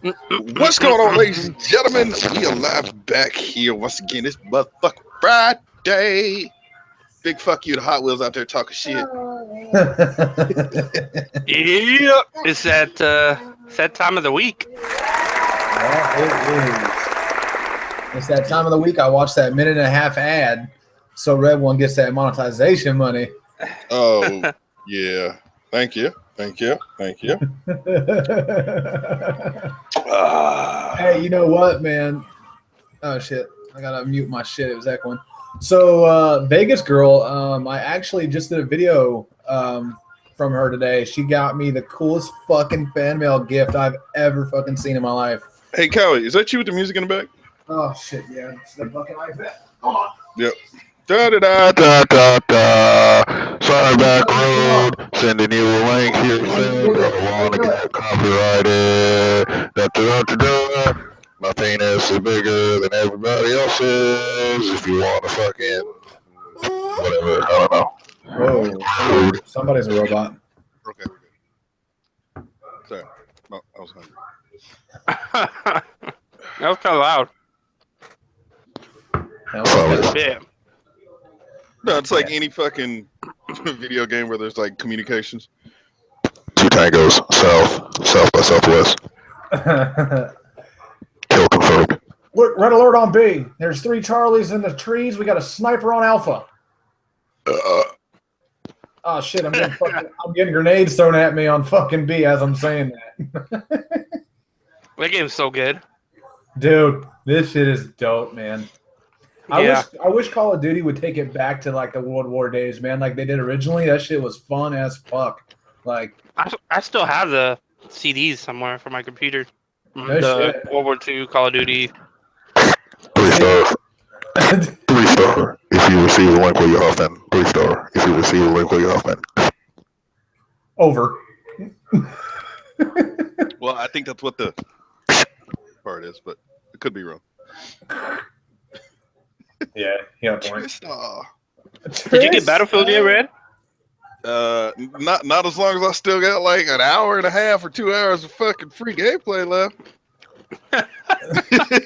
What's going on, ladies and gentlemen? We are live back here once again. It's motherfucking Friday. Big fuck you to Hot Wheels out there talking shit. Yeah, it's that time of the week. Yeah, it is. It's that time of the week. I watched that 1.5-minute ad, so Red One gets that monetization money. Oh, yeah. Thank you. Thank you. Thank you. Hey, you know what, man? Oh, shit. I gotta mute my shit. It was echoing. So, Vegas Girl, I actually just did a video from her today. She got me the coolest fucking fan mail gift I've ever fucking seen in my life. Hey, Callie, is that you with the music in the back? Oh, shit, yeah. It's the fucking iPad. Hold on. Yep. Da-da-da-da-da-da. Sorry, back road. Sending you a link here soon. Don't want to get copyrighted. Da-da-da-da-da. My penis is bigger than everybody else's. If you want to fucking whatever, I don't know. Whoa, somebody's a robot. Okay, we're good. Sorry, no, I was hungry. That was kind of loud. That was A bit. No, it's like any fucking video game where there's like communications. 2 tangos, south by southwest. Kill confirmed. Look, red alert on B. There's 3 Charlies in the trees. We got a sniper on Alpha. Oh shit! I'm getting grenades thrown at me on fucking B as I'm saying that. That game's so good. Dude, this shit is dope, man. Yeah. I wish Call of Duty would take it back to like the World War days, man. Like they did originally. That shit was fun as fuck. Like I still have the CDs somewhere for my computer. No The shit. World War II, Call of Duty. 3 star. 3 star. If you receive a link, will you Hoffman? 3 star. If you receive a link, will you Hoffman? Over. Well, I think that's what the part is, but it could be wrong. Yeah, point. Did you get Battlefield yet, Red? Not as long as I still got like an hour and a half or 2 hours of fucking free gameplay left.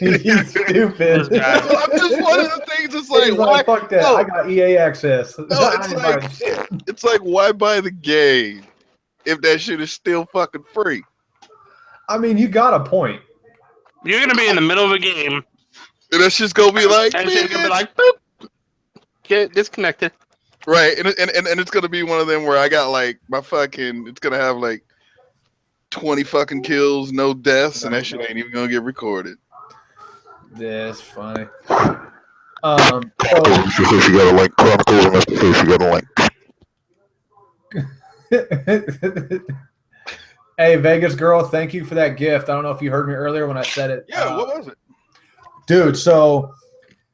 You stupid. I'm just one of the things. It's like, why? Fuck that. No. I got EA access. No, it's like, why buy the game if that shit is still fucking free? I mean, you got a point. You're gonna be in the middle of a game, and it's just gonna be like, and it's gonna be like, boop, get disconnected. Right, and it's gonna be one of them where I got like my fucking. It's gonna have like 20 fucking kills, no deaths, and that shit ain't even gonna get recorded. That's funny. Chronicles, if you got a link, Chronicles, and that's the case you got a link. Hey, Vegas Girl, thank you for that gift. I don't know if you heard me earlier when I said it. Yeah, what was it? Dude, so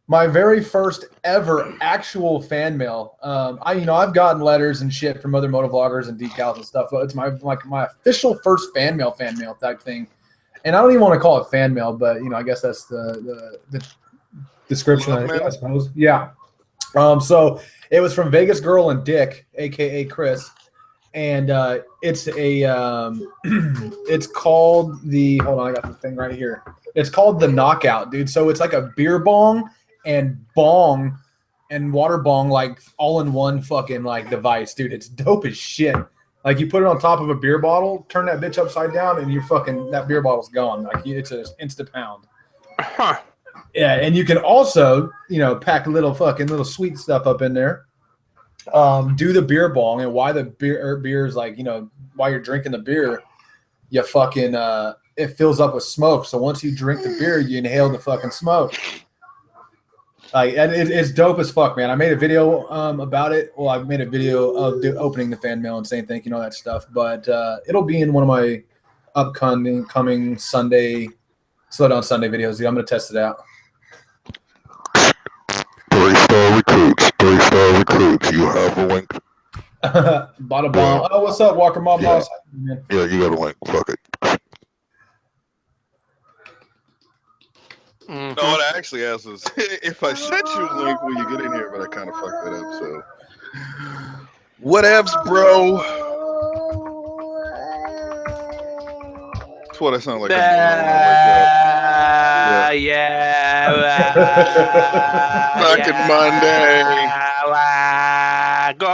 my very first ever actual fan mail. I've gotten letters and shit from other motovloggers and decals and stuff, but it's my official first fan mail type thing. And I don't even want to call it fan mail, but I guess that's the description, I suppose. Yeah. So it was from Vegas Girl and Dick, aka Chris. And it's called the, hold on, I got the thing right here. It's called the Knockout, dude. So it's like a beer bong and water bong, like all in one fucking like device, dude. It's dope as shit. Like you put it on top of a beer bottle, turn that bitch upside down, and that beer bottle's gone. Like it's an instant pound. Huh. Yeah, and you can also, pack little sweet stuff up in there. Do the beer bong, and why the beer is like, while you're drinking the beer, you fucking it fills up with smoke. So once you drink the beer, you inhale the fucking smoke. Like it's dope as fuck, man. I made a video about it. Well, I made a video of opening the fan mail and saying thank you and all that stuff. But it'll be in one of my upcoming Sunday Slow Down Sunday videos. Dude, I'm gonna test it out. 3-star recruits. You have a link. Bada bomb. Oh, what's up, Walker Mob Boss? Yeah, you got a link. Fuck it. Mm-hmm. No, what I actually asked is, if I sent you a link, will you get in here? But I kind of fucked that up, so. Whatevs, bro. That's what I sound like. I'm doing when I wake up. Fucking Monday. Go.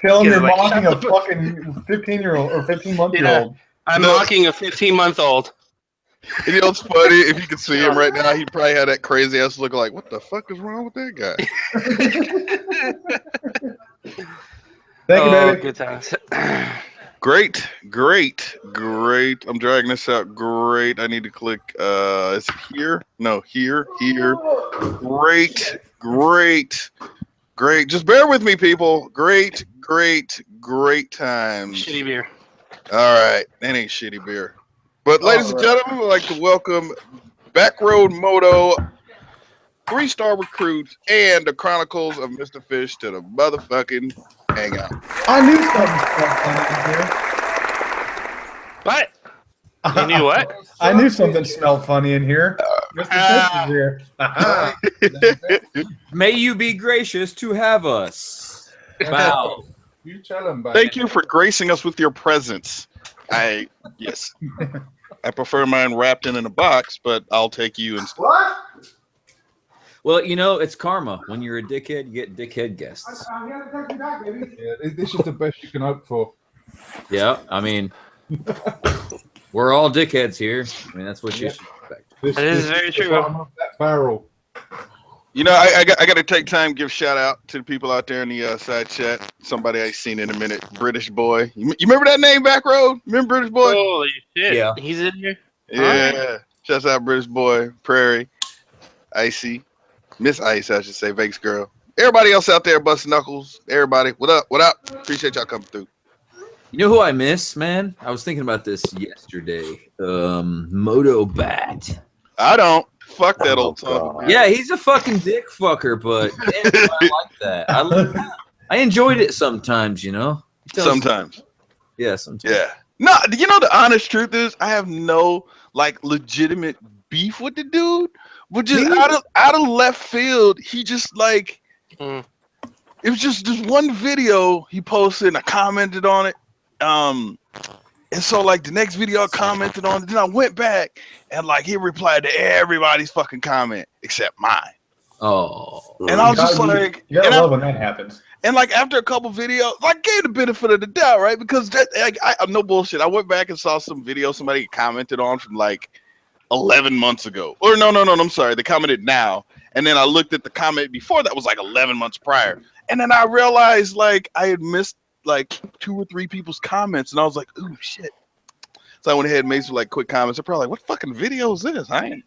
Tell him Yeah, you're like, mocking shut a the fucking 15-year-old or 15-month-year-old. I'm No. mocking a 15-month-old. And you know what's funny? If you could see him right now, he'd probably have that crazy ass look like, what the fuck is wrong with that guy? Thank you, baby. Good times. Great. I'm dragging this out. Great. I need to click. Is it here? No, here. Great. Just bear with me, people. Great times. Shitty beer. All right. That ain't shitty beer. But ladies and gentlemen, we'd like to welcome Backroad Moto, 3-star recruits, and the Chronicles of Mr. Fish to the motherfucking hangout. I knew something smelled funny in here. What? You knew what? I knew something smelled funny in here. Mr. Fish is here. May you be gracious to have us. Wow. You tell him, buddy. Thank you for gracing us with your presence. Yes. I prefer mine wrapped in a box, but I'll take you instead. What? Well, you know, it's karma. When you're a dickhead, you get dickhead guests. Yeah, this is the best you can hope for. Yeah, I mean, we're all dickheads here. I mean, that's what you should expect. This is very the true. bottom of that barrel. You know, I got to take time to give shout out to the people out there in the side chat. Somebody I seen in a minute, British Boy. You remember that name, Backroad? Remember British Boy? Holy shit. Yeah. He's in here? Yeah. Shouts out British Boy, Prairie, Icy, Miss Ice, I should say, Vegas Girl. Everybody else out there, Bust Knuckles. Everybody, what up? Appreciate y'all coming through. You know who I miss, man? I was thinking about this yesterday. Moto Bat. I don't. Fuck that old son. Yeah, he's a fucking dick fucker, but damn, I like that. I enjoyed it sometimes, you know? Sometimes. Yeah, sometimes. Yeah. No, you know the honest truth is I have no like legitimate beef with the dude, but just out of left field, he just like it was just this one video he posted and I commented on it. And so like the next video I commented on it, then I went back and like he replied to everybody's fucking comment except mine. Oh. And I was just like, you gotta love when that happens. And like after a couple videos, like gave the benefit of the doubt, right? Because that, like, I'm no bullshit. I went back and saw some video somebody commented on from like 11 months ago. Or no, I'm sorry. They commented now. And then I looked at the comment before that was like 11 months prior. And then I realized like I had missed like 2 or 3 people's comments. And I was like, ooh, shit. So I went ahead and made some like quick comments. They're probably like, what fucking video is this? I ain't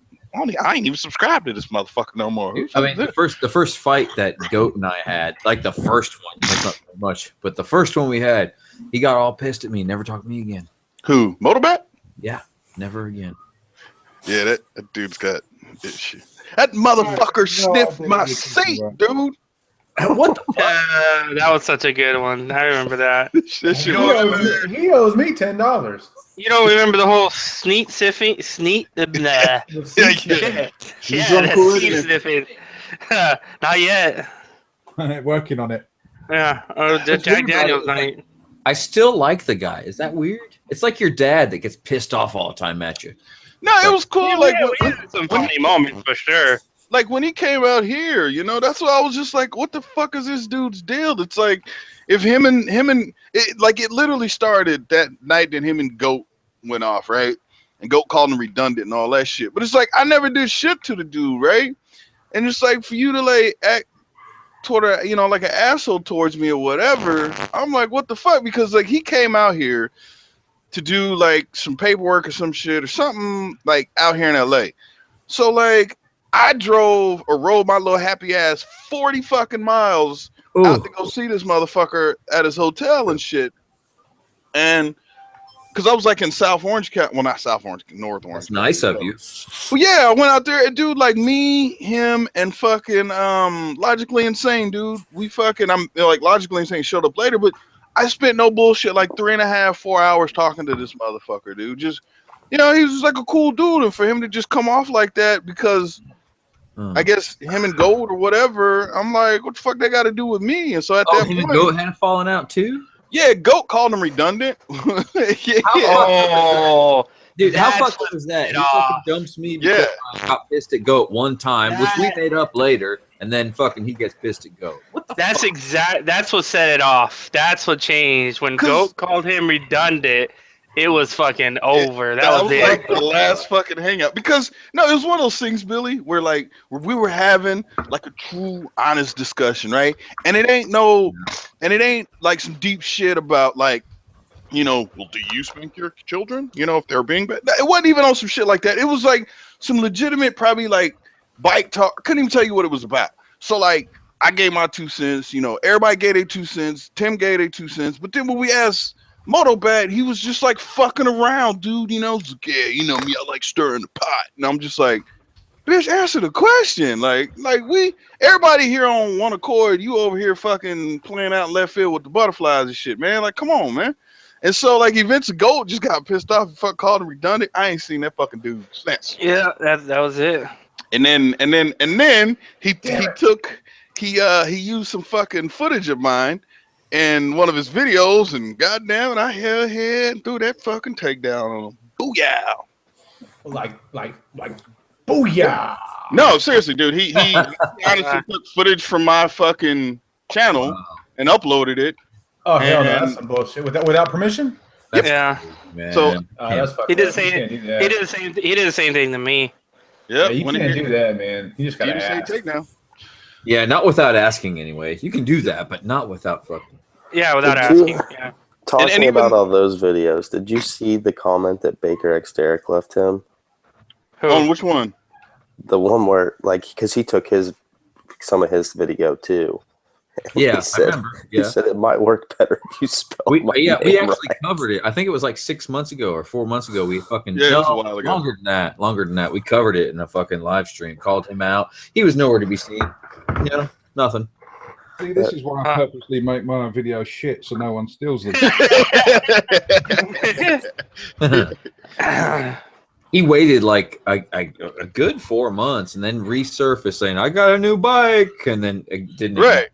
even subscribed to this motherfucker no more. I mean, the first fight that Goat and I had, like the first one, that's not much, but the first one we had, he got all pissed at me, never talked to me again. Who? Motobat? Yeah, never again. Yeah, that dude's got shit. That motherfucker sniffed my seat, dude. What the fuck? That was such a good one. I remember that. He owes me $10. You don't remember the whole sneak sniffing? Nah. Yeah, that sneak sniffing. Not yet. Working on it. Yeah. Oh, the Jack Daniels night. I still like the guy. Is that weird? It's like your dad that gets pissed off all the time at you. No, it was cool. Yeah, like we had some funny moments for sure. Like when he came out here, you know, that's what I was just like, what the fuck is this dude's deal? It's like if him and it literally started that night that him and Goat went off, right? And Goat called him redundant and all that shit. But it's like I never did shit to the dude, right? And it's like for you to like act toward a, you know, like an asshole towards me or whatever, I'm like, what the fuck? Because like he came out here to do like some paperwork or some shit or something like out here in LA. So like I drove or rode my little happy ass 40 fucking miles out to go see this motherfucker at his hotel and shit. And because I was like in South Orange County, well, not South Orange, North Orange. That's nice of you. Well, yeah, I went out there and dude, like me, him, and fucking Logically Insane, dude. We fucking, I'm you know, like Logically Insane showed up later, but I spent no bullshit like 3.5, 4 hours talking to this motherfucker, dude. Just, you know, he was just like a cool dude, and for him to just come off like that because I guess him and Gold or whatever. I'm like, what the fuck they got to do with me? And so at that him point, and Goat had fallen out too. yeah, Goat called him redundant. Yeah. Oh, dude, how that's fucked what was that? set He it fucking off. dumps me because I got pissed at Goat one time, which we That- made up later, and then fucking he gets pissed at Goat. What the That's fuck? That's what set it off. That's what changed when 'Cause- Goat called him redundant. It was fucking over. That was it. like the last fucking hangout. Because no, it was one of those things, Billy, where we were having like a true honest discussion, right? And it ain't like some deep shit about like, well, do you spank your children? If they're being bad. It wasn't even on some shit like that. It was like some legitimate, probably like bike talk. I couldn't even tell you what it was about. So like I gave my 2 cents, everybody gave their 2 cents, Tim gave their 2 cents, but then when we asked Moto Bad, he was just like fucking around, dude. Like, yeah, me, I like stirring the pot. And I'm just like, bitch, answer the question. Like everybody here on one accord, you over here fucking playing out in left field with the butterflies and shit, man. Like, come on, man. And so like Events of Gold just got pissed off and fuck called him redundant. I ain't seen that fucking dude since. Yeah, that was it. And then he used some fucking footage of mine in one of his videos, and goddamn it, I held head and threw that fucking takedown on him. Booyah! Like booyah! No, seriously, dude. He honestly took footage from my fucking channel and uploaded it. Oh hell no, that's some bullshit. Without permission? Yeah. Man. So That's fucking. He did the You same. can't do that. He did the same. He did the same thing to me. yeah, You can't do that, man. You just He gotta just say ask. takedown. Yeah, not without asking anyway. You can do that, but not without fucking. Yeah, without Did you- asking. Yeah. Talking and even- about all those videos, did you see the comment that Baker X Derek left him? On Who? which one? The one where, like, because he took some of his video too. Yeah, He said, I remember. He Yeah. said it might work better if you spell We my actually name right. covered it. I think it was like 6 months ago or 4 months ago. We fucking Yeah, it was a while ago. Longer than that. We covered it in a fucking live stream. Called him out. He was nowhere to be seen. Nothing. See, this is why I purposely make my own videos shit so no one steals them. He waited like a good 4 months and then resurfaced saying, "I got a new bike," and then it didn't. Right.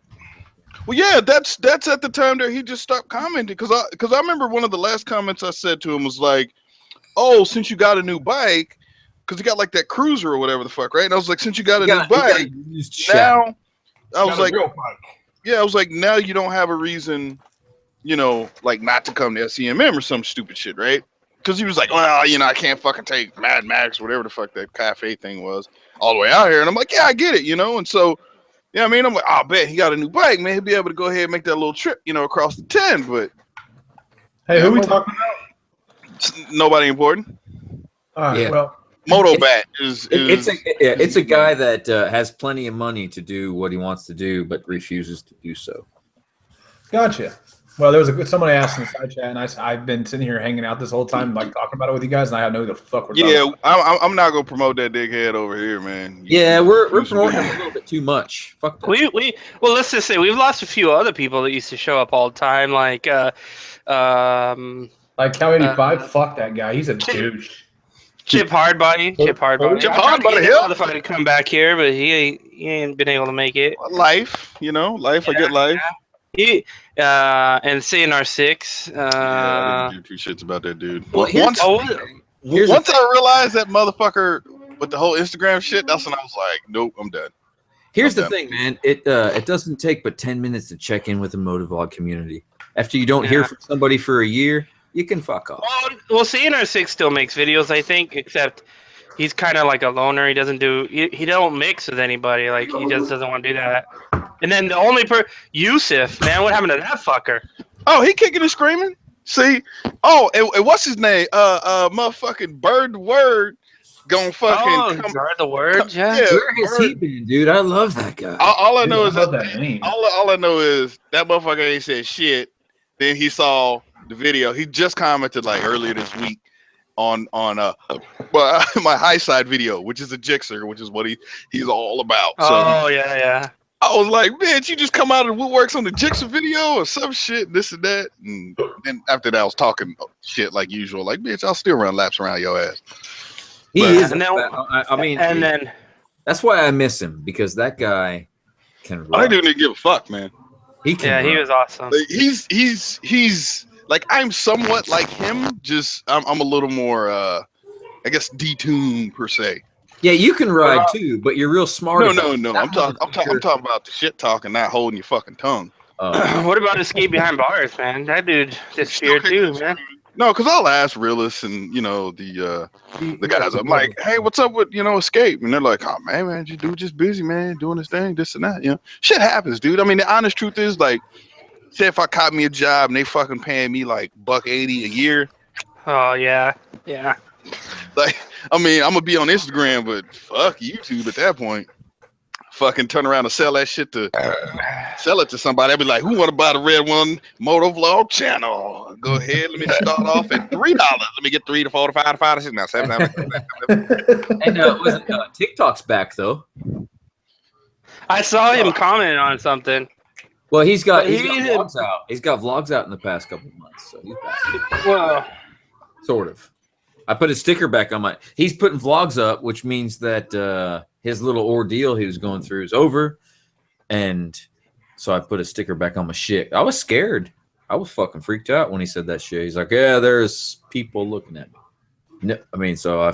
Well, yeah, that's at the time that he just stopped commenting because I remember one of the last comments I said to him was like, "Oh, since you got a new bike, because he got like that cruiser or whatever the fuck, right?" And I was like, "Since you got a new bike, now," I was like, "Yeah," I was like, "Now you don't have a reason, like not to come to SEMM or some stupid shit, right?" Because he was like, "Well, I can't fucking take Mad Max, whatever the fuck that cafe thing was, all the way out here," and I'm like, "Yeah, I get it, and so." Yeah, I mean, I'm like, I bet he got a new bike, man. He'll be able to go ahead and make that little trip, across the 10. But Hey, who we talking about? it's nobody important. Yeah. Well, Moto Bat is It's a guy that has plenty of money to do what he wants to do, but refuses to do so. gotcha. Well, there was somebody asked in the side chat, and I've been sitting here hanging out this whole time, like talking about it with you guys, and I don't know who the fuck we're talking about. I'm not gonna promote that dickhead over here, man. Yeah, we're promoting him a little bit too much. Fuck that. Well, let's just say we've lost a few other people that used to show up all the time, like Like Cow 85, fuck that guy. He's a douche. Chip Hardbody. Chip Hardbody. Chip I'm trying to get Hardbody, that yeah. motherfucker to come back here, but he ain't been able to make it. Life, life. I get life. He and CNR6. I didn't do 2 shits about that dude. Well, once Here's once I realized that motherfucker with the whole Instagram shit, that's when I was like, nope, I'm done. Here's the thing, man. It doesn't take but 10 minutes to check in with the Motovlog community. After you don't hear from somebody for a year, you can fuck off. Well, CNR6 still makes videos, I think, except he's kind of like a loner. He doesn't he don't mix with anybody. Like he just doesn't want to do that. And then the only Yusuf, man, what happened to that fucker? Oh, he kicking and screaming. See, and what's his name? Motherfucking Bird Word gonna fucking come. Guard the word, yeah. Where has he been, dude? I love that guy. All I know is love that name. all I know is that motherfucker ain't said shit. Then he saw the video. He just commented like earlier this week on my high side video, which is a Jixer, which is what he's all about. So Yeah. I was like, bitch, you just come out of the woodworks on the Jixer video or some shit, this and that. And then after that, I was talking shit like usual. Like, bitch, I'll still run laps around your ass. He But- is. And then- I mean, And then That's why I miss him, because that guy can run. I didn't give a fuck, man. He can Yeah, he run. was awesome. Like, he's like, I'm somewhat like him. Just I'm a little more I guess detuned per se. Yeah, you can ride too, but you're real smart. No. about it. I'm talking about the shit talking, not holding your fucking tongue. What about escape behind bars, man? That dude disappeared too, man. No, because I'll ask realists and the guys. I'm like, hey, what's up with escape? And they're like, oh man, just busy, man, doing his thing, this and that. Shit happens, dude. I mean, the honest truth is, like, say if I caught me a job and they fucking paying me like $180 a year. Oh yeah. Like, I mean, I'm gonna be on Instagram, but fuck YouTube at that point. Fucking turn around and sell that shit sell it to somebody. I'd be like, who want to buy the red one Motovlog channel? Go ahead. Let me start off at $3. Let me get 3 to 4 to 5 to 5 to 6. Now, 7 times. And wasn't TikTok's back though? I saw him commenting on something. Well, he's got Well, vlogs out. He's got vlogs out in the past couple of months, so he's back. Well, Sort of. I put a sticker back on my. He's putting vlogs up, which means that his little ordeal he was going through is over, and so I put a sticker back on my shit. I was scared. I was fucking freaked out when he said that shit. He's like, "Yeah, there's people looking at me." No, I mean, so I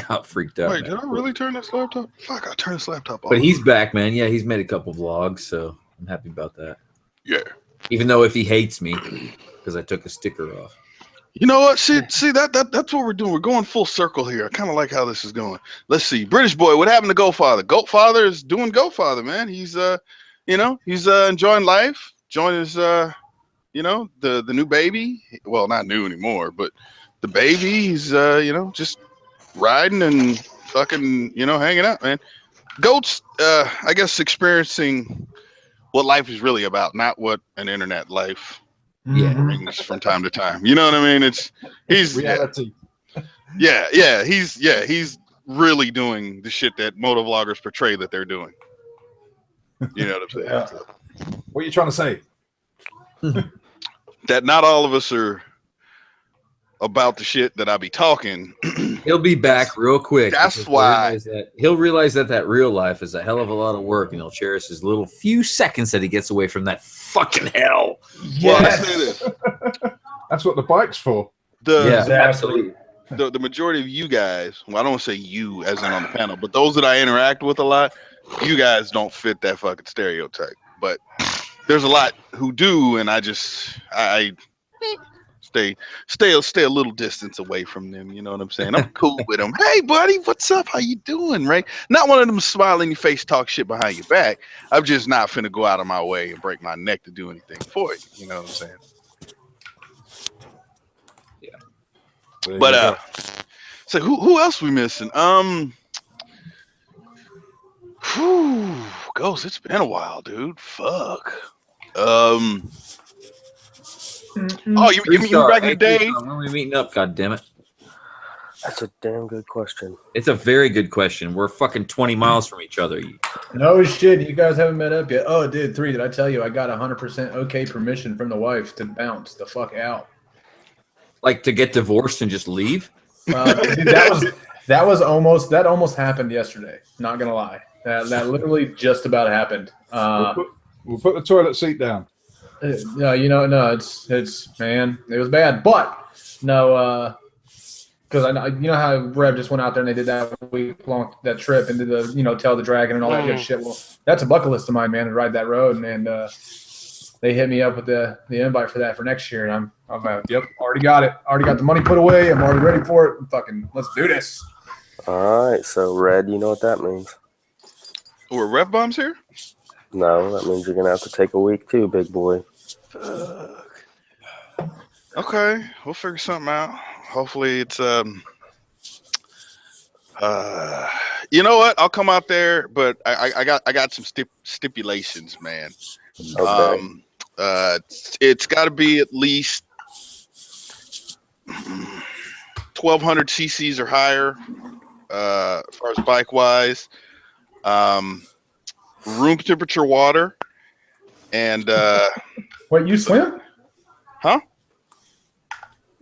got freaked out. Wait, man. did I really turn this laptop? Fuck, I turned this laptop off. But he's back, man. Yeah, he's made a couple vlogs, so I'm happy about that. Yeah. Even though if he hates me because I took a sticker off. You know what? See that's what we're doing. We're going full circle here. I kind of like how this is going. Let's see. British boy, what happened to Goatfather? Goatfather is doing Goatfather, man. He's he's enjoying life, enjoying his the new baby. Well, not new anymore, but the baby, he's just riding and fucking, hanging out, man. Goat's I guess experiencing what life is really about, not what an internet life brings from time to time. You know what I mean? He's reality. Yeah, he's really doing the shit that motovloggers portray that they're doing. You know what I'm saying? Yeah. What are you trying to say? That not all of us are about the shit that I be talking. He'll be back real quick. That's why he'll realize that real life is a hell of a lot of work, and he'll cherish his little few seconds that he gets away from that fucking hell. Well, let's say this. That's what the bike's for. Absolutely. The majority of you guys, well, I don't want to say you as in on the panel, but those that I interact with a lot, you guys don't fit that fucking stereotype. But there's a lot who do, and I stay a little distance away from them. You know what I'm saying? I'm cool with them. Hey, buddy, what's up? How you doing? Right? Not one of them smile in your face, talk shit behind your back. I'm just not finna go out of my way and break my neck to do anything for you. You know what I'm saying? Yeah. But so who else we missing? Ghost, it's been a while, dude. Fuck. Oh, you back in the day? When are we meeting up? God damn it! That's a damn good question. It's a very good question. We're fucking 20 miles from each other. No shit, you guys haven't met up yet. Oh, dude, 3. Did I tell you I got 100% okay permission from the wife to bounce the fuck out? Like to get divorced and just leave? Dude, that almost happened yesterday. Not gonna lie, that literally just about happened. We'll put the toilet seat down. No, it's man, it was bad, but no, because I know how Rev just went out there and they did that week-long that trip and did the Tail of the Dragon and all that good shit. Well, that's a bucket list of mine, man, to ride that road, and they hit me up with the invite for that for next year, and I'm yep, already got it, already got the money put away, I'm already ready for it. Fucking let's do this. All right, so Red, you know what that means? Were Rev bombs here? No, that means you're gonna have to take a week too, big boy. Fuck. Okay, we'll figure something out. Hopefully it's you know what? I'll come out there, but I got some stipulations, man. Okay. It's got to be at least 1,200 cc's or higher, as far as bike wise. Room temperature water, and Wait, you swim? huh?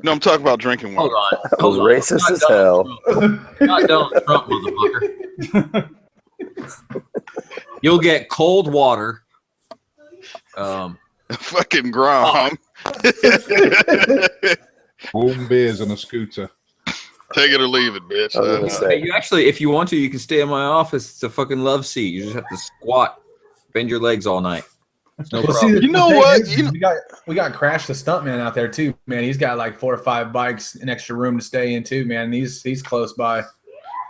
No, I'm talking about drinking water. Hold on. That was racist as hell. Not Donald Trump, motherfucker. You'll get cold water. Fucking Grom. Warm beers on a scooter. Take it or leave it, bitch. I was gonna say. You actually, if you want to, you can stay in my office. It's a fucking love seat. You just have to squat, bend your legs all night. It's no Well, problem. see, You know the thing what? is, we got Crash the stuntman out there too, man. He's got like 4 or 5 bikes, an extra room to stay in too, man. He's close by.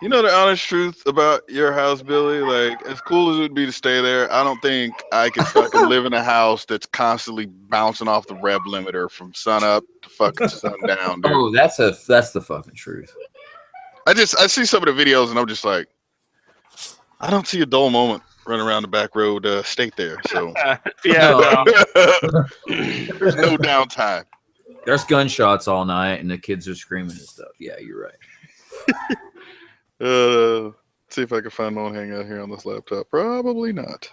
You know the honest truth about your house, Billy? Like, as cool as it would be to stay there, I don't think I could fucking live in a house that's constantly bouncing off the rev limiter from sun up to fucking sundown, dude. Oh, that's the fucking truth. I see some of the videos and I'm just like, I don't see a dull moment running around the back road state there. So Yeah. there's no downtime. There's gunshots all night, and the kids are screaming and stuff. Yeah, you're right. See if I can find my own hangout here on this laptop. Probably not.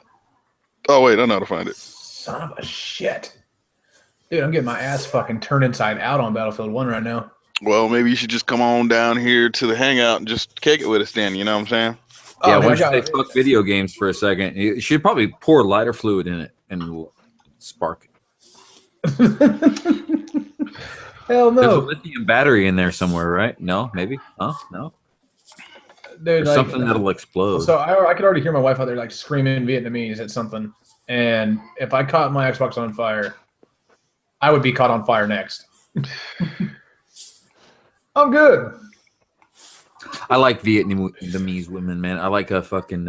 Oh wait, I know how to find it. Son of a shit. Dude, I'm getting my ass fucking turned inside out on Battlefield 1 right now. Well, maybe you should just come on down here to the hangout and just kick it with us then, you know what I'm saying? Oh, Yeah, man, once I you got- say fuck video games for a second, you should probably pour lighter fluid in it and spark it. Hell There's a no. lithium battery in there somewhere, right? No, maybe? Huh? No? Dude, There's like, something that'll explode. So I could already hear my wife out there like screaming Vietnamese at something. And if I caught my Xbox on fire, I would be caught on fire next. I'm good. I like Vietnamese women, man. I like fucking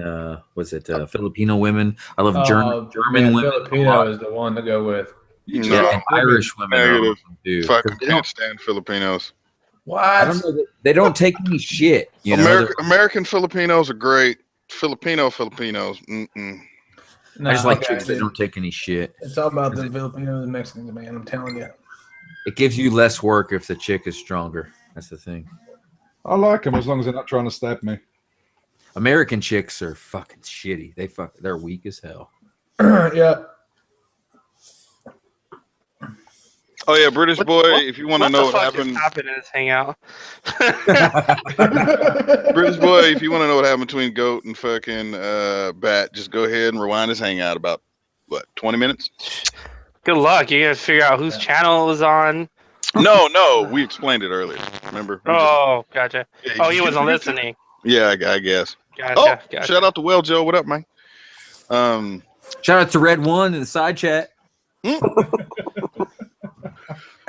Filipino women. I love German man, women. Filipino is the one to go with. Yeah, and Irish women. Are Negative. awesome, dude. Fucking 'Cause they can't don't, stand Filipinos. What? I don't know. They don't take any shit. You know. American Filipinos are great. Filipinos. Mm-mm. Nah, I just like okay, chicks that dude. don't take any shit. It's all about the Filipinos and Mexicans, man. I'm telling you. It gives you less work if the chick is stronger. That's the thing. I like them as long as they're not trying to stab me. American chicks are fucking shitty. They're weak as hell. Yeah. Oh yeah, British boy. If you want to know what happened, happened in this hangout? British boy. If you want to know what happened between Goat and fucking Bat, just go ahead and rewind this hangout about 20 minutes. Good luck. You gotta figure out whose channel it was on. No, we explained it earlier. Remember? Oh, gotcha. Yeah, Oh, he you- wasn't listening. Yeah, I guess. Gotcha. Oh, shout out to Well Joe. What up, man? Shout out to Red One in the side chat.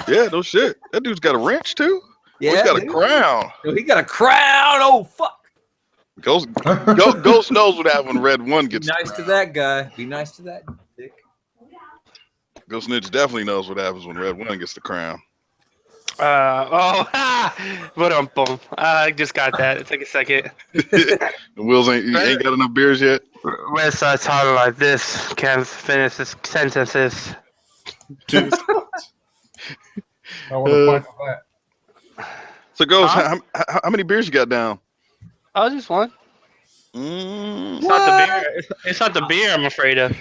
Yeah, no shit. That dude's got a wrench too. Yeah, He's got a dude. crown. Yo, he got a crown. Oh fuck! Ghost knows what happens when Red One Be gets. nice to that guy. Be nice to that dick. Ghost Ninja definitely knows what happens when Red One gets the crown. Boom. I just got that. It took a second. The Wills ain't got enough beers yet. West Side talking like this. Can't finish his sentences. I want to fight for that. So, Ghost, Huh? how many beers you got down? Oh, just one. Mm, It's not the beer. It's not the beer. I'm afraid of.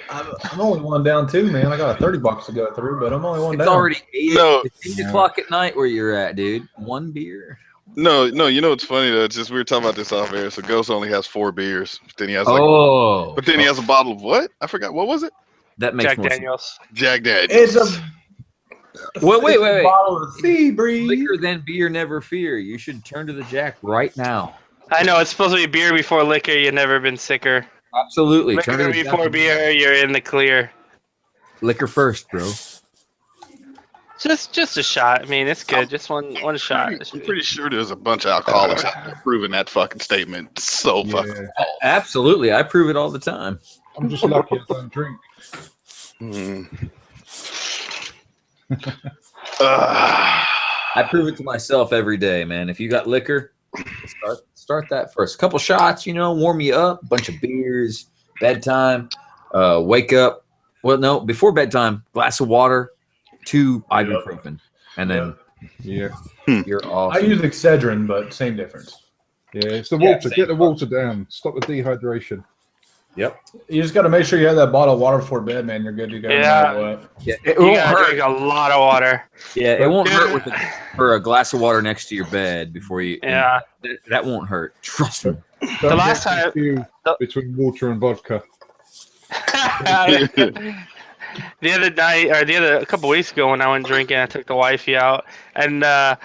I'm only one down too, man. I got a $30 to go through, but I'm only one It's down. already 8, No. it's 8 o'clock at night where you're at, dude. One beer. no. You know what's funny though? It's just we were talking about this off air. So Ghost only has 4 beers. But then he has Oh, he has a bottle of what? I forgot. What was it? that makes Jack more Daniels. Jack Daniels. It's a sense. Wait. bottle of sea breeze. Liquor than beer, never fear. You should turn to the Jack right now. I know it's supposed to be beer before liquor. You've never been sicker. Absolutely. Turn to Liquor the before Jack. beer, you're in the clear. Liquor first, bro. Just a shot. I mean, it's good. Just one shot. It should I'm be- pretty sure there's a bunch of alcoholics out there proving that fucking statement. So fucking Yeah. false. Absolutely. I prove it all the time. I'm just lucky I don't drink. Mm. I prove it to myself every day, man. If you got liquor, start that first. A couple shots, warm you up. Bunch of beers. Bedtime. Wake up. Well, no, before bedtime, glass of water, 2 ibuprofen, and then Yeah. you're I awesome. use Excedrin, but same difference. Yeah, it's the Yeah, water. same. Get the water down. Stop the dehydration. Yep. You just got to make sure you have that bottle of water before bed, man. You're good to go. no Yeah. matter what. Yeah, it You won't gotta hurt. drink a lot of water. Yeah, it won't hurt for a glass of water next to your bed before you. Yeah. That won't hurt. Trust me. The last time between water and vodka. The other night, or a couple weeks ago, when I went drinking, I took the wifey out, and I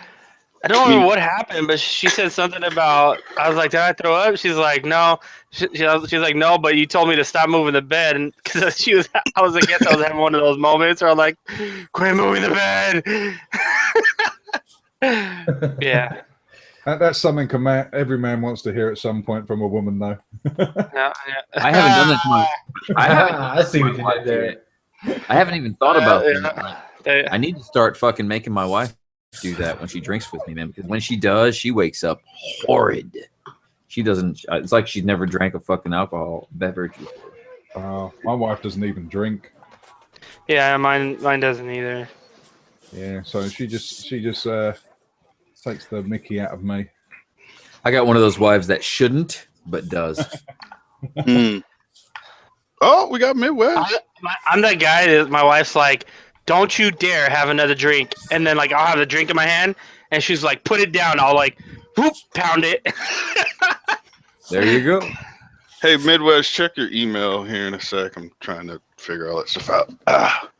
don't remember what happened, but she said something about. I was like, "Did I throw up?" She's like, "No." She's like, "No," but you told me to stop moving the bed, and because I guess I was having one of those moments where I'm like, "Quit moving the bed." Yeah. That's something every man wants to hear at some point from a woman, though. Yeah. I haven't done that to my. I see what you did there. I haven't even thought about Yeah. that. I need to start fucking making my wife do that when she drinks with me, man. Because when she does, she wakes up horrid. She doesn't. It's like she's never drank a fucking alcohol beverage before. My wife doesn't even drink. Yeah, mine doesn't either. Yeah, so she just takes the mickey out of me. I got one of those wives that shouldn't, but does. Oh, we got Midwest. I'm that guy that my wife's like, "Don't you dare have another drink," and then like I'll have a drink in my hand, and she's like, "Put it down." I'll like, whoop, pound it. There you go. Hey, Midwest, check your email here in a sec. I'm trying to figure all that stuff out.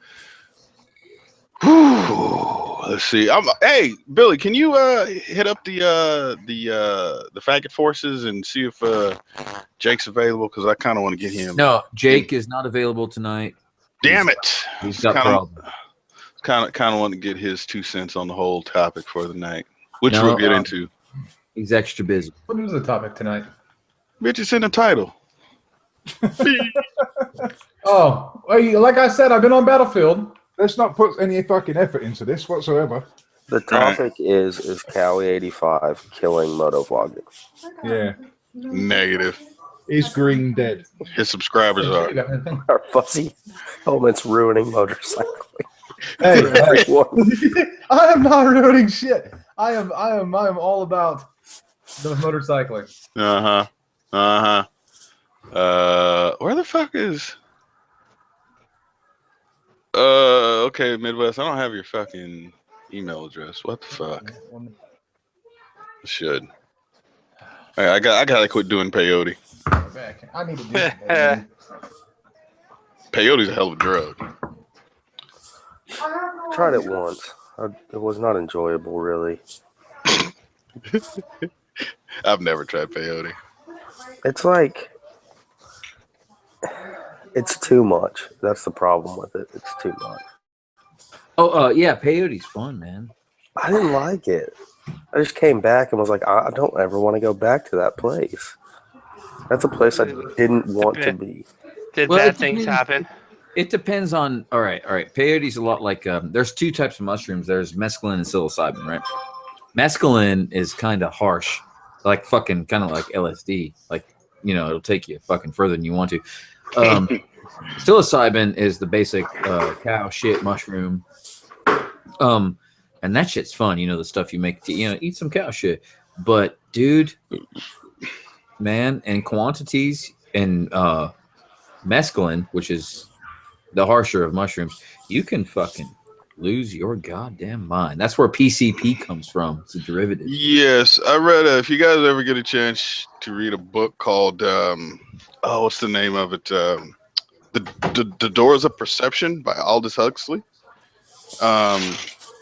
Let's see. Hey, Billy, can you hit up the faggot forces and see if Jake's available? Because I kind of want to get him. No, Jake is not available tonight. Damn it! He's got problems. Kind of want to get his 2 cents on the whole topic for the night, which No, we'll get into. He's extra busy. What is the topic tonight? Bitch, it's in the title. Oh, like I said, I've been on Battlefield. Let's not put any fucking effort into this whatsoever. The topic is Cowie85 killing Motovlogging. Yeah. Negative. Is Green dead? His subscribers are. Our fuzzy helmets ruining motorcycling. Hey, Everyone. I am not ruining shit. I am all about the motorcycling. Where the fuck is? Okay, Midwest. I don't have your fucking email address. What the fuck? I should. All right, I gotta quit doing peyote. I need to do something. Peyote's a hell of a drug. Tried it once. It was not enjoyable, really. I've never tried peyote. It's like, it's too much. That's the problem with it. It's too much. Oh, yeah, peyote's fun, man. I didn't like it. I just came back and was like, I don't ever want to go back to that place. That's a place I didn't want to be. Did bad things happen? It depends on. All right. Peyote's a lot like. There's two types of mushrooms. There's mescaline and psilocybin, right? Mescaline is kind of harsh, like fucking kind of like LSD. Like, you know, it'll take you fucking further than you want to. Psilocybin is the basic cow shit mushroom. And that shit's fun. You know, the stuff you make. You know, eat some cow shit. But dude, man, and quantities and mescaline, which is the harsher of mushrooms, you can fucking lose your goddamn mind. That's where PCP comes from. It's a derivative. Yes, I read. If you guys ever get a chance to read a book called, what's the name of it? The Doors of Perception by Aldous Huxley.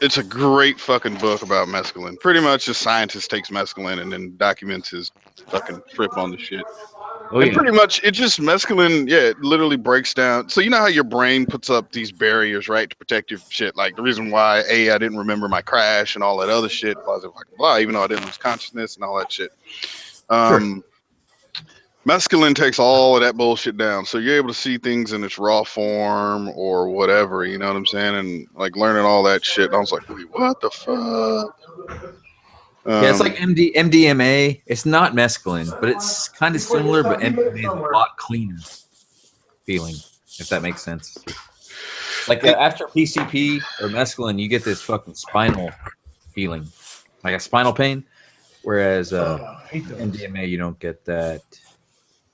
It's a great fucking book about mescaline. Pretty much a scientist takes mescaline and then documents his fucking trip on the shit. Oh, and yeah. pretty much, it just mescaline, it literally breaks down. So you know how your brain puts up these barriers, right, to protect your shit? Like the reason why, I didn't remember my crash and all that other shit, blah, blah, blah, even though I didn't lose consciousness and all that shit. Sure. Mescaline takes all of that bullshit down. So you're able to see things in its raw form or whatever, you know what I'm saying? And like learning all that shit. I was like, wait, what the fuck? Yeah, it's like MDMA. It's not mescaline, but it's kind of similar, but MDMA is a lot cleaner feeling, if that makes sense. Like after PCP or mescaline, you get this fucking spinal feeling, like a spinal pain, whereas MDMA, you don't get that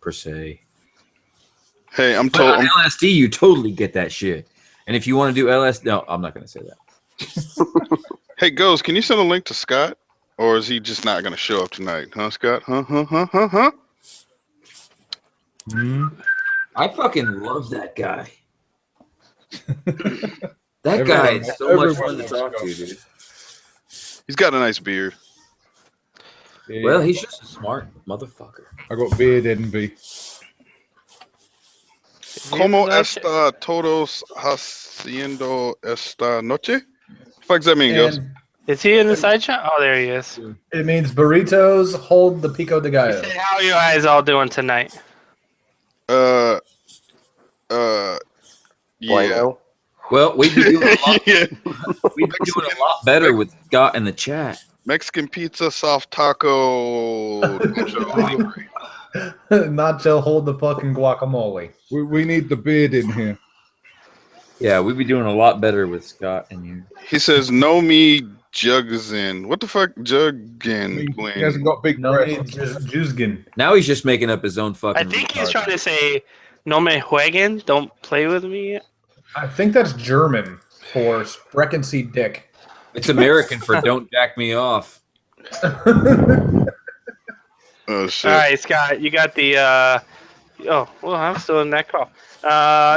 per se. Hey, I'm But told. on LSD, you totally get that shit. And if you want to do LSD, no, I'm not going to say that. Hey, Ghost, can you send a link to Scott? Or is he just not going to show up tonight? Huh, Scott? Huh? I fucking love that guy. That Everyone- guy is so much everyone fun to loves talk Scott. to, dude. He's got a nice beard. Yeah, Well, he's just a smart motherfucker. I got beard envy. ¿Cómo está todos haciendo esta noche? Fuck's that mean, Ghost? And Is he in the side shot? Oh, there he is. it means burritos hold the pico de He gallo. said, how are you guys all doing tonight? Yeah. Bueno. Well, we'd be doing a lot, Yeah. we'd be doing a lot better with Scott in the chat. Mexican pizza, soft taco. nacho. Nacho hold the fucking guacamole. We need the beard in here. Yeah, we'd be doing a lot better with Scott and you. He says, "No me juggin." What the fuck, juggin? He hasn't got big No, breasts. it's just Juzgin. Now he's just making up his own fucking. I think he's retard. trying to say, no me jueguen, don't play with me. I think that's German for sprechen Sie dick. It's American for "Don't jack me off." Oh shit! All right, Scott, you got the. Oh, well, I'm still in that call.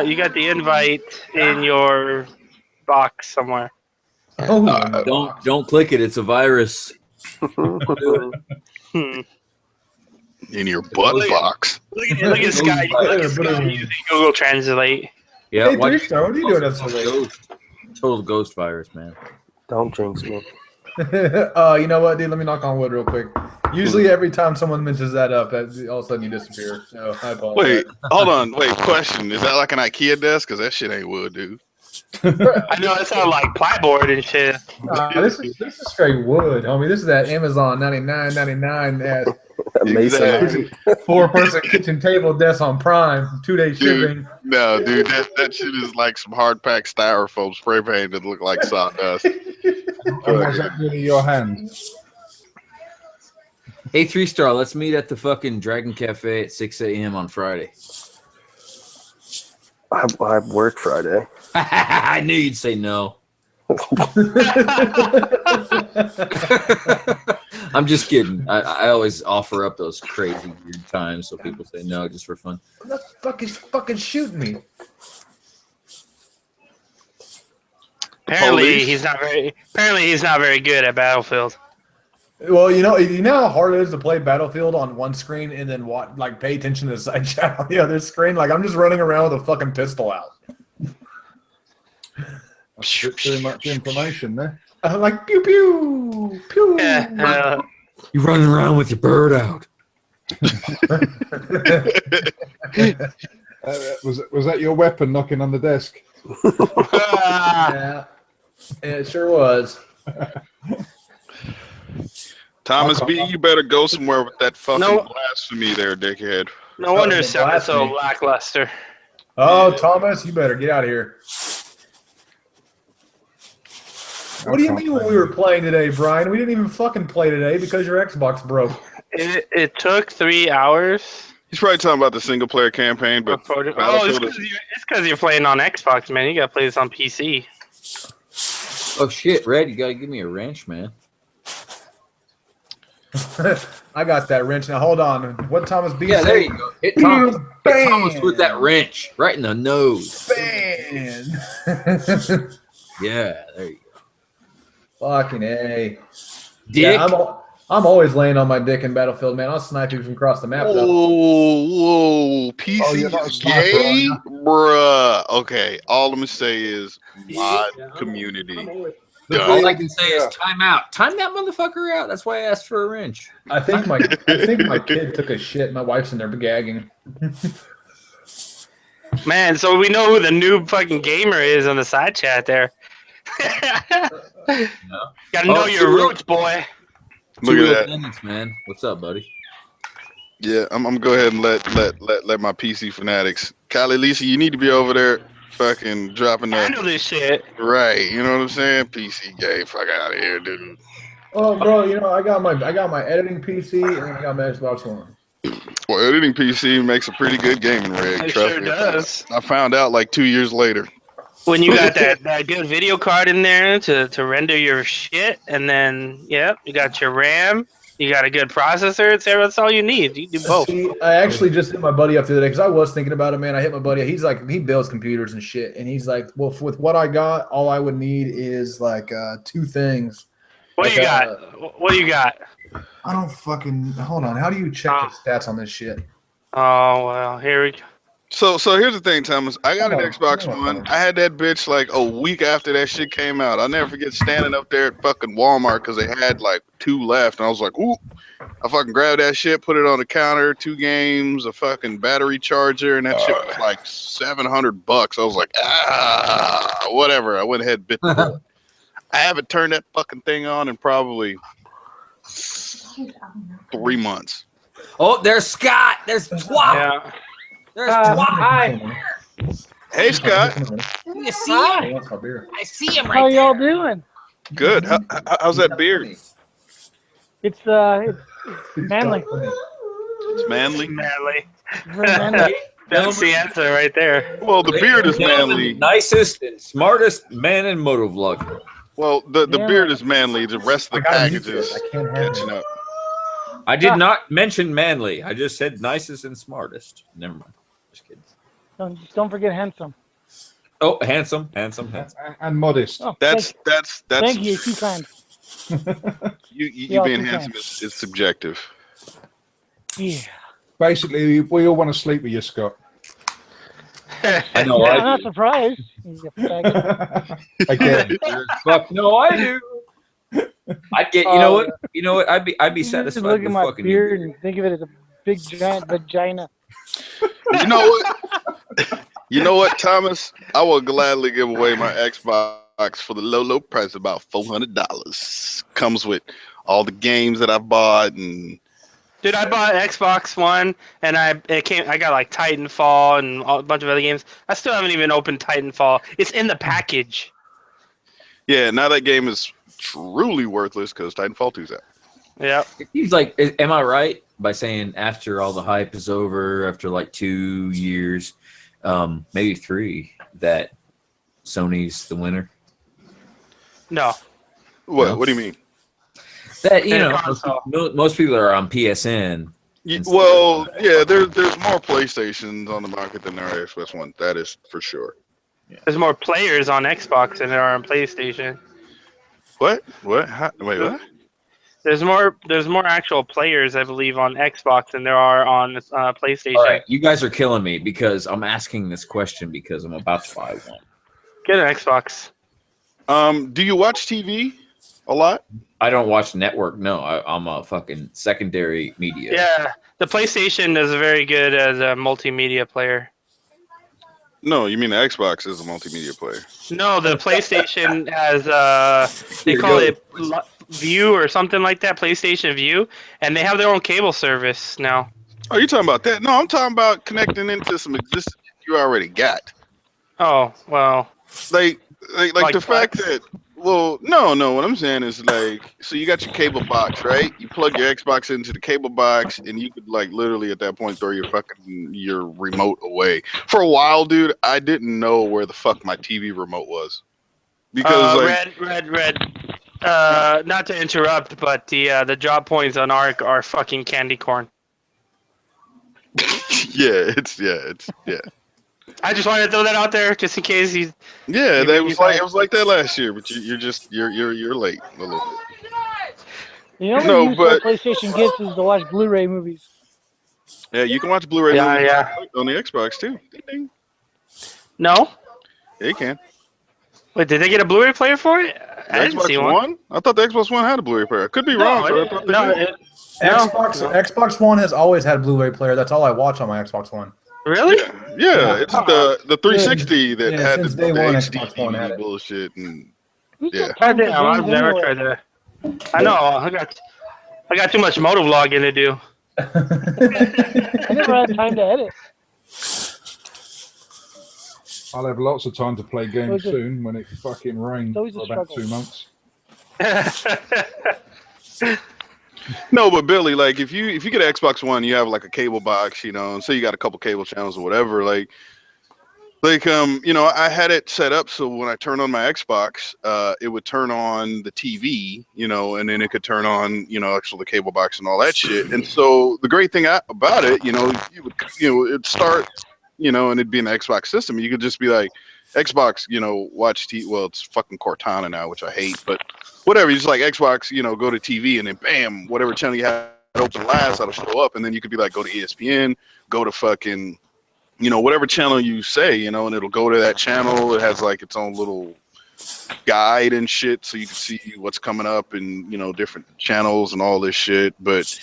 You got the invite in your box somewhere. Oh, Don't click it. It's a virus. Hmm. In your butt box. Look at Scott. Look at Scott using Google Translate. Yeah, Hey, why- Three-Star, what are you doing up so late? Total ghost virus, man. Don't jinx me. You know what, dude? Let me knock on wood real quick. Usually, every time someone mentions that up, that all of a sudden you disappear. So I apologize. Wait, hold on. Wait, question. Is that like an IKEA desk? Because that shit ain't wood, dude. I know it sounds like plyboard and shit. This is straight wood, homie. This is that Amazon $99.99 ass Amazing. 4-person kitchen table desk on Prime, 2-day Dude. shipping. No, dude, that shit is like some hard packed styrofoam spray paint that look like sawdust. And what's that doing in your hand? Hey, 3-Star, let's meet at the fucking Dragon Cafe at 6 a.m. on Friday. I work Friday. I knew you'd say no. I'm just kidding. I always offer up those crazy weird times so people say no just for fun. What the fuck is fucking shooting me? Apparently Police? he's not very good at Battlefield. Well, you know how hard it is to play Battlefield on one screen and then pay attention to the side chat on the other screen. Like I'm just running around with a fucking pistol out. That's too much information there. I'm like pew pew pew. Yeah, You're running around with your bird out. Was that your weapon knocking on the desk? Yeah, it sure was. Thomas B, you better go somewhere with that fucking No. blasphemy there, dickhead. no wonder it the sounded so blasphemy. lackluster. Oh, Thomas, you better get out of here. What do you mean when we were playing today, Brian? We didn't even fucking play today because your Xbox broke. It took 3 hours. He's probably talking about the single player campaign, but Oh, it's Battlefield is- because you're playing on Xbox, man. You gotta play this on PC. Oh shit, Red, you gotta give me a wrench, man. I got that wrench. Now hold on. What Thomas B Yeah, said? there you go. Hit Thomas, hit Thomas Bam! with that wrench right in the nose. Bam! Yeah, there you go. Fucking A. Dick. Yeah, I'm always laying on my dick in Battlefield, man. I'll snipe you from across the map. though. Whoa, PC Oh, you're not a is sniper, are gay? you? Bruh. Okay, all I'm gonna say is mod community. All I can say is time out. Time that motherfucker out. That's why I asked for a wrench. I think my kid took a shit. My wife's in there gagging. Man, so we know who the noob fucking gamer is on the side chat there. Gotta know Oh, your roots, boy. Look Two at that. attendants, man. What's up, buddy? Yeah, I'm gonna go ahead and let my PC fanatics. Kylie, Lisa, you need to be over there fucking dropping I the know this shit. right. You know what I'm saying? PC gay. Fuck out of here, dude. Oh, bro, you know I got my editing PC and I got my Xbox One. Well, editing PC makes a pretty good gaming rig. It Trust sure me. does. I found out like 2 years later. When you got that good video card in there to render your shit, and then you got your RAM, You got a good processor. That's all you need. You do both. See, I actually just hit my buddy up the other day because I was thinking about it, man. I hit my buddy. He's like, he builds computers and shit, and he's like, well, with what I got, all I would need is like 2 things. What like, do you got? What do you got? I don't fucking hold on. How do you check the stats on this shit? Oh well, here we go. So here's the thing, Thomas. I got an Xbox One. I had that bitch like a week after that shit came out. I'll never forget standing up there at fucking Walmart because they had like 2 left, and I was like, ooh. I fucking grabbed that shit, put it on the counter, 2 games, a fucking battery charger, and that shit was like $700. I was like, whatever. I went ahead and bit the bullet. I haven't turned that fucking thing on in probably 3 months. Oh, there's Scott. There's Twop. Yeah. There's Twop. Hi. Hey, Scott. You see him? I see him right How there. y'all doing? Good. How's that beard? It's manly. It's manly. Manly. Very manly. That's the answer right there. Well, the beard is manly. Nicest and smartest man in Motovlog. Well, the beard is manly. The rest of the package is catching up. I did not mention manly. I just said nicest and smartest. Never mind. Just kidding. Don't forget handsome. Oh, handsome. And modest. Oh, That's. thank you. Too kind. You Yeah, being too handsome kind. is subjective. Yeah. Basically, we all want to sleep with you, Scott. I know. I'm I not do. surprised. You faggot. Again. Fuck no, I do. I'd get. You know what? You know what? I'd be You just satisfied look at with my fucking beard you. and think of it as a big giant vagina. You know what? You know what, Thomas? I will gladly give away my Xbox for the low price of about $400. Comes with all the games that I bought and. Dude, I bought Xbox One, and I got like Titanfall and a bunch of other games. I still haven't even opened Titanfall. It's in the package. Yeah, now that game is truly worthless because Titanfall 2's out. Yeah. It seems like, am I right by saying after all the hype is over, after like 2 years, maybe 3, that Sony's the winner? No. What? No. What do you mean? That you Yeah, know, console. most people are on PSN. Well, yeah, there's more PlayStations on the market than there are Xbox One. That is for sure. There's more players on Xbox than there are on PlayStation. What? What? Wait, what? There's more actual players, I believe, on Xbox than there are on PlayStation. All right, you guys are killing me because I'm asking this question because I'm about to buy one. Get an Xbox. Do you watch TV a lot? I don't watch network. No, I'm a fucking secondary media. Yeah, the PlayStation is very good as a multimedia player. No, you mean the Xbox is a multimedia player. No, the PlayStation has they call it View or something like that, PlayStation View, and they have their own cable service now. Oh, you talking about that? No, I'm talking about connecting into some existing you already got. Oh, well. Like Like the fact Flex? that. Well, no. What I'm saying is like, so you got your cable box, right? You plug your Xbox into the cable box, and you could like literally at that point throw your remote away. For a while, dude, I didn't know where the fuck my TV remote was because Red. Not to interrupt, but the drop points on Arc are fucking candy corn. it's. I just wanted to throw that out there just in case he's. Yeah, You- that you was guys- it was like that last year, but you're late a little bit. The only No, use but- that PlayStation gets is to watch Blu-ray movies. Yeah, you can watch Blu-ray Yeah, movies yeah. on the Xbox too. Ding, ding. No? Yeah, you can. Wait, did they get a Blu-ray player for it? I didn't Xbox see one. I thought the Xbox One had a Blu-ray player. I could be wrong. But I thought they did. Xbox One has always had a Blu-ray player. That's all I watch on my Xbox One. Really? Yeah, it's the 360 that Yeah, had since the day one, HD Xbox One had DVD it. bullshit and Who's Yeah. got time for Goddamn, I've games never anyway? tried that. I know. I got too much motovlogging to do. I never had time to edit. I'll have lots of time to play games Was it- soon when it fucking rains It's always for a about struggle. 2 months. no, but Billy, like if you get an Xbox One, you have like a cable box, you know, and say you got a couple cable channels or whatever. Like Like, you know, I had it set up so when I turned on my Xbox, it would turn on the TV, you know, and then it could turn on, you know, actually the cable box and all that shit. And so the great thing about it, you know, it'd start, you know, and it'd be an Xbox system. You could just be like, Xbox, you know, watch TV. Well, it's fucking Cortana now, which I hate, but whatever. You just like Xbox, you know, go to TV and then bam, whatever channel you had open last, that'll show up. And then you could be like, go to ESPN, go to fucking, you know, whatever channel you say, you know, and it'll go to that channel. It has like its own little guide and shit, so you can see what's coming up and, you know, different channels and all this shit. But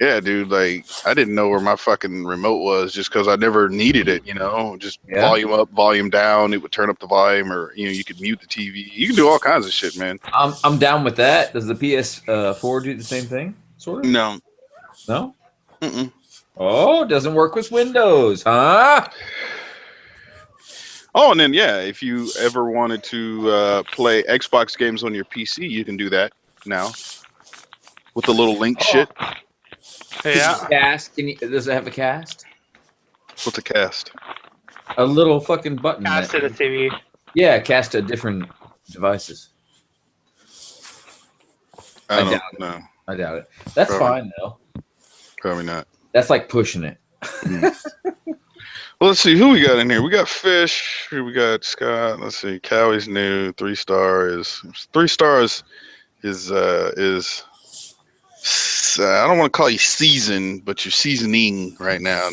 yeah, dude, like I didn't know where my fucking remote was just because I never needed it, you know, just volume up, volume down. It would turn up the volume, or, you know, you could mute the TV. You can do all kinds of shit, man. I'm down with that. Does the PS4 do the same thing? Sort of? No. No? Mm-mm. Oh, it doesn't work with Windows, huh? Oh, and then, yeah, if you ever wanted to play Xbox games on your PC, you can do that now with the little link shit. Yeah. Cast? Does it have a cast? What's a cast? A little fucking button. Cast to the TV. Yeah, cast to different devices. I don't know. I doubt it. That's fine, though. Probably not. That's like pushing it. Well, let's see who we got in here. We got Fish. We got Scott. Let's see. Cowie's new. 3-star is 3-stars is I don't want to call you seasoned, but you're seasoning right now.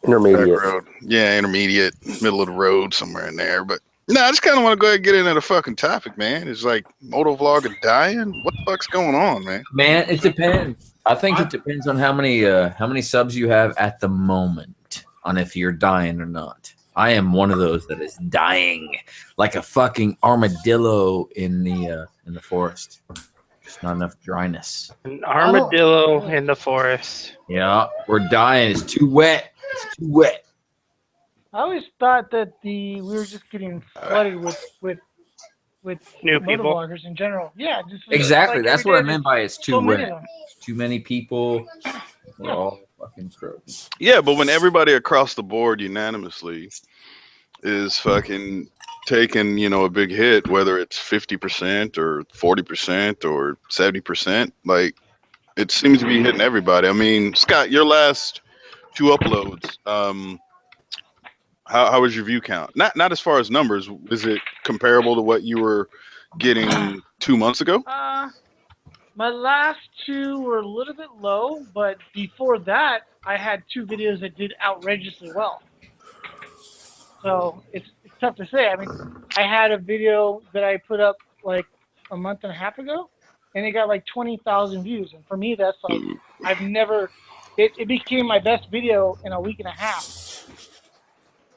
Intermediate. Road. Yeah, intermediate, middle of the road, somewhere in there. But no, I just kind of want to go ahead and get into the fucking topic, man. It's like Motovlogging dying. What the fuck's going on, man? Man, it depends. I think it depends on how many subs you have at the moment on if you're dying or not. I am one of those that is dying like a fucking armadillo in the forest. Just not enough dryness. An armadillo in the forest. Yeah, we're dying. It's too wet. It's too wet. I always thought that we were just getting flooded with new people, motovloggers in general. Yeah, just exactly. like That's what I meant by it's too so wet. Too many people. We're all fucking scrubs. Yeah, but when everybody across the board unanimously is fucking taking, you know, a big hit, whether it's 50% or 40% or 70%, like it seems to be hitting everybody. I mean, Scott, your last 2 uploads, how was your view count? Not as far as numbers. Is it comparable to what you were getting 2 months ago? My last 2 were a little bit low, but before that, I had 2 videos that did outrageously well. So it's tough to say. I mean, I had a video that I put up like a month and a half ago, and it got like 20,000 views. And for me, that's like, I've never, it became my best video in a week and a half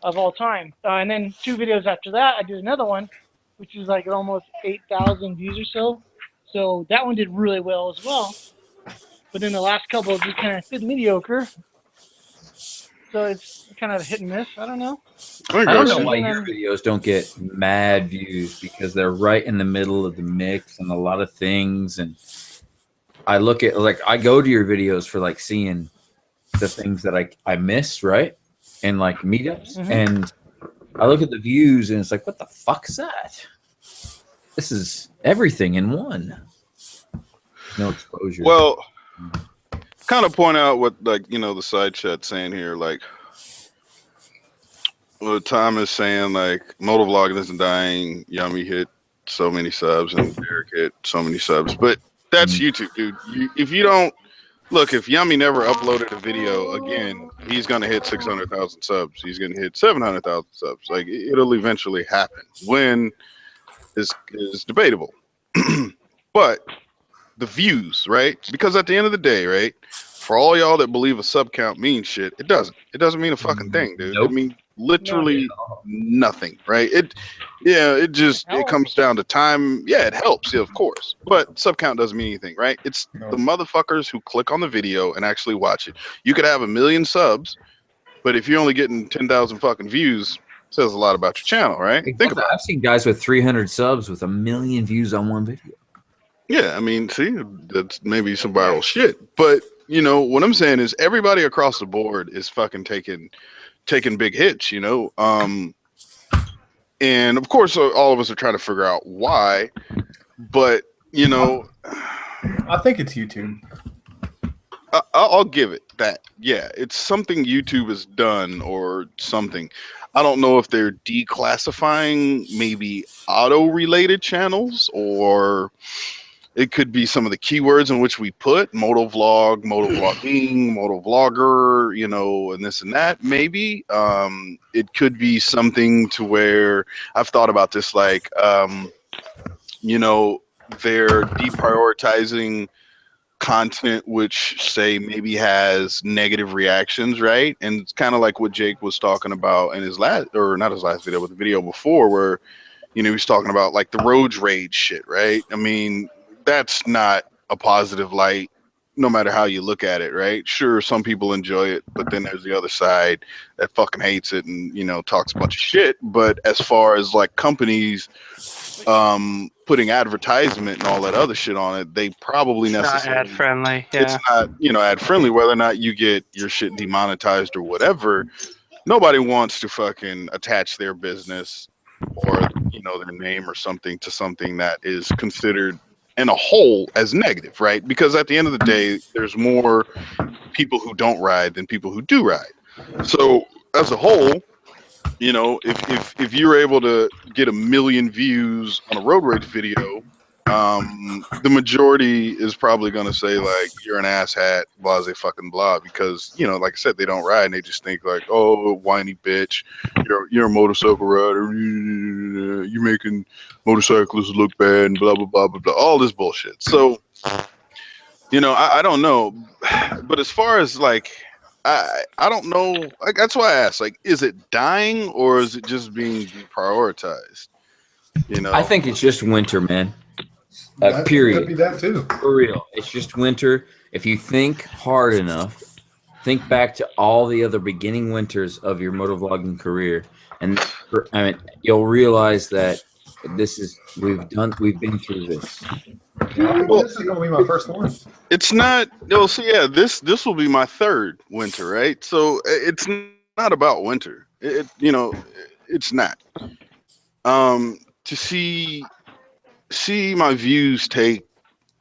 of all time. And then 2 videos after that, I did another one, which is like almost 8,000 views or so. So that one did really well as well. But then the last couple just kind of did mediocre. So it's kind of hit and miss. I don't know. I don't know why your videos don't get mad views, because they're right in the middle of the mix and a lot of things. And I look at, like, I go to your videos for like seeing the things that I miss, right? And like meetups. Mm-hmm. And I look at the views and it's like, what the fuck is that? This is everything in one. No exposure. Well, kind of point out what, like, you know, the side chat saying here, like, what Tom is saying, like, Motovlogging isn't dying. Yummy hit so many subs and Derek hit so many subs. But that's YouTube, dude. If you don't look, if Yummy never uploaded a video again, he's gonna hit 600,000 subs. He's gonna hit 700,000 subs. Like, it'll eventually happen. When is debatable. But the views, right? Because at the end of the day, right, for all y'all that believe a sub count means shit, it doesn't. It doesn't mean a fucking thing, dude. Nope. It means literally nothing, right? It comes down to time. Yeah, it helps, yeah, of course. But sub count doesn't mean anything, right? It's the motherfuckers who click on the video and actually watch it. You could have 1 million subs, but if you're only getting 10,000 fucking views, it says a lot about your channel, right? Exactly. Think about it. I've seen guys with 300 subs with 1 million views on one video. Yeah, I mean, see, that's maybe some viral shit. But, you know, what I'm saying is everybody across the board is fucking taking taking big hits, you know. And of course, all of us are trying to figure out why. But you know, I think it's YouTube. I'll give it that. Yeah, it's something YouTube has done or something. I don't know if they're declassifying maybe auto-related channels, or it could be some of the keywords in which we put motovlog, motovlogging, motovlogger, you know, and this and that. Maybe it could be something to where I've thought about this, like, you know, they're deprioritizing content which say maybe has negative reactions, right? And it's kind of like what Jake was talking about in his last, or not his last video, but the video before, where, you know, he's talking about like the road rage shit, right? I mean, that's not a positive light, no matter how you look at it, right? Sure, some people enjoy it, but then there's the other side that fucking hates it and, you know, talks a bunch of shit. But as far as like companies putting advertisement and all that other shit on it, they probably Not necessarily, ad friendly. Yeah. it's not, you know, ad friendly. Whether or not you get your shit demonetized or whatever, nobody wants to fucking attach their business or, you know, their name or something to something that is considered in a whole as negative, right? Because at the end of the day, there's more people who don't ride than people who do ride. So as a whole, you know, if you're able to get 1 million views on a road rage video, the majority is probably going to say like, you're an asshat, blah, fucking blah, because, you know, like I said, they don't ride and they just think like, oh, whiny bitch, you're a motorcycle rider, you're making motorcyclists look bad and blah, blah, blah, blah, blah, all this bullshit. So, you know, I don't know, but as far as like, I don't know. Like, that's why I asked. Like, is it dying or is it just being deprioritized? You know, I think it's just winter, man. That Period. could be that too. For real. It's just winter. If you think hard enough, think back to all the other beginning winters of your motovlogging career, and I mean, you'll realize that we've been through this. Well, this is gonna be my first one. it's not. No, so yeah, this will be my third winter, right? So it's not about winter. You know, it's not. To see my views take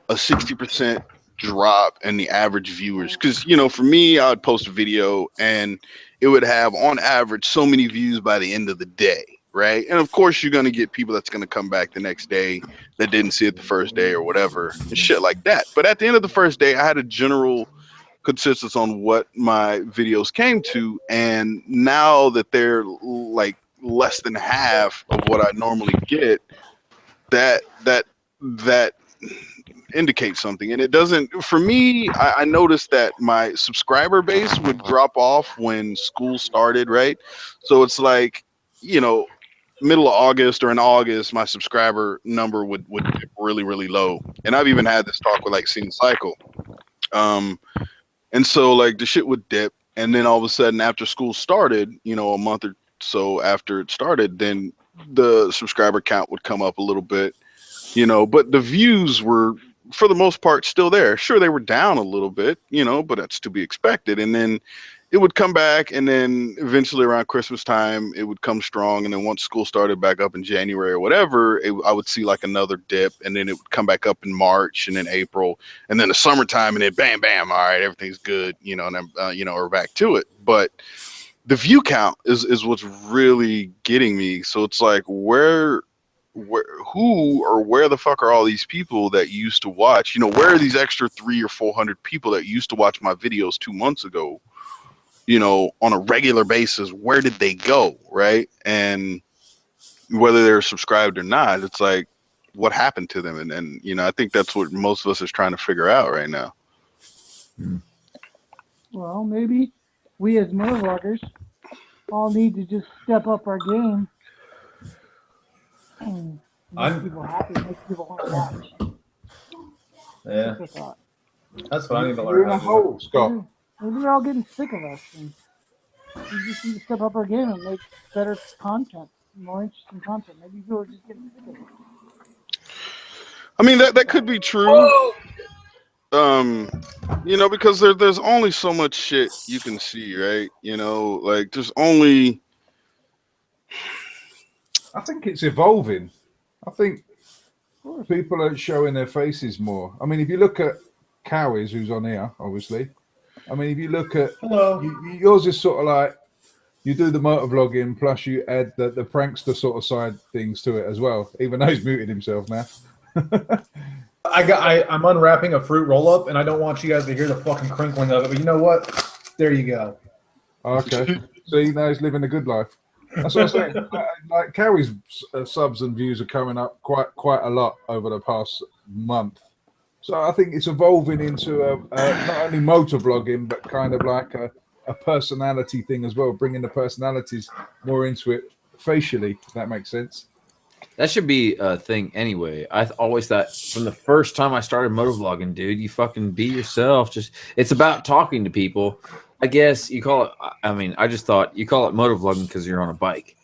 a 60% drop in the average viewers, because, you know, for me, I would post a video and it would have on average so many views by the end of the day, right? And of course you're going to get people that's going to come back the next day that didn't see it the first day or whatever and shit like that. But at the end of the first day, I had a general consensus on what my videos came to, and now that they're like less than half of what I normally get, that indicates something. And it doesn't, for me, I noticed that my subscriber base would drop off when school started, right? So it's like, you know, middle of August or in August, my subscriber number would dip really, really low. And I've even had this talk with like Scene Cycle. And so like the shit would dip, and then all of a sudden after school started, you know, a month or so after it started, then the subscriber count would come up a little bit, you know, but the views were for the most part still there. Sure, they were down a little bit, you know, but that's to be expected. And then it would come back, and then eventually around Christmas time it would come strong, and then once school started back up in January or whatever, I would see like another dip, and then it would come back up in March and then April, and then the summertime, and then bam bam, all right, everything's good, you know, and then you know, we're back to it. But the view count is what's really getting me. So it's like, where the fuck are all these people that used to watch? You know, where are these extra 300 or 400 people that used to watch my videos 2 months ago, you know, on a regular basis? Where did they go, right? And whether they're subscribed or not, it's like, what happened to them? And you know, I think that's what most of us is trying to figure out right now. Well, maybe we as motovloggers all need to just step up our game and make people happy, make people want to watch. Yeah, That's a thought. that's what I need to You're learn in a how to do. hole, Scott. Maybe they're all getting sick of us, and we just need to step up our game and make better content, more interesting content. Maybe people are just getting sick of it. I mean, that could be true. You know, because there's only so much shit you can see, right? You know, like there's only. I think it's evolving. I think people are showing their faces more. I mean, if you look at Cowies, who's on here, obviously. I mean, if you look at yours is sort of like you do the motovlogging plus you add the prankster sort of side things to it as well. Even though he's muted himself now. I'm unwrapping a fruit roll up, and I don't want you guys to hear the fucking crinkling of it. But you know what? There you go. Okay. See, now he's living a good life. That's what I'm saying. Like Cowie's subs and views are coming up quite a lot over the past month. So I think it's evolving into not only motovlogging, but kind of like a personality thing as well, bringing the personalities more into it facially, if that makes sense. That should be a thing anyway. I always thought from the first time I started motovlogging, dude, you fucking be yourself. Just it's about talking to people. I guess you call it. I mean, I just thought you call it motovlogging because you're on a bike,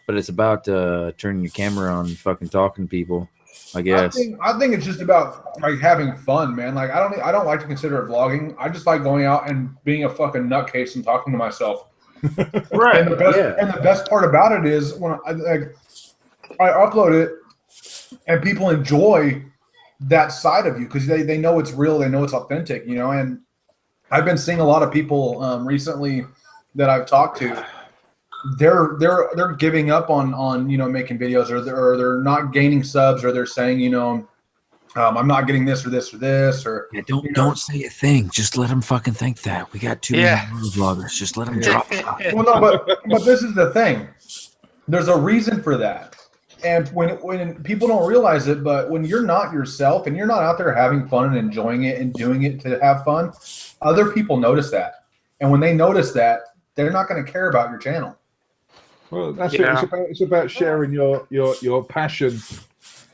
but it's about turning your camera on, and fucking talking to people. I guess. I think it's just about like having fun, man. Like I don't like to consider it vlogging. I just like going out and being a fucking nutcase and talking to myself. Right. And the best part about it is when I upload it and people enjoy that side of you because they know it's real, they know it's authentic, you know. And I've been seeing a lot of people recently that I've talked to. They're giving up on you know making videos, or they're not gaining subs, or they're saying, you know, I'm not getting this or this or this, or yeah, don't say a thing. Just let them fucking think that. We got too many vloggers. Just let them drop it. Well, no, but this is the thing. There's a reason for that. And when people don't realize it, but when you're not yourself and you're not out there having fun and enjoying it and doing it to have fun, other people notice that. And when they notice that, they're not going to care about your channel. Well, that's it. It's about sharing your passion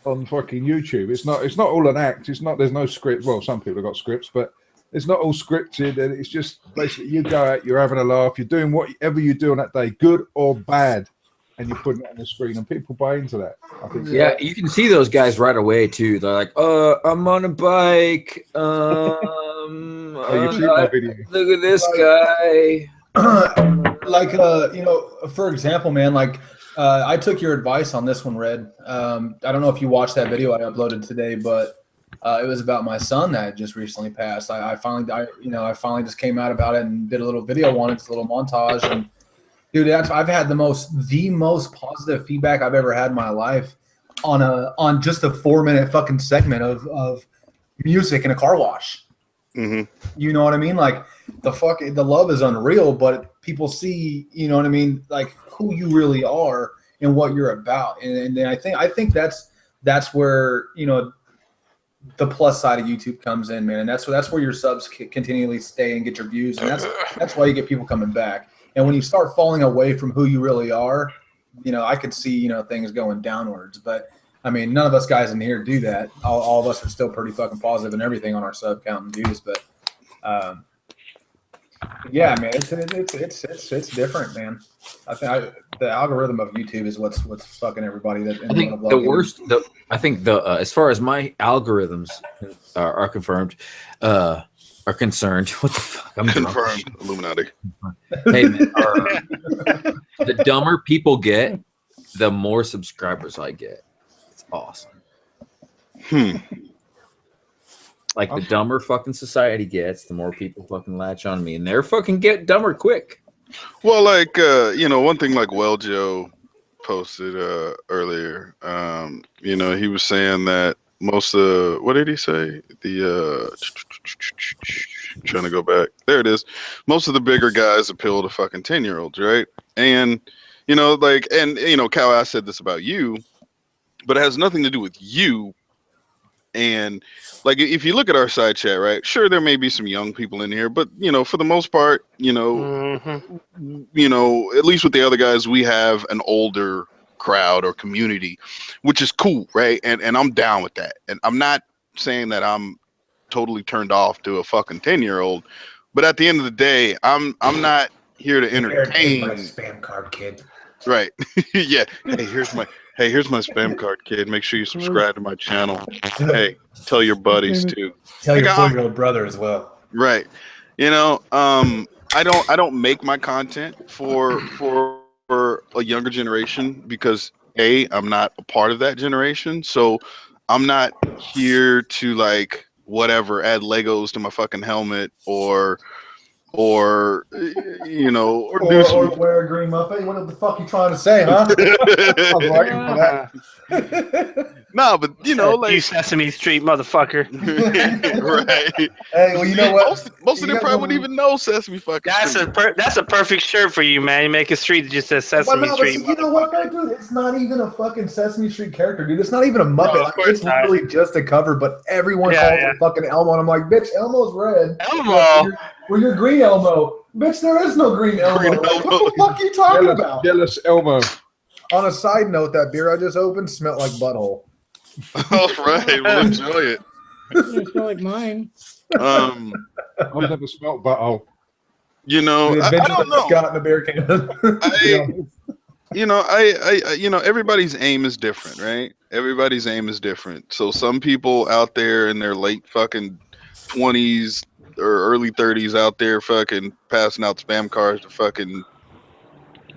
on fucking YouTube. It's not all an act. There's no script. Well, some people have got scripts, but it's not all scripted. And it's just basically you go out, you're having a laugh, you're doing whatever you do on that day, good or bad. And you're putting it on the screen, and people buy into that. I think. Yeah, you can see those guys right away too. They're like, I'm on a bike. You've seen my video. Look at this guy. Like, you know, for example, man, like, I took your advice on this one, Red. I don't know if you watched that video I uploaded today, but it was about my son that just recently passed. I finally just came out about it and did a little video on it, it's a little montage, and dude, I've had the most positive feedback I've ever had in my life on just a 4-minute fucking segment of music in a car wash. Mm-hmm. You know what I mean? Like the love is unreal, but people see, you know what I mean, like who you really are and what you're about. And I think that's where, you know, the plus side of YouTube comes in, man. And that's where your subs continually stay and get your views, and that's why you get people coming back. And when you start falling away from who you really are, you know, I could see, you know, things going downwards. But I mean, none of us guys in here do that. All of us are still pretty fucking positive and everything on our sub count and views. But yeah, man, it's different, man. I think the algorithm of YouTube is what's fucking everybody. I think the worst. As far as my algorithms are confirmed. Are concerned. What the fuck? I'm confirmed. Illuminati. Hey, man, the dumber people get, the more subscribers I get. It's awesome. Like the dumber fucking society gets, the more people fucking latch on me, and they're fucking get dumber quick. Well, like you know, one thing like Joe posted earlier. You know, he was saying that most of what did he say? Trying to go back. There it is. Most of the bigger guys appeal to fucking 10-year-olds, right? And you know, like, and you know, Cal, I said this about you, but it has nothing to do with you. And like, if you look at our side chat, right? Sure, there may be some young people in here, but you know, for the most part, you know, you know, at least with the other guys, we have an older crowd or community, which is cool, right? And I'm down with that. And I'm not saying that I'm totally turned off to a fucking 10-year-old, but at the end of the day, I'm not here to entertain. My spam card, kid. Right. Yeah. Hey, here's my Hey, here's my spam card, kid. Make sure you subscribe to my channel. Hey, tell your buddies too. Tell your Like, 4-year-old brother as well. right. You know, I don't make my content for a younger generation because I'm not a part of that generation. So I'm not here to like whatever add Legos to my fucking helmet or or do Or some wear a green muffin. What the fuck you trying to say, huh? I was waiting for that. no, but You like Sesame Street motherfucker. right. Hey, well, you know what? Most of You them guys probably wanna- wouldn't even know Sesame fucking Street. That's a perfect shirt for you, man. You make a street that just says Sesame But Street. see, you know what, though, dude? It's not even a fucking Sesame Street character, dude. It's not even a Muppet. No, of Like, course it's not. literally just a cover, but everyone Yeah, calls yeah. it fucking Elmo. And I'm like, bitch, Elmo's red. Elmo. Well, you're green Elmo. Bitch, there is no green Elmo. Green Like, Elmo. what the fuck are you talking Jealous, about? jealous Elmo. On a side note, that beer I just opened smelled like butthole. All right, we'll enjoy it. It's not like mine. Um, I've never smelt butthole. you know, The I adventures don't of know. Scott in the beer can. Everybody's aim is different, right? Everybody's aim is different. So some people out there in their late fucking 20s or early 30s out there fucking passing out spam cards to fucking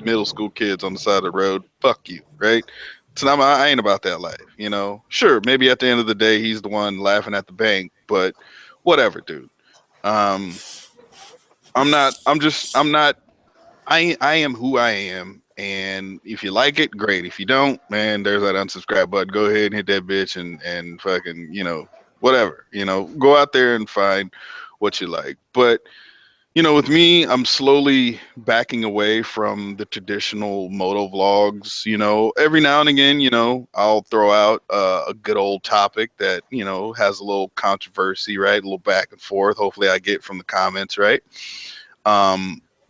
middle school kids on the side of the road. Fuck you, right? So I ain't about that life, you know. Sure, maybe at the end of the day he's the one laughing at the bank, but whatever, dude. Um, I'm not. I'm not. I am who I am, and if you like it, great. If you don't, man, there's that unsubscribe button. Go ahead and hit that bitch and fucking whatever. Go out there and find what you like. But with me, I'm slowly backing away from the traditional moto vlogs. Every now and again, I'll throw out a good old topic that has a little controversy, right? A little back and forth. Hopefully, I get from the comments, right?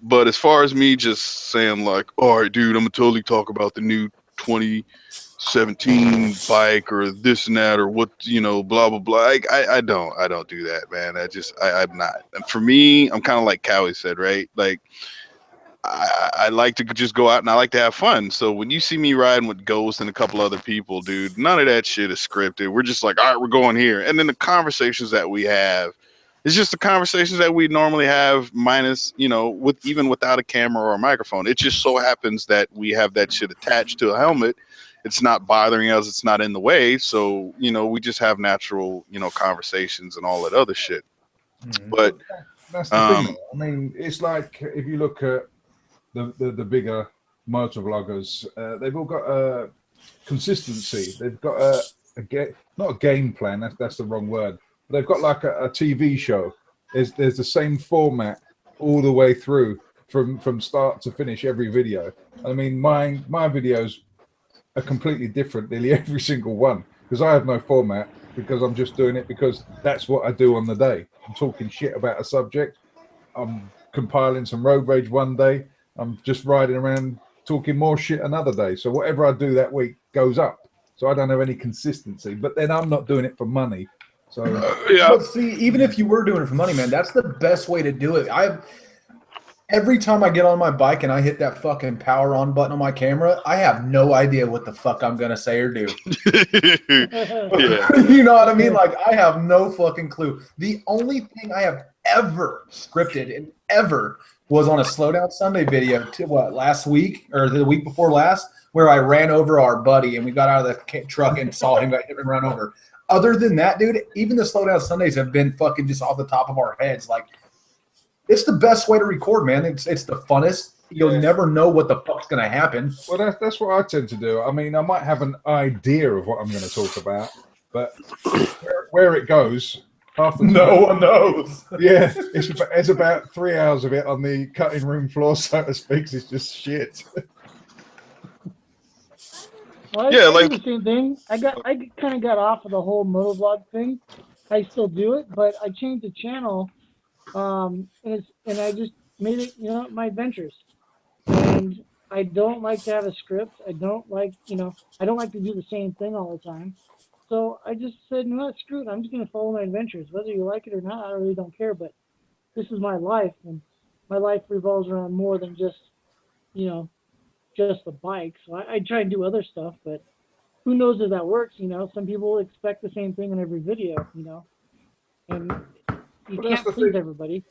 But as far as me just saying like, all right, dude, I'm gonna totally talk about the new 2017 bike or this and that or what, blah blah blah. I don't do that, man. I'm not. And for me, I'm kind of like Cowie said, right? Like I like to just go out and I like to have fun. So when you see me riding with Ghost and a couple other people, dude, none of that shit is scripted. We're just like, all right, we're going here, and then the conversations that we have. It's just the conversations that we normally have, minus, without a camera or a microphone. It just so happens that we have that shit attached to a helmet. It's not bothering us. It's not in the way. So, we just have natural, conversations and all that other shit. Mhm. But That's the thing. I mean, it's like if you look at the bigger motor vloggers, they've all got a consistency. They've got not a game plan. That's the wrong word. They've got like a TV show. There's the same format all the way through from start to finish every video. I mean, my videos are completely different nearly every single one because I have no format because I'm just doing it because that's what I do on the day. I'm talking shit about a subject. I'm compiling some road rage one day. I'm just riding around talking more shit another day. So whatever I do that week goes up. So I don't have any consistency. But then I'm not doing it for money. So But see, even if you were doing it for money, man, that's the best way to do it. Every time I get on my bike and I hit that fucking power on button on my camera, I have no idea what the fuck I'm gonna say or do. yeah. You know what I mean? Like, I have no fucking clue. The only thing I have ever scripted and ever was on a Slowdown Sunday video last week or the week before last, where I ran over our buddy and we got out of the truck and saw him get hit and run over. Other than that, dude, even the Slowdown Sundays have been fucking just off the top of our heads. Like, it's the best way to record, man. It's the funnest. You'll never know what the fuck's gonna happen. well, that's what I tend to do. I mean, I might have an idea of what I'm going to talk about, but where it goes, half the time, No one knows. yeah, it's about 3 hours of it on the cutting room floor, so to speak. It's just shit. Well, Yeah, I like- do the same thing. I kind of got off of the whole motovlog thing. I still do it, but I changed the channel, and I just made it, my adventures. And I don't like to have a script. I don't like to do the same thing all the time. So I just said, no, screw it. I'm just gonna follow my adventures, whether you like it or not. I really don't care. But this is my life, and my life revolves around more than just the bike. So I try and do other stuff, but who knows if that works? You know, some people expect the same thing in every video. You know, and you Well, that's can't the please thing. everybody.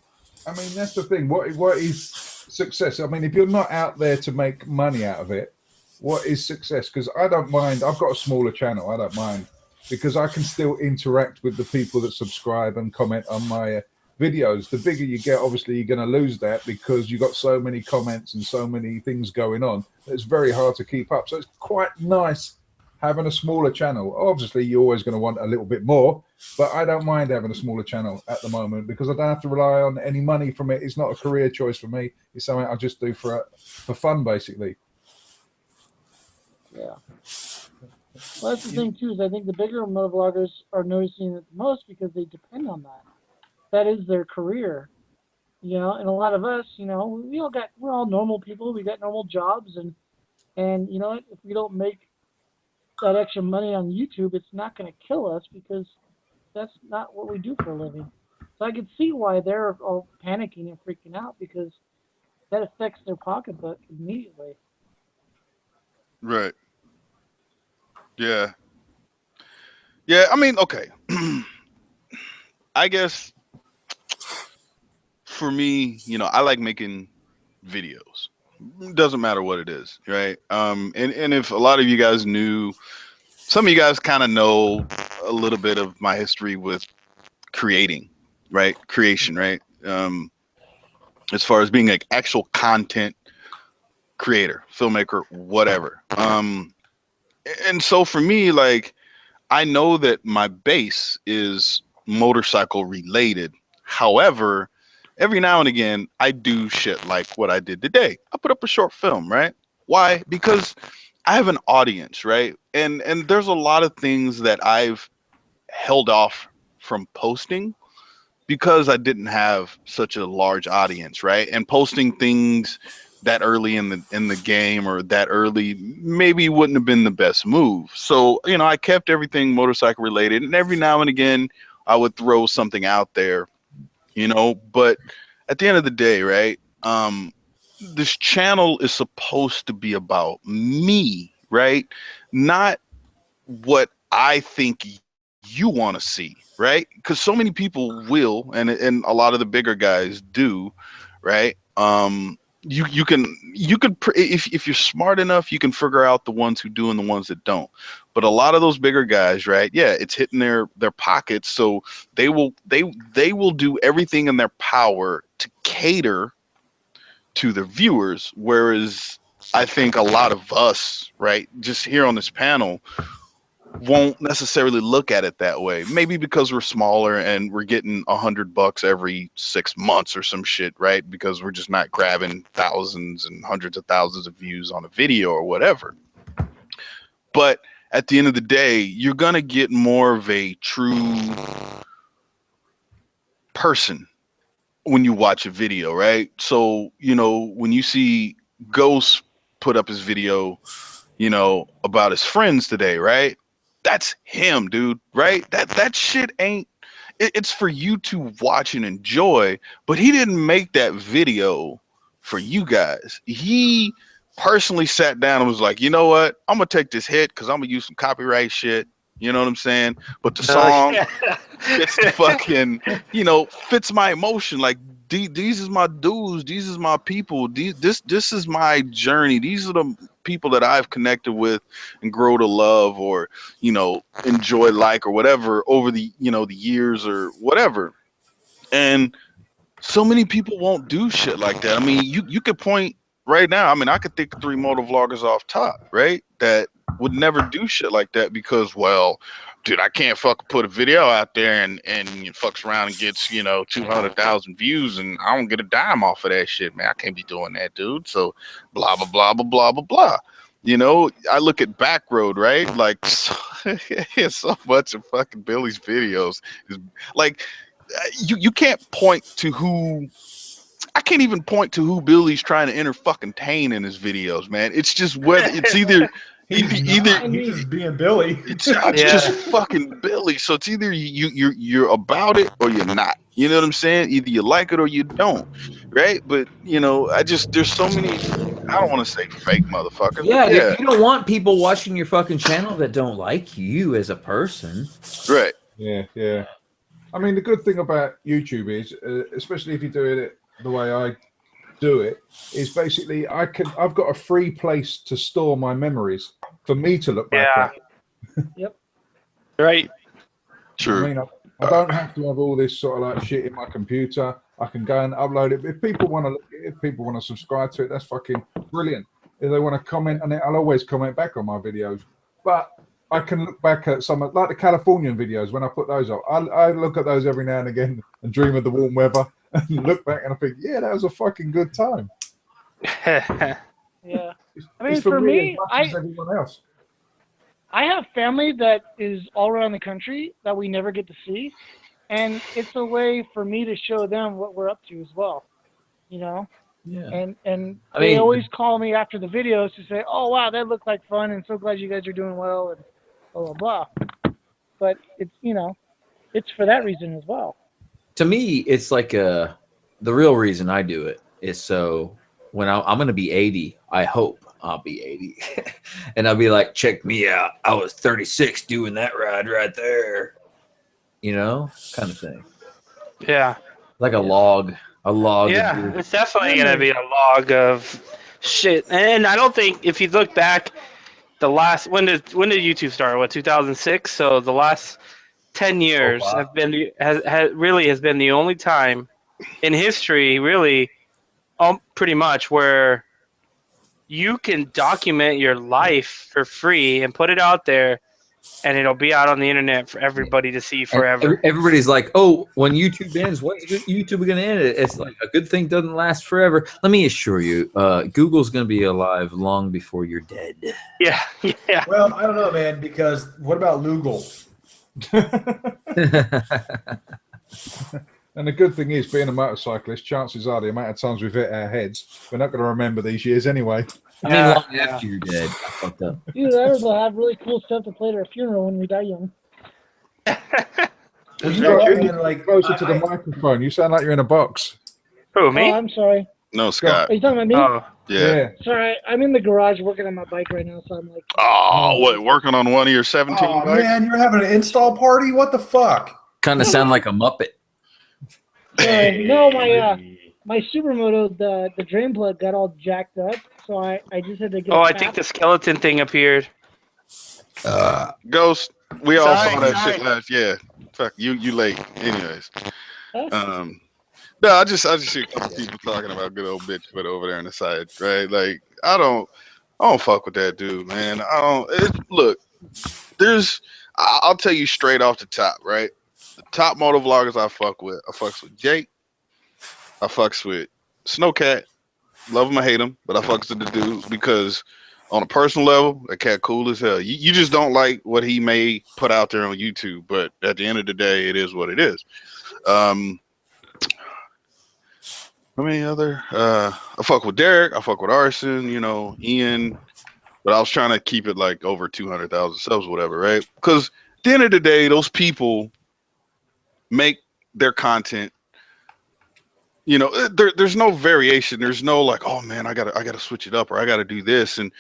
I mean, that's the thing. What is success? I mean, if you're not out there to make money out of it, what is success? Because I don't mind. I've got a smaller channel. I don't mind because I can still interact with the people that subscribe and comment on my videos. The bigger you get, obviously, you're going to lose that because you've got so many comments and so many things going on. It's very hard to keep up. So it's quite nice having a smaller channel. Obviously, you're always going to want a little bit more, but I don't mind having a smaller channel at the moment because I don't have to rely on any money from it. It's not a career choice for me. It's something I just do for fun, basically. Yeah. Well, that's the thing too. Is I think the bigger motovloggers are noticing it the most because they depend on that. That is their career, you know. And a lot of us, you know, we're all normal people. We got normal jobs, and you know, if we don't make that extra money on YouTube, it's not going to kill us because that's not what we do for a living. So I could see why they're all panicking and freaking out because that affects their pocketbook immediately. Right. Yeah. Yeah. I mean, okay. I guess for me, you know, I like making videos. It doesn't matter what it is, right? And if a lot of you guys knew, some of you guys kind of know a little bit of my history with creating, right? Creation, right? As far as being an actual content creator, filmmaker, whatever. And so for me, like, I know that my base is motorcycle related. However, every now and again, I do shit like what I did today. I put up a short film, right? Why? Because I have an audience, right? And there's a lot of things that I've held off from posting because I didn't have such a large audience, right? And posting things that early in the game or that early maybe wouldn't have been the best move. So, you know, I kept everything motorcycle related, and every now and again I would throw something out there, you know, but at the end of the day, right? This channel is supposed to be about me, right? Not what I think you want to see, right? Because so many people will, and a lot of the bigger guys do, right? You can if you're smart enough, you can figure out the ones who do and the ones that don't. But a lot of those bigger guys, right? Yeah, it's hitting their pockets, so they will do everything in their power to cater to the viewers. Whereas I think a lot of us, right, just here on this panel, won't necessarily look at it that way. Maybe because we're smaller and we're getting $100 every 6 months or some shit, right? Because we're just not grabbing thousands and hundreds of thousands of views on a video or whatever. But at the end of the day, you're gonna get more of a true person when you watch a video, right? So, you know, when you see Ghost put up his video, you know, about his friends today, right? That's him, dude, right? That shit ain't, it's for you to watch and enjoy, but he didn't make that video for you guys. He personally sat down and was like, you know what? I'm gonna take this hit because I'm gonna use some copyright shit. You know what I'm saying? But the song fits the fucking, you know, fits my emotion. Like, these is my dudes. These is my people. This is my journey. These are the people that I've connected with and grow to love, or, you know, enjoy, like, or whatever over the, you know, the years or whatever. And so many people won't do shit like that. I mean, you could point right now. I mean, I could think of 3 motovloggers off top, right? That would never do shit like that because, well, dude, I can't fucking put a video out there and fucks around and gets, you know, 200,000 views and I don't get a dime off of that shit, man. I can't be doing that, dude. So blah, blah, blah, blah, blah, blah, blah. You know, I look at Backroad, right? Like, so much of fucking Billy's videos is like, you can't point to who. I can't even point to who Billy's trying to entertain in his videos, man. It's just whether it's either He's just being Billy. It's just fucking Billy. So it's either you're about it or you're not. You know what I'm saying? Either you like it or you don't, right? But, you know, there's so many I don't want to say fake motherfuckers. Yeah, but yeah, you don't want people watching your fucking channel that don't like you as a person. right. Yeah. I mean, the good thing about YouTube is, especially if you're doing it the way I do it, is basically I've got a free place to store my memories for me to look back at. Yep. Right. True. I mean, I don't have to have all this sort of like shit in my computer. I can go and upload it. If people want to look at it, if people want to subscribe to it, that's fucking brilliant. If they want to comment on it, I'll always comment back on my videos. But I can look back at some, like the Californian videos when I put those up. I look at those every now and again and dream of the warm weather and look back and I think, yeah, that was a fucking good time. Yeah. I mean, It's for me, as much as everyone else. I have family that is all around the country that we never get to see, and it's a way for me to show them what we're up to as well, you know. Yeah. And I they mean- always call me after the videos to say, "Oh wow, that looked like fun, and so glad you guys are doing well," and blah blah blah. But it's it's for that reason as well. To me, it's like the real reason I do it is so when I'm going to be 80, I hope I'll be 80. And I'll be like, check me out. I was 36 doing that ride right there. You know, kind of thing. Yeah. Like a log. A log. Yeah, it's definitely going to be a log of shit. And I don't think, if you look back, the last, when did YouTube start? What, 2006? So the last 10 years have been, has been the only time in history, really, pretty much, where you can document your life for free and put it out there, and it'll be out on the internet for everybody to see forever. Everybody's like, oh, when YouTube ends, when's YouTube going to end? It's like a good thing doesn't last forever. Let me assure you, Google's going to be alive long before you're dead. Yeah. Well, I don't know, man, because what about Lugal? And the good thing is, being a motorcyclist, chances are the amount of times we've hit our heads, we're not going to remember these years anyway. I mean, long after you're dead. I fucked up. Dude, we'll have really cool stuff to play at our funeral when we die young. Well, you know what, man, like, Closer to the microphone. You sound like you're in a box. Who, me? Oh, I'm sorry. No, Scott. Are you talking about me? Oh, Yeah. Sorry, I'm in the garage working on my bike right now, so I'm like. Oh, what? Working on one of your 17 oh bikes? man, you're having an install party? What the fuck? Kind of sound like a Muppet. No, my Supermoto, the drain plug got all jacked up, so I just had to get. Oh, I think the skeleton thing appeared. Ghost. We all Sorry, saw that sorry. shit last. Yeah. Fuck you late. Anyways. Huh? No, I just see a couple people talking about good old bitch foot over there on the side, right? Like I don't fuck with that dude, man. Look, I'll tell you straight off the top, right? The top motovloggers I fucks with Jake. I fucks with Snowcat. Love him or hate him, but I fucks with the dude because on a personal level, that cat cool as hell. You just don't like what he may put out there on YouTube, but at the end of the day, it is what it is. How many other? I fuck with Derek. I fuck with Arson. Ian. But I was trying to keep it like over 200,000 subs, whatever, right? Because at the end of the day, those people make their content. There's no variation. There's no like, oh man, I gotta switch it up or I gotta do this. And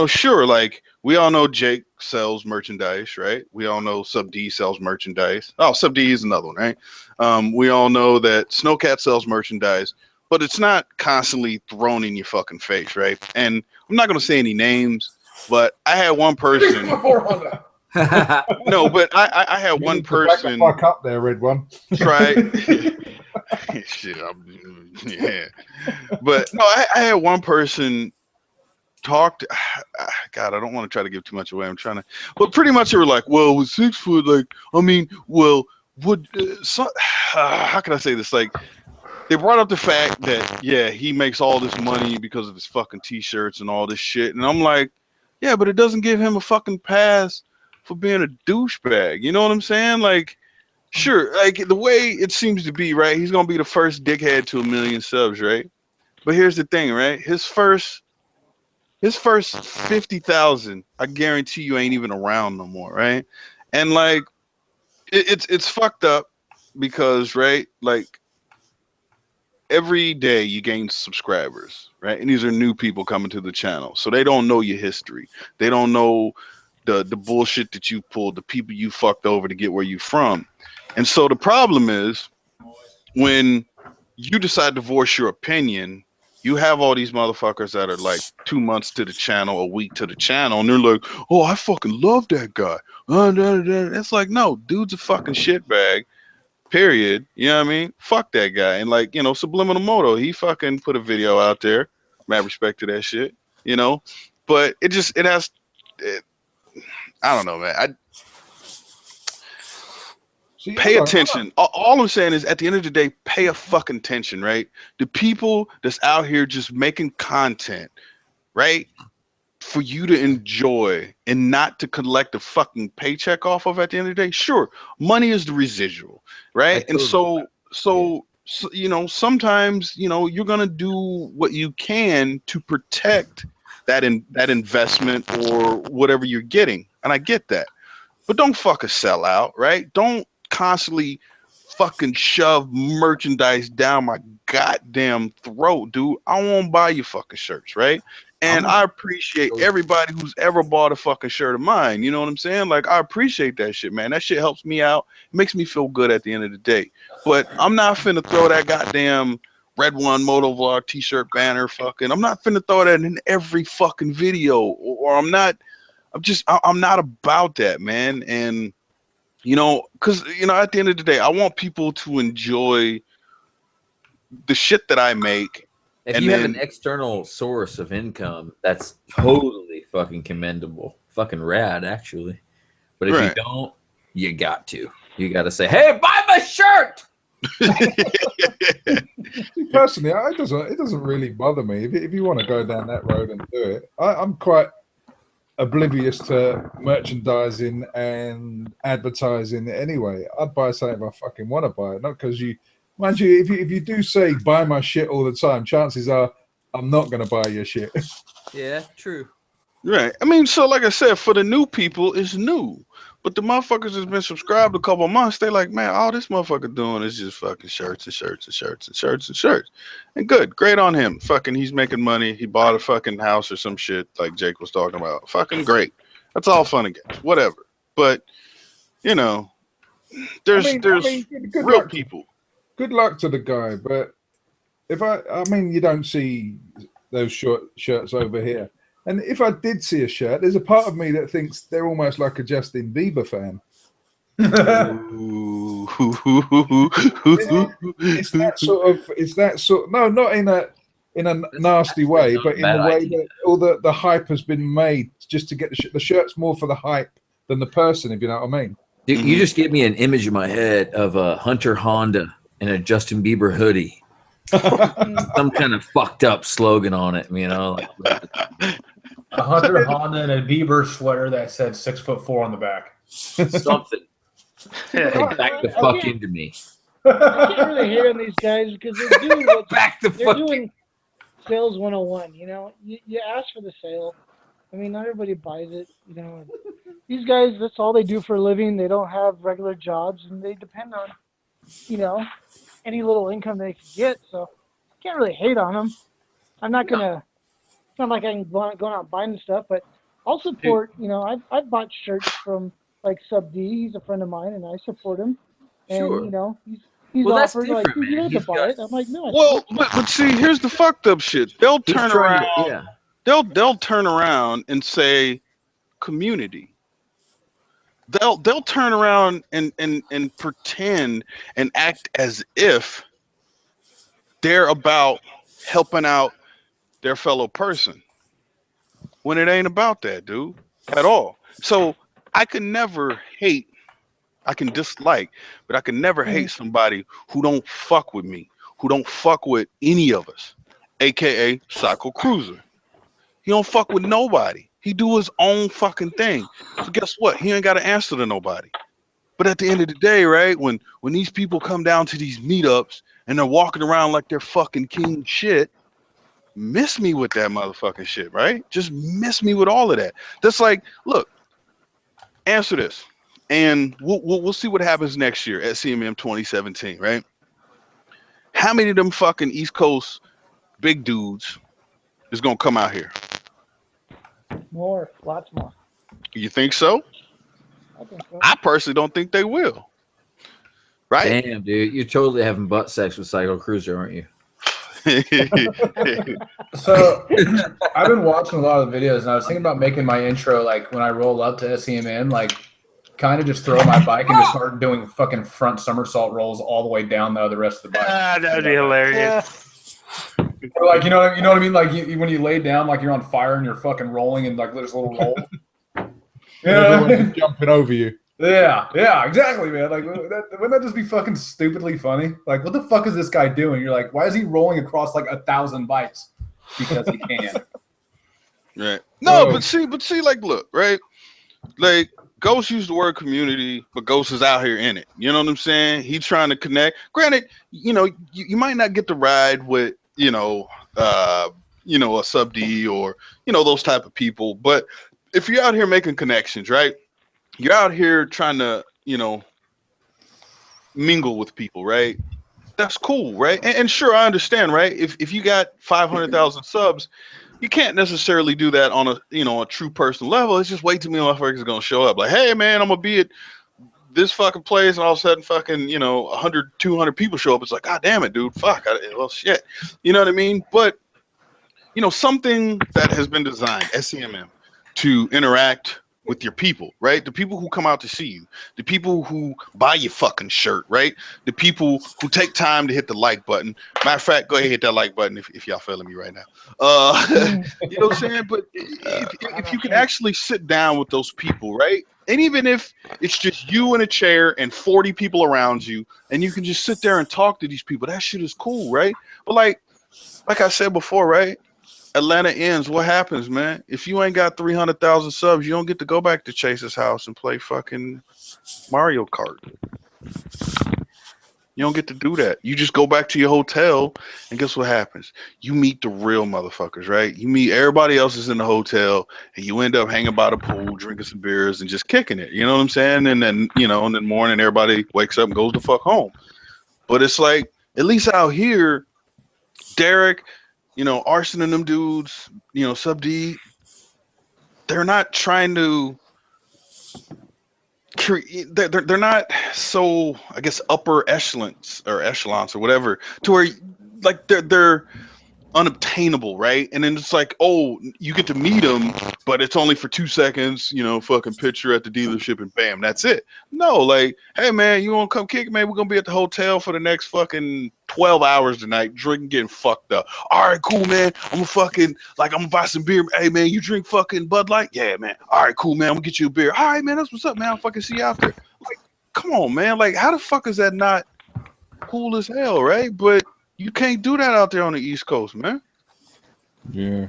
sure, like we all know Jake sells merchandise, right? We all know Sub D sells merchandise. Oh, Sub D is another one, right? We all know that Snowcat sells merchandise, but it's not constantly thrown in your fucking face, right? And I'm not gonna say any names, but I had one person. No, but I had one person. Back the fuck up there, Red One. Right. Shit, yeah. But no, I had one person talk. God, I don't want to try to give too much away. I'm trying to, but pretty much they were like, "Well, with 6 foot, like, I mean, well, would how can I say this? Like, they brought up the fact that he makes all this money because of his fucking t-shirts and all this shit, and I'm like, yeah, but it doesn't give him a fucking pass for being a douchebag. You know what I'm saying? Like, sure, like the way it seems to be, right? He's gonna be the first dickhead to 1 million subs, right? But here's the thing, right? His first 50,000, I guarantee you ain't even around no more, right? And like, it's fucked up because, right? Like, every day you gain subscribers, right? And these are new people coming to the channel, so they don't know your history. They don't know the bullshit that you pulled, the people you fucked over to get where you from. And so the problem is when you decide to voice your opinion, you have all these motherfuckers that are like 2 months to the channel, a week to the channel, and they're like, "Oh, I fucking love that guy." It's like, no, dude's a fucking shitbag. Period. You know what I mean? Fuck that guy. And like, you know, Subliminal Moto, he fucking put a video out there. Mad respect to that shit. You know, but it has. I don't know, man. Pay attention. All I'm saying is, at the end of the day, pay a fucking attention, right? The people that's out here just making content, right, for you to enjoy and not to collect a fucking paycheck off of at the end of the day. Sure, money is the residual, right? And so you know, sometimes, you know, you're gonna do what you can to protect that investment or whatever you're getting, and I get that. But don't fucking sell out, right? Don't constantly fucking shove merchandise down my goddamn throat, dude. I won't buy you fucking shirts, right? And I appreciate everybody who's ever bought a fucking shirt of mine. You know what I'm saying? Like, I appreciate that shit, man. That shit helps me out. It makes me feel good at the end of the day. But I'm not finna throw that goddamn Red One Motovlog t-shirt banner fucking. I'm not finna throw that in every fucking video, or I'm not about that, man. And you know, because, you know, at the end of the day, I want people to enjoy the shit that I make. If you have an external source of income, that's totally fucking commendable. Fucking rad, actually. But if you don't, you got to. You got to say, "Hey, buy my shirt!" Personally, it doesn't really bother me. If you want to go down that road and do it, I'm quite oblivious to merchandising and advertising anyway. I'd buy something if I fucking want to buy it, not because you, mind you, if you do say buy my shit all the time, chances are I'm not going to buy your shit. Yeah, true. Right. I mean, so like I said, for the new people, it's new. But the motherfuckers that's been subscribed a couple of months, they like, man, all this motherfucker doing is just fucking shirts and shirts and shirts and shirts and shirts. And good, great on him. Fucking, he's making money. He bought a fucking house or some shit like Jake was talking about. Fucking great. That's all fun and games. Whatever. But, you know, there's real people. Good luck to the guy, but if I mean, you don't see those short shirts over here. And if I did see a shirt, there's a part of me that thinks they're almost like a Justin Bieber fan. It's that sort. No, not in a nasty way, but in the way that all the hype has been made just to get the shirt's more for the hype than the person, if you know what I mean. Dude, you just gave me an image in my head of a Hunter Honda and a Justin Bieber hoodie. Some kind of fucked up slogan on it, you know. A Hunter Honda and a Bieber sweater that said 6'4" on the back. Something. Back the fuck into me. I can't really hate on these guys because they're doing sales 101. You know, you ask for the sale. I mean, not everybody buys it. You know, these guys, that's all they do for a living. They don't have regular jobs, and they depend on, you know, any little income they can get. So I can't really hate on them. I'm not gonna. It's not like I can go out buying stuff, but I'll support. You know, I've bought shirts from like Sub D. He's a friend of mine, and I support him. And you know, he's offered like, you don't have to buy it. I'm like, no. Well, but see, here's the fucked up shit. They'll turn around. They'll turn around and say community. They'll turn around and pretend and act as if they're about helping out their fellow person, when it ain't about that, dude, at all. So I can never hate. I can dislike, but I can never hate somebody who don't fuck with me, who don't fuck with any of us, aka Psycho Cruiser. He don't fuck with nobody. He do his own fucking thing. So guess what? He ain't got to answer to nobody. But at the end of the day, right, when these people come down to these meetups and they're walking around like they're fucking king shit, miss me with that motherfucking shit, right? Just miss me with all of that. That's like, look, answer this, and we'll see what happens next year at CMM 2017, right? how many of them fucking East Coast big dudes is gonna come out here? More, lots more. You think so? I think so. I personally don't think they will. Right? Damn, dude, you're totally having butt sex with Psycho Cruiser, aren't you? So I've been watching a lot of the videos, and I was thinking about making my intro like when I roll up to SEMN, like kind of just throw my bike and just start doing fucking front somersault rolls all the way down the rest of the bike. That would be hilarious. Or like you know what I mean? Like when you lay down, like you're on fire and you're fucking rolling, and like there's little rolls. Everyone's jumping over you. Yeah, exactly, man. Like, wouldn't that just be fucking stupidly funny? Like, what the fuck is this guy doing? You're like, why is he rolling across like 1,000 bikes? Because he can. Right. No, but see, like, look, right? Like, Ghost used the word community, but Ghost is out here in it. You know what I'm saying? He's trying to connect. Granted, you know, you might not get to ride with, a sub D or, those type of people. But if you're out here making connections, right? You're out here trying to, mingle with people, right? That's cool, right? And sure, I understand, right? If you got 500,000 subs, you can't necessarily do that on a true personal level. It's just way too many motherfuckers are gonna show up. Like, hey man, I'm gonna be at this fucking place, and all of a sudden, fucking 100, 200 people show up. It's like, god damn it, dude, fuck, well, shit, you know what I mean? But something that has been designed, SEMM, to interact with your people, right? The people who come out to see you, the people who buy your fucking shirt, right? The people who take time to hit the like button. Matter of fact, go ahead and hit that like button if y'all feeling me right now. You know what I'm saying? But if you can actually sit down with those people, right? And even if it's just you in a chair and 40 people around you, and you can just sit there and talk to these people, that shit is cool, right? But like I said before, right? Atlanta ends. What happens, man? If you ain't got 300,000 subs, you don't get to go back to Chase's house and play fucking Mario Kart. You don't get to do that. You just go back to your hotel, and guess what happens? You meet the real motherfuckers, right? You meet everybody else is in the hotel, and you end up hanging by the pool, drinking some beers, and just kicking it. You know what I'm saying? And then, in the morning, everybody wakes up and goes the fuck home. But it's like, at least out here, Derek, Arson and them dudes, Sub D, they're not trying to create. They're not so, I guess, upper echelons or whatever, to where like they're unobtainable, right? And then it's like, oh, you get to meet them, but it's only for 2 seconds, fucking picture at the dealership and bam, that's it. No, like, hey man, you want to come kick, man? We're gonna be at the hotel for the next fucking 12 hours tonight, drinking, getting fucked up. All right, cool, man. I'm gonna buy some beer. Hey man, you drink fucking Bud Light? Yeah, man. All right, cool, man. I'm gonna get you a beer. All right, man, that's what's up, man. I'll fucking see you out there. Like, come on, man. Like, how the fuck is that not cool as hell, right? But you can't do that out there on the East Coast, man. Yeah.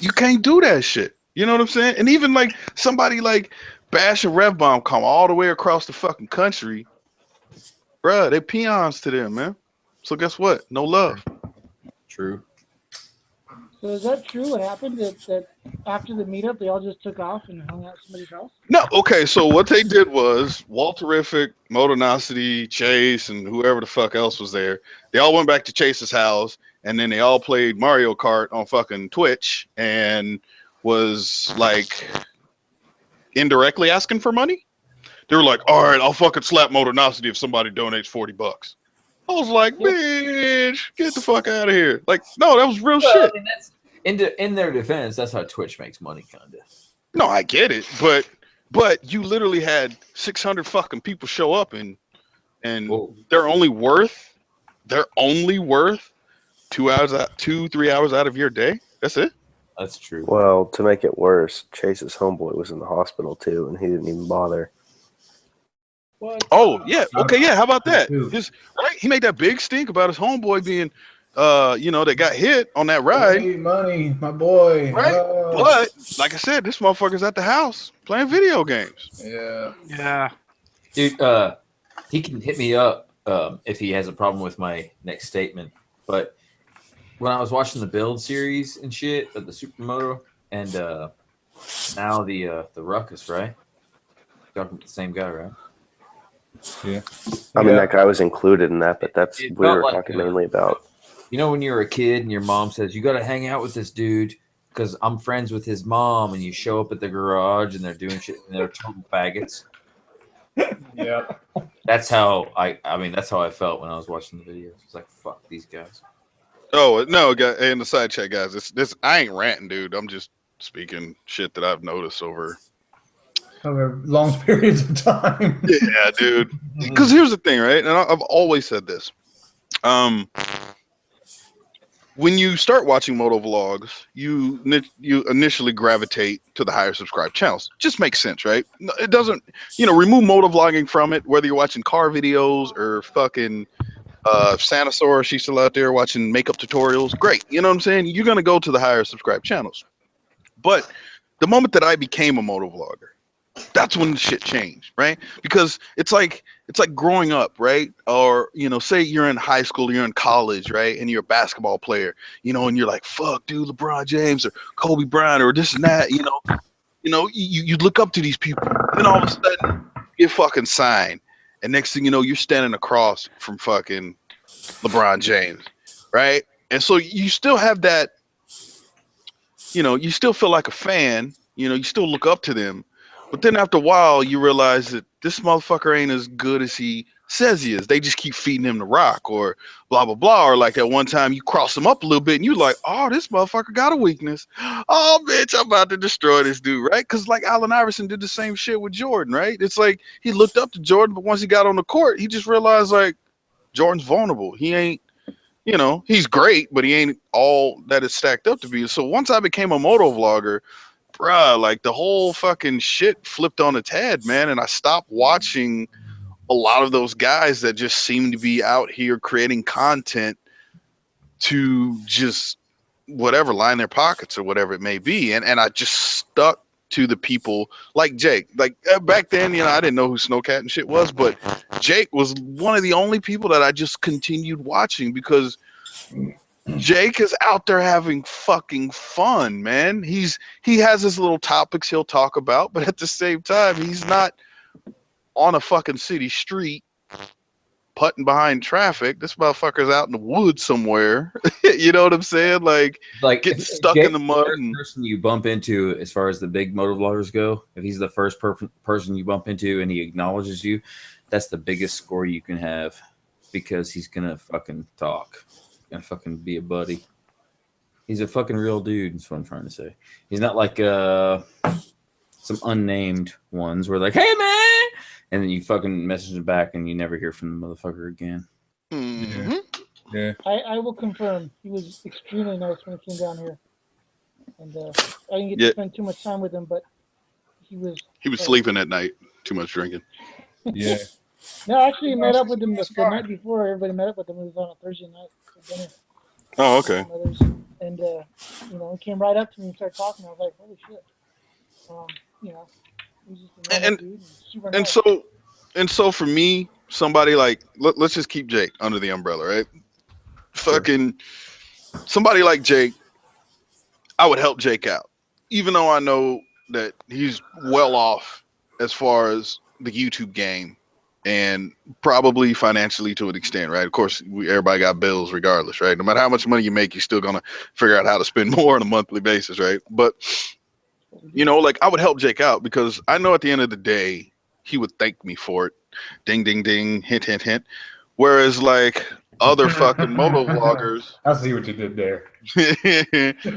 You can't do that shit. You know what I'm saying? And even like somebody like Bash and Rev Bomb come all the way across the fucking country. Bruh, they peons to them, man. So guess what? No love. True. So is that true? What happened? That after the meetup, they all just took off and hung out at somebody's house? No, okay. So what they did was Walterific, Motonosity, Chase, and whoever the fuck else was there. They all went back to Chase's house, and then they all played Mario Kart on fucking Twitch, and was like indirectly asking for money. They were like, "All right, I'll fucking slap Motonosity if somebody donates $40." I was like, "Bitch, get the fuck out of here!" Like, no, that was real shit. I mean, that's, in their defense, that's how Twitch makes money, kind of. No, I get it, but you literally had 600 fucking people show up, and Whoa. they're only worth 2-3 hours out of your day. That's it. That's true. Well, to make it worse, Chase's homeboy was in the hospital too, and he didn't even bother. What? Oh yeah, okay, yeah. How about that? Dude. Right, he made that big stink about his homeboy being, that got hit on that ride. Hey, money, my boy. Right, Oh. but like I said, this motherfucker's at the house playing video games. Yeah. Dude, he can hit me up if he has a problem with my next statement. But when I was watching the build series and shit of the Supermoto and now the Ruckus, right? Talking about the same guy, right? Yeah. I mean, that guy was included in that, but that's It we felt were like, talking mainly about. You know, when you're a kid and your mom says, you got to hang out with this dude because I'm friends with his mom, and you show up at the garage and they're doing shit and they're total faggots. Yeah. That's how that's how I felt when I was watching the videos. It's like, fuck these guys. Oh no, in the side chat, guys. This I ain't ranting, dude. I'm just speaking shit that I've noticed over long periods of time. Yeah, dude. Because here's the thing, right? And I've always said this. When you start watching motovlogs, you initially gravitate to the higher subscribed channels. Just makes sense, right? It doesn't, remove motovlogging from it, whether you're watching car videos or fucking Sanasaur, she's still out there watching makeup tutorials. Great. You know what I'm saying? You're going to go to the higher subscribed channels. But the moment that I became a motovlogger, that's when shit changed, right? Because it's like growing up, right? Or say you're in high school, you're in college, right? And you're a basketball player, and you're like, fuck, dude, LeBron James or Kobe Bryant or this and that, you look up to these people, and all of a sudden you get fucking signed, and next thing you know, you're standing across from fucking LeBron James, right? And so you still have that, you still feel like a fan, you still look up to them. But then after a while, you realize that this motherfucker ain't as good as he says he is. They just keep feeding him the rock or blah, blah, blah. Or like at one time you cross him up a little bit and you're like, oh, this motherfucker got a weakness. Oh, bitch, I'm about to destroy this dude, right? Because like Allen Iverson did the same shit with Jordan, right? It's like he looked up to Jordan, but once he got on the court, he just realized like Jordan's vulnerable. He ain't, he's great, but he ain't all that it's stacked up to be. So once I became a moto vlogger, bruh, like the whole fucking shit flipped on its head, man. And I stopped watching a lot of those guys that just seem to be out here creating content to just whatever, line their pockets or whatever it may be. And I just stuck to the people like Jake. Like back then, I didn't know who Snowcat and shit was, but Jake was one of the only people that I just continued watching because Jake is out there having fucking fun, man. He has his little topics he'll talk about, but at the same time, he's not on a fucking city street putting behind traffic. This motherfucker's out in the woods somewhere. You know what I'm saying? Like getting stuck in the mud. The first person you bump into, as far as the big motovloggers go, if he's the first person you bump into and he acknowledges you, that's the biggest score you can have because he's gonna fucking talk. Gonna fucking be a buddy. He's a fucking real dude. That's what I'm trying to say. He's not like some unnamed ones where like, hey man, and then you fucking message him back and you never hear from the motherfucker again. Mm-hmm. Yeah. I will confirm he was extremely nice when he came down here, and I didn't get to spend too much time with him, but he was sleeping at night, too much drinking. Yeah. No, actually, I met up with him the night before. Everybody met up with him. It was on a Thursday night for dinner. Oh, okay. And he came right up to me and started talking. I was like, holy shit. He's just a normal dude and super nice. And so for me, somebody like let's just keep Jake under the umbrella, right? Sure. Fucking somebody like Jake, I would help Jake out, even though I know that he's well off as far as the YouTube game. And probably financially to an extent, right? Of course, everybody got bills regardless, right? No matter how much money you make, you're still going to figure out how to spend more on a monthly basis, right? But, like I would help Jake out because I know at the end of the day, he would thank me for it. Ding, ding, ding, hint, hint, hint. Whereas like other fucking moto vloggers. I see what you did there.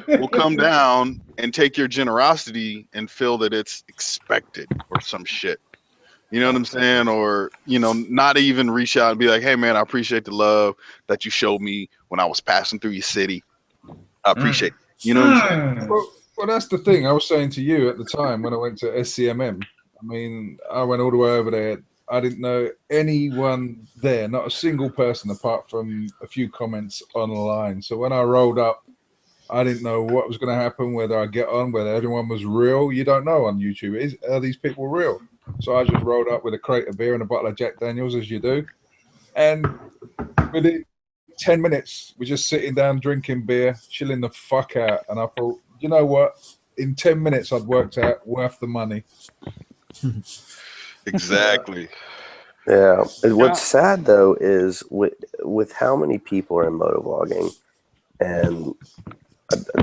will come down and take your generosity and feel that it's expected or some shit. You know what I'm saying? Or, not even reach out and be like, hey, man, I appreciate the love that you showed me when I was passing through your city. I appreciate it. You know what I'm saying? Well, that's the thing I was saying to you at the time when I went to SCMM. I mean, I went all the way over there. I didn't know anyone there, not a single person apart from a few comments online. So when I rolled up, I didn't know what was going to happen, whether I get on, whether everyone was real. You don't know on YouTube. Are these people real? So I just rolled up with a crate of beer and a bottle of Jack Daniels, as you do. And within 10 minutes, we're just sitting down, drinking beer, chilling the fuck out. And I thought, you know what? In 10 minutes, I'd worked out worth the money. Exactly. Yeah. And what's sad though is with how many people are in motovlogging, and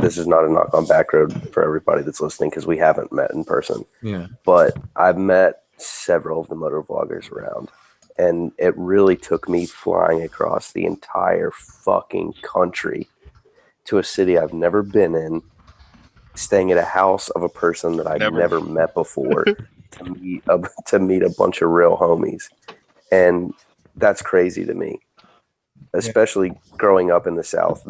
this is not a knock on Backroad for everybody that's listening because we haven't met in person. Yeah. But I've met several of the motovloggers around, and it really took me flying across the entire fucking country to a city I've never been in, staying at a house of a person that I'd never met before to meet a bunch of real homies. And that's crazy to me, especially growing up in the South.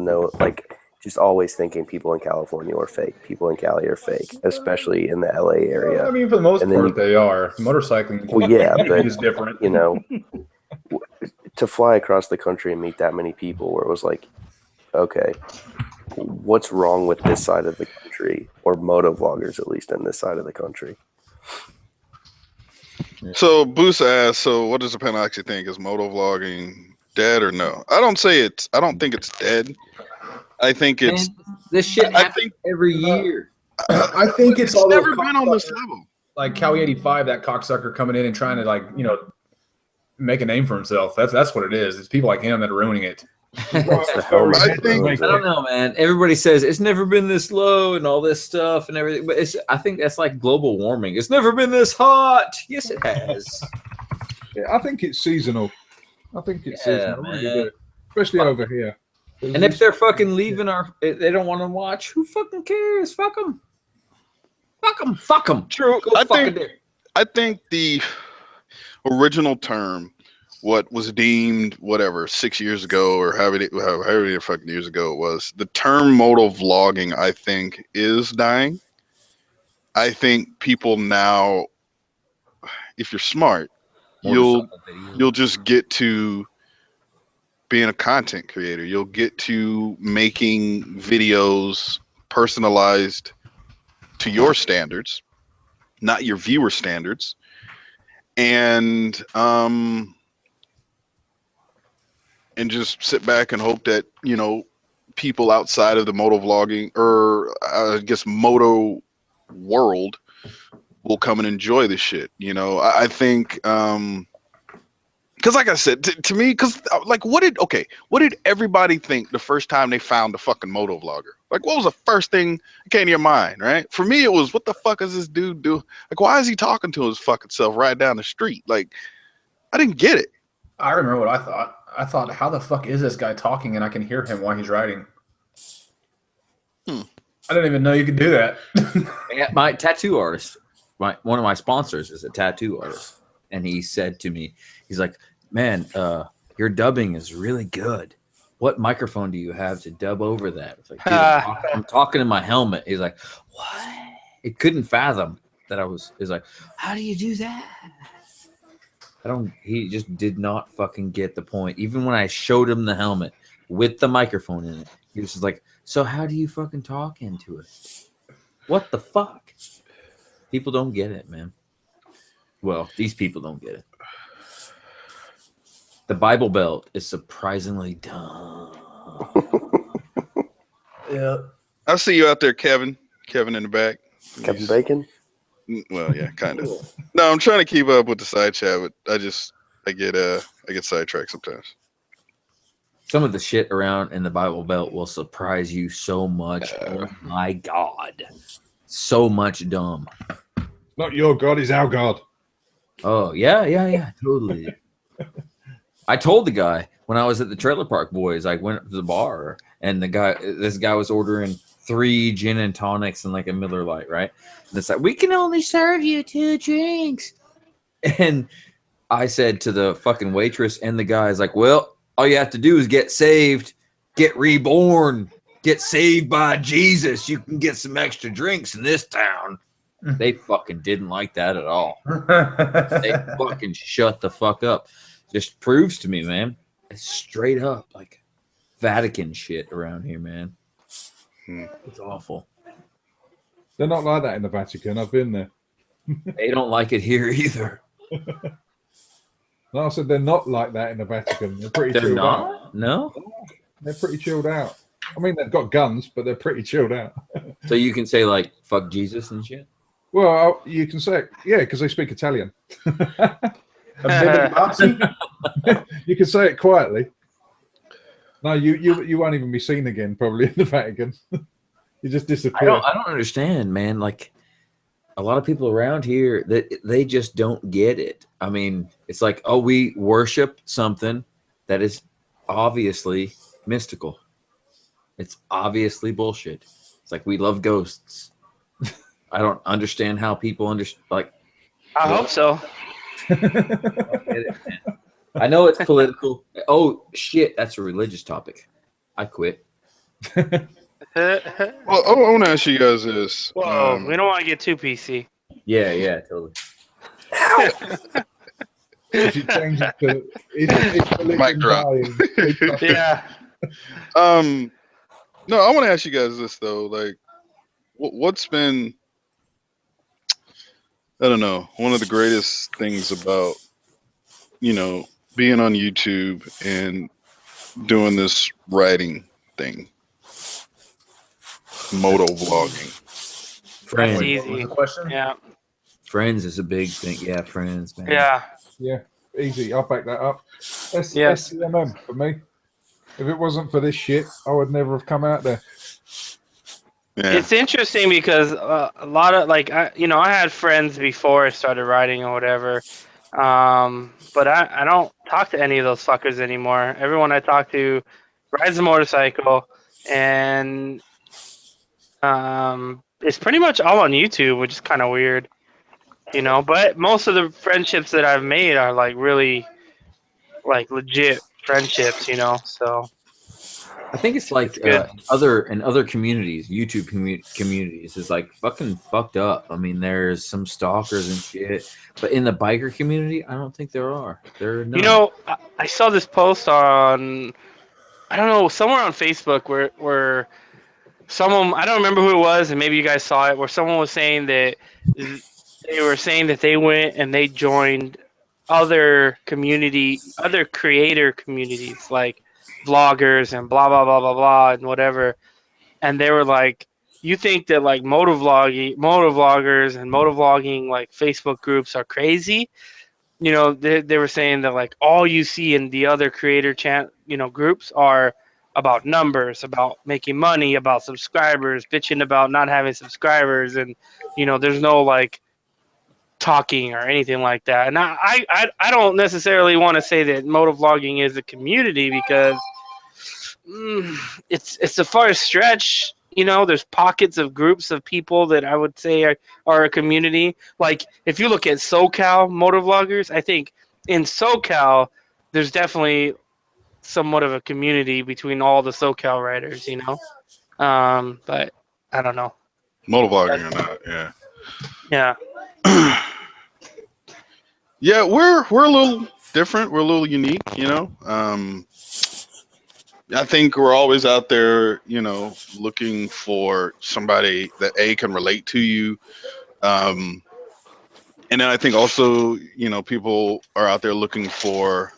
Just always thinking people in California are fake. People in Cali are fake, especially in the LA area. Well, I mean, for the most part, they are. Motorcycling but is different. You know, to fly across the country and meet that many people where it was like, okay, what's wrong with this side of the country, or motovloggers at least in this side of the country? So Boost asked, so what does the panel actually think? Is motovlogging dead or no? I don't think it's dead. I think it's this shit happens every year. I think it's all never been on this level. Like Cali 85, that cocksucker coming in and trying to make a name for himself. That's what it is. It's people like him that are ruining it. I don't know, man. Everybody says it's never been this low and all this stuff and everything, but I think that's like global warming. It's never been this hot. Yes, it has. Yeah, I think it's seasonal. Seasonal, really, especially over here. And if they're fucking leaving they don't want to watch. Who fucking cares? Fuck them. Fuck them. Fuck them. True. I think the original term, what was deemed 6 years ago or however many fucking years ago it was, the term motovlogging, I think, is dying. I think people now, if you're smart, you'll just get to being a content creator. You'll get to making videos personalized to your standards, not your viewer standards. And just sit back and hope that, people outside of the motovlogging or I guess moto world will come and enjoy this shit. I think, because like I said, to me, because what did everybody think the first time they found a fucking motovlogger? Like, what was the first thing that came to your mind, right? For me, it was, what the fuck is this dude do? Like, why is he talking to his fucking self right down the street? Like, I didn't get it. I remember what I thought. I thought, how the fuck is this guy talking and I can hear him while he's riding? I didn't even know you could do that. My tattoo artist, one of my sponsors is a tattoo artist. And he said to me, he's like, man, your dubbing is really good. What microphone do you have to dub over that? It's like, dude, I'm talking in my helmet. He's like, what? It couldn't fathom that he's like, how do you do that? He just did not fucking get the point. Even when I showed him the helmet with the microphone in it, he was just like, so how do you fucking talk into it? What the fuck? People don't get it, man. Well, these people don't get it. The Bible Belt is surprisingly dumb. Yeah. I see you out there, Kevin. Kevin in the back. Kevin Bacon? Well, yeah, kind of. No, I'm trying to keep up with the side chat, but I get sidetracked sometimes. Some of the shit around in the Bible Belt will surprise you so much. Oh my God. So much dumb. Not your God, is our God. Oh, yeah, totally. I told the guy when I was at the Trailer Park Boys, I went up to the bar and this guy was ordering 3 gin and tonics and like a Miller Lite, right? And it's like, we can only serve you 2 drinks. And I said to the fucking waitress and the guy's like, well, all you have to do is get saved, get reborn, get saved by Jesus. You can get some extra drinks in this town. They fucking didn't like that at all. They fucking shut the fuck up. Just proves to me, man. It's straight up like Vatican shit around here, man. It's awful. They're not like that in the Vatican. I've been there. They don't like it here either. No, I said they're not like that in the Vatican. They're pretty chilled out. No? They're pretty chilled out. I mean, they've got guns, but they're pretty chilled out. So you can say, like, fuck Jesus and shit? Well, you can say, yeah, because they speak Italian. A bibbidi bobbsy? You can say it quietly. No, you won't even be seen again, probably in the Vatican. You just disappear. I don't understand, man. Like a lot of people around here that they just don't get it. I mean, it's like, oh, we worship something that is obviously mystical. It's obviously bullshit. It's like we love ghosts. I don't understand how people like. I hope so. I don't get it, man. I know it's political. Oh shit, that's a religious topic. I quit. Well, I want to ask you guys this. Whoa, we don't want to get too PC. Yeah, totally. If you change it to it's Mic drop. Yeah. No, I want to ask you guys this though. Like, what's been, I don't know, one of the greatest things about, being on YouTube and doing this writing thing, Motovlogging. Friends. That's What was easy. the question? Yeah. Friends is a big thing. Yeah, friends, man. Yeah. Yeah, easy. I'll back that up. Yes. SCMM for me. If it wasn't for this shit, I would never have come out there. Yeah. It's interesting because a lot of I had friends before I started riding or whatever, but I don't talk to any of those fuckers anymore. Everyone I talk to rides a motorcycle, and it's pretty much all on YouTube, which is kind of weird, But most of the friendships that I've made are like really, like legit friendships, So. I think it's like good. other communities, YouTube communities is like fucking fucked up. I mean, there's some stalkers and shit, but in the biker community, I don't think there are. There are none. I saw this post on, I don't know, somewhere on Facebook where someone, I don't remember who it was, and maybe you guys saw it, where someone was saying that they went and they joined other creator communities, like vloggers and blah blah blah blah blah and whatever, and they were like, you think that like motovloggers and motovlogging like Facebook groups are crazy? They were saying that like all you see in the other creator groups are about numbers, about making money, about subscribers, bitching about not having subscribers, and there's no like talking or anything like that. And I don't necessarily want to say that motovlogging is a community, because it's a far stretch. There's pockets of groups of people that I would say are a community. Like if you look at SoCal motovloggers, I think in SoCal there's definitely somewhat of a community between all the SoCal riders, but I don't know. Motovlogging or not, yeah. Yeah. Yeah, we're a little different. We're a little unique, I think we're always out there, looking for somebody that can relate to you. And then I think also, people are out there looking for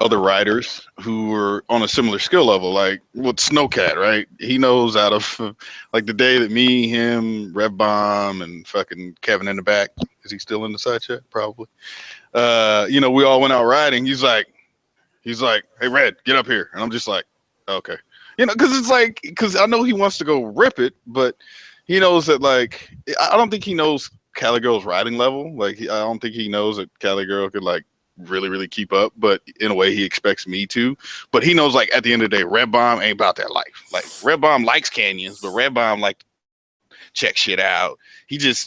other riders who are on a similar skill level, like with Snowcat, right? He knows out of like the day that me, him, Rev Bomb, and fucking Kevin in the back, is he still in the side chat? Probably. We all went out riding. He's like, hey, Red, get up here. And I'm just like, okay. Because I know he wants to go rip it, but he knows that, like, I don't think he knows Cali Girl's riding level. Like, I don't think he knows that Cali Girl could, like, really, really keep up, but in a way he expects me to. But he knows, like, at the end of the day, Red Bomb ain't about that life. Like, Red Bomb likes canyons, but Red Bomb, like, check shit out.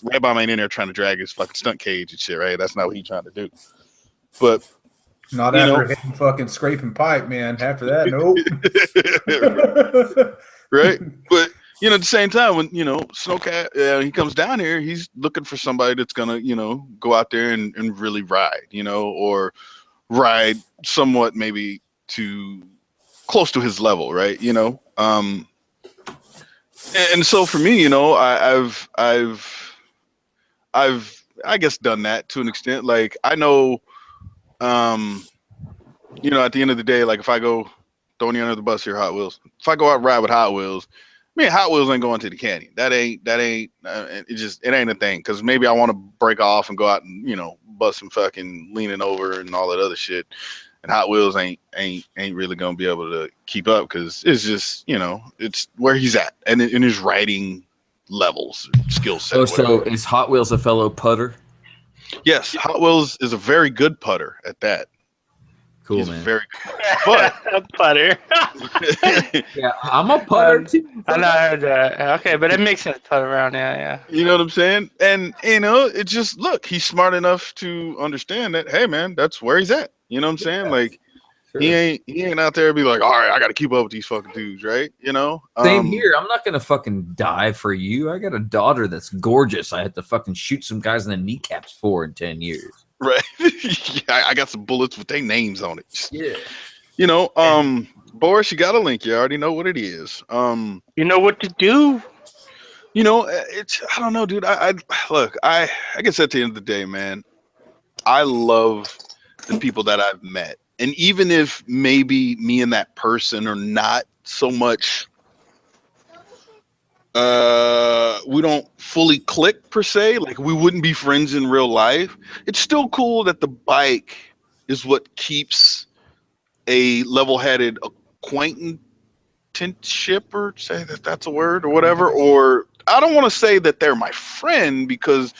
Red Bomb ain't in there trying to drag his fucking stunt cage and shit, right? That's not what he's trying to do. But not after hitting fucking scraping pipe, man. After that, nope. Right? But at the same time, when Snowcat, he comes down here, he's looking for somebody that's gonna, go out there and really ride, or ride somewhat maybe to close to his level, right? And so for me, I've I guess done that to an extent. Like I know, at the end of the day, like if I go throwing you under the bus here, Hot Wheels. If I go out and ride with Hot Wheels, Hot Wheels ain't going to the canyon. That ain't it ain't a thing. Because maybe I want to break off and go out and busting fucking leaning over and all that other shit. And Hot Wheels ain't really gonna be able to keep up because it's just, you know, it's where he's at and in his riding levels, skill set. Oh, so is Hot Wheels a fellow putter? Yes, Hot Wheels is a very good putter at that. Cool, He's man. very good. A putter. Yeah, I'm a putter too. I know, I heard that. Okay, but it makes sense. Putt around, yeah. You know what I'm saying? And you know, it just look, he's smart enough to understand that, hey man, that's where he's at. You know what I'm saying? Like Sure. he ain't out there be like, all right, I gotta keep up with these fucking dudes, right? You know? Same here. I'm not gonna fucking die for you. I got a daughter that's gorgeous. I had to fucking shoot some guys in the kneecaps for in 10 years. Right. Yeah, I got some bullets with their names on it. Yeah. You know, Boris, you got a link. You already know what it is. You know what to do. You know, it's I don't know, dude. I look, I guess at the end of the day, man, I love the people that I've met. And even if maybe me and that person are not so much we don't fully click per se, like we wouldn't be friends in real life, it's still cool that the bike is what keeps a level-headed acquaintanceship, or say that that's a word or whatever. Or I don't want to say that they're my friend because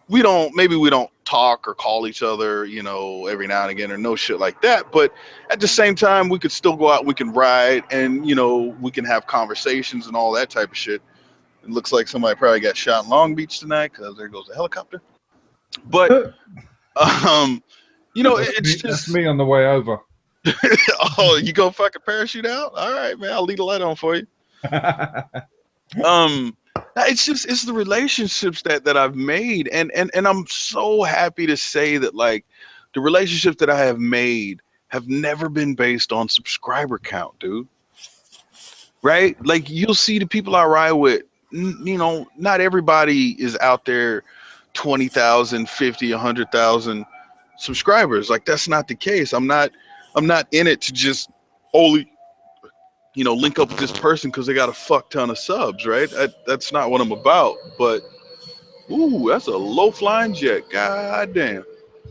we don't talk or call each other, you know, every now and again or no shit like that. But at the same time, we could still go out, we can ride, and you know, we can have conversations and all that type of shit. It looks like somebody probably got shot in Long Beach tonight because there goes a helicopter. But you know, That's me on the way over. Oh, you go fucking parachute out? All right, man. I'll leave the light on for you. It's the relationships that I've made, and I'm so happy to say that like the relationships that I have made have never been based on subscriber count, dude. Right? Like you'll see the people I ride with, you know, not everybody is out there 20,000, 50, 100,000 subscribers. Like that's not the case. I'm not in it to just only, you know, link up with this person because they got a fuck ton of subs, right? That's not what I'm about. But ooh, that's a low flying jet. God damn.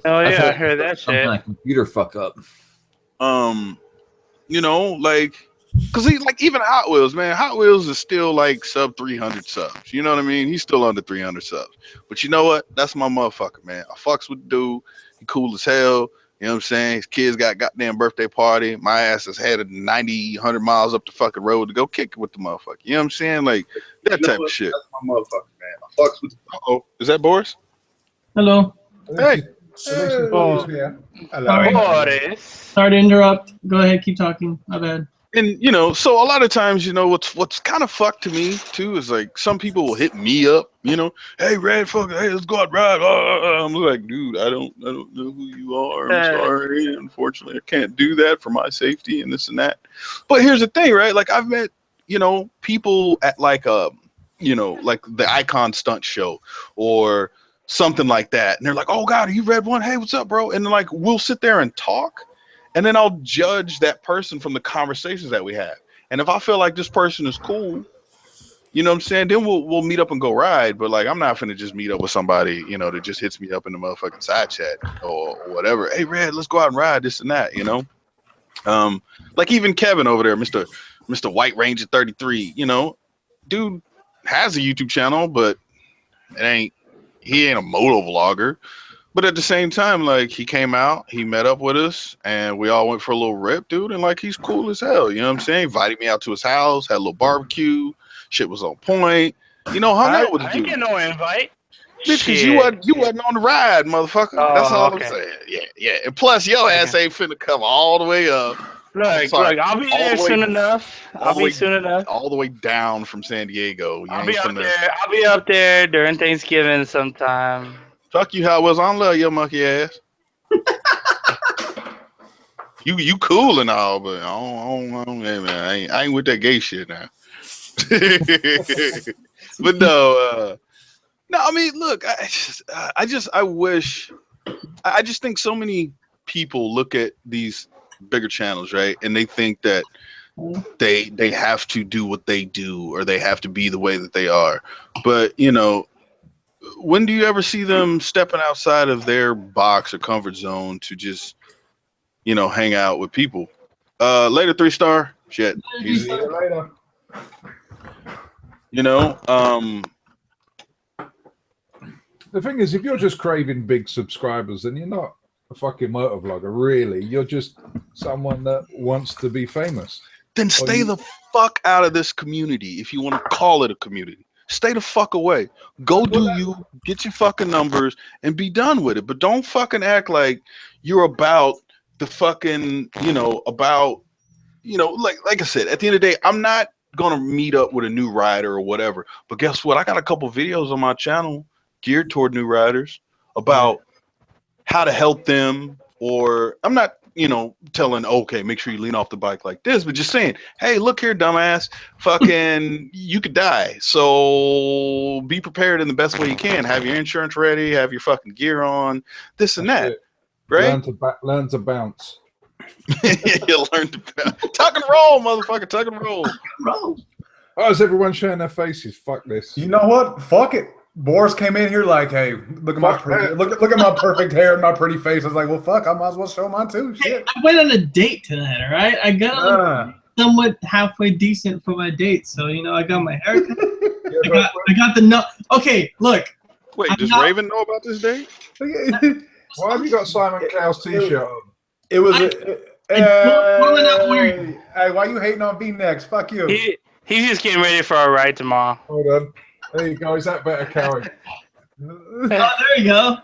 Oh yeah, I heard that Some shit. kind of computer fuck up. You know, like, cause like even Hot Wheels, man, Hot Wheels is still like sub 300 subs. You know what I mean? He's still under 300 subs. But you know what? That's my motherfucker, man. I fucks with the dude. He cool as hell. You know what I'm saying? His kids got goddamn birthday party. My ass is headed 90, 100 miles up the fucking road to go kick it with the motherfucker. You know what I'm saying? Like that type of shit. That's my motherfucker, man. I fucks with. Uh-oh. Is that Boris? Hello. Hey. Hello. Sorry. Boris. Sorry to interrupt. Go ahead, keep talking. My bad. And you know, so a lot of times, you know, what's kind of fucked to me too is like some people will hit me up, you know, hey Red, fuck, hey, let's go out ride. I'm like, dude, I don't know who you are. I'm sorry, unfortunately, I can't do that for my safety and this and that. But here's the thing, right? Like I've met, you know, people at like you know, like the Icon Stunt Show or something like that, and they're like, oh God, are you Red One? Hey, what's up, bro? And like we'll sit there and talk. And then I'll judge that person from the conversations that we have. And if I feel like this person is cool, you know what I'm saying, then we'll meet up and go ride. But like I'm not finna just meet up with somebody, you know, that just hits me up in the motherfucking side chat or whatever. Hey Red, let's go out and ride, this and that, you know. Like even Kevin over there, Mr. White Ranger 33, you know, dude has a YouTube channel, but he ain't a moto vlogger. But at the same time, like he came out, he met up with us, and we all went for a little rip, dude. And like he's cool as hell, you know what I'm saying? Invited me out to his house, had a little barbecue, shit was on point, you know. Hung out with the I dude. ain't get no invite. Bitch, cause you wasn't on the ride, motherfucker. Oh, that's all okay. I'm saying. Yeah. And plus, your ass ain't finna come all the way up. Look, I'll be there soon enough. I'll be all the way down from San Diego. I'll be up there during Thanksgiving sometime. Fuck you, how was on love your monkey ass. you cool and all, but I don't hey, man, I ain't with that gay shit now. But no, I mean, look, I just think so many people look at these bigger channels, right, and they think that they have to do what they do or they have to be the way that they are. But you know, when do you ever see them stepping outside of their box or comfort zone to just, hang out with people? Later, 3-star. Shit. See you later. The thing is, if you're just craving big subscribers, then you're not a fucking motovlogger, really. You're just someone that wants to be famous. Then stay the fuck out of this community if you want to call it a community. Stay the fuck away. Go do you, get your fucking numbers, and be done with it. But don't fucking act like you're about the fucking, like I said, at the end of the day, I'm not going to meet up with a new rider or whatever. But guess what? I got a couple videos on my channel geared toward new riders about how to help them, or I'm not, telling, okay, make sure you lean off the bike like this, but just saying, hey, look here, dumbass, fucking, you could die. So be prepared in the best way you can. Have your insurance ready, have your fucking gear on, this and that, right? Learn to bounce. You learn to bounce. Tuck and roll, motherfucker, tuck and roll. Oh, is everyone showing their faces? Fuck this. You know what? Fuck it. Boris came in here like, hey, look at my perfect hair and my pretty face. I was like, well, fuck, I might as well show mine too. Shit. I went on a date tonight, all right? I got somewhat halfway decent for my date, so I got my haircut. I got the Okay, look. Wait, does Raven know about this date? Why have you got Simon Cowell's t-shirt on? It was hey, why you hating on V-necks? Fuck you. He's just getting ready for a ride tomorrow. Hold on. There you go. Is that better, Cowie? Oh, there you go.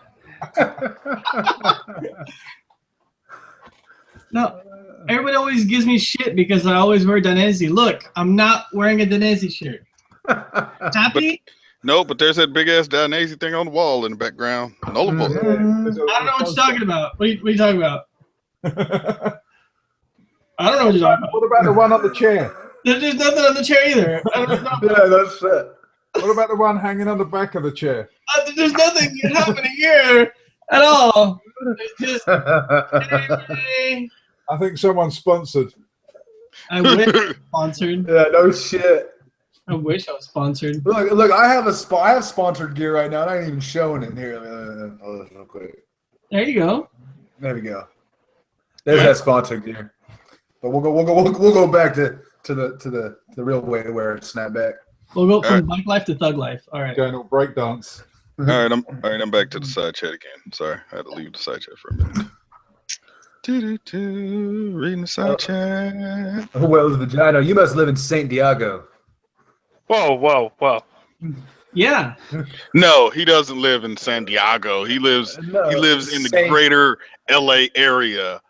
No, everybody always gives me shit because I always wear Danesi. Look, I'm not wearing a Danesi shirt. Happy? But there's that big ass Danesi thing on the wall in the background. I don't know what you're talking about. What are you talking about? I don't know what you're talking about. What about the one on the chair? There's nothing on the chair either. Yeah, that's it. What about the one hanging on the back of the chair? There's nothing happening here at all. It's just, hey. I think someone's sponsored. I wish I was sponsored. Yeah, no shit. I wish I was sponsored. Look, I have sponsored gear right now, and I ain't even showing it here. Real quick. There you go. There we go. There's that sponsored gear. But we'll go back to the real way to wear it. Snap back. We'll go from bike life to thug life. All right. Going all breakdance. All right, I'm back to the side chat again. Sorry, I had to leave the side chat for a minute. Reading the side chat. Well, vagina. You must live in Saint Diego. Whoa. Yeah. No, he doesn't live in San Diego. He lives in the greater LA area.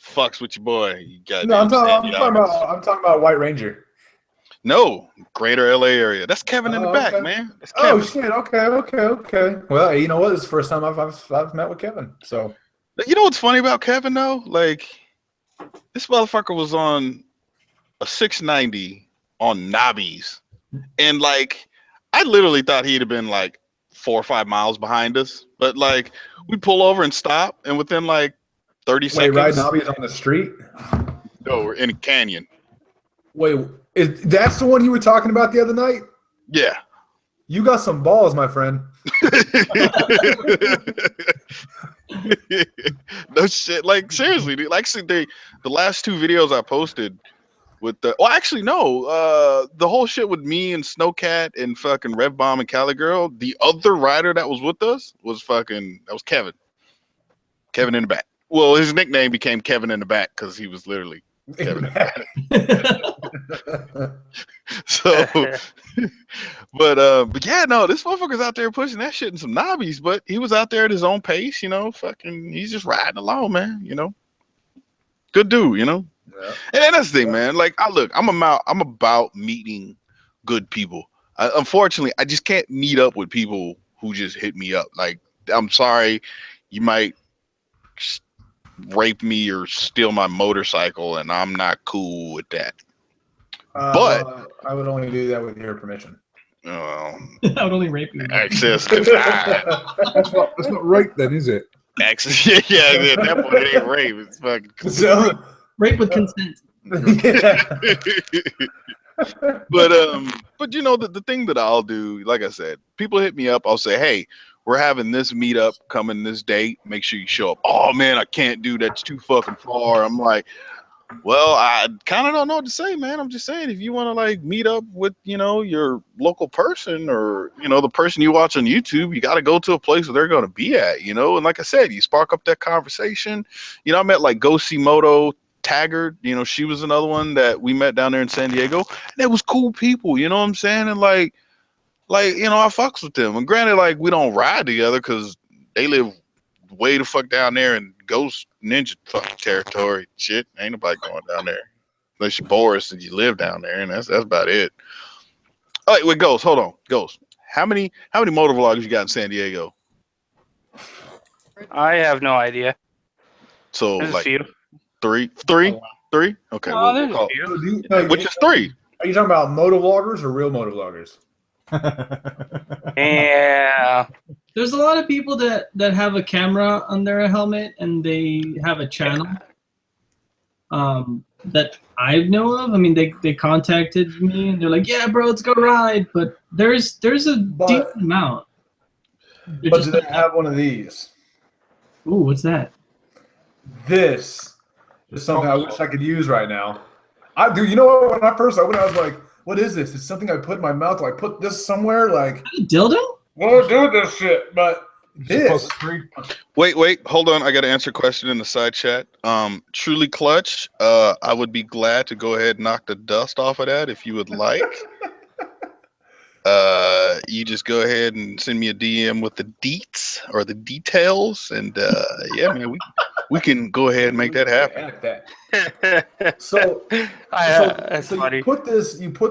Fucks with your boy. I'm talking about White Ranger. No, greater LA area. That's Kevin in the back, man. That's Kevin. Oh shit. Okay. Well, you know what? This is the first time I've met with Kevin. So you know what's funny about Kevin though? Like, this motherfucker was on a 690 on knobbies, and like, I literally thought he'd have been like 4 or 5 miles behind us. But like, we pull over and stop, and within like 30 seconds. Wait, ride knobbies on the street? No, we're in a canyon. Wait. That's the one you were talking about the other night? Yeah. You got some balls, my friend. No shit. Like, seriously, dude. Like, the last 2 videos I posted with the... Well, actually, no. The whole shit with me and Snowcat and fucking Rev Bomb and Cali Girl, the other rider that was with us was Kevin. Kevin in the back. Well, his nickname became Kevin in the back because he was literally Kevin in the back. So, but yeah, no, this motherfucker's out there pushing that shit in some knobbies, but he was out there at his own pace, fucking, he's just riding along, man, good dude, Yeah. And that's the thing, man. Like, I'm about meeting good people. Unfortunately, I just can't meet up with people who just hit me up. Like, I'm sorry, you might rape me or steal my motorcycle, and I'm not cool with that. But I would only do that with your permission. I would only rape you. Access. That's not rape, then, is it? Access. Yeah. At that point, it ain't rape. It's fucking rape with consent. But the thing that I'll do, like I said, people hit me up. I'll say, hey, we're having this meetup coming this date. Make sure you show up. Oh man, I can't do that. It's too fucking far. I'm like, well, I kind of don't know what to say, man. I'm just saying, if you want to like meet up with, your local person or, the person you watch on YouTube, you got to go to a place where they're going to be at, And like I said, you spark up that conversation. I met like Go See Moto Taggart. She was another one that we met down there in San Diego. And it was cool people, you know what I'm saying? And like, I fucks with them. And granted, like, we don't ride together because they live way the fuck down there in Ghost Ninja fucking territory. Shit, ain't nobody going down there unless you're Boris and you live down there, and that's about it. Oh, wait, Ghost, hold on, Ghost. How many motovloggers you got in San Diego? I have no idea. So There's like a few. three. Okay, Oh, there's a few. Which is three. Are you talking about motovloggers or real motovloggers? Yeah. There's a lot of people that have a camera on their helmet and they have a channel that I know of. I mean, they contacted me and they're like, "Yeah, bro, let's go ride." But there's a decent amount. But do they have one of these? Ooh, what's that? This is something I wish I could use right now. Dude, you know what? When I first opened it, I was like, "What is this? It's something I put in my mouth. Do I put this somewhere?" Like a dildo? What do with this shit? But this. Wait, hold on. I got to answer a question in the side chat. Truly Clutch, I would be glad to go ahead and knock the dust off of that if you would like. You just go ahead and send me a DM with the deets or the details, and yeah, man, we can go ahead and make that happen. So funny. you put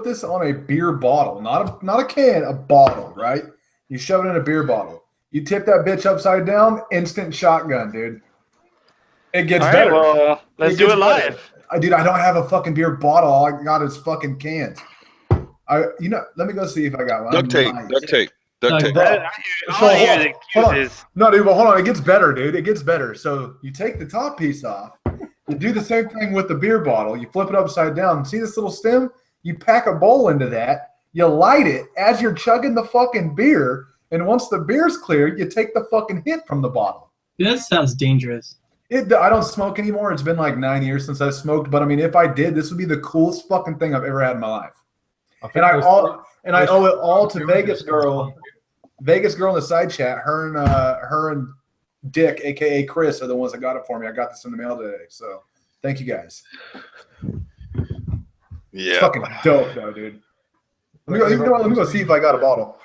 this on a beer bottle, not a can, a bottle, right? You shove it in a beer bottle. You tip that bitch upside down, instant shotgun, dude. It gets better. Well, let's do it live. Dude, I don't have a fucking beer bottle. All I got is fucking cans. Let me go see if I got one. Duct tape. No, dude, but hold on. It gets better, dude. It gets better. So you take the top piece off. You do the same thing with the beer bottle. You flip it upside down. See this little stem? You pack a bowl into that. You light it as you're chugging the fucking beer. And once the beer's clear, you take the fucking hit from the bottle. That sounds dangerous. I don't smoke anymore. It's been like 9 years since I smoked. But I mean, if I did, this would be the coolest fucking thing I've ever had in my life. And I owe it all to Vegas girl in the side chat. Her and Dick, aka Chris, are the ones that got it for me. I got this in the mail today. So thank you guys. Yeah. It's fucking dope though, dude. Let me go see if I got a bottle.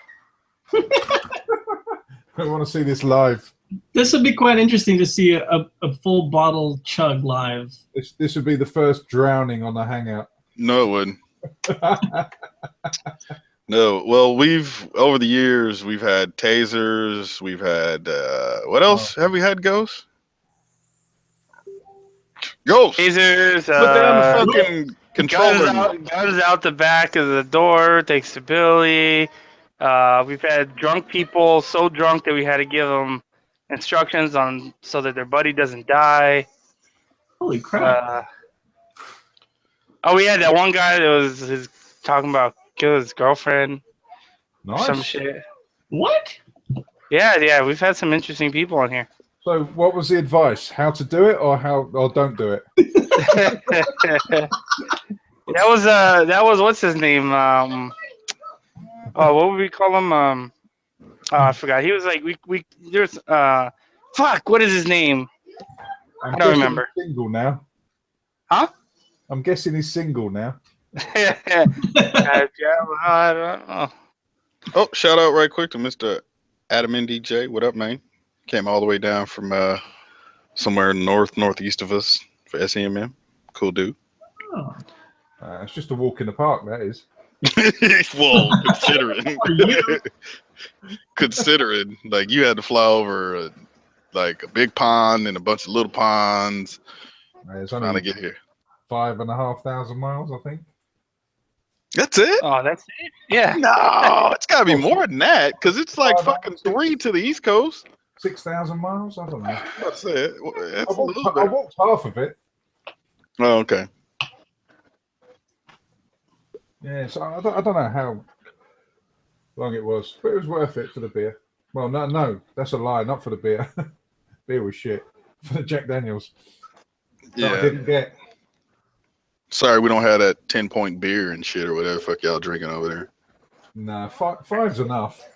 I want to see this live. This would be quite interesting to see a full bottle chug live. This would be the first drowning on the hangout. No, it wouldn't. No. Well, over the years we've had tasers. We've had what else have we had? Ghosts. Tasers. Put down the fucking controller. Guns out the back of the door. Thanks to Billy. We've had drunk people so drunk that we had to give them instructions on so that their buddy doesn't die. Holy crap! We had that one guy that was talking about kill his girlfriend. Nice. Some shit. What? Yeah. We've had some interesting people on here. So, what was the advice? How to do it, or don't do it? That was what's his name? What would we call him? I forgot. He was like there's fuck. What is his name? I don't remember. He's single now. Huh? I'm guessing he's single now. Yeah, I don't know. Oh, shout out right quick to Mr. Adam NDJ. What up, man? Came all the way down from somewhere northeast of us for SEMM. Cool dude. Oh. It's just a walk in the park, that is. Well, considering like you had to fly over like a big pond and a bunch of little ponds It's trying to get here. 5,500 miles, I think. That's it? Oh, that's it? Yeah. No, it's got to be more than that because it's like fucking 3 to the East Coast. 6,000 miles? I don't know. That's it. That's I walked half of it. Oh, okay. Yeah, so I don't know how long it was, but it was worth it for the beer. Well, no, that's a lie. Not for the beer. Beer was shit. For the Jack Daniels. That I didn't get. Sorry, we don't have that 10-point beer and shit or whatever the fuck y'all drinking over there. Nah, five's enough.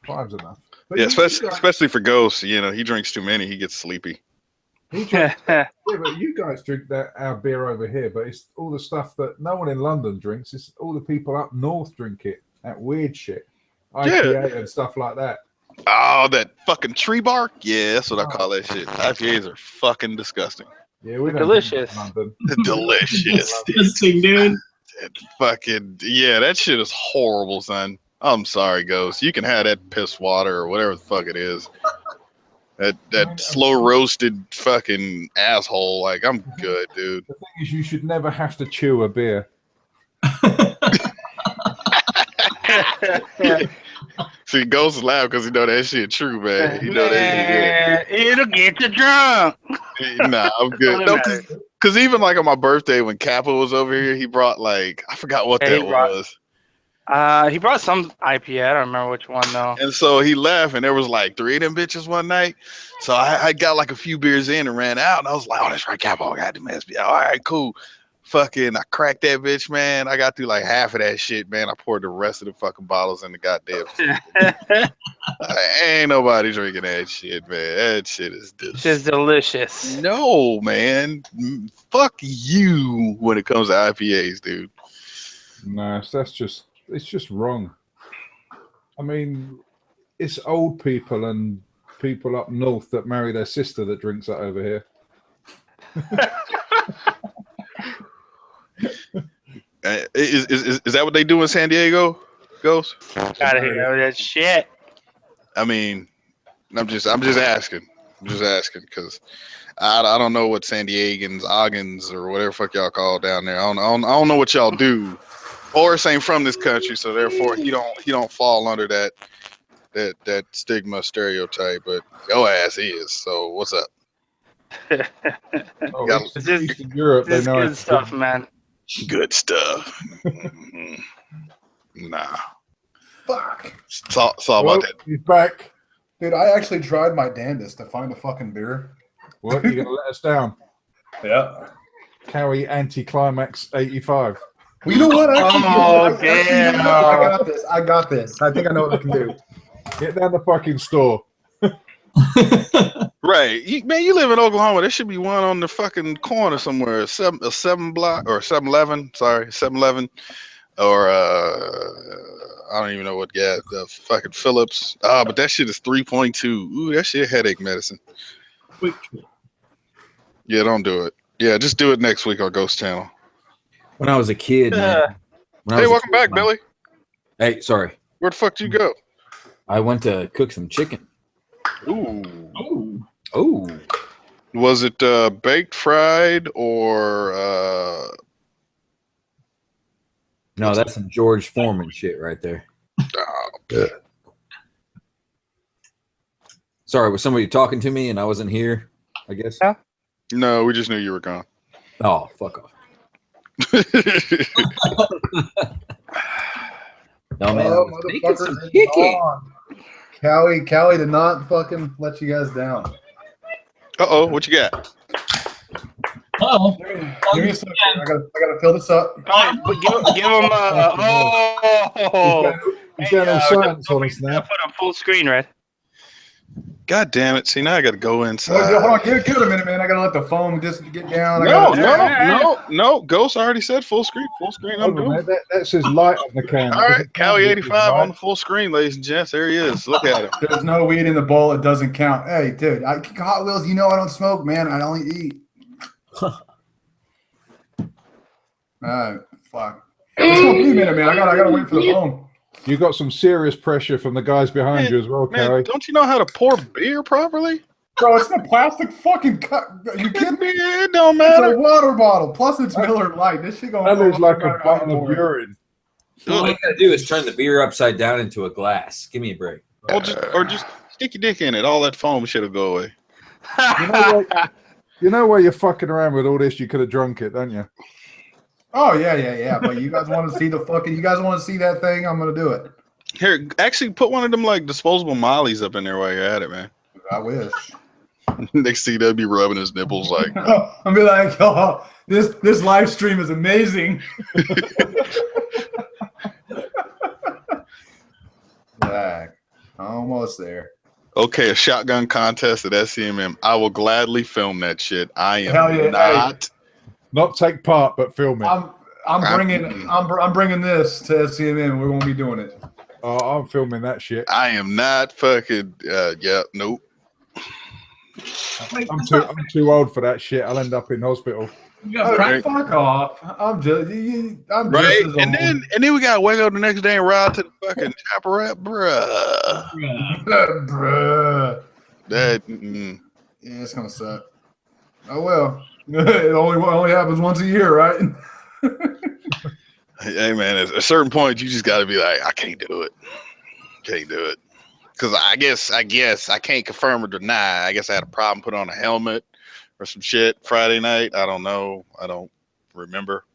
Five's enough. But Yeah, you guys, especially for Ghost. You know, he drinks too many, he gets sleepy. yeah, but you guys drink our beer over here, but it's all the stuff that no one in London drinks. It's all the people up north drink it. That weird shit. IPA and stuff like that. Oh, that fucking tree bark? Yeah, that's what I call that shit. IPAs are fucking disgusting. Yeah, we don't Delicious. drink London. Delicious. Disgusting, dude. Fucking yeah, that shit is horrible, son. I'm sorry, Ghost. You can have that piss water or whatever the fuck it is. That slow roasted fucking asshole. Like, I'm good, dude. The thing is, you should never have to chew a beer. See, Ghost is loud because he know that shit true, man. He know that shit. It'll get you drunk. Nah, I'm good. No, because even like on my birthday when Kappa was over here, he brought like, I forgot what that was. He brought some IPA. I don't remember which one though. And so he left, and there was like 3 of them bitches one night. So I got like a few beers in and ran out, and I was like, "Oh, that's right, Capo. I got the SB. All right, cool." Fucking, I cracked that bitch, man. I got through like half of that shit, man. I poured the rest of the fucking bottles in the goddamn. Ain't nobody drinking that shit, man. That shit is delicious. No, man. Fuck you when it comes to IPAs, dude. No, it's just wrong. I mean, it's old people and people up north that marry their sister that drinks that over here. Is that what they do in San Diego, Ghost? Gotta hear that shit. I mean, I'm just asking. I'm just asking because I don't know what San Diegans, Oggins, or whatever fuck y'all call down there. I don't know what y'all do. Boris ain't from this country, so therefore he don't fall under that stigma stereotype. But your ass is. So what's up? This is good stuff, man. Good stuff. Nah. Fuck. It's all about that. He's back. Dude, I actually tried my damnedest to find a fucking beer. What? You gonna let us down? Yeah. Carry anticlimax 85. Well, you know what? Damn. I got this. I think I know what I can do. Get down the fucking store. Right, you live in Oklahoma. There should be one on the fucking corner somewhere. A 7-Block or 7-Eleven. Sorry, 7-Eleven, or I don't even know what. Yeah, the fucking Phillips. But that shit is 3.2. Ooh, that shit headache medicine. Yeah, don't do it. Yeah, just do it next week on Ghost Channel. When I was a kid, man. Hey, welcome back, Billy. Hey, sorry. Where the fuck did you go? I went to cook some chicken. Ooh. Oh. Was it baked, fried, or No, that's some George Foreman shit right there. Yeah. Sorry, was somebody talking to me and I wasn't here, I guess? Yeah. No, we just knew you were gone. Oh, fuck off. No, man. I was making some chicken. Callie did not fucking let you guys down. Uh-oh, what you got? Oh, Give me a second. I gotta fill this up. Give him He's got no science on us now. Put on full screen, Red. God damn it. See, now I got to go inside. Hold on. Give it a minute, man. I gotta let the phone just get down. No. Ghost already said full screen. Full screen. I'm doing it. That says light on the can. All right, Cali 85 on the full screen, ladies and gents. There he is. Look at him. There's no weed in the bowl. It doesn't count. Hey, dude, Hot Wheels, you know I don't smoke, man. I only eat. Fuck. It's gonna be a minute, man. I gotta wait for the phone. You got some serious pressure from the guys behind you as well, Carrie. Don't you know how to pour beer properly? Bro, it's in a plastic fucking cup. Are you kidding me? It don't matter. It's a water bottle. Plus it's Miller Lite. This shit gonna That looks like a bottle of urine. All you gotta do is turn the beer upside down into a glass. Give me a break. Or just stick your dick in it. All that foam shit'll go away. You know where you're fucking around with all this? You could have drunk it, don't you? Oh yeah. But you guys want to see the fucking? You guys want to see that thing? I'm gonna do it. Here, actually, put one of them like disposable mollies up in there while you're at it, man. I wish. Next thing they'll be rubbing his nipples like. I'll be like, oh, this live stream is amazing. Like, almost there. Okay, a shotgun contest at SCMM. I will gladly film that shit. I am Hell yeah, not take part, but film it. I'm bringing this to SCMM. We're gonna be doing it. Oh, I'm filming that shit. I am not fucking. Yeah, nope. I'm too old for that shit. I'll end up in hospital. Fuck off. I'm just Right, as and old. then we gotta wake up the next day and ride to the fucking chaparral, bruh. Bruh. That Yeah, it's gonna suck. Oh well. It only happens once a year, right? Hey man, at a certain point, you just gotta be like, I can't do it. Can't do it. Because I guess I can't confirm or deny. I guess I had a problem. Put on a helmet or some shit Friday night. I don't know. I don't remember.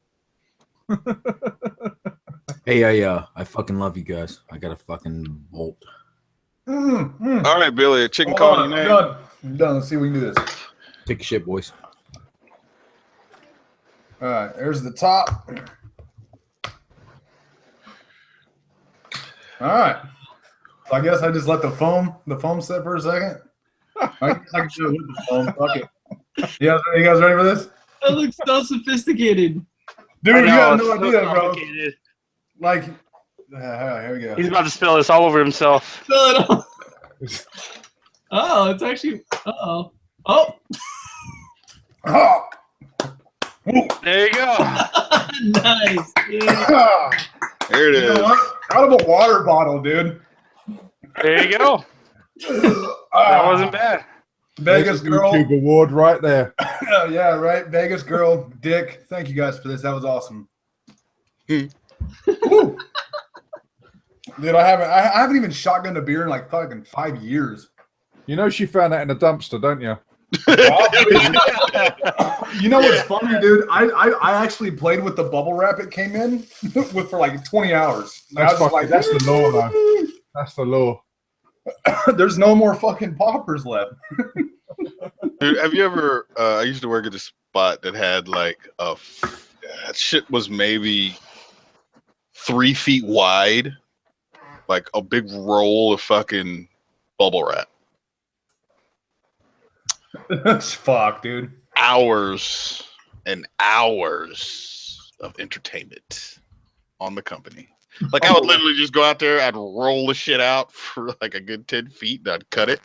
Hey, I fucking love you guys. I got a fucking bolt. All right, Billy, a chicken Hold call on, your I'm name. done. I'm done. Let's see if we can do this. Take a shit, boys. All right, there's the top. All right. So I guess I just let the foam sit for a second. I guess I can do it with the foam. Fuck it. You guys ready for this? That looks so sophisticated. Dude, I you know, have it's no so idea, bro. complicated. Like, here we go. He's about to spill this all over himself. Fill it up. Oh, it's actually. Oh. Oh. There you go. Nice. Yeah. There it You know is. what? Out of a water bottle, dude. There you go. That wasn't bad. Vegas There's a girl. YouTube award right there. Yeah, right. Vegas girl, Dick. Thank you guys for this. That was awesome. Woo. Dude, I haven't even shotgunned a beer in like fucking 5 years. You know she found that in a dumpster, don't you? You know what's funny, dude? I actually played with the bubble wrap it came in with for like 20 hours. That's the law, though. That's the law. There's no more fucking poppers left. Dude, have you ever? I used to work at a spot that had like that shit was maybe 3 feet wide, like a big roll of fucking bubble wrap. That's fuck, dude. Hours and hours of entertainment on the company. Like I would literally just go out there, I'd roll the shit out for like a good 10 feet, and I'd cut it.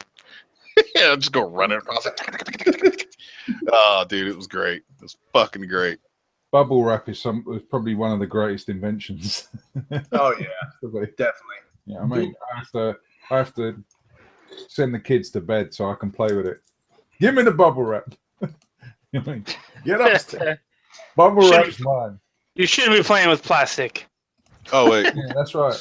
Yeah, I'd just go running across it. Oh, dude, it was great. It was fucking great. Bubble wrap is probably one of the greatest inventions. Oh yeah, definitely. Yeah, I mean, I have to send the kids to bed so I can play with it. Give me the bubble wrap. Get upstairs. Bubble wrap's mine. You shouldn't be playing with plastic. Oh wait, Yeah, that's right.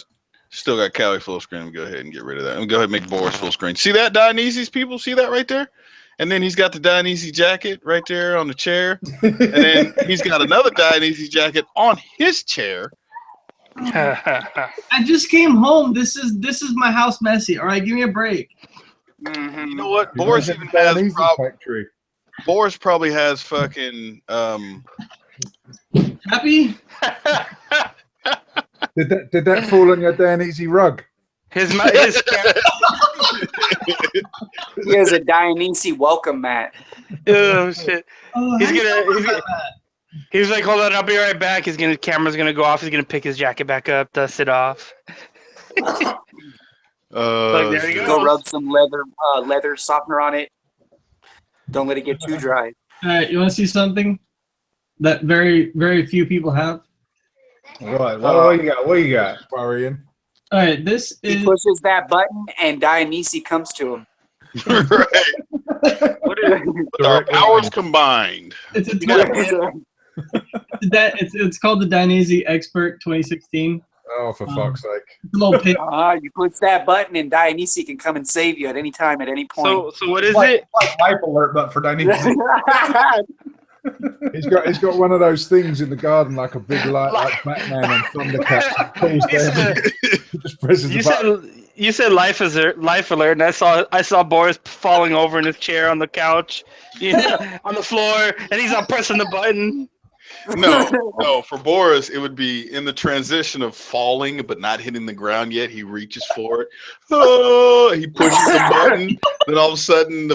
still got Callie full screen. Go ahead and get rid of that. Let me go ahead and make Boris full screen. See that, Dionysus people? See that right there? And then he's got the Dionysus jacket right there on the chair. And then he's got another Dionysus jacket on his chair. I just came home. This is my house messy. All right, give me a break. You know what? You Boris might even get the has Dionysus factory. Boris probably has fucking Happy? Did that fall on your Dan Easy rug? His He has a Dionysi welcome mat. oh shit. Oh, He's like, hold on, I'll be right back. Camera's gonna go off. He's gonna pick his jacket back up, dust it off. Like, there you Go go. rub some leather softener on it. Don't let it get too dry. All right, you want to see something that very, very few people have? What you got? What you got? Worrying. All right, this He is pushes that button and Dionysi comes to him. right. With our powers combined. it's called the Dionysi Expert 2016. Oh, for fuck's sake. It's a little pin. You push that button and Dionysi can come and save you at any time, at any point. So what is Like it? life alert, but for Dionysus. He's got one of those things in the garden, like a big light, like Batman and Thundercat. Pulls down. He just presses the button. You said life alert, and I saw Boris falling over in his chair on the couch, on the floor, and he's not pressing the button. No. For Boris, it would be in the transition of falling but not hitting the ground yet. He reaches for it. Oh, he pushes the button. Then all of a sudden,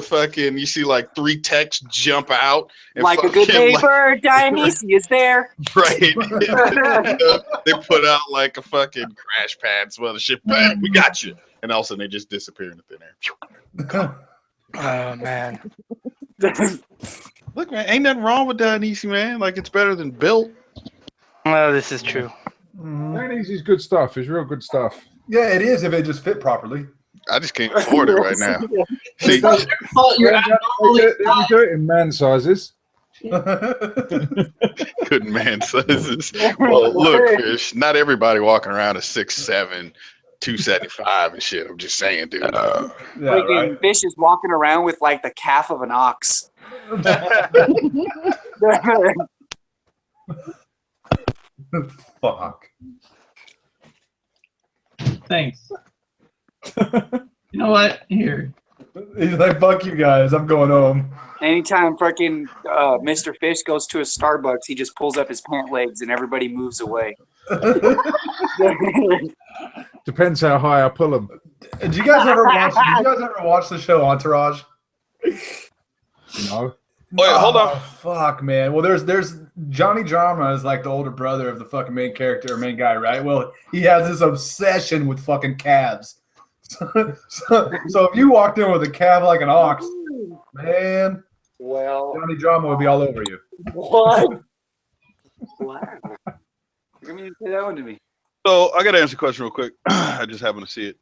you see like 3 techs jump out. And like a good neighbor, Dionysius is there. Right. They put out like a fucking crash pad, so the shit, bang, we got you. And all of a sudden, they just disappear into thin air. Oh, man. Look, man, ain't nothing wrong with Dionysius, man. Like, it's better than Bill. Oh, this is true. Dionysius is good stuff. It's real good stuff. Yeah, it is if it just fit properly. I just can't afford it right now. See, You're you do it in man sizes. good man sizes. Well, look, Fish, not everybody walking around is 6'7", 275 and shit. I'm just saying, dude. Fish is walking around with like the calf of an ox. Fuck. Thanks. You know what? Here. He's like, fuck you guys. I'm going home. Anytime fucking Mr. Fish goes to a Starbucks, he just pulls up his pant legs and everybody moves away. Depends how high I pull them. Did you guys ever watch the show Entourage? No. Wait, hold on. Fuck, man. Well, there's Johnny Drama is like the older brother of the fucking main character or main guy, right? Well, he has this obsession with fucking calves. So if you walked in with a calf like an ox, man, well, Johnny Drama would be all over you. What? Wow. You're going to say that one to me. So I got to answer a question real quick. I just happened to see it.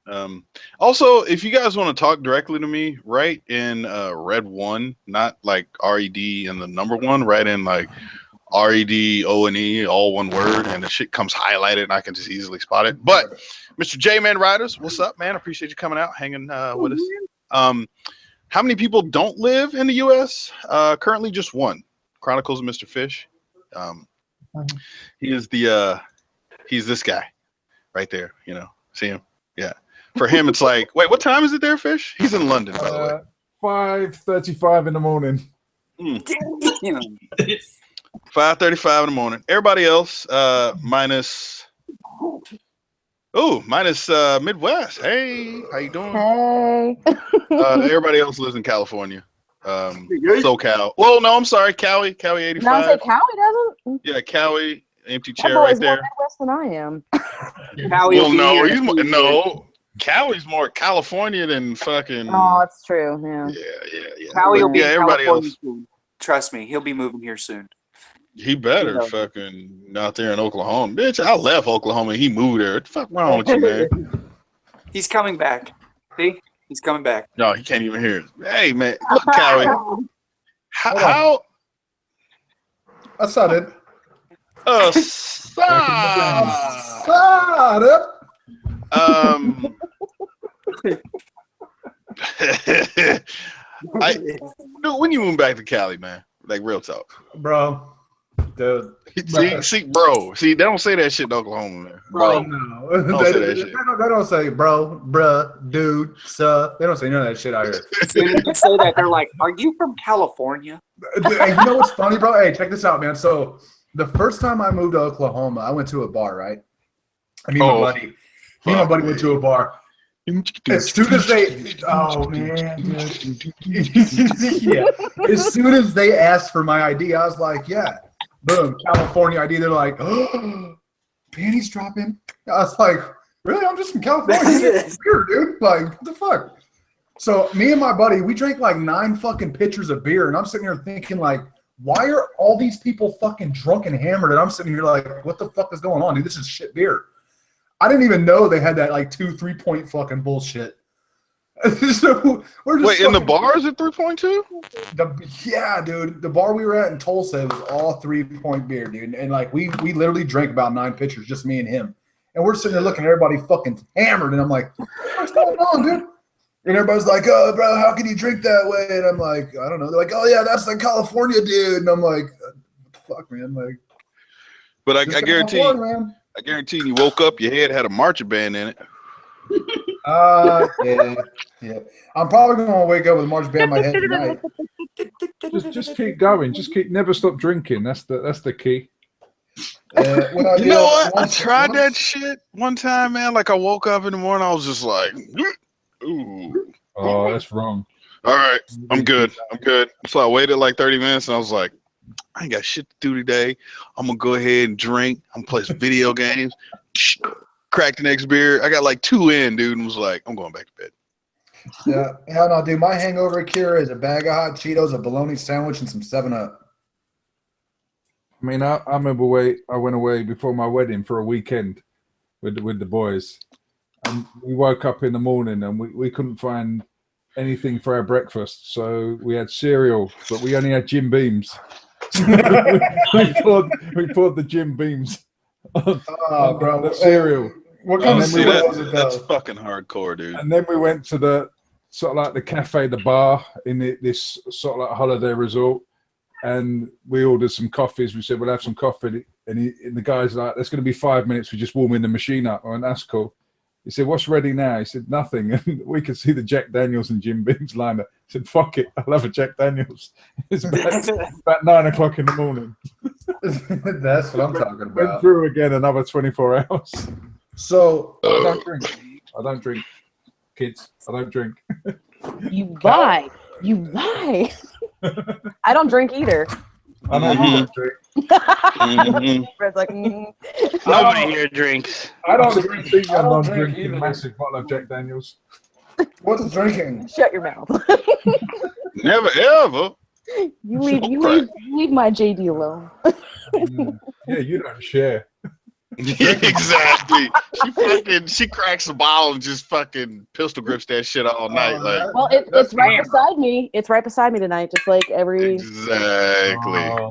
Also, if you guys want to talk directly to me, write in red 1, not like RED and the number 1. Write in like REDONE, all one word, and the shit comes highlighted, and I can just easily spot it. But Mr. J-Man Riders, what's up, man? Appreciate you coming out, hanging with us. How many people don't live in the U.S.? Currently, just one. Chronicles of Mr. Fish. He is he's this guy right there, see him? Yeah. For him, it's like, wait, what time is it there, Fish? He's in London, by the way. 5:35 in the morning. 5:35 in the morning. Everybody else, minus Midwest. Hey, how you doing? Hey. Everybody else lives in California. SoCal. Well, no, I'm sorry, Cowie 85. No, I say Cowie doesn't. Yeah, Cowie. Empty That chair boy's right there. more Midwest than I am. Well, no, he's more, no. Cowie's more California than fucking. Oh, it's true. Yeah. Yeah. Howie will be everybody California else. soon. Trust me, he'll be moving here soon. He better fucking out there in Oklahoma. Bitch, I left Oklahoma and he moved there. What the fuck wrong with you, man? He's coming back. See? He's coming back. No, he can't even hear it. Hey, man. Look, Cowie. How? I saw it. When you move back to Cali, man, like real talk, bro. Dude, see, they don't say that shit in Oklahoma, man. Bro, no, they don't say bro, bruh, dude, suh. They don't say none of that shit out here. They say that, they're like, "Are you from California?" Dude, hey, you know what's funny, bro? Hey, check this out, man. So the first time I moved to Oklahoma, I went to a bar, right? Me and my buddy went to a bar. As soon as they, oh man, yeah. As soon as they asked for my ID, I was like, yeah, boom, California ID. They're like, oh, panties dropping. I was like, really? I'm just from California, weird, dude. Like, what the fuck? So me and my buddy, we drank like 9 fucking pitchers of beer, and I'm sitting here thinking like, why are all these people fucking drunk and hammered? And I'm sitting here like, what the fuck is going on, dude? This is shit beer. I didn't even know they had that like 2-3 point fucking bullshit. So we're just in the bar is it 3.2? Yeah, dude. The bar we were at in Tulsa was all 3-point beer, dude. And like we literally drank about 9 pitchers, just me and him. And we're sitting there looking at everybody fucking hammered, and I'm like, what's going on, dude? And everybody's like, oh, bro, how can you drink that way? And I'm like, I don't know. They're like, oh, yeah, that's the California dude. And I'm like, fuck, man. Like, But I just guarantee, come on, man. I guarantee you woke up, your head had a marching band in it. Yeah. I'm probably gonna wake up with a march band in my head tonight. Just keep going. Never stop drinking. That's the key. Well, You know what? I tried that shit one time, man. Like I woke up in the morning, I was just like, ooh. Oh, that's wrong. All right, I'm good. So I waited like 30 minutes, and I was like, I ain't got shit to do today. I'm gonna go ahead and drink. I'm gonna play some video games. Crack the next beer. I got like 2 in, dude, and was like, I'm going back to bed. Yeah, hell no, dude. My hangover cure is a bag of hot Cheetos, a bologna sandwich, and some 7-Up. I mean, I remember I went away before my wedding for a weekend with the boys, and we woke up in the morning and we couldn't find anything for our breakfast, so we had cereal, but we only had Jim Beams. we poured the Jim Beams on the cereal. What kind of cereal was it, though? That's fucking hardcore, dude. And then we went to the sort of like the cafe, the bar in this sort of like holiday resort, and we ordered some coffees. We said we'll have some coffee, and the guy's like, "There's going to be 5 minutes. We're just warming the machine up." I went, "That's cool." He said, "What's ready now?" He said, "Nothing." And we could see the Jack Daniels and Jim Beams lined up. I said, "Fuck it, I'll have a Jack Daniels." It's about 9 o'clock in the morning. That's what I'm talking about. Went through again another 24 hours. So I don't drink. I don't drink. Kids, I don't drink. You lie. You lie. I don't drink either. I know you don't drink. Fred's like, Nobody here drinks. I don't drink. I don't I'm drink drinking either. a massive bottle of Jack Daniels. What's drinking? Shut your mouth. Never ever. You leave my JD alone. Yeah, you don't share. Exactly. She cracks a bottle and just fucking pistol grips that shit all night. Like, Well, it's right beside me. It's right beside me tonight, just like every. exactly.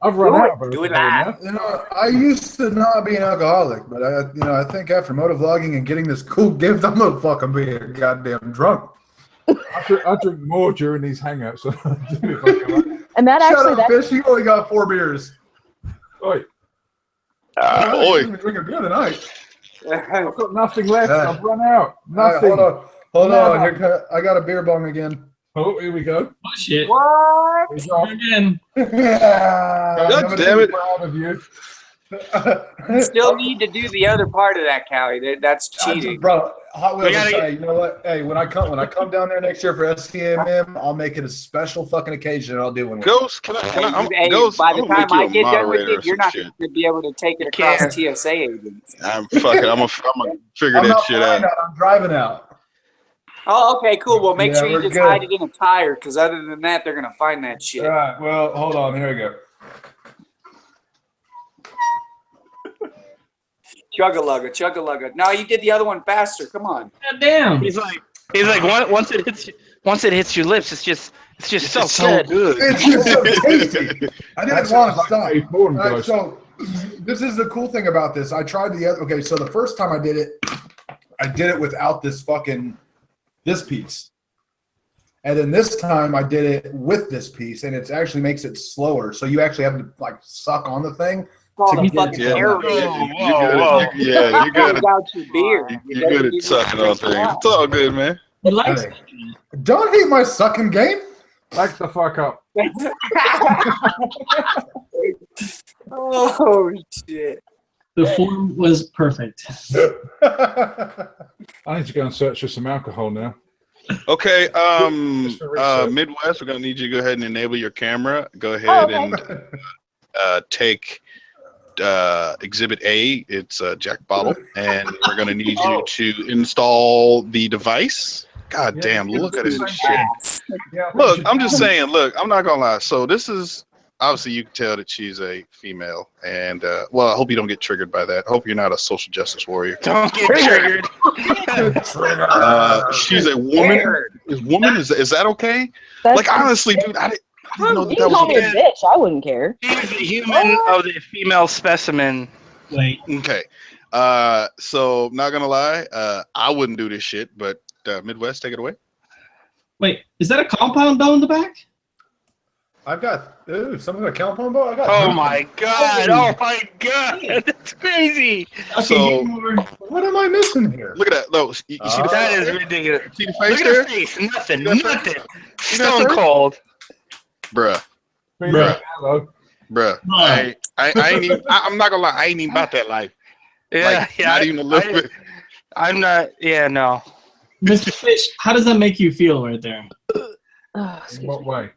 I've run out of Do it alcohol live. now. You know, I used to not be an alcoholic, but I think after motovlogging and getting this cool gift, I'm gonna fucking be a goddamn drunk. I drink more during these hangouts. And that Shut actually, up, fish. You only got 4 beers. Oi, Oi. You've been drinking beer tonight. I've got nothing left. I've run out. Nothing. Hold on. Here, I got a beer bong again. Oh, here we go. Oh shit. What? It's off. Again. God damn it. Proud of you. Still need to do the other part of that, Callie. That's cheating. Bro, Hot Wheels. gotta Hey, you know what? Hey, when I come down there next year for STMM, I'll make it a special fucking occasion, and I'll do one. Ghost, can I Ghost, By I'm the gonna time make you I a get done with moderator or it, you're some not shit. going to be able to take it across TSA agents. I'm gonna figure I'm that not shit flying out. out. I'm driving out. Oh, okay, cool. Well, make Yeah, sure you we're just good. hide it in a tire, because other than that, they're going to find that shit. All right. Well, hold on. Here we go. Chug-a-lugga, chug-a-lugga. No, you did the other one faster. Come on. God damn. He's like once it hits your lips, it's just so good. It's just so tasty. I didn't want to stop. Hey, All Morton, right, guys. so this is the cool thing about this. I tried the other. Okay, so the first time I did it without this piece, and then this time I did it with this piece, and it actually makes it slower. So you actually have to like suck on the thing. Call To the get fucking it to air go. raid. You're good. Out your beer. You're good at sucking on things. It's all good, man. He likes Hey, don't hate my sucking game. Back the fuck up. Oh, shit. the form was perfect. I need to go and search for some alcohol now. Okay, Just for research. Midwest, we're gonna need you to go ahead and enable your camera. Go ahead and take Exhibit A. It's a Jack bottle, and we're gonna need you to install the device. God damn! Look at this shit. Yeah, Look, I'm just saying. Look, I'm not gonna lie. So this is obviously you can tell that she's a female, and well, I hope you don't get triggered by that. I hope you're not a social justice warrior. Don't get triggered. She's a woman. Is that okay? That's, Like honestly, dude, I didn't know you that can was call me a okay. bitch. I wouldn't care. He's the human of the female specimen. Wait. Okay. So not gonna lie, I wouldn't do this shit, but Midwest, take it away. Wait, is that a compound down the back? I've got something got a california bow. I got. Oh my god! Oh my god! That's crazy. So What am I missing here? look at that. No, you see the That face is there? ridiculous. See the face Look there? at his face. Nothing. See that face? Nothing. See that Stone face? cold. Bruh. Bruh. Hello. Bruh. I ain't even, I'm not gonna lie, I ain't even about that life. Yeah, Like, not even a little bit. I'm not. Yeah, no. Mr. Fish, how does that make you feel right there? In what way?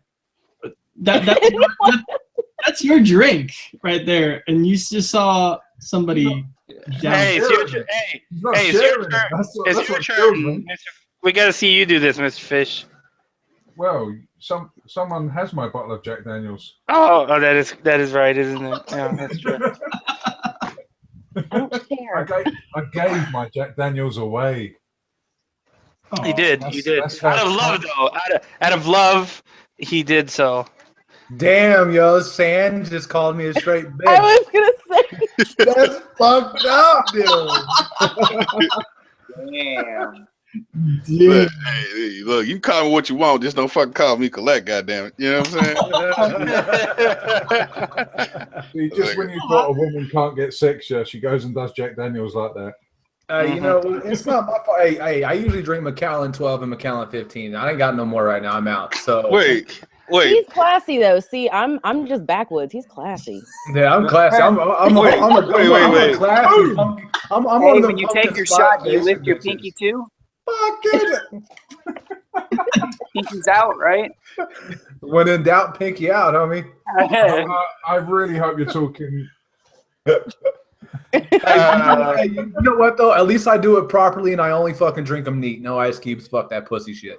That's your drink right there, and you just saw somebody. Hey, it's your turn. Hey, it's your turn. It's your turn. We gotta see you do this, Mr. Fish. Well, someone has my bottle of Jack Daniels. Oh, that is right, isn't it? Yeah, that's true. I gave my Jack Daniels away. He did. He did. That's Out of love, though. Out of love, he did so. Damn, yo, Sand just called me a straight bitch. I was gonna say. That's fucked up, dude. Damn. Look, hey, look, you can call me what you want, just don't fucking call me collect, goddammit. You know what I'm saying? See, just when you thought a woman can't get sexier, she goes and does Jack Daniels like that. You know, it's not my fault. Hey, I usually drink Macallan 12 and Macallan 15. I ain't got no more right now. I'm out. So wait. He's classy though. See, I'm just backwoods. He's classy. Yeah, I'm classy. I'm Wait. classy. I'm Hey, one of the when you take your shot, do you lift your pinky too? Fuck it. Pinky's out, right? When in doubt, pinky out, homie. I really hope you're talking. Hey, you know what though? At least I do it properly, and I only fucking drink them neat. No ice cubes. Fuck that pussy shit.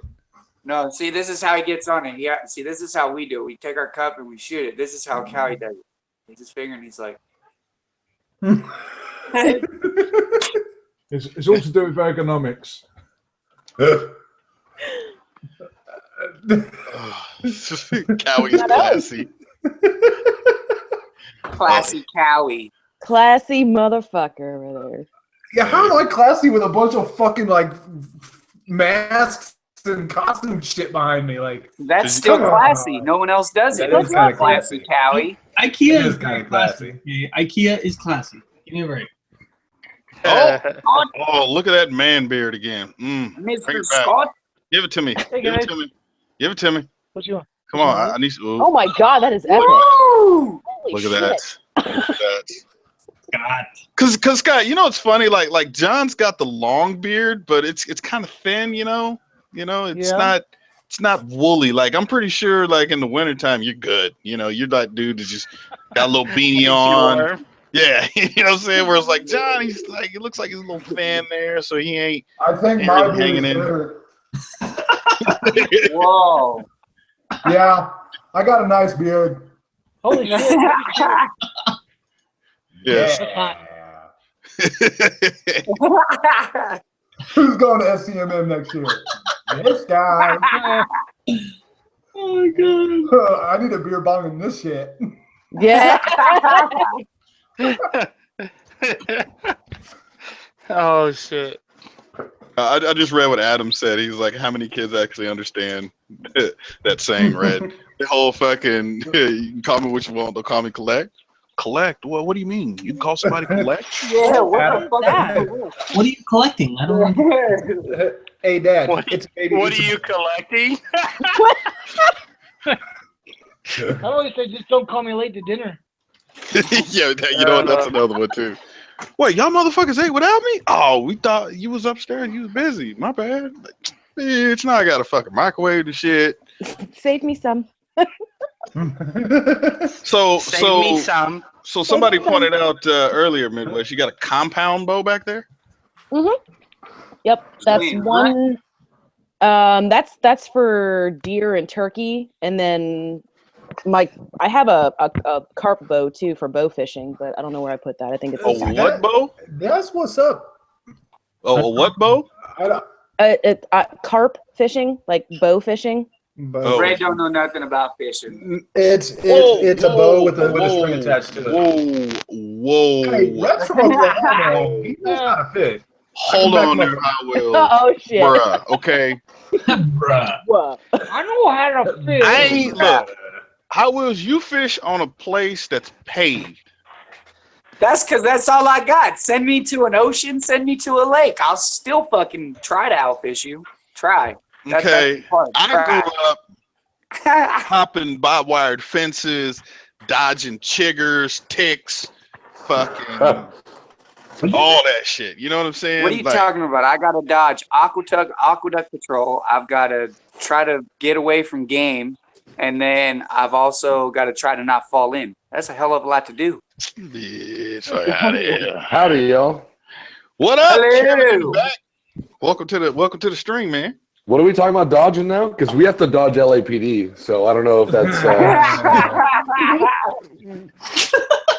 No, see, this is how he gets on it. Yeah, see, this is how we do it. We take our cup and we shoot it. This is how Callie does it. He's his finger and he's like. It's all to do with ergonomics. Cowie's classy. Classy Cowie. Classy motherfucker over there. Yeah, how am I classy with a bunch of fucking like masks and costume shit behind me? Like that's still classy. No one else does it. It's not classy, Cowie. IKEA is kind of classy. IKEA is classy. Give me a break. Oh, look at that man beard again. Bring Mr. it back. Scott. Give it to me. Hey, Give it guys. to me. Give it to me. What you want? Come on, I need to. Oh my god, that is epic. Woo! Look Holy at that. shit. Look at that. God. Cause Scott, you know it's funny. Like John's got the long beard, but it's kind of thin. You know, it's not woolly. Like I'm pretty sure, like in the wintertime, you're good. You know, you're that dude that just got a little beanie on. Yeah, you know what I'm saying? Where it's like John, he's like, it looks like he's a little fan there, so he ain't. I think Ain't my really hanging in. beard. Whoa. Yeah, I got a nice beard. Holy shit. Yes. That's hot. Who's going to SCMM next year? This guy. Oh my god. I need a beer bong in this shit. Yeah. Oh shit. I just read what Adam said. He's like, how many kids actually understand that saying, Red? The whole fucking, you can call me what you want, don't call me collect. Collect? Well, what do you mean? You can call somebody collect? Yeah, what the fuck? What are you collecting? I don't know. Hey, Dad. What it's baby. are you collecting? I always say just don't call me late to dinner. Yeah, you know what? That's another one, too. Wait, y'all motherfuckers ate without me? Oh, we thought you was upstairs. You was busy. My bad. Bitch, now I got to fucking microwave the shit. Save me some. Save me some. So somebody pointed out earlier, Midwest, you got a compound bow back there? Yep, that's Wait, one. That's for deer and turkey, and then I have a carp bow too for bow fishing, but I don't know where I put that. I think it's A what bow? That's what's up. Oh, a what bow? carp fishing, like bow fishing. Oh. Ray don't know nothing about fishing. It's a bow with a string attached to it. Whoa. Hey, Red's from Oklahoma. He knows how to fish. Hold on there, I will. Oh shit. Bruh, okay. Bruh. Whoa. I know how to fish. I ain't look. How Wills, you fish on a place that's paved? That's because that's all I got. Send me to an ocean, send me to a lake. I'll still fucking try to outfish you. Try. That's Okay. the part. I Try. grew up hopping barbed wired fences, dodging chiggers, ticks, fucking all that shit. You know what I'm saying? What are you talking about? I got to dodge aqueduct patrol. I've got to try to get away from game. And then I've also got to try to not fall in. That's a hell of a lot to do. Bitch, howdy. Howdy, y'all. What up? Hello. Back. Welcome to the stream, man. What are we talking about dodging now? Because we have to dodge LAPD, so I don't know if that's.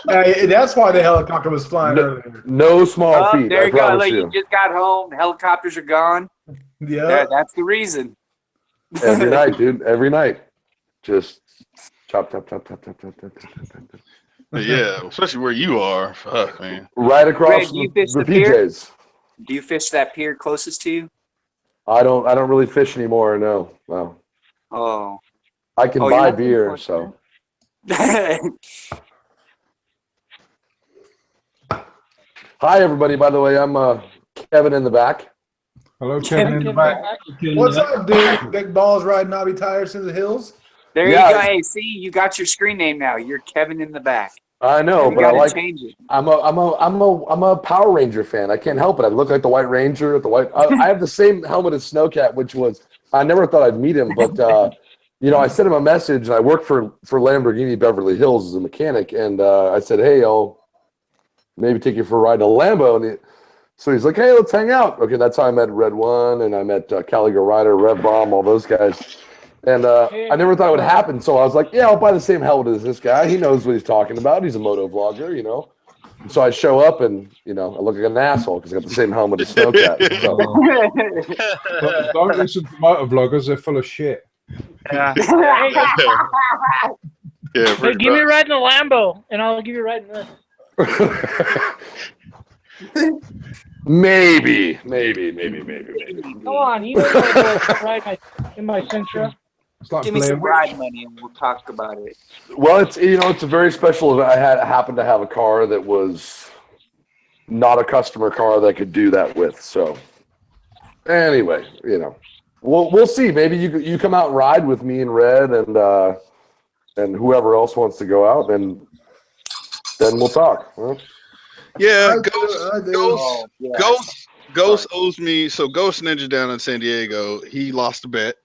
That's why the helicopter was flying earlier. No small feat. There I you go. promise Like you. you just got home. The helicopters are gone. Yeah. That's the reason. Every night, dude. Every night. Just chop. Yeah, especially where you are. Fuck, man. Right across Greg, do you fish the the pier? PJs. Do you fish that pier closest to you? I don't really fish anymore. No. Wow. Oh. I can you're buy not beer, so. Hi, everybody. By the way, I'm Kevin in the back. Hello, Kevin in the back. What's up, dude? Big balls riding knobby tires through the hills. There Yeah. you go. Hey, see, you got your screen name now. You're Kevin in the back. I know, You but I gotta like. change it. I'm a Power Ranger fan. I can't help it. I look like the White Ranger. I have the same helmet as Snowcat, which was I never thought I'd meet him, but I sent him a message. And I worked for Lamborghini Beverly Hills as a mechanic, and I said, hey, I'll maybe take you for a ride in a Lambo, and so he's like, hey, let's hang out. Okay, that's how I met Red One, and I met Caligo Rider, Rev Bomb, all those guys. And I never thought it would happen, so I was like, yeah, I'll buy the same helmet as this guy. He knows what he's talking about. He's a Motovlogger, And so I show up, and, I look like an asshole because I got the same helmet as Snowcat. So. Don't listen to motovloggers. They're full of shit. Yeah. Yeah, Hey, give me a ride in the Lambo, and I'll give you a ride in this. Maybe. Come on, you know I'll ride in my Sentra. Like Give me some ride money, and we'll talk about it. Well, it's a very special event. I happened to have a car that was not a customer car that I could do that with. So anyway, we'll see. Maybe you come out and ride with me and Red and whoever else wants to go out, and then we'll talk. Huh? Yeah, Ghost Ghost owes me. So Ghost Ninja down in San Diego, he lost a bet.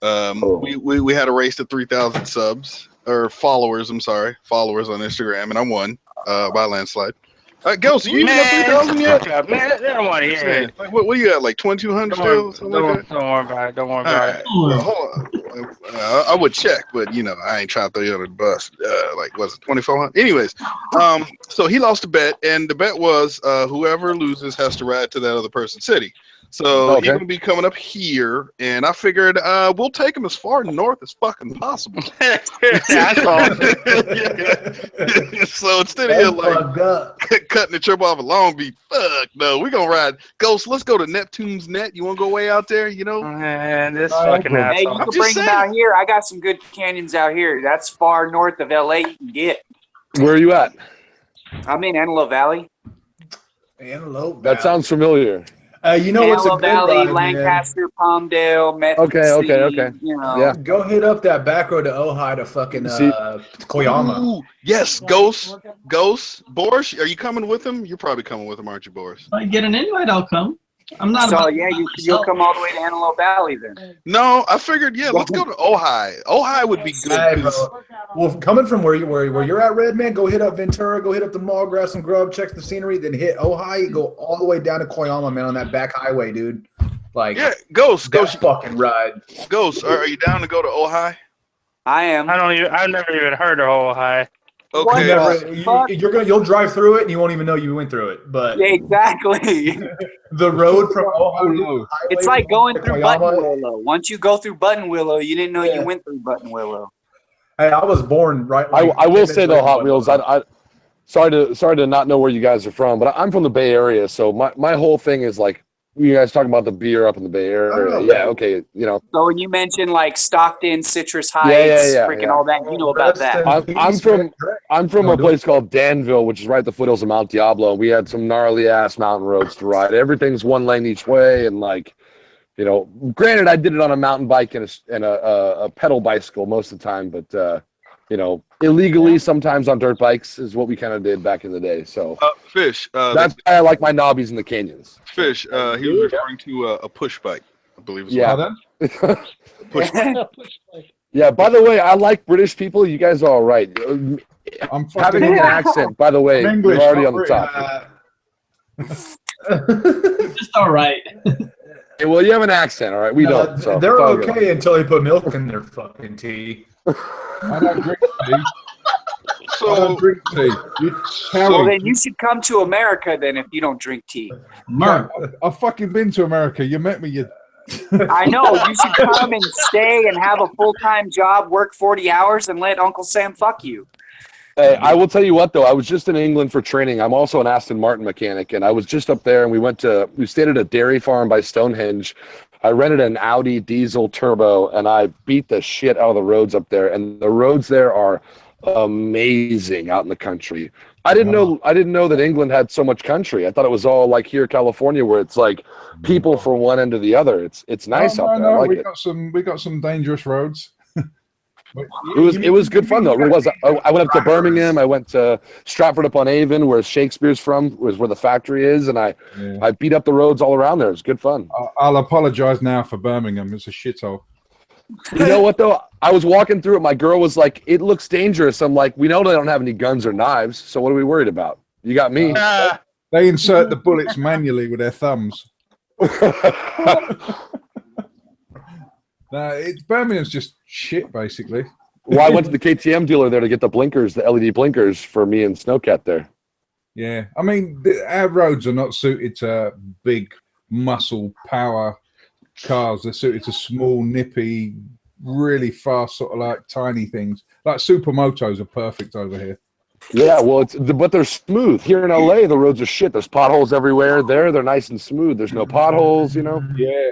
We had a race to 3,000 subs or followers. I'm sorry, followers on Instagram, and I won by a landslide. Ghost, you even at 3,000 yet? Man, they don't want to hear it. Like, what you at? Like 2,200 still? Something like that? Don't worry about it. Don't worry about it. Well, hold on. I would check, but I ain't trying to throw you under the bus. Was it 2,400? Anyways, so he lost a bet, and the bet was whoever loses has to ride to that other person's city. So he's gonna be coming up here, and I figured we'll take him as far north as fucking possible. That's all. So instead of here cutting the trip off of Long Beach, fuck no, we're gonna ride. Ghost, let's go to Neptune's Net. You wanna go way out there? Man, this fucking asshole. Hey, you can bring them out here. I got some good canyons out here. That's far north of LA you can get. Where are you at? I'm in Antelope Valley. Antelope. That sounds familiar. What's a Antelope good Valley, ride, Lancaster, Palmdale, Metro Okay. Yeah. Go hit up that back road to Ojai to fucking Koyama. Ooh, yes, Ghost, Boris, are you coming with him? You're probably coming with him, aren't you, Boris? If I get an invite, I'll come. I'm not. So you'll come all the way to Antelope Valley then. No, I figured let's go to Ojai. Ojai would be good. Hey, well, coming from where you're at, Red Man, go hit up Ventura, go hit up the mall, grab some grub, check the scenery, then hit Ojai, go all the way down to Koyama, man, on that back highway, dude. Like, yeah, Ghost, fucking ride. Ghost, are you down to go to Ojai? I am. I've never even heard of Ojai. Okay. You'll drive through it and you won't even know you went through it. But exactly. The road from Ohio, it's like going through Buttonwillow. Once you go through Buttonwillow, you didn't know you went through Buttonwillow. Hey, I was born right. I will say though, Hot Wheels. I sorry to not know where you guys are from, but I'm from the Bay Area, so my whole thing is like You guys talking about the beer up in the Bay Area? Yeah, okay. You know. So when you mentioned like Stockton, Citrus Heights, Yeah, freaking all that, you know about that. I'm from a place called Danville, which is right at the foothills of Mount Diablo. We had some gnarly ass mountain roads to ride. Everything's one lane each way, and like, you know, granted, I did it on a mountain bike and a pedal bicycle most of the time, but you know, illegally sometimes on dirt bikes is what we kind of did back in the day. So Fish. That's why I like my knobbies in the canyons. Fish. He was referring to a push bike, I believe. Yeah. Push bike. Yeah. By the way, I like British people. You guys are all right. I'm having an accent. By the way, you're already on the top. Just all right. Yeah, well, you have an accent, all right? We don't. So they're okay until they put milk in their fucking tea. I don't drink tea. So, I don't drink tea. Well, then you should come to America then if you don't drink tea. I've fucking been to America. You met me. I know. You should come and stay and have a full-time job, work 40 hours, and let Uncle Sam fuck you. Hey, I will tell you what, though. I was just in England for training. I'm also an Aston Martin mechanic, and I was just up there, and we stayed at a dairy farm by Stonehenge. I rented an Audi diesel turbo, and I beat the shit out of the roads up there. And the roads there are amazing out in the country. I didn't know that England had so much country. I thought it was all like here, California, where it's like people from one end to the other. It's nice out there. I like it. We got some dangerous roads. It was good fun though. It really was. I went up to Birmingham. I went to Stratford upon Avon, where Shakespeare's from, was where the factory is, and I beat up the roads all around there. It was good fun. I'll apologize now for Birmingham. It's a shithole. You know what though? I was walking through it. My girl was like, "It looks dangerous." I'm like, "We know they don't have any guns or knives, so what are we worried about? You got me." They insert the bullets manually with their thumbs. Birmingham's just shit, basically. Well, I went to the KTM dealer there to get the blinkers, the LED blinkers for me and Snowcat there. Yeah, I mean, our roads are not suited to big muscle power cars. They're suited to small, nippy, really fast, sort of like tiny things. Like supermotos are perfect over here. Yeah, well, but they're smooth. Here in LA, the roads are shit. There's potholes everywhere. There, they're nice and smooth. There's no potholes, you know. Yeah.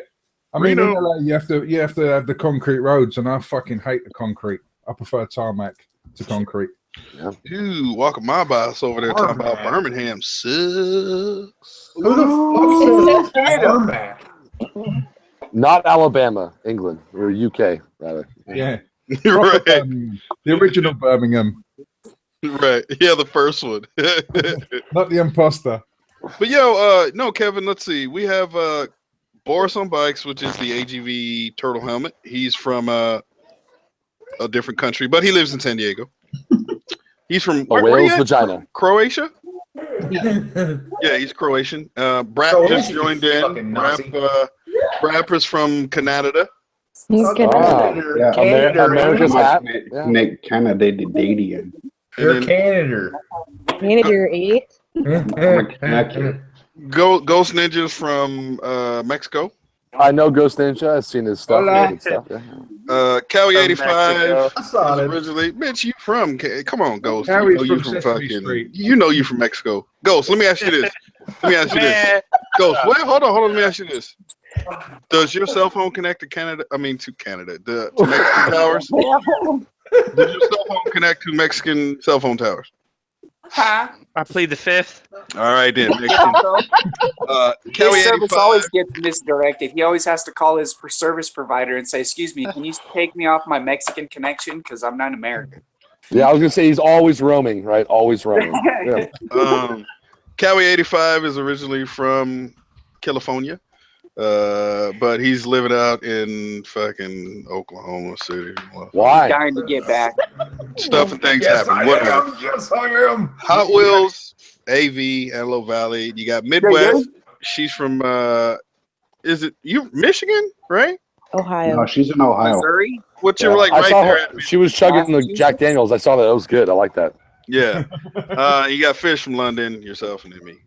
I mean, in LA, you have to have the concrete roads, and I fucking hate the concrete. I prefer tarmac to concrete. Yeah. Dude, walking my bus over there talking about Birmingham sucks. Who the fuck says tarmac? Not Alabama, England, or UK, rather. Yeah. Right. The original Birmingham. Right. Yeah, the first one. Not the imposter. But yo, no, Kevin, let's see. We have Boris on Bikes, which is the AGV turtle helmet. He's from a different country, but he lives in San Diego. He's from Wales vagina. Croatia? Yeah, he's Croatian. Brap just joined in. Brap is from Canada. America's hat. Canadian. You're Canada. Canada, eh? Ghost Ninja's from Mexico. I know Ghost Ninja. I've seen his stuff. Cowie 85 I saw it. originally. Bitch, you from? Come on, Ghost. Cowie's You know you from from Sesame fucking. Street. You know you from Mexico. Ghost. Let me ask you this. Ghost. Wait, hold on. Let me ask you this. Does your cell phone connect to Canada? I mean, to Canada, to Mexican towers. Does your cell phone connect to Mexican cell phone towers? Huh? I plead the fifth. All right, then. His Cowie service 85. always gets misdirected. He always has to call his service provider and say, "Excuse me, can you take me off my Mexican connection because I'm not American." Yeah, I was gonna say he's always roaming, right? Always roaming. Yeah. Cowie 85 is originally from California, but he's living out in fucking Oklahoma City. Why? Dying to get back. Stuff and things happen. Whatever. Yes, I am. Hot Wheels, AV, Antelope Valley. You got Midwest. She's from is it you Michigan, right? Ohio. No, she's in Ohio. Missouri? What you're like I right saw there. her. She was chugging the Jack Daniels. I saw that. It was good. I like that. Yeah. You got Fish from London, yourself, and then me.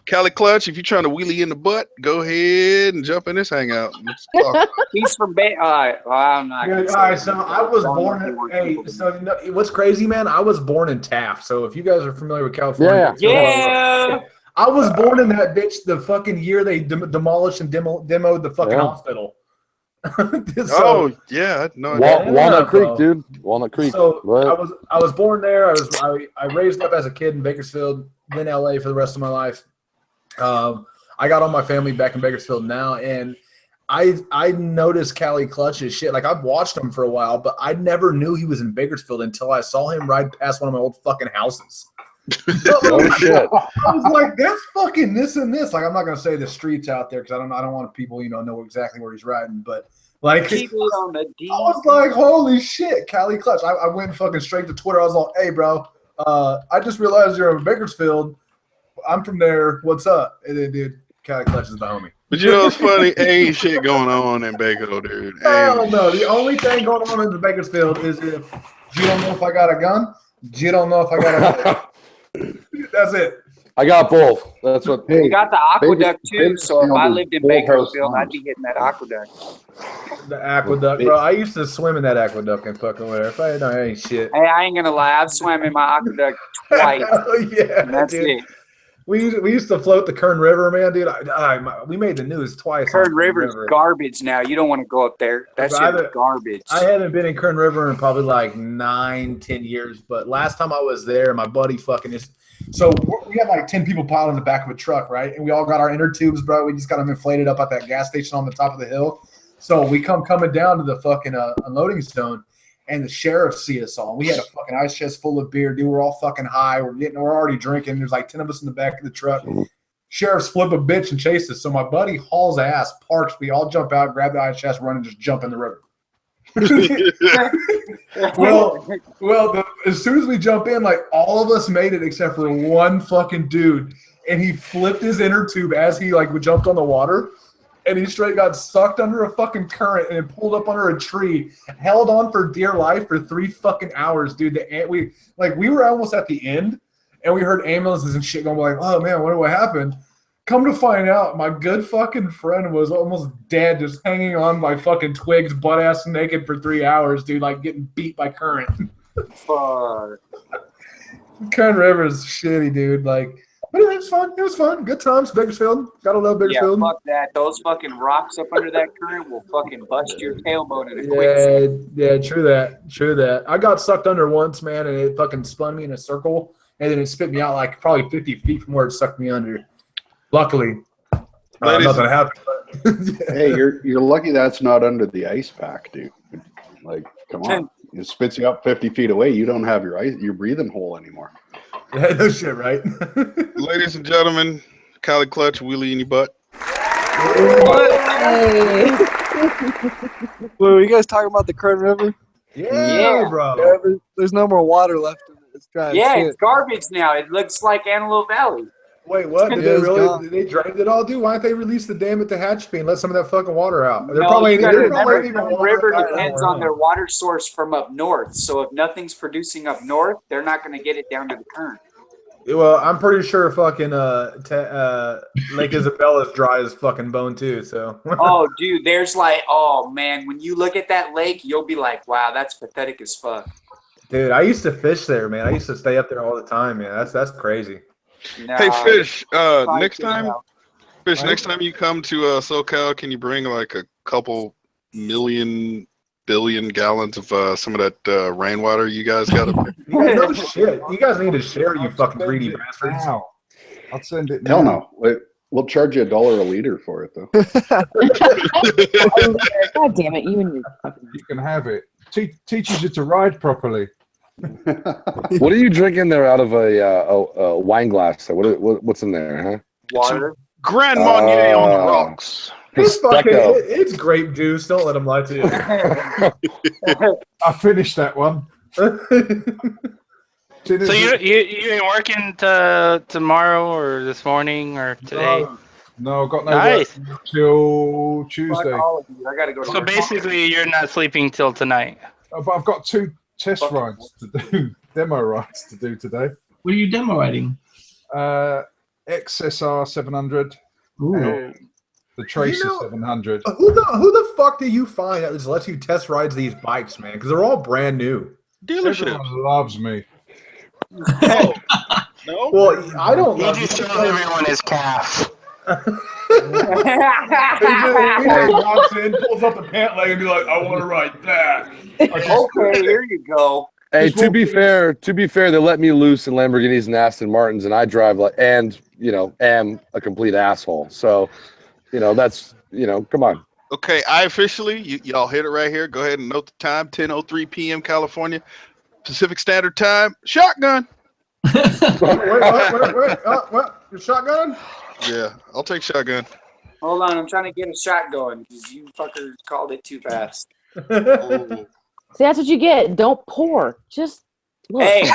Cali Clutch, if you're trying to wheelie in the butt, go ahead and jump in this hangout. Let's talk. He's from Bay. I'm not. All right, so I was born in. Hey, so you know, what's crazy, man? I was born in Taft. So if you guys are familiar with California, Yeah. I was born in that bitch the fucking year they demolished and demoed the fucking hospital. Oh yeah, no. Walnut Creek, dude. Walnut Creek. So I was born there. I raised up as a kid in Bakersfield, then LA for the rest of my life. I got all my family back in Bakersfield now, and I noticed Cali Clutch's shit. Like, I've watched him for a while, but I never knew he was in Bakersfield until I saw him ride past one of my old fucking houses. Oh shit! I was like, that's fucking this and this. Like, I'm not gonna say the streets out there because I don't want people, know exactly where he's riding, but like, I was like, holy shit, Cali Clutch. I went fucking straight to Twitter. I was like, hey, bro, I just realized you're in Bakersfield. I'm from there. What's up? And then, dude, Cali Clutch is the homie. But it's funny, ain't shit going on in Bakersfield, dude. Hell no. The only thing going on in Bakersfield is if you don't know if I got a gun, you don't know if I got a gun. That's it. I got both. That's what. We got the aqueduct too. So if I lived in Bakersfield, I'd be hitting that aqueduct. The aqueduct, bro. I used to swim in that aqueduct and fucking where. If I know ain't shit. Hey, I ain't gonna lie. I've swam in my aqueduct twice. Yeah, and that's dude. it. We used to float the Kern River, man, dude. We made the news twice. Kern River's garbage now. You don't want to go up there. That's garbage. I haven't been in Kern River in probably like 9-10 years, but last time I was there, my buddy fucking just. So we had like 10 people piled in the back of a truck, right? And we all got our inner tubes, bro. We just got them inflated up at that gas station on the top of the hill. So we coming down to the fucking unloading zone. And the sheriff see us all. We had a fucking ice chest full of beer, dude. We're all fucking high. We're already drinking. There's like 10 of us in the back of the truck. Sheriff's flip a bitch and chase us. So my buddy hauls ass, parks. We all jump out, grab the ice chest, run, and just jump in the river. As soon as we jump in, like all of us made it except for one fucking dude, and he flipped his inner tube as he like jumped on the water. And he straight got sucked under a fucking current and pulled up under a tree, held on for dear life for 3 fucking hours, dude. We were almost at the end, and we heard ambulances and shit going like, oh man, what happened? Come to find out, my good fucking friend was almost dead, just hanging on by fucking twigs, butt ass naked for 3 hours, dude, like getting beat by current. Fuck. Kern River's shitty, dude. Like. But it was fun. It was fun. Good times. Bakersfield. Gotta love Bakersfield. Yeah, fuck that. Those fucking rocks up under that current will fucking bust your tailbone in a quick. Yeah, true that. True that. I got sucked under once, man, and it fucking spun me in a circle, and then it spit me out like probably 50 feet from where it sucked me under. Luckily, nothing happened. Hey, you're lucky that's not under the ice pack, dude. Like, come on. It spits you up 50 feet away. You don't have your breathing hole anymore. Yeah, no shit, right? Ladies and gentlemen, Cali Clutch, wheelie in your butt. Wait, were you guys talking about the Kern River? Yeah, bro. There's no more water left in it. It's dry. It's garbage now. It looks like Antelope Valley. Wait, what? Did they drain it all, dude? Why don't they release the dam at the Tehachapi and let some of that fucking water out? The river depends on their water source from up north. So if nothing's producing up north, they're not going to get it down to the current. Well, I'm pretty sure fucking Lake Isabella's dry as fucking bone too. So. Oh, dude, there's like, oh man, when you look at that lake, you'll be like, wow, that's pathetic as fuck. Dude, I used to fish there, man. I used to stay up there all the time, man. That's crazy. No, hey, Fish, next time you come to SoCal, can you bring like a couple billion gallons of some of that rainwater you guys got up there? No shit. You guys need to share, you fucking greedy bastards. I'll send it. Hell no. We'll charge you $1 a liter for it, though. God damn it. You can have it. Teaches you to ride properly. What are you drinking there out of a wine glass? What's in there, huh? Water. Grand Marnier on the rocks. It's grape juice. Don't let them lie to you. I finished that one. So you ain't working tomorrow or this morning or today? No, I've got no work till Tuesday. I gotta go. So basically, you're not sleeping till tonight. But I've got 2 test rides to do, demo rides to do today. What are you demo riding? XSR 700. The Tracer 700. Who the fuck do you find that just lets you test rides these bikes, man? Because they're all brand new. Dealership loves me. Oh, No. Well, I don't He love just you shows because- everyone his calf. AJ walks in, pulls up the pant leg, and be like, "I want to ride that." Okay, here you go. Hey, to be fair, they let me loose in Lamborghinis and Aston Martins, and I drive like, and am a complete asshole. So, that's come on. Okay, I officially, y'all hit it right here. Go ahead and note the time: 10:03 p.m. California Pacific Standard Time. Shotgun. Wait, what? Your shotgun? Yeah, I'll take shotgun. Hold on, I'm trying to get a shot going because you fuckers called it too fast. Oh. See, that's what you get. Don't pour. Just look. Hey, hey,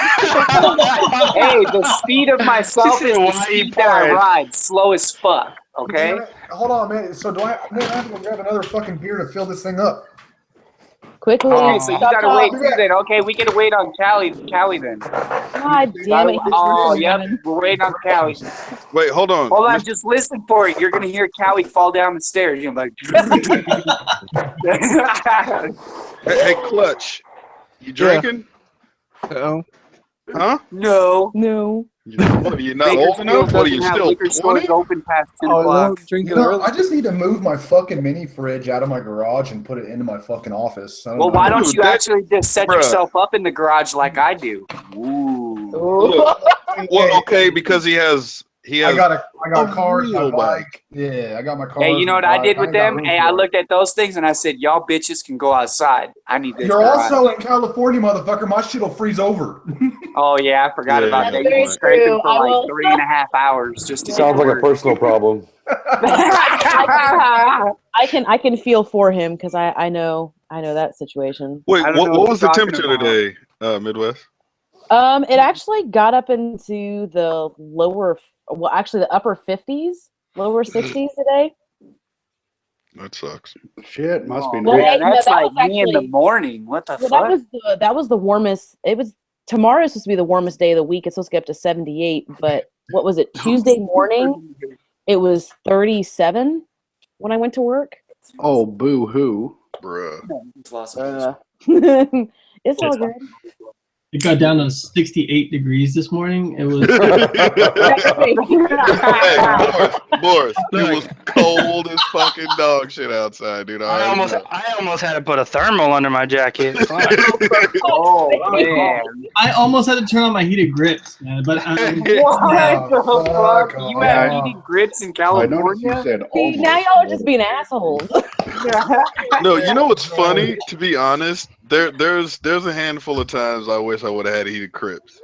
the speed of myself is the speed that I ride. Slow as fuck. Okay. Damn it. Hold on, man. So I have to go grab another fucking beer to fill this thing up. Quickly. Okay, so you gotta wait too then. Okay, we gotta wait on Callie then. God damn it. Oh, yep, we're waiting on Callie. Wait, hold on. Hold on, just listen for it. You're gonna hear Callie fall down the stairs. You're like, Hey, Clutch. You drinking? No. Huh? No. What are you not old enough? What are you still 20? Open past 10 Oh, o'clock. I just need to move my fucking mini fridge out of my garage and put it into my fucking office. Well, why don't you actually just set yourself up in the garage like I do? Ooh. Well, okay, because he has. I got cars, my real bike. Yeah, I got my cars. Hey, you know what I did with ain't got them? room Hey, for I it. looked at those things and I said, y'all bitches can go outside. I need this. You're garage. also in California, motherfucker. My shit will freeze over. Oh, yeah, I forgot about that. You can scrape it for like 3.5 hours just to Sounds get like a personal problem. I can feel for him because I know that situation. Wait, I don't know what what was you're the talking temperature about. today, Midwest? It actually got up into the the upper 50s, lower 60s today. That sucks. Shit, must be Oh, nice. man, that's that like was me in the actually- morning. What the Well, fuck? that was the warmest. Tomorrow's supposed to be the warmest day of the week. It's supposed to get up to 78, but what was it? Tuesday morning, it was 37 when I went to work. Oh, boo hoo. Bruh. It's all good. It got down to 68 degrees this morning. It was. Hey, Boris, it was cold as fucking dog shit outside, dude. I almost had to put a thermal under my jacket. Oh, man. I almost had to turn on my heated grips, man. But What the fuck? You have heated grips in I noticed you California? said See, almost. now y'all are just being assholes. No, you know what's funny? To be honest, there's a handful of times I wish I would have had heated crips.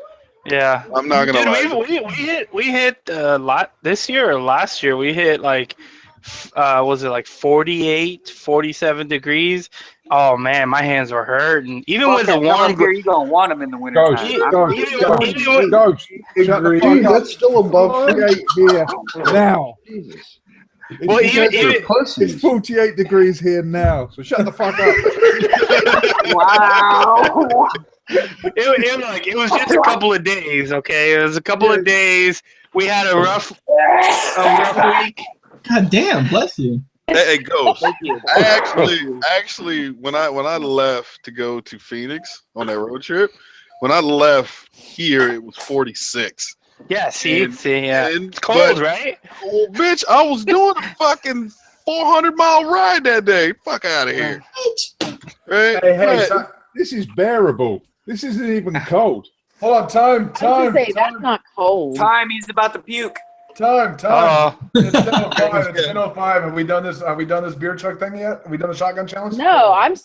Yeah, I'm not gonna lie. We hit a lot this year or last year. We hit like, was it like 48, 47 degrees? Oh man, my hands were hurting. Even with the warm. Here, you gonna want them in the winter time. Dude, that's still above 48 here now. Jesus. Well, It's 48 degrees here now, so shut the fuck up. Wow. It was just a couple of days, okay? It was a couple of days. We had a rough week. God damn, bless you. Hey, Ghost. I actually, when I left to go to Phoenix on that road trip, when I left here, it was 46. Yeah, yeah. It's cold, but, right? Well, bitch, I was doing a fucking 400-mile ride that day. Fuck out of here. Right? Hey, this is bearable. This isn't even cold. Hold on, time. That's not cold. Time, he's about to puke. Time. It's 10:05. It's 10:05. Have we done this beer truck thing yet? Have we done the shotgun challenge? No, I'm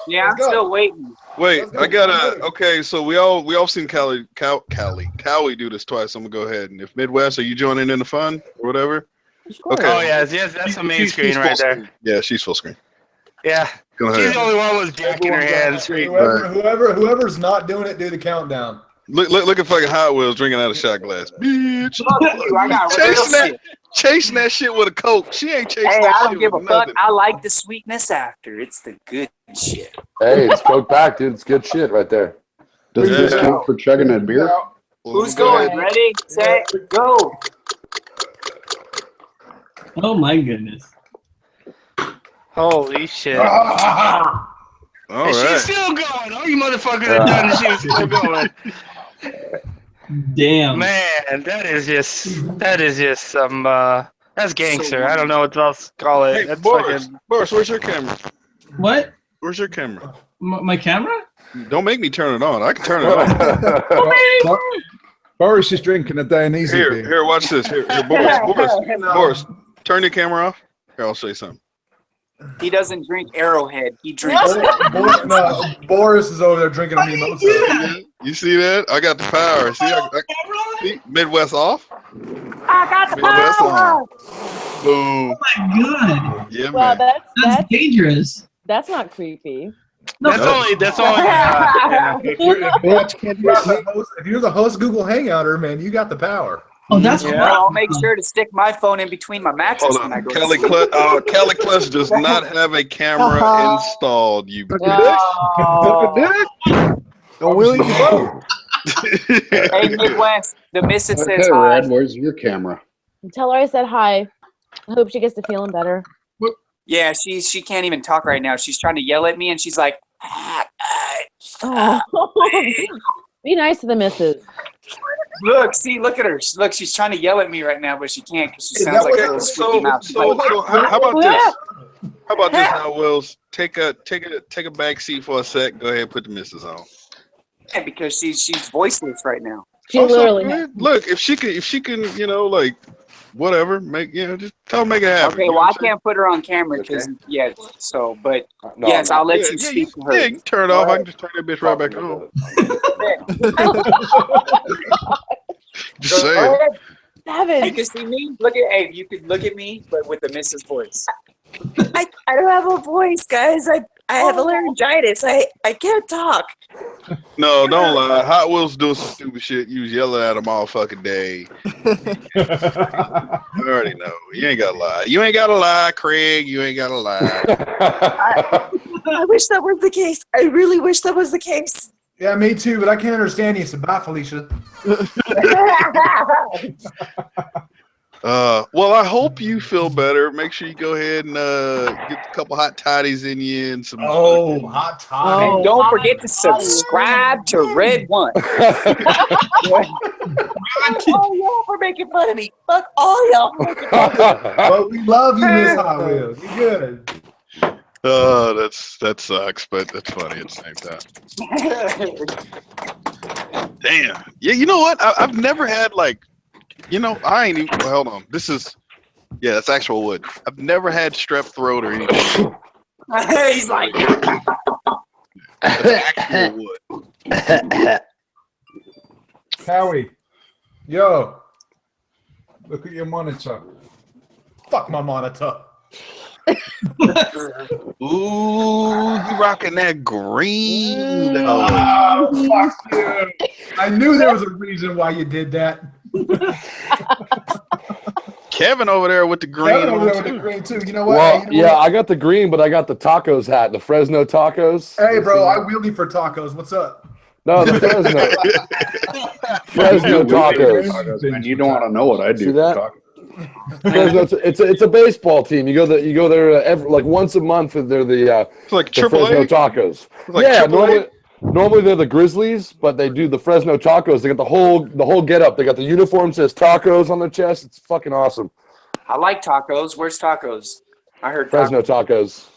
Yeah, I'm still waiting. Wait, I gotta. Okay, so we all seen Callie do this twice. I'm gonna go ahead, and if Midwest, are you joining in the fun or whatever? Okay. Oh yes, that's the main screen right there. Yeah, she's full screen. Yeah. Go ahead. She's the only one with Jack in her hands. Whoever's not doing it, do the countdown. Look at fucking Hot Wheels drinking out of shot glass. Bitch. I got chasing that shit with a Coke. She ain't chasing Hey, that I shit don't give a with fuck. nothing. I like the sweetness after. It's the good shit. Hey, it's Coke back, dude. It's good shit right there. Does this count for chugging that beer? Who's going? Ready, set, go. Oh my goodness. Holy shit. All and right. she's still going. Oh, you motherfuckers are done and she was still going. Damn. Man, that is just some that's gangster. I don't know what else to call it. Hey, That's Boris, fucking Boris, where's your camera? What? Where's your camera? My camera? Don't make me turn it on. I can turn it on. Boris is drinking a day and easy Here, beer. here, watch this. Here, Boris, turn your camera off. Here, I'll show you something. He doesn't drink Arrowhead. He drinks. Boris is over there drinking a mimosa. You see that? I got the power. See, Midwest off. I got the Midwest power. on. Boom. Oh my god. Yeah, Well, man. that's dangerous. That's not creepy. That's only If you're the host Google Hangouter, man, you got the power. Oh, that's Yeah, I'll make sure to stick my phone in between my mattress when I go. Kelly Kless does not have a camera installed. You Don't will you vote? Hey, Midwest, the missus says Okay, hi. Red, where's your camera? Tell her I said hi. I hope she gets to feeling better. Yeah, she can't even talk right now. She's trying to yell at me, and she's like, Oh. Be nice to the missus. look at her. Look, she's trying to yell at me right now, but she can't because she sounds like a little squeaky mouth. So how about this? How about this now, Wills? Take a back seat for a sec. Go ahead and put the missus on. Yeah, because she's voiceless right now. She Also, literally. man, look, if she can, like whatever, just tell her make it happen. Okay, well, I can't put her on camera because but No, yes, no. I'll let Yeah, you yeah, speak to her. Yeah, you can turn it off. I can just turn that bitch right back on. Just saying. Savage. You can see me. You could look at me, but with the missus voice. I don't have a voice, guys. I have a laryngitis. I can't talk. No, don't lie. Hot Wheels doing some stupid shit. You was yelling at them all fucking day. I already know. You ain't gotta lie. You ain't gotta lie, Craig. You ain't gotta lie. I wish that was the case. I really wish that was the case. Yeah, me too, but I can't understand you, so bye, Felicia. Well, I hope you feel better. Make sure you go ahead and get a couple hot totties in you and some. Hot toddies. And don't forget to subscribe to Red One. All y'all for making fun of me. Fuck all y'all for making fun of me. But we love you, Miss Hot Wheels. You good? Oh, that sucks, but that's funny at the same time. Damn. Yeah, you know what? I've never had I ain't even. Well, hold on. That's actual wood. I've never had strep throat or anything. He's like, that's actual wood. Howie, Yo, look at your monitor. fuck my monitor. Ooh, you rocking that green though. Oh, fuck you. I knew there was a reason why you did that. Kevin over there with the green. Kevin over there on, with too. the green too. You know what? Well, Hey, you know what? I got the green, but I got the tacos hat, the Fresno tacos. Hey, bro, I wheeled you for tacos. What's up? No, the Fresno tacos. Man, you don't want to know what I do. See that? For tacos. Fresno, it's a baseball team. You go there like once a month. They're the It's like the Triple Fresno A. tacos. Like Yeah, AAA? normally they're the Grizzlies, but they do the Fresno tacos. They got the whole get up. They got the uniform says tacos on their chest. It's fucking awesome. I like tacos. Where's tacos? I heard Fresno tacos.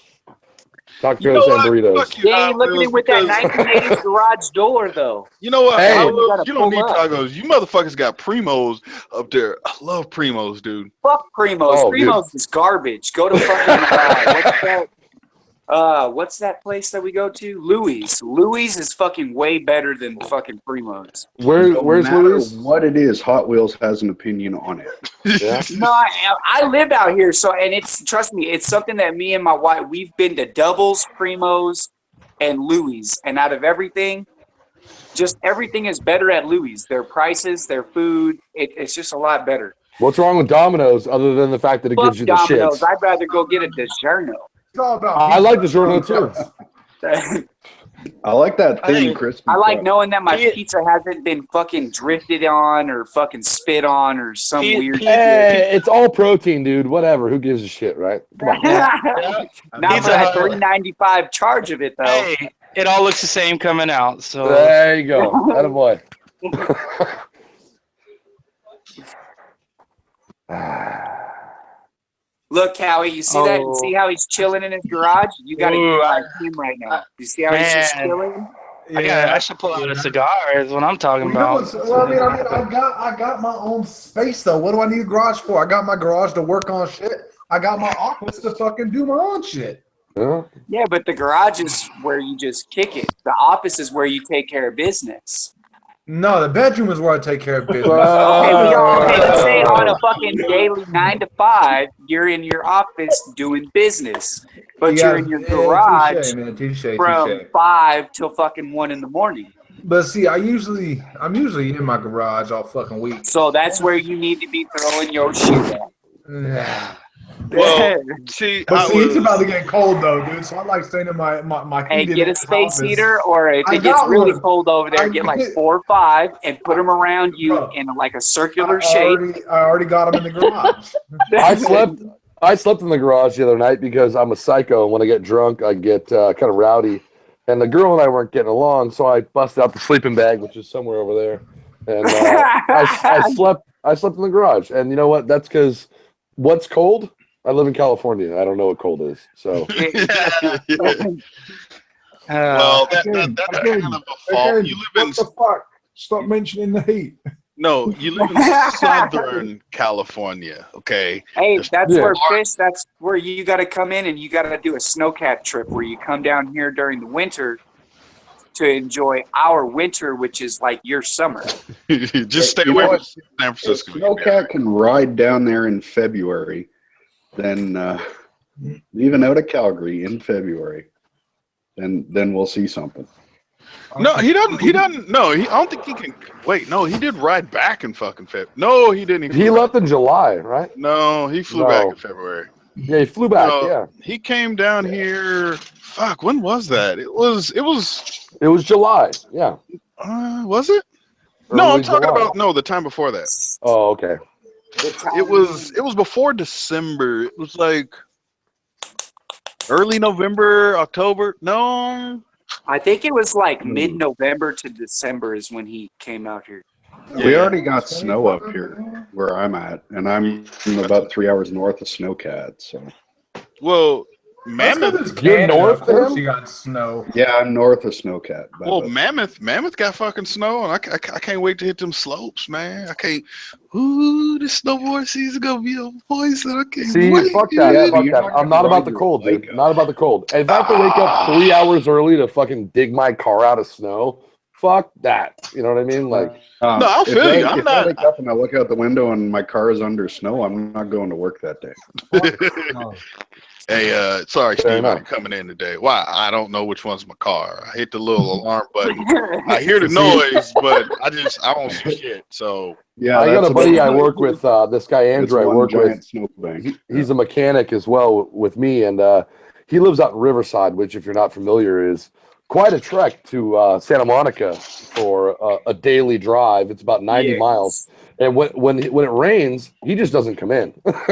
Tacos You know and what? burritos. Fuck you, They ain't Hot looking Wheels, at with that because- 1980s garage door though. You know what? Hey. Hot Wheels, gotta you don't need pull up. tacos. You motherfuckers got Primos up there. I love Primos, dude. Fuck Primos. Oh, dude. Primos is garbage. Go to fucking what's that place that we go to? Louis. Louis is fucking way better than fucking Primos. Where's No matter Louis? what it is, Hot Wheels has an opinion on it. Yeah. No, I live out here, so and it's trust me, it's something that me and my wife we've been to Doubles, Primos, and Louis, and out of everything, just everything is better at Louis. Their prices, their food, it's just a lot better. What's wrong with Domino's other than the fact that it Fuck gives you the Domino's. shits? I'd rather go get a DiGiorno. It's all about I like the Giorno too. I like that thin, crispy. I like crust. knowing that my pizza hasn't been fucking drifted on or fucking spit on or some weird shit. Hey, it's all protein, dude. Whatever. Who gives a shit, right? Come on. Not for that $3.95 charge of it though. Hey, it all looks the same coming out. So There you go. Attaboy. Look, Cowie, you see that? You see how he's chilling in his garage? You got to be like him right now. You see how he's just Man. chilling? I should pull out a cigar. Is what I'm talking about. I got my own space though. What do I need a garage for? I got my garage to work on shit. I got my office to fucking do my own shit. Yeah, but the garage is where you just kick it. The office is where you take care of business. No, the bedroom is where I take care of business. Okay, let's say on a fucking daily 9 to 5, you're in your office doing business, but you're in your garage from 5 till fucking 1 in the morning. But see, I'm usually in my garage all fucking week. So that's where you need to be throwing your shit at. Well, see, it's about to get cold though, dude. So I like staying in my Hey, heated get a space office. heater, or if I it gets got really one. cold over there, get like 4 or 5 and put them around you in like a circular shape. I already got them in the garage. I slept in the garage the other night because I'm a psycho, and when I get drunk, I get kind of rowdy. And the girl and I weren't getting along, so I busted out the sleeping bag, which is somewhere over there, and I slept in the garage. And you know what? That's because what's cold? I live in California. I don't know what cold is. So. Well, that's kind of a fault. You live in. What the fuck? Stop mentioning the heat. No, you live in Southern California, okay? Hey, that's where you got to come in and you got to do a snowcat trip where you come down here during the winter to enjoy our winter, which is like your summer. Just stay away from San Francisco. Snowcat can ride down there in February, then leaving out of Calgary in February, then we'll see something. No, he doesn't. No, I don't think he can. Wait, no, he did ride back in fucking February. No, he didn't. He left in July, right? No, he flew back in February. Yeah, he flew back. Yeah, he came down here. Fuck, when was that? It was July. Yeah. Was it? No, I'm talking about the time before that. Oh, okay. It was before December. It was like early November, October. No. I think it was like mid-November to December is when he came out here. We already got snow up here where I'm at, and I'm about 3 hours north of Snowcat. So, well, Mammoth. You're north of him? You got snow. Yeah, I'm north of Snowcat. Well, Mammoth got fucking snow, and I can't wait to hit them slopes, man. I can't. Ooh, the snowboard season gonna be on voice. I can't wait. Fuck that. I'm not about the cold, dude. Not about the cold. If I have to wake up 3 hours early to fucking dig my car out of snow, fuck that. You know what I mean? Like, no, I'll feel you. If I wake up and I look out the window and my car is under snow, I'm not going to work that day. Hey, sorry, Steve, I'm coming in today. Why? I don't know which one's my car. I hit the little alarm button. I hear the noise, but I don't see shit. So yeah, I got a buddy I work with. This guy Andrew I work with. He's a mechanic as well with me, and he lives out in Riverside, which, if you're not familiar, is quite a trek to Santa Monica for a daily drive. It's about 90 miles. And when it rains, he just doesn't come in. I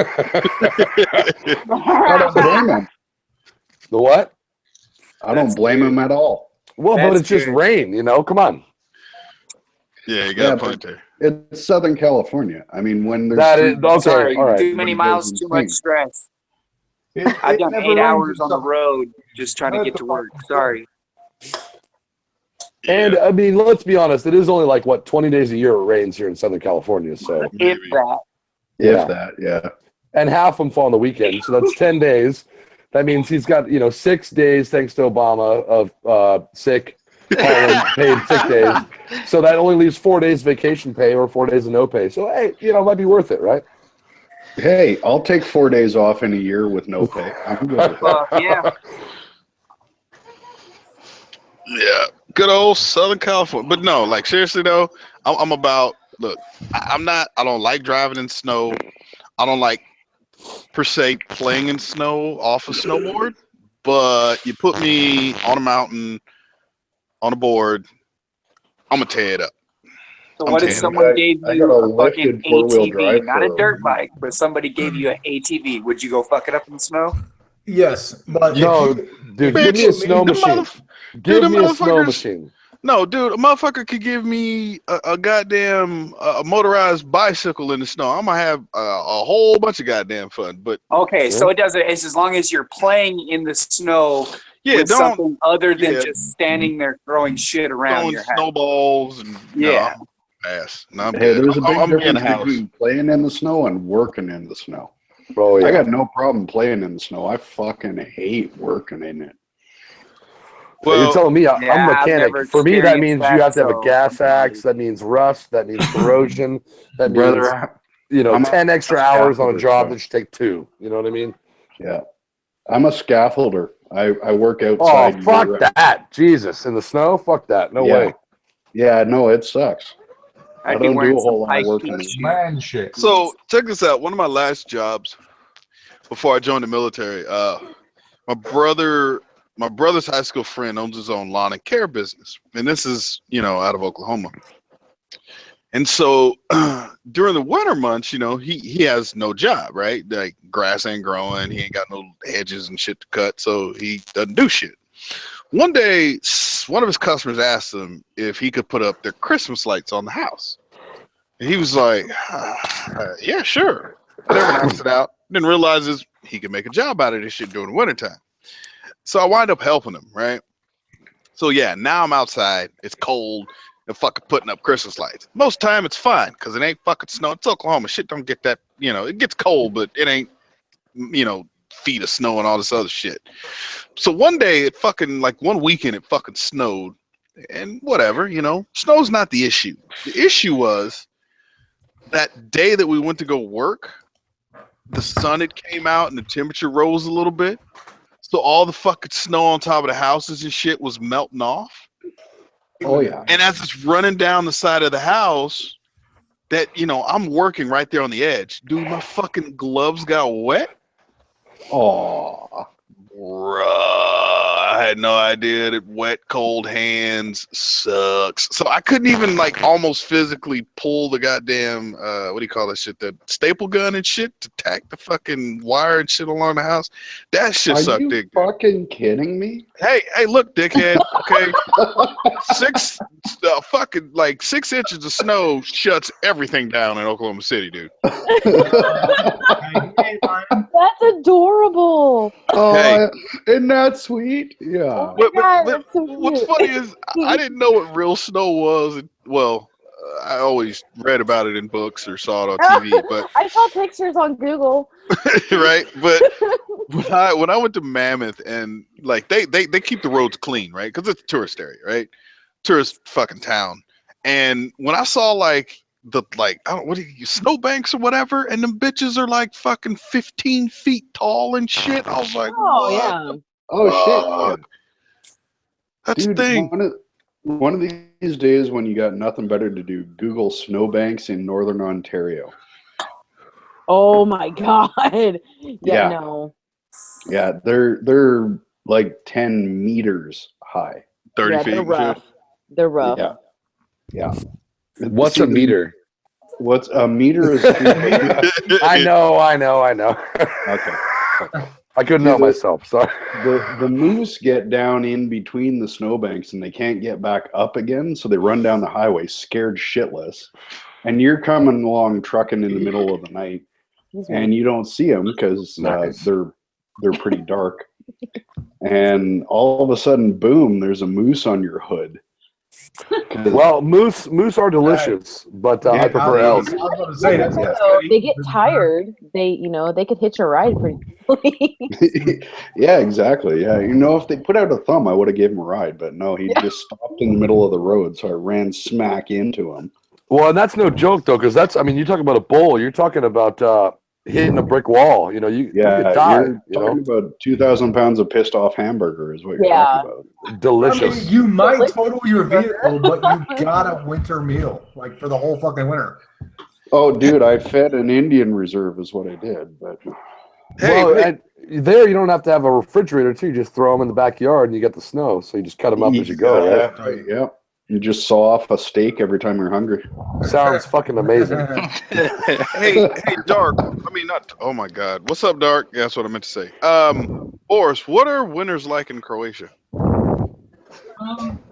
don't blame him. The what? I don't blame him at all. Well, but it's just rain, you know? Come on. Yeah, you got a point there. It's Southern California. I mean, when there's sorry, all right. Too many miles, too much stress. I've done 8 hours on the road just trying to get to work. Sorry. And I mean, let's be honest, it is only like 20 days a year it rains here in Southern California. So if that. Yeah. And half of them fall on the weekend. So that's 10 days. That means he's got, 6 days, thanks to Obama, of sick, paid sick days. So that only leaves 4 days vacation pay or 4 days of no pay. So, hey, it might be worth it, right? Hey, I'll take 4 days off in a year with no pay. I'm good with that. Yeah. Yeah, good old Southern California. But no, like seriously though, I'm about. Look, I don't like driving in snow. I don't like per se playing in snow off a snowboard. But you put me on a mountain, on a board, I'm gonna tear it up. So what if someone gave you a fucking ATV, not a dirt bike, but somebody gave you an ATV? Would you go fuck it up in the snow? Yes, but no, dude, give me a snow machine. Give me a snow machine. No, dude, a motherfucker could give me a goddamn motorized bicycle in the snow. I'm gonna have a whole bunch of goddamn fun. But Okay, so it doesn't. It's as long as you're playing in the snow with something other than just standing there throwing shit around throwing your head. snowballs and Yeah. Pass. No, I'm Hey, good. there's a big I'm being difference house. between playing in the snow and working in the snow. Oh yeah. I got no problem playing in the snow. I fucking hate working in it. Well, you're telling me I'm a I've mechanic. never For me, that experienced means you that, have to have a so gas axe. That means rust. That means corrosion. That means Brother, 10 extra hours on a scaffolder, job so- that should take 2. You know what I mean? Yeah. I'm a scaffolder. I work Oh, outside. fuck year-round. that. Jesus. In the snow? Fuck that. No Yeah. way. Yeah, no, it sucks. I I'd be don't do wearing a whole some lot of high work peak in the shoes. Man shit. So check this out. One of my last jobs before I joined the military, my brother's high school friend owns his own lawn and care business, and this is out of Oklahoma. And so during the winter months, he has no job, right? Like grass ain't growing, he ain't got no hedges and shit to cut, so he doesn't do shit. One day, one of his customers asked him if he could put up their Christmas lights on the house. And he was like, yeah, sure. Whatever, knocks it out. Didn't realize he could make a job out of this shit during the wintertime. So I wind up helping him, right? So yeah, now I'm outside. It's cold and fucking putting up Christmas lights. Most time it's fine because it ain't fucking snow. It's Oklahoma. Shit don't get that, it gets cold, but it ain't, feet of snow and all this other shit. So one day it fucking, like one weekend it fucking snowed and whatever, snow's not the issue. The issue was that day that we went to go work, the sun had came out and the temperature rose a little bit. So all the fucking snow on top of the houses and shit was melting off. Oh yeah. And as it's running down the side of the house, that I'm working right there on the edge. Dude, my fucking gloves got wet. Oh, I had no idea that wet, cold hands sucks. So I couldn't even almost physically pull the goddamn what do you call that shit? The staple gun and shit to tack the fucking wire and shit along the house. That shit sucked Are you dick. fucking kidding me? Hey, look, dickhead. Okay, 6 inches of snow shuts everything down in Oklahoma City, dude. That's adorable. Oh, Hey. isn't that sweet? Yeah. Oh my God, that's so What's cute. funny is I didn't know what real snow was. Well, I always read about it in books or saw it on TV, but I saw pictures on Google. right. But when I went to Mammoth and they keep the roads clean, right? Because it's a tourist area, right? Tourist fucking town. And when I saw I don't what are you, snowbanks or whatever, and them bitches are fucking 15 feet tall and shit. I was like, Oh what? yeah. Oh shit. That's Dude, the thing. one of these days when you got nothing better to do, Google snowbanks in Northern Ontario. Oh my God. Yeah. No. Yeah, they're like 10 meters high. 30 Yeah, feet. they're and shit. rough. They're rough. Yeah. Yeah. What's a meter? What's a meter is 3 feet. I know. Okay. I couldn't help myself. Sorry. The moose get down in between the snowbanks and they can't get back up again, so they run down the highway scared shitless. And you're coming along trucking in the middle of the night, and you don't see them because they're pretty dark. And all of a sudden, boom! There's a moose on your hood. Well, moose are delicious, but I prefer elk. I was about to say that's So they get tired. They could hitch a ride pretty quickly. Yeah, exactly. Yeah, if they put out a thumb, I would have gave him a ride, but no, he just stopped in the middle of the road, so I ran smack into him. Well, and that's no joke though, because you talk about a bull, you're talking about hitting a brick wall. You could die. You're talking about 2,000 pounds of pissed off hamburger is what you're talking about. Delicious. I mean, you might total your vehicle, but you got a winter meal for the whole fucking winter. Oh, dude, I fed an Indian reserve is what I did, but there you don't have to have a refrigerator too. You just throw them in the backyard and you get the snow, so you just cut them up as you go. Right? Yeah. You just saw off a steak every time you're hungry. Sounds fucking amazing. hey, Dark. Oh my God. What's up, Dark? Yeah, that's what I meant to say. Boris, what are winters like in Croatia?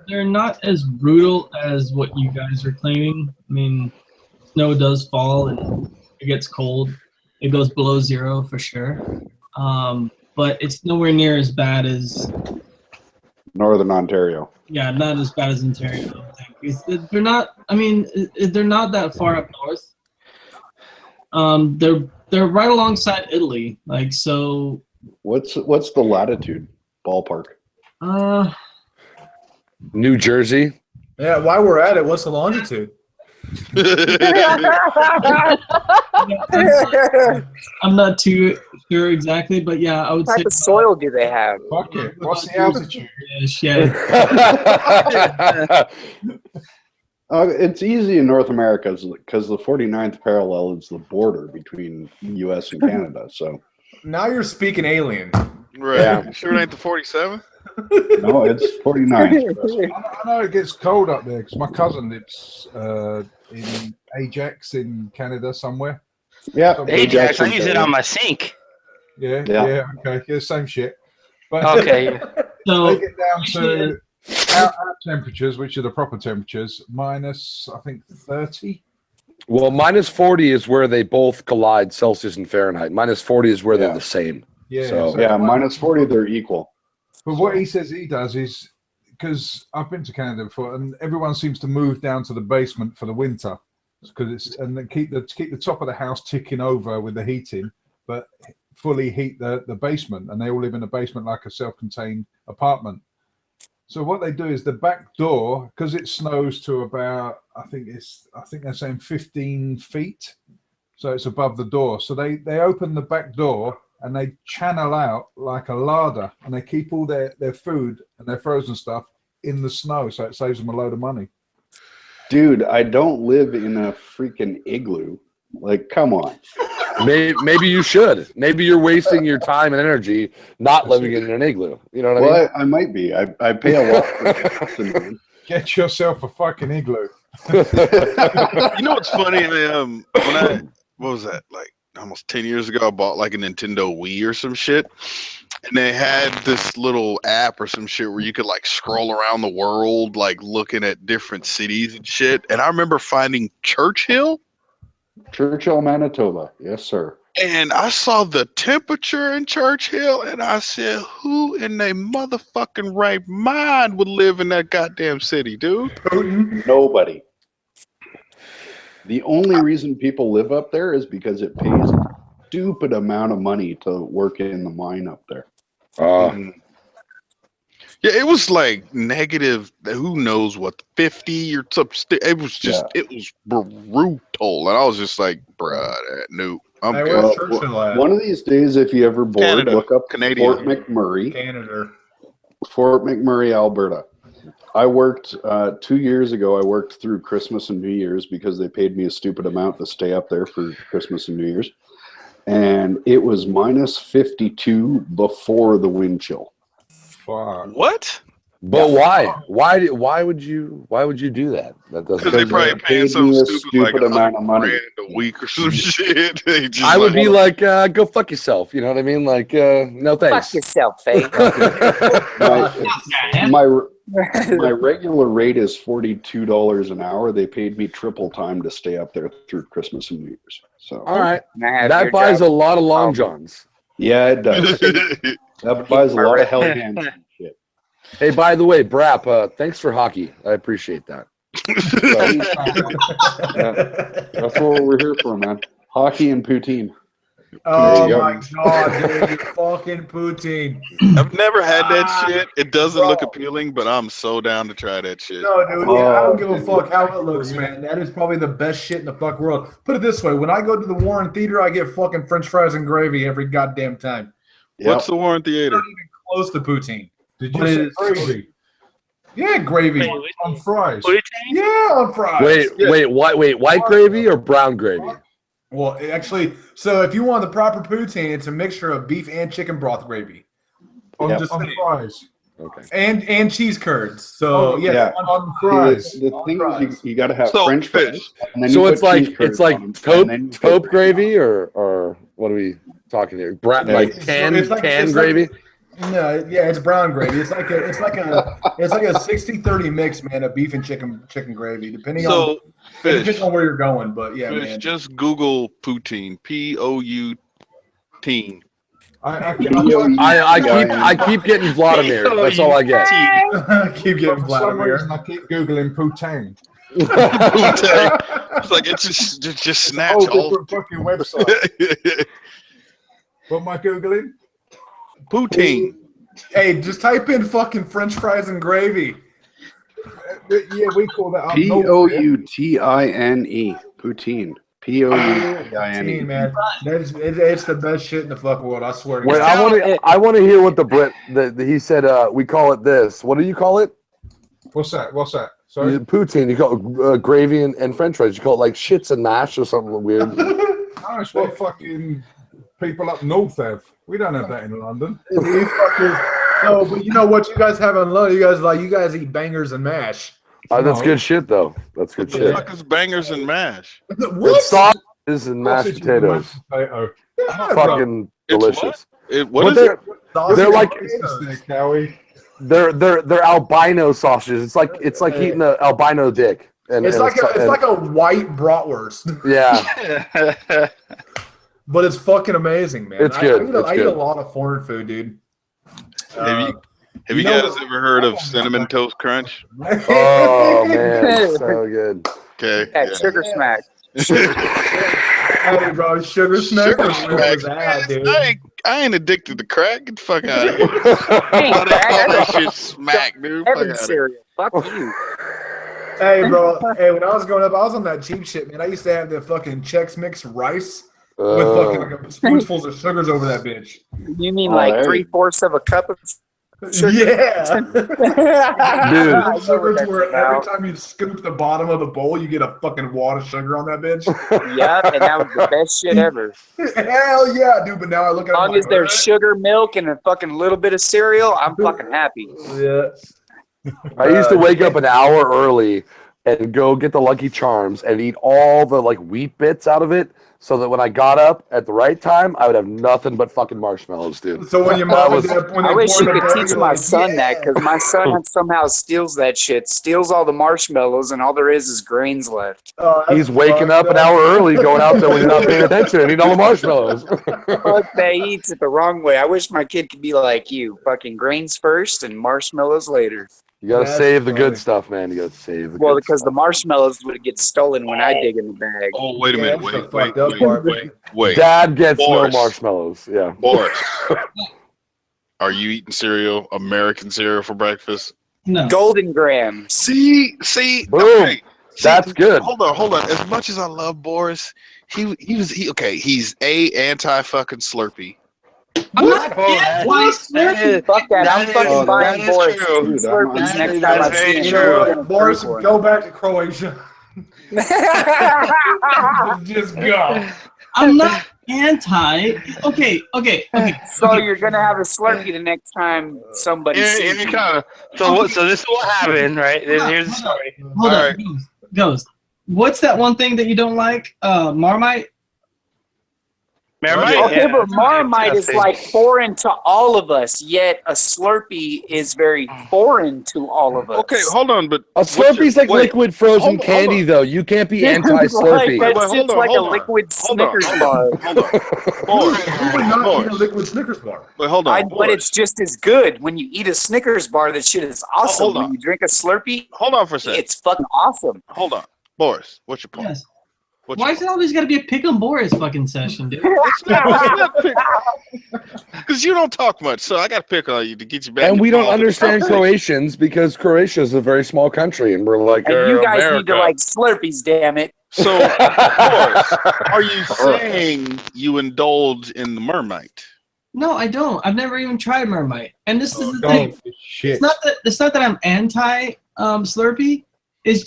They're not as brutal as what you guys are claiming. I mean, snow does fall and it gets cold. It goes below 0 for sure. But it's nowhere near as bad as Northern Ontario. Yeah, not as bad as Ontario. I don't think. They're not. I mean, they're not that far up north. They're right alongside Italy. Like so. What's the latitude ballpark? New Jersey. Yeah, while we're at it, what's the longitude? I'm not too sure exactly, but yeah, I would What say. type of soil do they have? Fuck it. What's the altitude? Yeah. It's easy in North America because the 49th parallel is the border between U.S. and Canada. So now you're speaking alien. Right. Yeah. Sure it ain't the 47? no, it's 49. I know it gets cold up there because my cousin lives in Ajax in Canada somewhere. Yeah, Ajax, I use it on my sink. Yeah, okay, yeah, same shit. But Okay. they get down to our temperatures, which are the proper temperatures, minus I think 30. Well, minus 40 is where they both collide, Celsius and Fahrenheit. Minus 40 is where they're the same. Yeah, So, yeah, minus 40, they're equal. But what he says he does is, because I've been to Canada before, and everyone seems to move down to the basement for the winter, because it's and then keep the top of the house ticking over with the heating, but fully heat the basement, and they all live in the basement like a self-contained apartment. So what they do is the back door, because it snows to about I think they're saying 15 feet, so it's above the door. So they open the back door and they channel out like a larder, and they keep all their food and their frozen stuff in the snow, so it saves them a load of money. Dude, I don't live in a freaking igloo. Like, come on. Maybe you should. Maybe you're wasting your time and energy not living in an igloo. You know what I mean? I might be. I pay a lot for it. Get yourself a fucking igloo. You know what's funny? What was that, like almost 10 years ago, I bought like a Nintendo Wii or some shit, and they had this little app or some shit where you could like scroll around the world, like looking at different cities and shit. And I remember finding Churchill, Manitoba. Yes, sir. and I saw the temperature in Churchill, and I said, who in their motherfucking right mind would live in that goddamn city, dude? Nobody. The only reason people live up there is because it pays a stupid amount of money to work in the mine up there. Yeah, it was like negative, who knows what, 50 or something. It was just, it was brutal. And I was just like, bruh, no. I'm Hey, good. where's Churchill at? One of these days, if you ever bored, Canada. look up Canadian. Fort McMurray. Canada. Fort McMurray, Alberta. I worked 2 years ago. I worked through Christmas and New Year's because they paid me a stupid amount to stay up there for Christmas and New Year's. And it was minus 52 before the wind chill. Fuck. What? But why? Why would you do that? That doesn't. Because they probably paying some me a stupid like amount of money. $100,000 a week or some shit. They just I would be like, go fuck yourself. You know what I mean? Like, no thanks. Fuck yourself, Faye. My regular rate is $42 an hour. They paid me triple time to stay up there through Christmas and New Year's. So all right, that buys a lot of long johns. Yeah, it does. That buys a lot of hell hands and shit. Hey, by the way, Brap, thanks for hockey. I appreciate that. That's what we're here for, man. Hockey and poutine. Oh my god, dude, fucking poutine. I've never had that shit. It doesn't look appealing, but I'm so down to try that shit. No, dude, I don't give a fuck how it looks, man. That is probably the best shit in the fuck world. Put it this way: when I go to the Warren Theater, I get fucking French fries and gravy every goddamn time. What's the Warren Theater? Not even close to poutine. Did you say gravy? Yeah, gravy on fries. Yeah, on fries. Wait, white gravy or brown gravy? Well, actually, so if you want the proper poutine, it's a mixture of beef and chicken broth gravy. On Just on fries. Okay. And cheese curds. So on fries. The thing is, you got to have French fries. And then So you it's put like cheese curds on them, taupe gravy or what are we talking here? Like canned gravy? No, yeah, it's brown gravy. It's like a 60-30 mix, man, of beef and chicken gravy, depending on So, it Fish, depends on where you're going. But yeah, Fish, man. just Google poutine. P-O-U-teen. I keep getting Vladimir. That's all I get. Keep getting For some reason, Vladimir. I keep googling Putang. It's like it's just snatch Oh, all. different fucking website. What am I googling? Poutine. Hey, just type in fucking French fries and gravy. Yeah, we call that up north. Poutine. Poutine. Poutine, Poutine, man. It's the best shit in the fucking world. I swear. to Wait, God. I want to hear what the Brit that he said. We call it this. What do you call it? What's that? Sorry. Poutine. You call it gravy and French fries. You call it like shits and mash or something weird. No, it's what fucking people up north have. We don't have that in London. You fuckers. No, but you know what you guys have on low? You guys eat bangers and mash. That's good shit, though. That's good What the shit. fuck is bangers and mash? What? It's sausages and mashed potatoes. Fucking delicious. What is it? They're like Cowie. they're albino sausages. It's like eating an albino dick. And It's like a white bratwurst. Yeah. But it's fucking amazing, man. It's good. I eat a lot of foreign food, dude. Have you guys ever heard of Cinnamon Toast Crunch? Oh man, so good. Okay. Yeah, sugar smack. Hey, bro, sugar smack was that, dude. I ain't addicted to crack. Get the fuck out of here. Ain't that shit smack, dude. Fuck Heaven out of here. cereal. Fuck you. Hey, bro. Hey, when I was growing up, I was on that cheap shit, man. I used to have the fucking Chex Mix rice with fucking like spoonfuls of sugars over that bitch. You mean like 3/4 of a cup of sugar? Yeah. Dude. Sugar to where every time you scoop the bottom of the bowl, you get a fucking wad of sugar on that bitch. Yep, and that was the best shit ever. Hell yeah, dude. But now I look at As long as there's sugar, milk, and a fucking little bit of cereal, I'm fucking happy. Yeah. I used to wake up an hour early and go get the Lucky Charms and eat all the like wheat bits out of it, so that when I got up at the right time, I would have nothing but fucking marshmallows, dude. So when your mom and dad I wish you could teach my son that, because my son somehow steals that shit, steals all the marshmallows, and all there is grains left. He's waking up an hour early, going out there when you're not paying attention, and eating all the marshmallows. Fuck, they eats it the wrong way. I wish my kid could be like you, fucking grains first and marshmallows later. You gotta save the good stuff, man. You gotta save the Well, good because the marshmallows would get stolen when I dig in the bag. Oh, wait a minute. Wait. Dad gets Boris. no marshmallows. Yeah. Boris. Are you eating cereal, American cereal for breakfast? No. Golden Graham. See. Boom. Okay. That's good. Hold on. As much as I love Boris, he's anti fucking Slurpee. I'm not anti-Slurpee. Fuck that. I'm fucking buying Boris true. two Slurpees next time I see him. You know what, Boris, go back to Croatia. Just go. I'm not anti. Okay. So you're gonna have a Slurpee the next time somebody sees you. So this is what happened, right? Here's the story. Hold on. Ghost. What's that one thing that you don't like? Marmite? Marmite? Okay, Yeah, but Marmite is disgusting. like foreign to all of us, yet a Slurpee is very foreign to all of us. Okay, hold on, but A Slurpee's like liquid frozen candy, though. You can't be anti-Slurpee. That's just like a liquid Snickers bar. Boris, Who would not eat a liquid Snickers bar? Wait, hold on. But it's just as good. When you eat a Snickers bar, that shit is awesome. hold on. When you drink a Slurpee, Hold on for a second. it's fucking awesome. Hold on. Boris, what's your point? Yes. Why is it always got to be a pick 'em Boris fucking session, dude? Because you don't talk much, so I got to pick on you to get you back. And we don't involved in the understand conversation. Croatians because Croatia is a very small country, and we're like, And you guys America. need to like Slurpees, damn it. So, Boris, are you saying you indulge in the Mermite? No, I don't. I've never even tried Marmite. And this is the don't. thing. Shit. It's not that I'm anti Slurpee.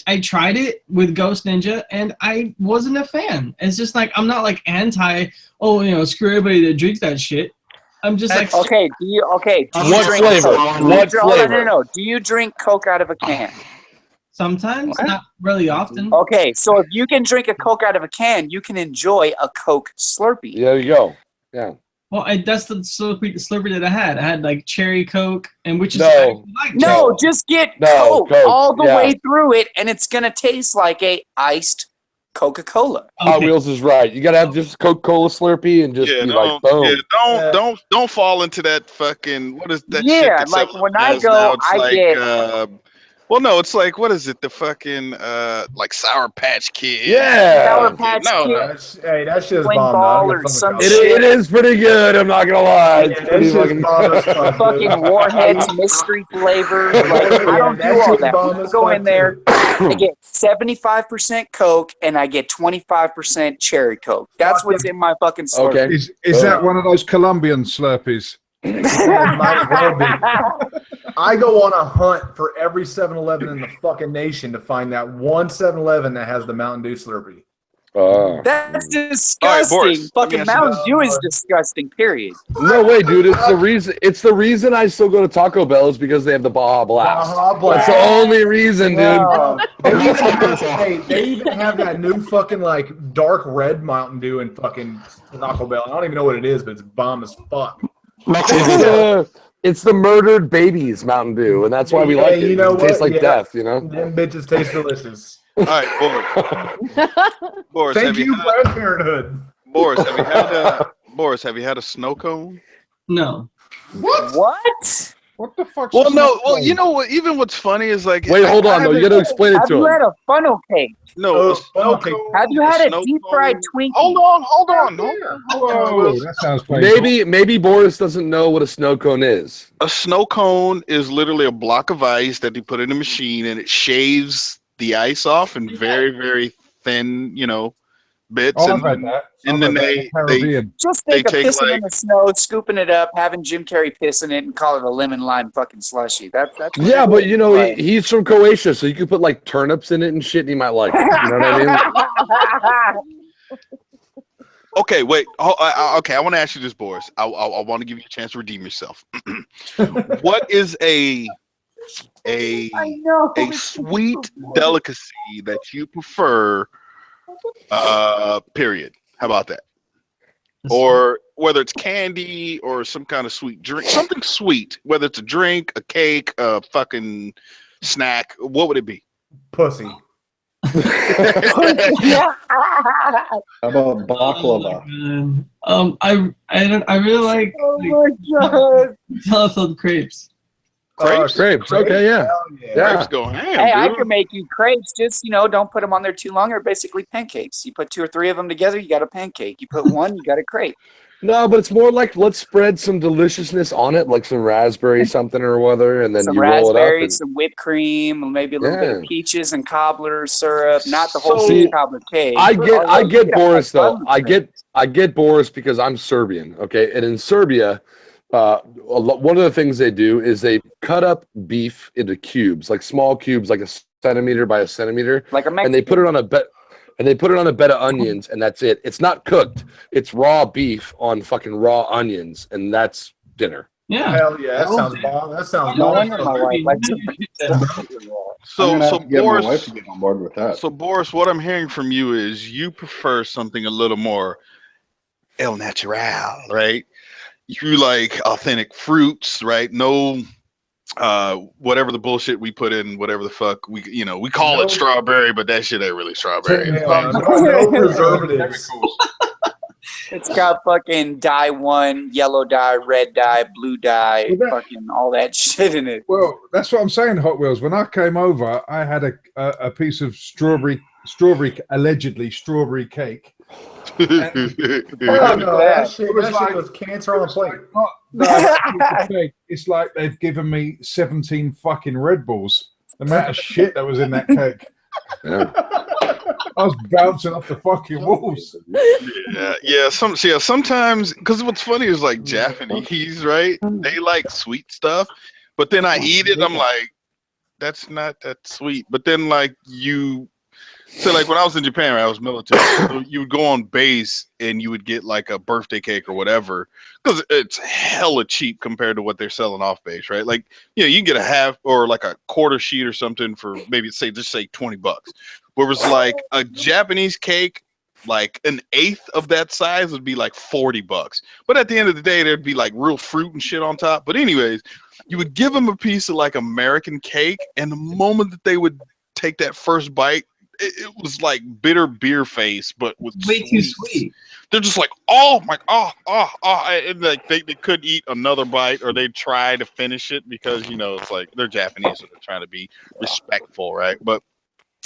I tried it with Ghost Ninja and I wasn't a fan. It's just like I'm not like anti. Screw everybody that drinks that shit. I'm just like Okay, do you What drink flavor? Coke? What flavor? No. Do you drink Coke out of a can? Sometimes, not really often. Okay, so if you can drink a Coke out of a can, you can enjoy a Coke Slurpee. There you go. Yeah. Well, that's the Slurpee that I had. I had like cherry Coke, and which is No. No, just get No, Coke all the yeah. way through it, and it's gonna taste like a iced Coca-Cola. Hot Wheels is right. You gotta have just Coca-Cola Slurpee and just be like, boom. Don't fall into that fucking what is that shit? Yeah, that like 7-Eleven when I has go, now? It's I like, get well, no, it's like what is it? The fucking like Sour Patch Kid. Yeah. Sour Patch Kid. Hey, that shit is Swing bomb. ball Dog. or some It shit. is pretty good. I'm not gonna lie. It's that pretty shit's fucking bomb as fuck, dude. Fucking Warheads mystery flavor. Like, I don't that do all shit's that. bomb I as go fuck, in there, too. I get 75% Coke and I get 25% cherry Coke. That's what's in my fucking Slurpee. Okay. Is that one of those Colombian Slurpees? Might as well be. I go on a hunt for every 7-Eleven in the fucking nation to find that one 7-Eleven that has the Mountain Dew Slurpee. That's disgusting. All right, Boris, let me Fucking ask you Mountain this. Dew is disgusting, period. No way, dude. It's the reason. It's the reason I still go to Taco Bell is because they have the Baja Blast. Baja Blast. That's the only reason, dude. No. They even have that new fucking like dark red Mountain Dew in fucking Taco Bell. I don't even know what it is, but it's bomb as fuck. It's the murdered babies Mountain Dew, and that's why we like it. You know It tastes what? like death, you know. Them bitches taste delicious. All right, Boris. Thank you, Planned Parenthood. Boris, have you had a snow cone? No. What? What the fuck? Well, no. Well, you know what? Even what's funny is like. Wait, hold on, though. You got to explain it Have to you him. had a funnel cake? No, a snow cake. cone. Have you had a snow deep fried Twinkie? Hold on. Whoa, that sounds painful. Maybe Boris doesn't know what a snow cone is. A snow cone is literally a block of ice that you put in a machine, and it shaves the ice off in very, very thin, bits. Oh, and I've had that. and then they Just they think of take pissing like in the snow, scooping it up, having Jim Carrey piss in it, and call it a lemon lime fucking slushy. That's what Yeah, it but is. you know, Right. he's from Croatia, so you could put like turnips in it and shit, and he might like it. You know what I mean? Okay, wait. Okay, I want to ask you this, Boris. I want to give you a chance to redeem yourself. What is a sweet delicacy that you prefer? Period. How about that? Or whether it's candy or some kind of sweet drink, something sweet. Whether it's a drink, a cake, a fucking snack. What would it be? Pussy. How about baklava? I really like. Oh my god! Telephone crepes. Crepes. Okay, yeah. Crepes go ham. Hey, I dude. can make you crepes. Just don't put them on there too long. Or basically pancakes. You put 2 or 3 of them together, you got a pancake. You put one, you got a crepe. No, but it's more like let's spread some deliciousness on it, like some raspberry something or other, and then Some you roll it up. raspberries, And, some whipped cream, maybe a little bit of Yeah. peaches and cobbler syrup. Not the whole See, cobbler cake. I Although you get could have Boris fun though. with I get Boris because I'm Serbian. Okay, and in Serbia, one of the things they do is they cut up beef into cubes, like small cubes, like a centimeter by a centimeter, like a and they put it on a bed. And they put it on a bed of onions, and that's it. It's not cooked. It's raw beef on fucking raw onions, and that's dinner. Yeah. Hell yeah, that sounds bomb. That sounds No bomb. wonder my wife likes it. So Get my Boris, wife to get on board with that. so Boris, what I'm hearing from you is you prefer something a little more el natural, right? You like authentic fruits, right? No, whatever the bullshit we put in, whatever the fuck we call it strawberry, but that shit ain't really strawberry. No preservatives. It's got fucking dye 1, yellow dye, red dye, blue dye, fucking all that shit in it. Well, that's what I'm saying, Hot Wheels. When I came over, I had a piece of allegedly strawberry cake. Oh, no, that shit was cancer on a plate. It's like they've given me 17 fucking Red Bulls. The amount of shit that was in that cake. Yeah. I was bouncing off the fucking walls. Sometimes, because what's funny is like Japanese, right? They like sweet stuff, but then I eat it, I'm like, that's not that sweet. But then like so like when I was in Japan, right, I was military. So you would go on base and you would get like a birthday cake or whatever because it's hella cheap compared to what they're selling off base, right? Like you can get a half or like a quarter sheet or something for maybe just say $20. Whereas like a Japanese cake like an eighth of that size would be like $40. But at the end of the day, there'd be like real fruit and shit on top. But anyways, you would give them a piece of like American cake, and the moment that they would take that first bite, it was like bitter beer face, but with way too sweet. They're just like, oh my, and like they couldn't eat another bite, or they try to finish it because, you know, it's like they're Japanese, so they're trying to be respectful, right? But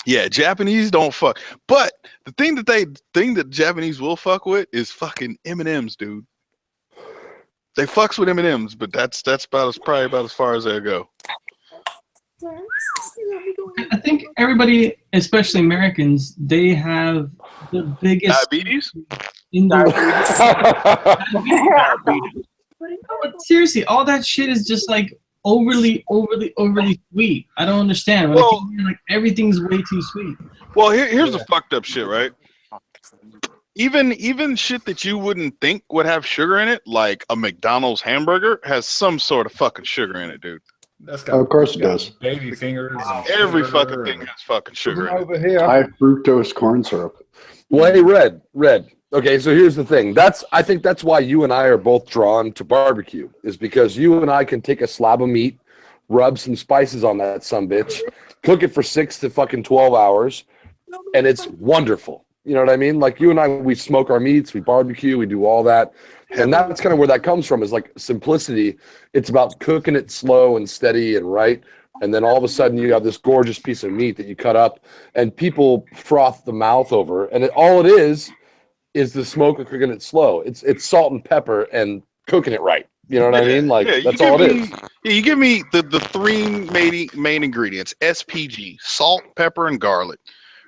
yeah, Japanese don't fuck. But the thing that Japanese will fuck with is fucking M&Ms, dude. They fucks with M&Ms, but that's probably about as far as they'll go. I think everybody, especially Americans, they have the biggest diabetes. But seriously, all that shit is just like overly sweet. I don't understand. When I keep hearing, like, everything's way too sweet. Well, here's the fucked up shit, right? Even shit that you wouldn't think would have sugar in it, like a McDonald's hamburger, has some sort of fucking sugar in it, dude. Of course it does. Baby fingers. Every fucking thing has fucking sugar in it. Over here. High fructose corn syrup. Well, hey, Red. Okay, so here's the thing. I think that's why you and I are both drawn to barbecue, is because you and I can take a slab of meat, rub some spices on that sumbitch, cook it for 6 to fucking 12 hours, and it's wonderful. You know what I mean? Like, you and I, we smoke our meats, we barbecue, we do all that. And that's kind of where that comes from, is like simplicity. It's about cooking it slow and steady and right. And then all of a sudden you have this gorgeous piece of meat that you cut up and people froth the mouth over. And all it is the smoke of cooking it slow. It's salt and pepper and cooking it right. You know what I mean? Like, that's all it is. Yeah, you give me the three main ingredients: SPG, salt, pepper, and garlic.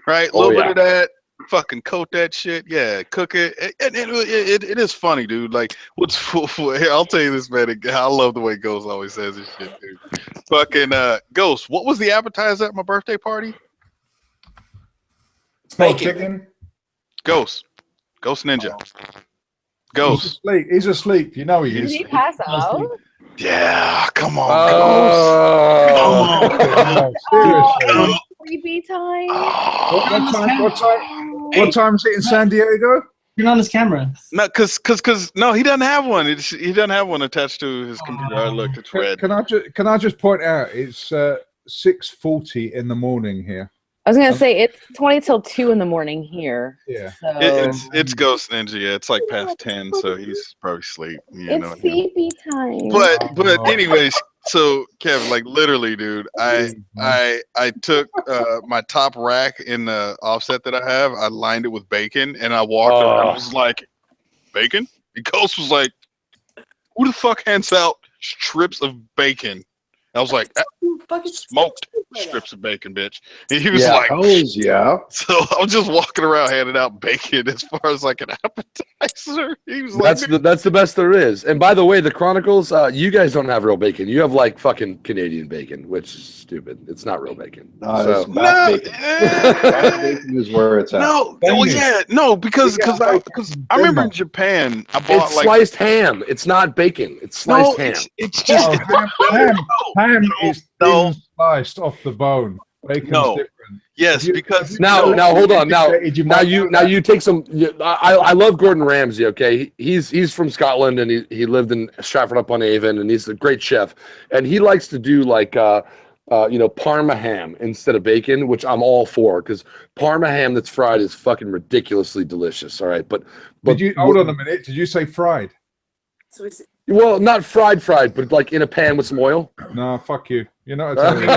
Right? A little bit of that. Fucking coat that shit, yeah. Cook it. It is funny, dude. Like, what's here? I'll tell you this, man. I love the way Ghost always says this shit, dude. Fucking Ghost. What was the appetizer at my birthday party? Smoked chicken. Ghost Ninja. Ghost. He's asleep. You know he is. Did he pass out? Yeah. Come on, Ghost. Come on. Seriously. Sleepy time. What time is it in San Diego? Turn on his camera. No, cause no, he doesn't have one. He doesn't have one attached to his computer. I looked, it's red. Can I just point out it's 6:40 in the morning here. I was gonna say it's 20 till 2 in the morning here. Yeah, so. It's Ghost Ninja. Yeah, it's like past 10, so he's probably asleep. It's sleepy time. But anyways, so Kevin, like literally, dude, I took my top rack in the offset that I have. I lined it with bacon, and I walked around. I was like, bacon? And Ghost was like, who the fuck hands out strips of bacon? I was like, smoked strips of bacon, bitch. And he was like, yeah. So I was just walking around handing out bacon as far as like an appetizer. He was that's the best there is. And by the way, the Chronicles, you guys don't have real bacon. You have like fucking Canadian bacon, which is stupid. It's not real bacon. Bacon. Bacon is where it's at. No, well, yeah, no, because I remember in Japan, I bought it's sliced ham. It's not bacon. It's sliced ham. It's just ham is thin sliced off the bone. Bacon's different. Yes, because now hold on. Now you take some. I love Gordon Ramsay. Okay, he's from Scotland and he lived in Stratford-upon-Avon and he's a great chef and he likes to do like Parma ham instead of bacon, which I'm all for because Parma ham that's fried is fucking ridiculously delicious. All right, but hold on a minute? Did you say fried? So is it? Well, not fried, but like in a pan with some oil. No, fuck you. You're not Italian.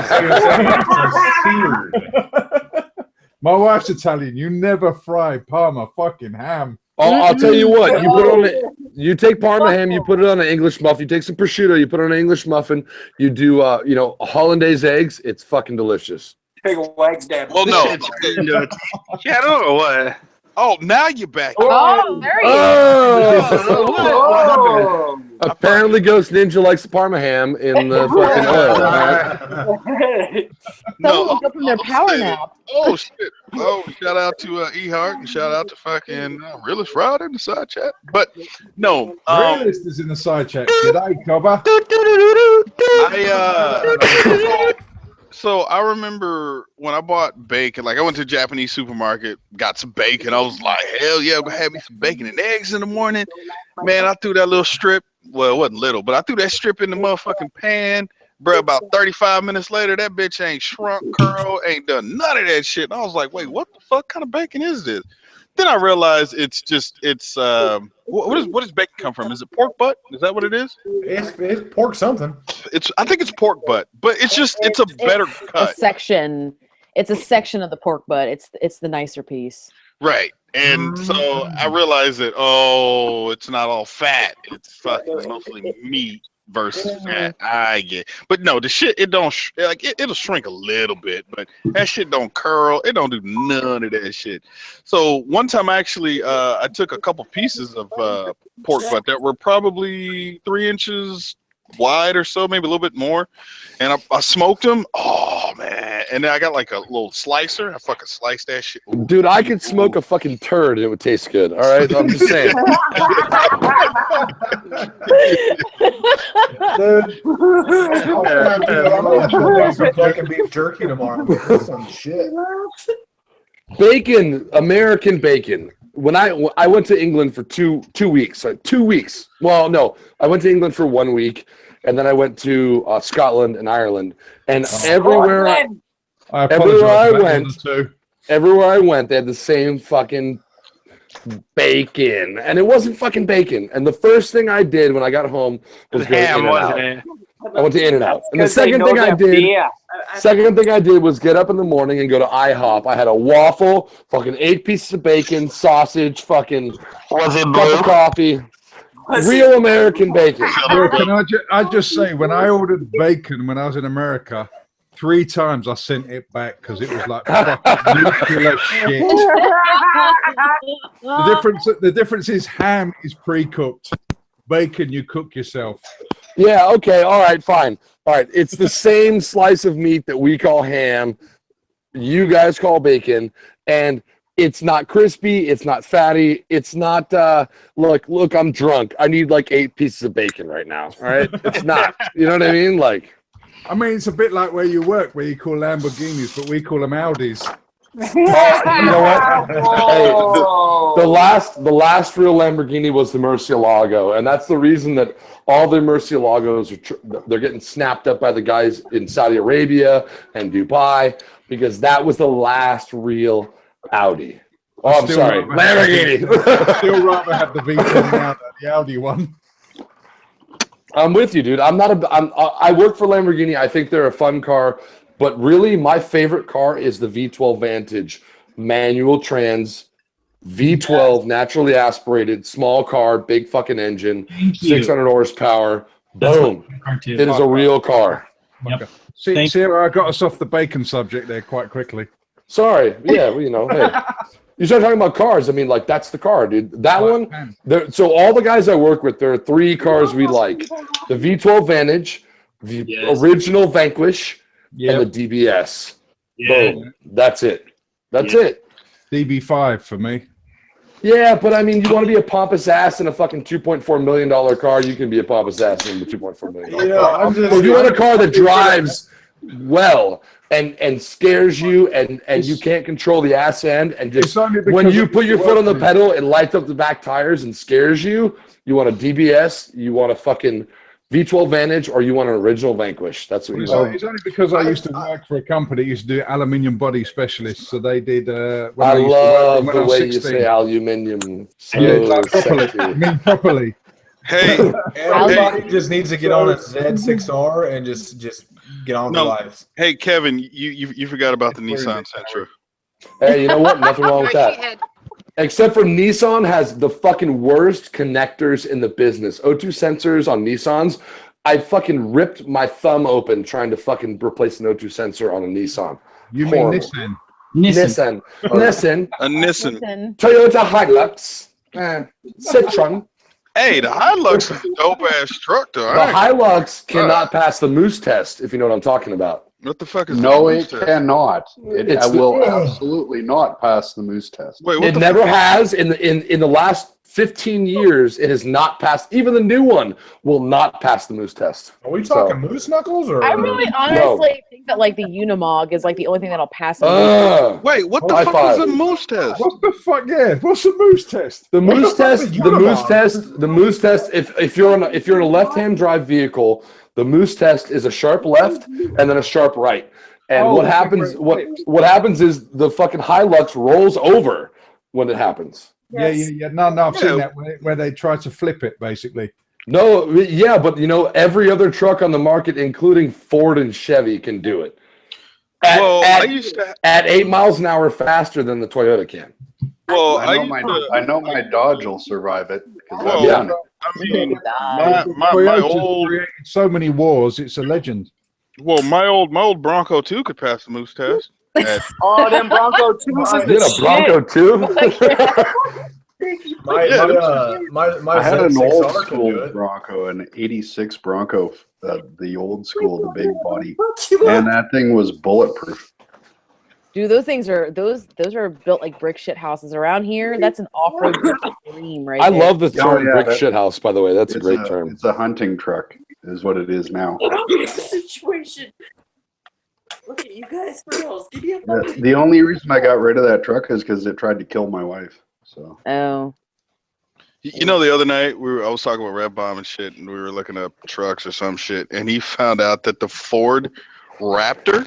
My wife's Italian. You never fry Parma fucking ham. I'll tell you what. You put on you take Parma ham. You put it on an English muffin. You take some prosciutto. You put it on an English muffin. You do hollandaise eggs. It's fucking delicious. Big legs, Dad. Well, no. Shadow or what? Oh, now you're back. Oh, there you go. Apparently, Ghost Ninja likes the Parma ham in the fucking oil. Someone woke up from their power nap. Oh, shit. Oh, shout out to E-Heart and shout out to fucking Realist Rod in the side chat. But, no. Realist is in the side chat. G'day, Cobber. So I remember when I bought bacon, like I went to a Japanese supermarket, got some bacon. I was like, hell yeah, I'm gonna have me some bacon and eggs in the morning. Man, I threw that little strip. Well, it wasn't little, but I threw that strip in the motherfucking pan. Bro, about 35 minutes later, that bitch ain't shrunk, curl, ain't done none of that shit. And I was like, wait, what the fuck kind of bacon is this? Then I realized it's what does bacon come from? Is it pork butt? Is that what it is? It's pork something. I think it's pork butt, but it's a better cut. It's a section of the pork butt. It's the nicer piece. Right. And so I realized that it's not all fat. It's fucking mostly meat versus fat. I get. But no, the shit it'll shrink a little bit, but that shit don't curl. It don't do none of that shit. So one time I actually I took a couple pieces of pork butt that were probably 3 inches wide or so, maybe a little bit more, and I smoked them. Oh man! And then I got like a little slicer. I fucking sliced that shit. Dude, I could smoke a fucking turd and it would taste good. All right, I'm just saying. Dude, I'm gonna some fucking beef jerky tomorrow. Some shit. Bacon, American bacon. When I went to England for two weeks. 2 weeks. Well, no, I went to England for 1 week, and then I went to Scotland and Ireland. And everywhere I went, they had the same fucking bacon, and it wasn't fucking bacon. And the first thing I did when I got home was go ham, wasn't In-N-Out. it? I went to In-N-Out. And the second thing I did was get up in the morning and go to IHOP. I had a waffle, fucking 8 pieces of bacon, sausage, fucking cup of coffee. Real American bacon. Well, can I just say, when I ordered bacon when I was in America, 3 times I sent it back because it was like fucking nuclear shit. The difference is ham is pre-cooked. Bacon you cook yourself. Yeah, okay, all right, fine. All right, it's the same slice of meat that we call ham, you guys call bacon, and it's not crispy, it's not fatty, it's not, look, I'm drunk. I need like 8 pieces of bacon right now, all right? It's not, you know what I mean? Like, I mean, it's a bit like where you work, where you call Lamborghinis, but we call them Audis. you know what? Hey, the last real Lamborghini was the Murcielago, and that's the reason that all the Murcielagos they're getting snapped up by the guys in Saudi Arabia and Dubai because that was the last real Audi. Oh, I'm sorry, Lamborghini. I'd still rather have the V10 now than the Audi one. I'm with you, dude. I work for Lamborghini. I think they're a fun car. But really, my favorite car is the V12 Vantage, manual trans, V12, naturally aspirated, small car, big fucking engine, 600 horsepower. Boom. It is a real car. Yep. See, I got us off the bacon subject there quite quickly. Sorry. Yeah, well, you know, hey. You start talking about cars. I mean, like, that's the car, dude. That one. So all the guys I work with, there are 3 cars we like. The V12 Vantage, the original Vanquish, and the DBS. Boom. That's it. That's it. DB5 for me. Yeah, but I mean, you want to be a pompous ass in a fucking $2.4 million car, you can be a pompous ass in the $2.4 million car. If you want a car that drives well and scares you and you can't control the ass end and just when you put your foot on the pedal, it lights up the back tires and scares you, you want a DBS, you want a fucking V12 Vantage, or you want an original Vanquish. That's what you want. It's only because I used to work for a company that used to do aluminium body specialists. So they did. I love the way you say aluminium. So properly. I mean properly. Hey, everybody just needs to get on a Z6R and just get on with their lives. Hey, Kevin, you forgot about the Nissan Sentra. Hey, you know what? Nothing wrong with that. Except for Nissan has the fucking worst connectors in the business. O2 sensors on Nissans. I fucking ripped my thumb open trying to fucking replace an O2 sensor on a Nissan. You mean Nissan? Nissan. A Nissan. Toyota Hilux. Citroen. Hey, the Hilux is a dope ass truck, though. The Hilux cannot pass the moose test, if you know what I'm talking about. What the fuck is no, it cannot. It will absolutely not pass the moose test. Wait, it never has. In the last 15 years, it has not passed. Even the new one will not pass the moose test. Are we talking moose knuckles or? I really honestly think that like the Unimog is like the only thing that'll pass. A moose. Wait, what the High fuck five. is a moose test? What the fuck? Yeah, what's the moose test? The moose test. the The moose Unimog? test. The moose test. If you're in a left-hand drive vehicle, the moose test is a sharp left and then a sharp right. And what happens? What happens is the fucking Hilux rolls over when it happens. Yeah. No, I've seen that where they try to flip it, basically. No, yeah, but you know, every other truck on the market, including Ford and Chevy, can do it. At 8 miles an hour faster than the Toyota can. Well, I know my Dodge will survive it. Well, Yeah. I mean, my Toyota's old created so many wars. It's a legend. my old Bronco 2 could pass the moose test. Oh, them Bronco 2s is You the had a Bronco shit. too? My I had an Z6R old can do school it. Bronco, an '86 Bronco, the old school, the big body, and that thing was bulletproof. Dude, those things are those are built like brick shit houses around here. That's an off-road dream, right? I there. love the term brick that- shit house, by the way. That's a It's great term. It's a hunting truck, is what it is now. Situation. Look at you guys, girls. Give me a The only reason I got rid of that truck is because it tried to kill my wife. So. Oh. You know, the other night I was talking about Red Bomb and shit, and we were looking up trucks or some shit, and he found out that the Ford Raptor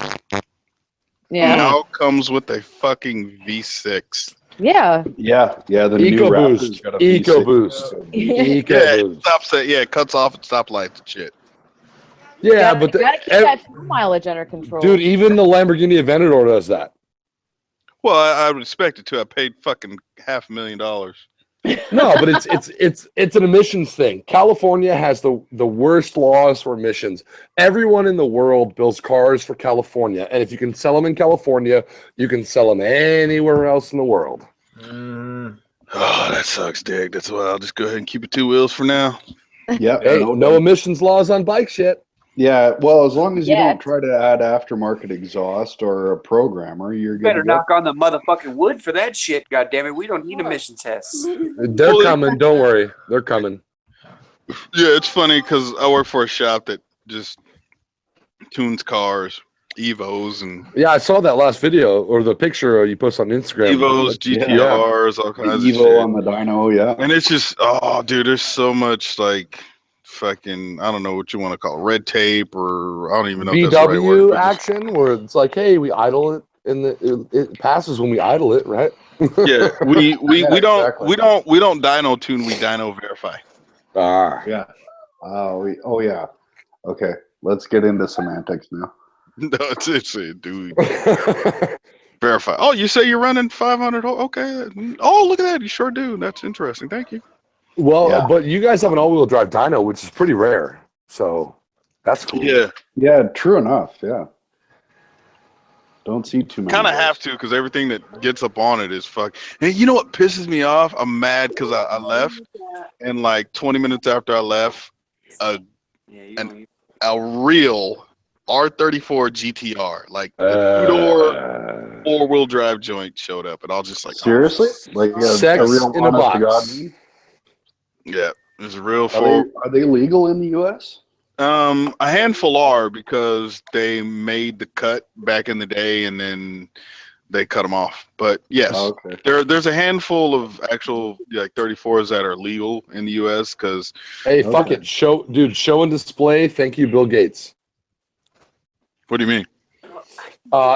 now comes with a fucking V6. Yeah. Yeah. The new Raptor's got a V6. EcoBoost. It cuts off at stoplights and shit. Yeah, but you gotta keep that fuel mileage under control. Dude, even the Lamborghini Aventador does that. Well, I would expect it to. I paid fucking $500,000. No, but it's an emissions thing. California has the worst laws for emissions. Everyone in the world builds cars for California, and if you can sell them in California, you can sell them anywhere else in the world. Oh, that sucks, Dick. That's why I'll just go ahead and keep it 2 wheels for now. Yeah. Hey, no emissions laws on bikes yet. Yeah, well, as long as you don't try to add aftermarket exhaust or a programmer, you're good. Better knock on the motherfucking wood for that shit, goddammit. We don't need emission tests. They're coming. Don't worry. They're coming. Yeah, it's funny because I work for a shop that just tunes cars, Evos, and Yeah, I saw that last video or the picture you posted on Instagram. Evos, GTRs, all kinds of Evo shit. on the dyno, yeah. And it's just, oh, dude, there's so much like fucking, I don't know what you want to call it, red tape, or I don't even know if that's the right word. VW action where it's like, hey, we idle it and it passes when we idle it, right? Yeah, we don't exactly. we don't dyno tune, we dyno verify. Yeah. Oh yeah. Okay, let's get into semantics now. No, it's it, dude. Verify. Oh, you say you're running 500? Okay. Oh, look at that. You sure do. That's interesting. Thank you. Well, but you guys have an all-wheel drive dyno, which is pretty rare. So that's cool. Yeah. Yeah, true enough. Yeah. Don't see too many. Kind of have to, because everything that gets up on it is fuck. And you know what pisses me off? I'm mad because I left, and like 20 minutes after I left, a real R34 GTR, like the two-door four-wheel drive joint showed up, and I was just like, seriously, like sex a real in a honest to box. God. yeah, it's a real four. Are they legal in the U.S.? A handful are, because they made the cut back in the day and then they cut them off. But yes, there's a handful of actual like 34s that are legal in the U.S. Because hey, fuck it, show and display. Thank you, Bill Gates. What do you mean?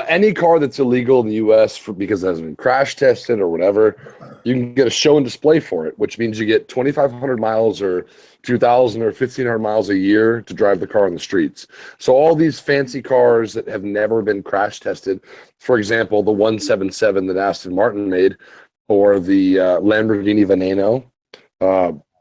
Any car that's illegal in the U.S. because it hasn't been crash tested or whatever, you can get a show and display for it, which means you get 2,500 miles or 2,000 or 1,500 miles a year to drive the car on the streets. So all these fancy cars that have never been crash tested, for example, the 177 that Aston Martin made, or the Lamborghini Veneno,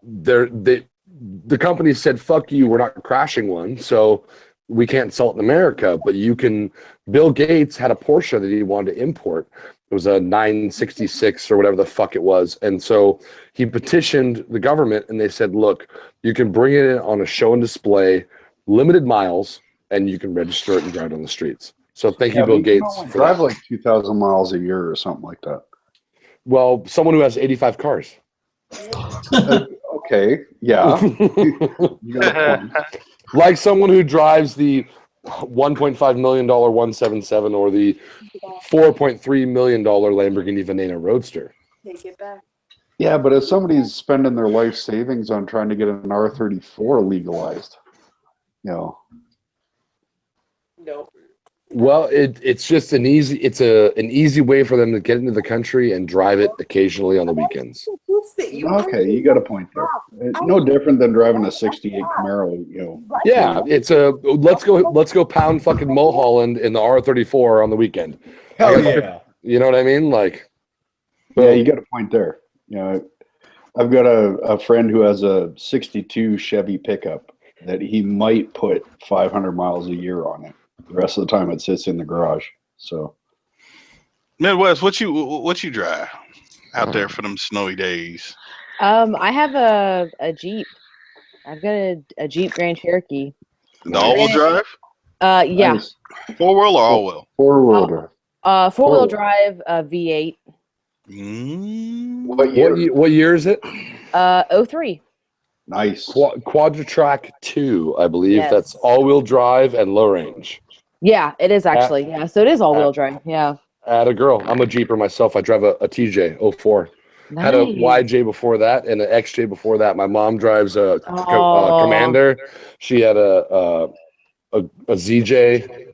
the company said, "Fuck you, we're not crashing one." So we can't sell it in America, but you can. Bill Gates had a Porsche that he wanted to import. It was a 966 or whatever the fuck it was. And so he petitioned the government and they said, look, you can bring it in on a show and display, limited miles, and you can register it and drive it on the streets. So thank you, Bill Gates. For drive like 2,000 miles a year or something like that. Well, someone who has 85 cars. Okay, yeah. You got a point. Like someone who drives the $1.5 million 177 or the $4.3 million Lamborghini Veneno Roadster. Take it back. Yeah, but if somebody's spending their life savings on trying to get an R34 legalized, you know. Nope. Well, it's just an easy way for them to get into the country and drive it occasionally on the weekends. Okay, you got a point there. No different than driving a '68 Camaro, you know. Yeah, it's let's go pound fucking Mulholland in the R34 on the weekend. Hell yeah. You know what I mean? Like, yeah, you got a point there. You know, I've got a friend who has a '62 Chevy pickup that he might put 500 miles a year on it. The rest of the time it sits in the garage. So, Midwest, what you drive out there for them snowy days? I have a Jeep. I've got a Jeep Grand Cherokee. The all-wheel drive? Yeah. nice. 4-wheel or all-wheel? Four-wheel drive. Four-wheel drive, V8. What year is it? 03. Nice. Quadratrack 2, I believe. Yes. That's all-wheel drive and low range. Yeah, it is actually. Yeah, so it is all-wheel drive. Yeah. Atta girl. I'm a Jeeper myself. I drive a TJ 04. Nice. Had a YJ before that and an XJ before that. My mom drives a Commander. She had a ZJ,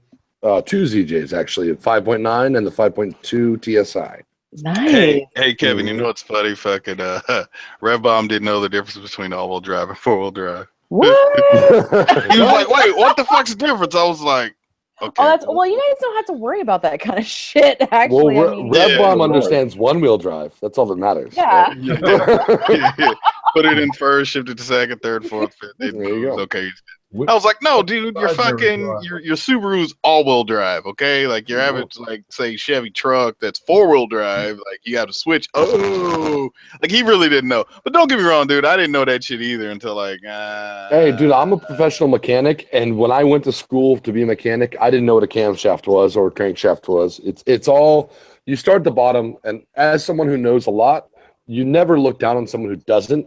two ZJs actually, a 5.9 and the 5.2 TSI. Nice. Hey, Kevin, you know what's funny? Fucking Red Bomb didn't know the difference between all-wheel drive and four-wheel drive. What? He was like, "Wait, what the fuck's the difference?" I was like, "Okay." Well, you guys don't have to worry about that kind of shit. Actually, Well, I mean, Red Bomb understands one-wheel drive. That's all that matters. Yeah. Put it in first, shift it to second, third, fourth, fifth. There you go. Okay. I was like, no, dude, your Subaru's all-wheel drive, okay? Like your average, like say Chevy truck that's four-wheel drive, like you got to switch. Oh, like he really didn't know. But don't get me wrong, dude, I didn't know that shit either until like. Hey, dude, I'm a professional mechanic, and when I went to school to be a mechanic, I didn't know what a camshaft was or a crankshaft was. It's all you start at the bottom, and as someone who knows a lot, you never look down on someone who doesn't.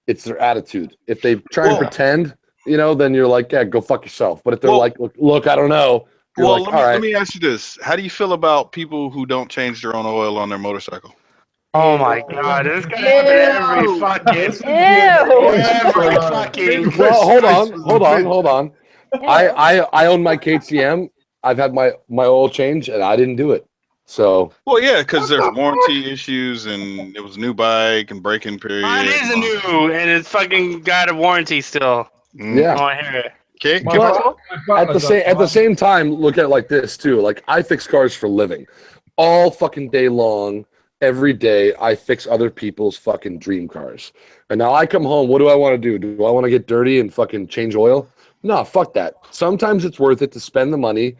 It's their attitude. If they try and pretend, then you're like, yeah, go fuck yourself. But if they're like, look, I don't know. Well, let me ask you this: how do you feel about people who don't change their own oil on their motorcycle? Oh my god, this gonna happen every fucking Well, hold on. I own my KTM. I've had my oil change, and I didn't do it. So. Well, yeah, because there's warranty issues, and it was a new bike and break-in period. Mine is a new, and it's fucking got a warranty still. Yeah. Oh, I hear it. Okay. At the same time, look at it like this too. Like I fix cars for a living, all fucking day long, every day. I fix other people's fucking dream cars. And now I come home. What do I want to do? Do I want to get dirty and fucking change oil? No, fuck that. Sometimes it's worth it to spend the money.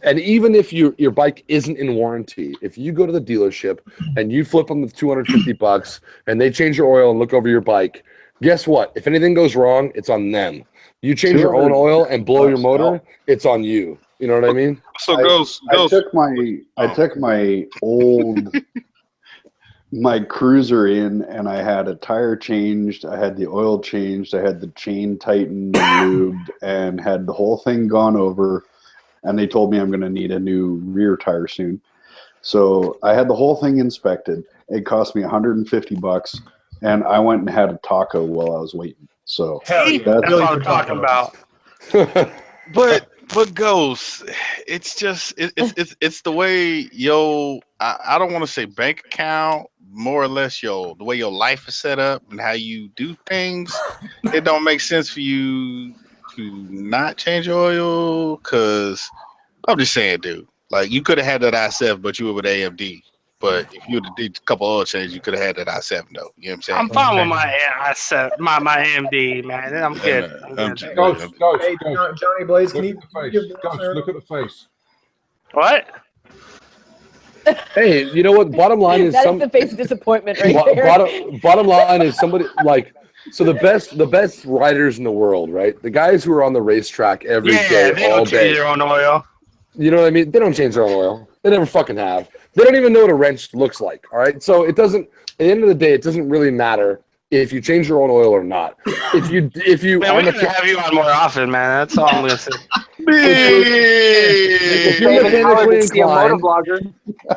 And even if your bike isn't in warranty, if you go to the dealership and you flip them the $250 and they change your oil and look over your bike, guess what? If anything goes wrong, it's on them. You change your own oil and blow your motor, it's on you. You know what I mean? So I took my old my cruiser in, and I had a tire changed, I had the oil changed, I had the chain tightened and lubed, and had the whole thing gone over. And they told me I'm going to need a new rear tire soon. So I had the whole thing inspected. It cost me $150, and I went and had a taco while I was waiting. So that's what I'm talking about. But Ghost, it's just it's the way I don't want to say bank account, more or less the way your life is set up and how you do things. It don't make sense for you to not change your oil, because I'm just saying, dude, like you could have had that i7, but you were with AMD. But if you would have did a couple oil changes, you could have had that i7 though. You know what I'm saying? I'm fine with my i7, my AMD, man. I'm good. Hey, Johnny Blaze, can you look at the face? What? Hey, you know what? Bottom line is that is the face of disappointment right there. Bottom line is somebody like. So the best riders in the world, right? The guys who are on the racetrack every day, they all don't day. change their own oil. You know what I mean? They don't change their own oil. They never fucking have. They don't even know what a wrench looks like. All right. So it doesn't. At the end of the day, it doesn't really matter if you change your own oil or not. If you Man, are we gotta have you on more often, man. That's all I'm gonna say. if you're mechanically inclined,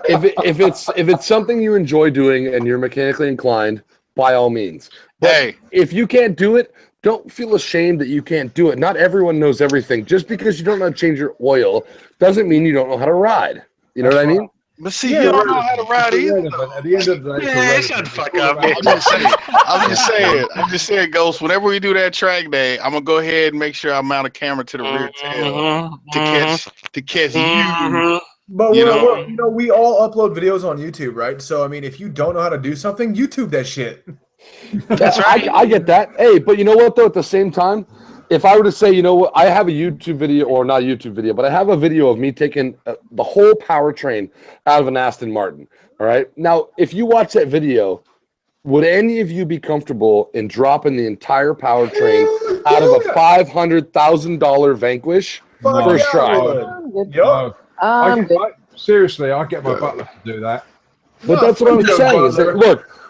if it's something you enjoy doing and you're mechanically inclined, by all means. But if you can't do it, don't feel ashamed that you can't do it. Not everyone knows everything. Just because you don't know how to change your oil doesn't mean you don't know how to ride. You know what I mean? But see, you don't know how to ride either. At the end of the day, Yeah, shut the fuck up, man. I'm just saying, Ghost. Whenever we do that track day, I'm gonna go ahead and make sure I mount a camera to the rear tail to catch you. But You we all upload videos on YouTube, right? So I mean, if you don't know how to do something, YouTube that shit. That's right. I get that. Hey, but you know what though? At the same time, if I were to say, you know what, I have a YouTube video, or not a YouTube video, but I have a video of me taking the whole powertrain out of an Aston Martin. All right. Now, if you watch that video, would any of you be comfortable in dropping the entire powertrain out of a $500,000 Vanquish first try? Seriously, I get my butler to do that. But that's what I'm saying. Is that,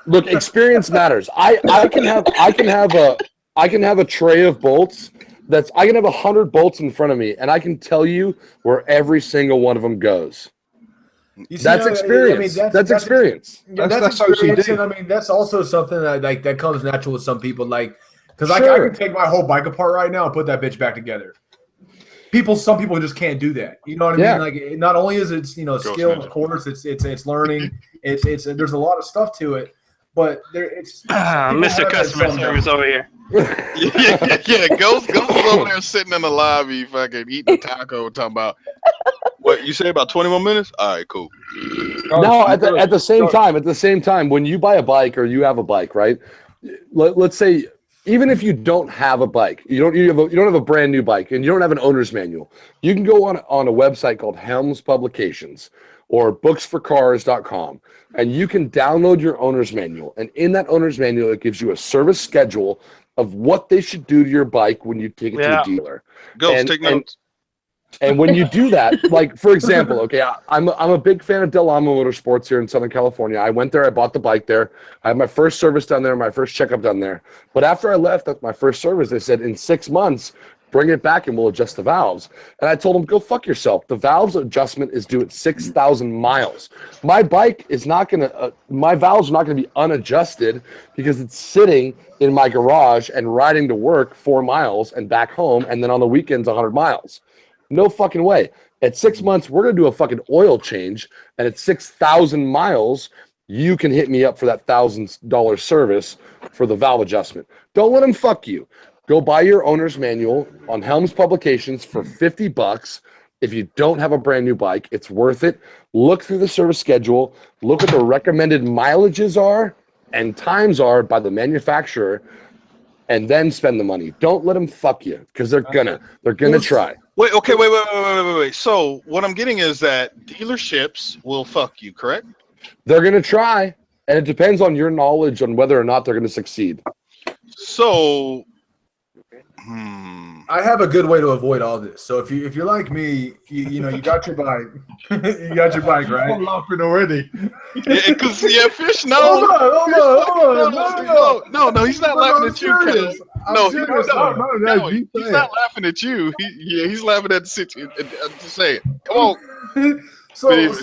look, experience matters. I can have a tray of bolts. I can have 100 bolts in front of me, and I can tell you where every single one of them goes. That's experience. That's experience. That's experience, and I mean that's also something that comes natural with some people. Like, because I can take my whole bike apart right now and put that bitch back together. Some people just can't do that. You know what I mean? Like, not only is it skill, of course, it's learning. It's there's a lot of stuff to it, but it's Mr. Customer Service over here. yeah. Ghost is over there sitting in the lobby, fucking eating a taco, talking about what you say about 20 more minutes. All right, cool. No, at the same time, when you buy a bike or you have a bike, right? Let's say, even if you don't have a bike, you don't have a brand new bike, and you don't have an owner's manual, you can go on a website called Helms Publications or booksforcars.com, and you can download your owner's manual. And in that owner's manual, it gives you a service schedule of what they should do to your bike when you take it to a dealer. Take notes. And when you do that, like, for example, okay, I'm a big fan of Del Amo Motorsports here in Southern California. I went there, I bought the bike there. I had my first service done there, my first checkup done there. But after I left at my first service, they said, in 6 months, bring it back and we'll adjust the valves. And I told them, go fuck yourself. The valves adjustment is due at 6,000 miles. My bike is not going to, my valves are not going to be unadjusted because it's sitting in my garage and riding to work 4 miles and back home, and then on the weekends 100 miles. No fucking way. At 6 months, we're going to do a fucking oil change, and at 6,000 miles, you can hit me up for that $1,000 service for the valve adjustment. Don't let them fuck you. Go buy your owner's manual on Helms Publications for $50. If you don't have a brand new bike, it's worth it. Look through the service schedule. Look what the recommended mileages are and times are by the manufacturer, and then spend the money. Don't let them fuck you, because they're gonna try. Wait. So what I'm getting is that dealerships will fuck you, correct? They're gonna try, and it depends on your knowledge on whether or not they're gonna succeed. So, I have a good way to avoid all this. So if you're like me, you got your bike, you got your bike, right? I'm laughing already. Because Fish, no. No, he's not laughing at you, Ken. No, he's not laughing at you. He's laughing at the situation. I'm just saying. Come on. So you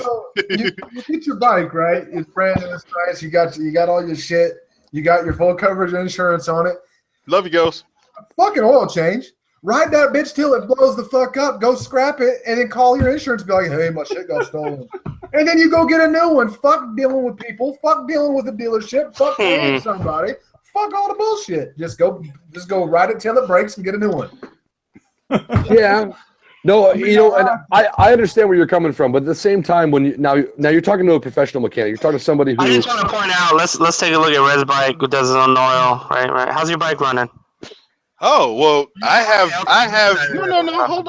get your bike, right? It's brand new, it's nice. You got all your shit. You got your full coverage insurance on it. Love you, Ghost. Fucking oil change. Ride that bitch till it blows the fuck up. Go scrap it, and then call your insurance. Be like, hey, my shit got stolen. And then you go get a new one. Fuck dealing with people. Fuck dealing with a dealership. Fuck paying somebody. Fuck all the bullshit. Just go ride it till it breaks and get a new one. Yeah. No, and I understand where you're coming from, but at the same time, when now you're talking to a professional mechanic, you're talking to somebody who. I just want to point out. Let's take a look at Red's bike, who does it on oil. Right. How's your bike running? Oh well, I have. No. Hold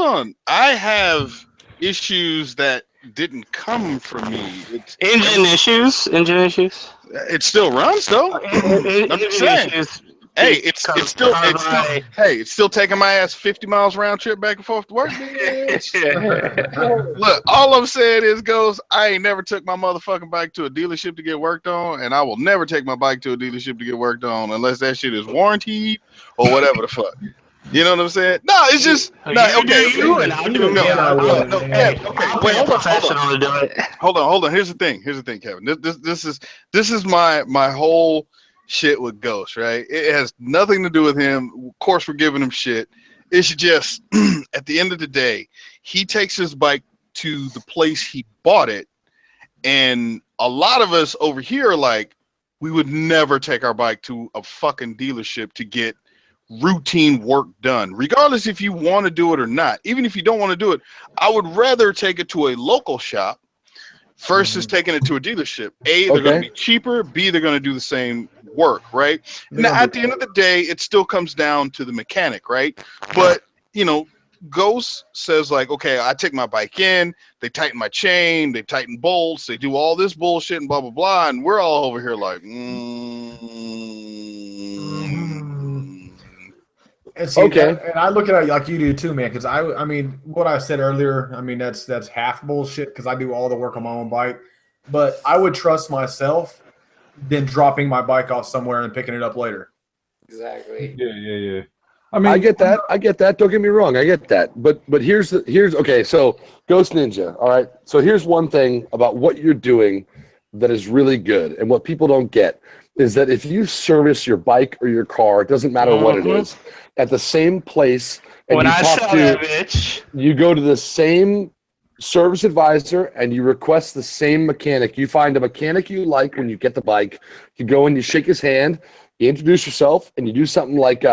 on. I have issues that didn't come from me. Engine issues. It still runs though. I'm just saying. Hey, it's still hey, it's still taking my ass 50 miles round trip back and forth to work. Bitch. Look, all I'm saying is, I ain't never took my motherfucking bike to a dealership to get worked on, and I will never take my bike to a dealership to get worked on unless that shit is warranted or whatever the fuck. You know what I'm saying? No, it's just and I'll do it. Wait, hold on. Here's the thing, Kevin. This is my whole shit with Ghost, right? It has nothing to do with him. Of course, we're giving him shit. It's just at the end of the day, he takes his bike to the place he bought it, and a lot of us over here are like, we would never take our bike to a fucking dealership to get routine work done, regardless if you want to do it or not. Even if you don't want to do it, I would rather take it to a local shop versus taking it to a dealership. A, they're going to be cheaper. B, they're going to do the same work, right? Now, at the end of the day, it still comes down to the mechanic, right? But, you know, Ghost says like, okay, I take my bike in, they tighten my chain, they tighten bolts, they do all this bullshit and blah, blah, blah. And we're all over here like, And see, and I look at it like you do too, man. Because I mean, what I said earlier, I mean that's half bullshit. Because I do all the work on my own bike, but I would trust myself than dropping my bike off somewhere and picking it up later. Exactly. Yeah. I mean, I get that. Don't get me wrong, I get that. But here's okay. So Ghost Ninja. All right. So here's one thing about what you're doing that is really good, and what people don't get is that if you service your bike or your car, it doesn't matter what it is, at the same place, and you go to the same service advisor and you request the same mechanic. You find a mechanic you like when you get the bike. You go and you shake his hand, you introduce yourself, and you do something like,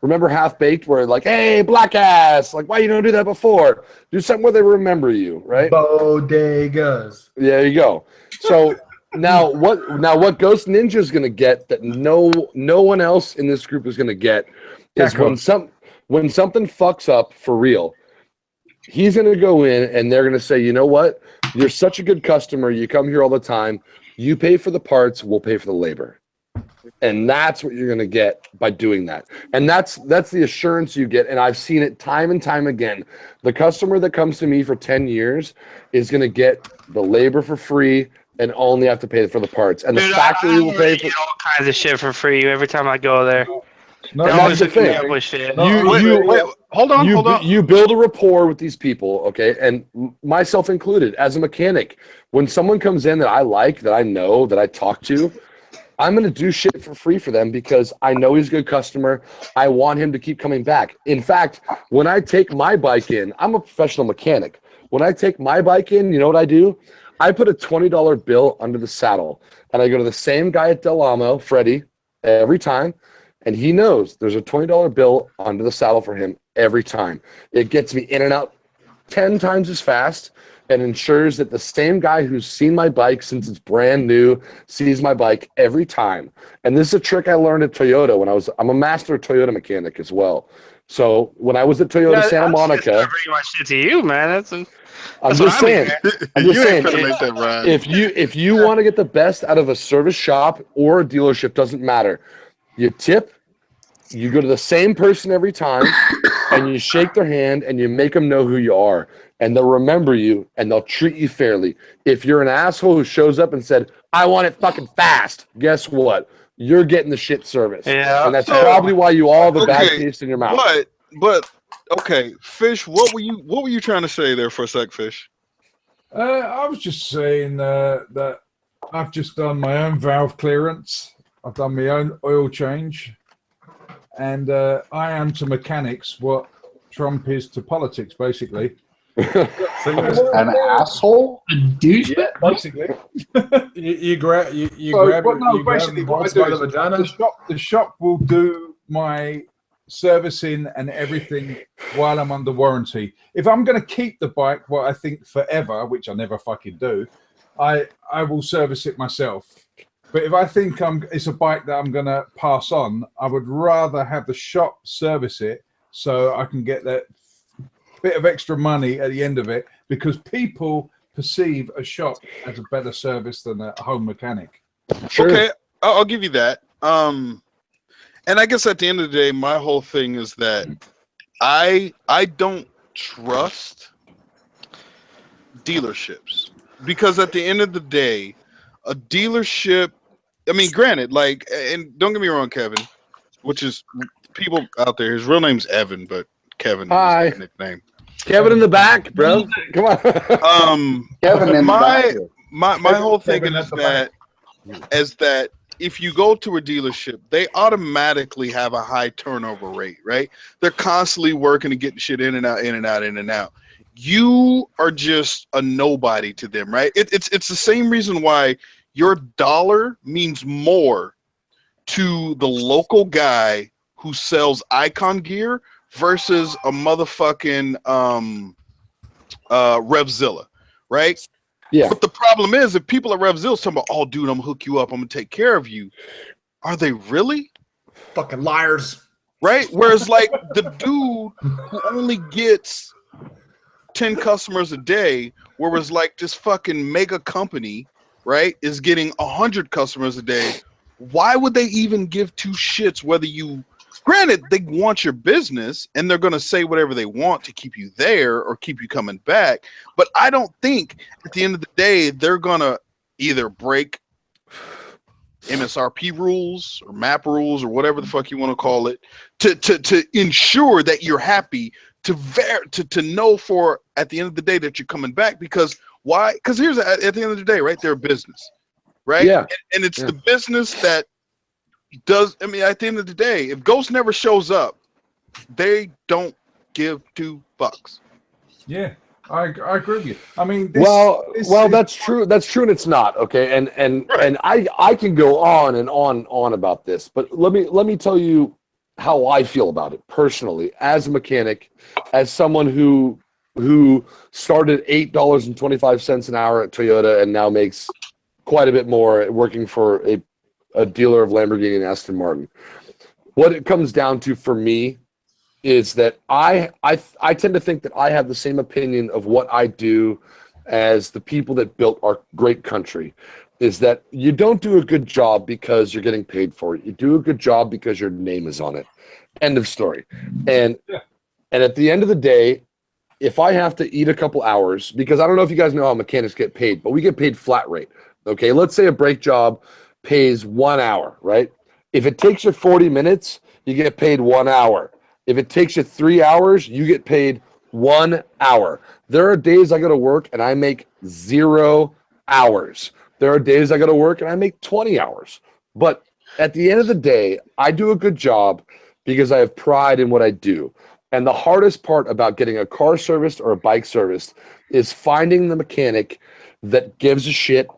remember Half Baked, where like, hey, black ass, like, why you don't do that before? Do something where they remember you, right? Bodegas. There you go. So now what Ghost Ninja is going to get that no one else in this group is going to get is when something fucks up for real, he's going to go in and they're going to say, you know what? You're such a good customer. You come here all the time. You pay for the parts. We'll pay for the labor. And that's what you're going to get by doing that. And that's the assurance you get. And I've seen it time and time again. The customer that comes to me for 10 years is going to get the labor for free and only have to pay for the parts. And the factory will pay for all kinds of shit for free every time I go there. No, that's the thing. Hold on. You build a rapport with these people, okay? And myself included, as a mechanic, when someone comes in that I like, that I know, that I talk to, I'm going to do shit for free for them because I know he's a good customer. I want him to keep coming back. In fact, when I take my bike in, I'm a professional mechanic. When I take my bike in, you know what I do? I put a $20 bill under the saddle, and I go to the same guy at Del Amo, Freddie, every time, and he knows there's a $20 bill under the saddle for him every time. It gets me in and out 10 times as fast and ensures that the same guy who's seen my bike since it's brand new sees my bike every time. And this is a trick I learned at Toyota when I'm a master Toyota mechanic as well. So when I was at Toyota Santa Monica, bring my shit to you, man. I'm just saying. If you want to get the best out of a service shop or a dealership, doesn't matter. You tip, you go to the same person every time, and you shake their hand, and you make them know who you are, and they'll remember you, and they'll treat you fairly. If you're an asshole who shows up and said, "I want it fucking fast," guess what? You're getting the shit service. Yeah, and that's probably why you all have a bad taste in your mouth. But okay, Fish, what were you trying to say there for a sec, Fish? I was just saying that I've just done my own valve clearance. I've done my own oil change, and I am to mechanics what Trump is to politics, basically. An asshole? A douche? Yeah, basically. you grab basically what I do is the shop will do my servicing and everything while I'm under warranty. If I'm going to keep the bike, what I think forever, which I never fucking do, I will service it myself. But if I think it's a bike that I'm going to pass on, I would rather have the shop service it so I can get that bit of extra money at the end of it, because people perceive a shop as a better service than a home mechanic. Sure. Okay, I'll give you that. And I guess at the end of the day, my whole thing is that I don't trust dealerships, because at the end of the day, a dealership, I mean, granted, like, and don't get me wrong, Kevin, which is people out there, his real name's Evan, but Kevin Hi. is his nickname. Kevin in the back, bro. Come on. Kevin in the back. My whole thinking is that if you go to a dealership, they automatically have a high turnover rate, right? They're constantly working to get shit in and out, in and out, in and out. You are just a nobody to them, right? It's the same reason why your dollar means more to the local guy who sells Icon gear versus a motherfucking Revzilla, right? Yeah. But the problem is, if people at Revzilla talking about, oh, dude, I'm gonna hook you up, I'm gonna take care of you, are they really? Fucking liars. Right? Whereas, like, the dude who only gets 10 customers a day, whereas, like, this fucking mega company, right, is getting 100 customers a day, why would they even give two shits whether you... Granted, they want your business, and they're going to say whatever they want to keep you there or keep you coming back. But I don't think at the end of the day, they're going to either break MSRP rules or map rules or whatever the fuck you want to call it to ensure that you're happy, to know for at the end of the day that you're coming back. Because why? Because here's at the end of the day, right? They're a business, right? Yeah. And it's the business that does. I mean, at the end of the day, if Ghost never shows up, they don't give two fucks. Yeah, I agree with you. I mean, that's true. That's true, and it's not okay. And I can go on and on about this, but let me tell you how I feel about it personally as a mechanic, as someone who started $8.25 an hour at Toyota and now makes quite a bit more working for a dealer of Lamborghini and Aston Martin. What it comes down to for me is that I tend to think that I have the same opinion of what I do as the people that built our great country, is that you don't do a good job because you're getting paid for it. You do a good job because your name is on it. End of story. And at the end of the day, if I have to eat a couple hours, because I don't know if you guys know how mechanics get paid, but we get paid flat rate. Okay, let's say a brake job pays 1 hour, right? If it takes you 40 minutes, you get paid 1 hour. If it takes you 3 hours, you get paid 1 hour. There are days I go to work and I make 0 hours. There are days I go to work and I make 20 hours. But at the end of the day, I do a good job because I have pride in what I do. And the hardest part about getting a car serviced or a bike serviced is finding the mechanic that gives a shit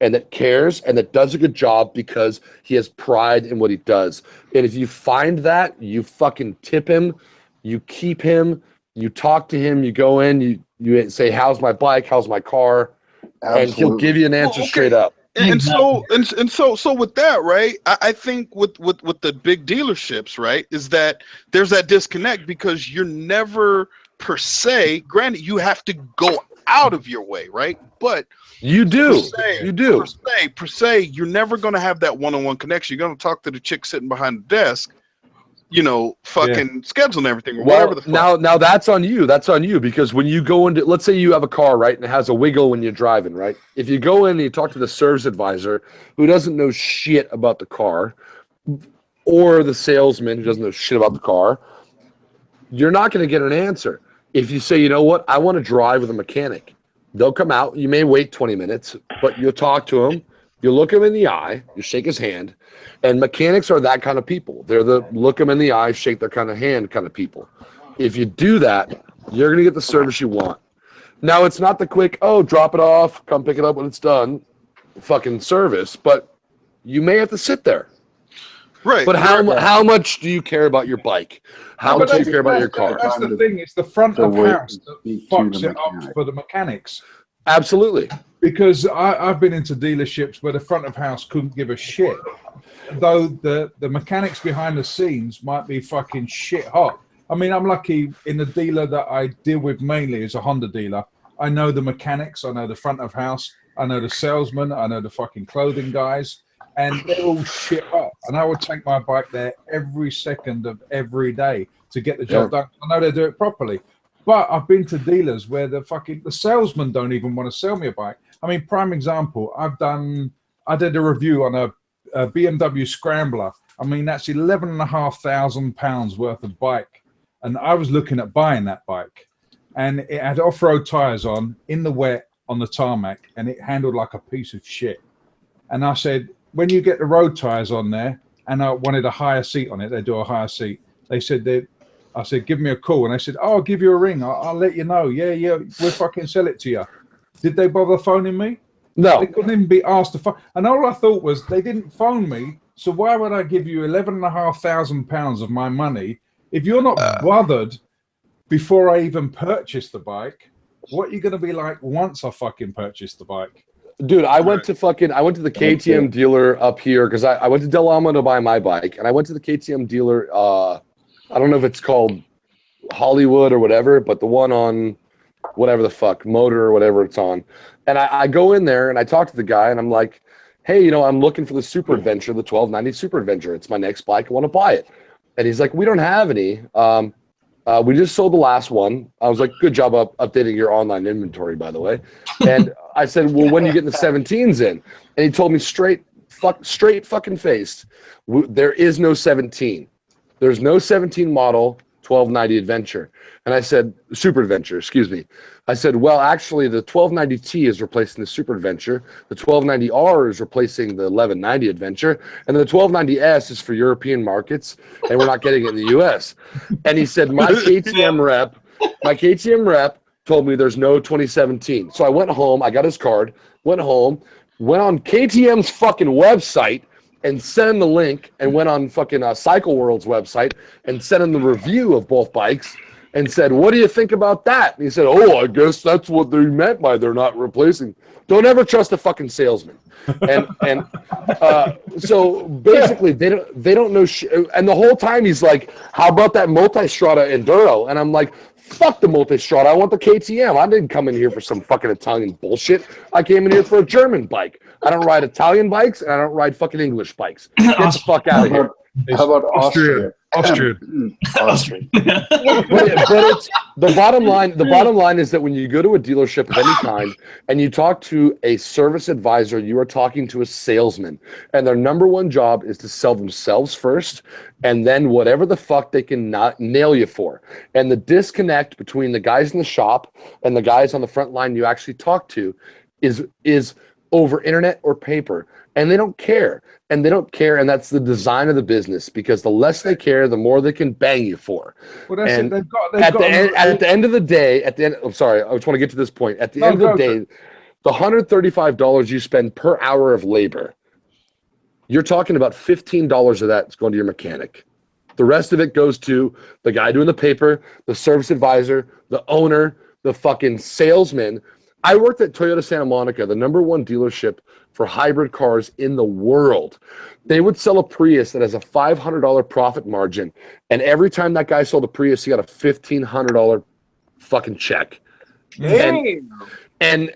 and that cares and that does a good job because he has pride in what he does. And if you find that, you fucking tip him, you keep him, you talk to him, you go in, you say, how's my bike, how's my car? Absolutely. And he'll give you an answer straight up. And so with that, right? I think with the big dealerships, right, is that there's that disconnect because you're never per se. Granted, you have to go out of your way, right? But you do. Per se, you're never going to have that one-on-one connection. You're going to talk to the chick sitting behind the desk, fucking scheduling everything or whatever the fuck. Now that's on you. That's on you because when you go into, let's say you have a car, right, and it has a wiggle when you're driving, right? If you go in and you talk to the service advisor who doesn't know shit about the car, or the salesman who doesn't know shit about the car, you're not going to get an answer. If you say, you know what, I want to drive with a mechanic, they'll come out. You may wait 20 minutes, but you'll talk to him. You look him in the eye. You shake his hand. And mechanics are that kind of people. They're the look him in the eye, shake their kind of hand kind of people. If you do that, you're going to get the service you want. Now, it's not the quick, drop it off, come pick it up when it's done, fucking service, but you may have to sit there. Right. But how much do you care about your bike? How much do you care about your car? That's the thing. It's the front of house that fucks it up for the mechanics. Absolutely. Because I've been into dealerships where the front of house couldn't give a shit. Though the mechanics behind the scenes might be fucking shit hot. I mean, I'm lucky in the dealer that I deal with mainly is a Honda dealer. I know the mechanics. I know the front of house. I know the salesman. I know the fucking clothing guys. and they're all shit hot. And I would take my bike there every second of every day to get the job done. I know they do it properly. But I've been to dealers where the salesmen don't even want to sell me a bike. I mean, prime example, I did a review on a BMW Scrambler. I mean, that's £11,500 worth of bike. And I was looking at buying that bike. And it had off-road tires on, in the wet, on the tarmac, and it handled like a piece of shit. And I said, when you get the road tires on there, and I wanted a higher seat on it, they do a higher seat. They said I said, give me a call. And they said, oh, I'll give you a ring. I'll let you know. Yeah, we'll fucking sell it to you. Did they bother phoning me? No. They couldn't even be asked to phone. And all I thought was, they didn't phone me, so why would I give you £11,500 of my money if you're not bothered before I even purchase the bike? What are you going to be like once I fucking purchase the bike? Dude, I went to the KTM dealer up here because I went to Del Amo to buy my bike, and I went to the KTM dealer. I don't know if it's called Hollywood or whatever, but the one on whatever the fuck, Motor or whatever it's on. And I go in there and I talk to the guy and I'm like, hey, I'm looking for the Super Adventure, the 1290 Super Adventure. It's my next bike. I want to buy it. And he's like, we don't have any. We just sold the last one. I was like, good job updating your online inventory, by the way. And I said, well, when are you getting the 17s in? And he told me straight fucking faced, there is no 17. There's no 17 model 1290 Adventure. And I said, Super Adventure, excuse me. I said, well, actually, the 1290T is replacing the Super Adventure. The 1290R is replacing the 1190 Adventure. And the 1290S is for European markets, and we're not getting it in the U.S. And he said, my KTM rep told me there's no 2017. So I went home. I got his card, went home, went on KTM's fucking website, and sent him the link, and went on fucking Cycle World's website and sent him the review of both bikes and said, what do you think about that? And he said, oh, I guess that's what they meant by they're not replacing. Don't ever trust a fucking salesman. And so basically they don't know and the whole time he's like, how about that Multistrada Enduro? And I'm like, fuck the Multistrada. I want the KTM. I didn't come in here for some fucking Italian bullshit. I came in here for a German bike. I don't ride Italian bikes, and I don't ride fucking English bikes. Get the fuck out of here. How about Austria? Austria. But it's, the bottom line is that when you go to a dealership of any kind and you talk to a service advisor, you are talking to a salesman, and their number one job is to sell themselves first, and then whatever the fuck they can not nail you for. And the disconnect between the guys in the shop and the guys on the front line you actually talk to is over internet or paper. And they don't care. And that's the design of the business, because the less they care, the more they can bang you for. Well, that's and it. At the end of the day, I'm sorry, I just want to get to this point. At the end of the day, the $135 you spend per hour of labor, you're talking about $15 of that is going to your mechanic. The rest of it goes to the guy doing the paper, the service advisor, the owner, the fucking salesman. I worked at Toyota Santa Monica, the #1 dealership for hybrid cars in the world. They would sell a Prius that has a $500 profit margin, and every time that guy sold a Prius, he got a $1,500 fucking check. And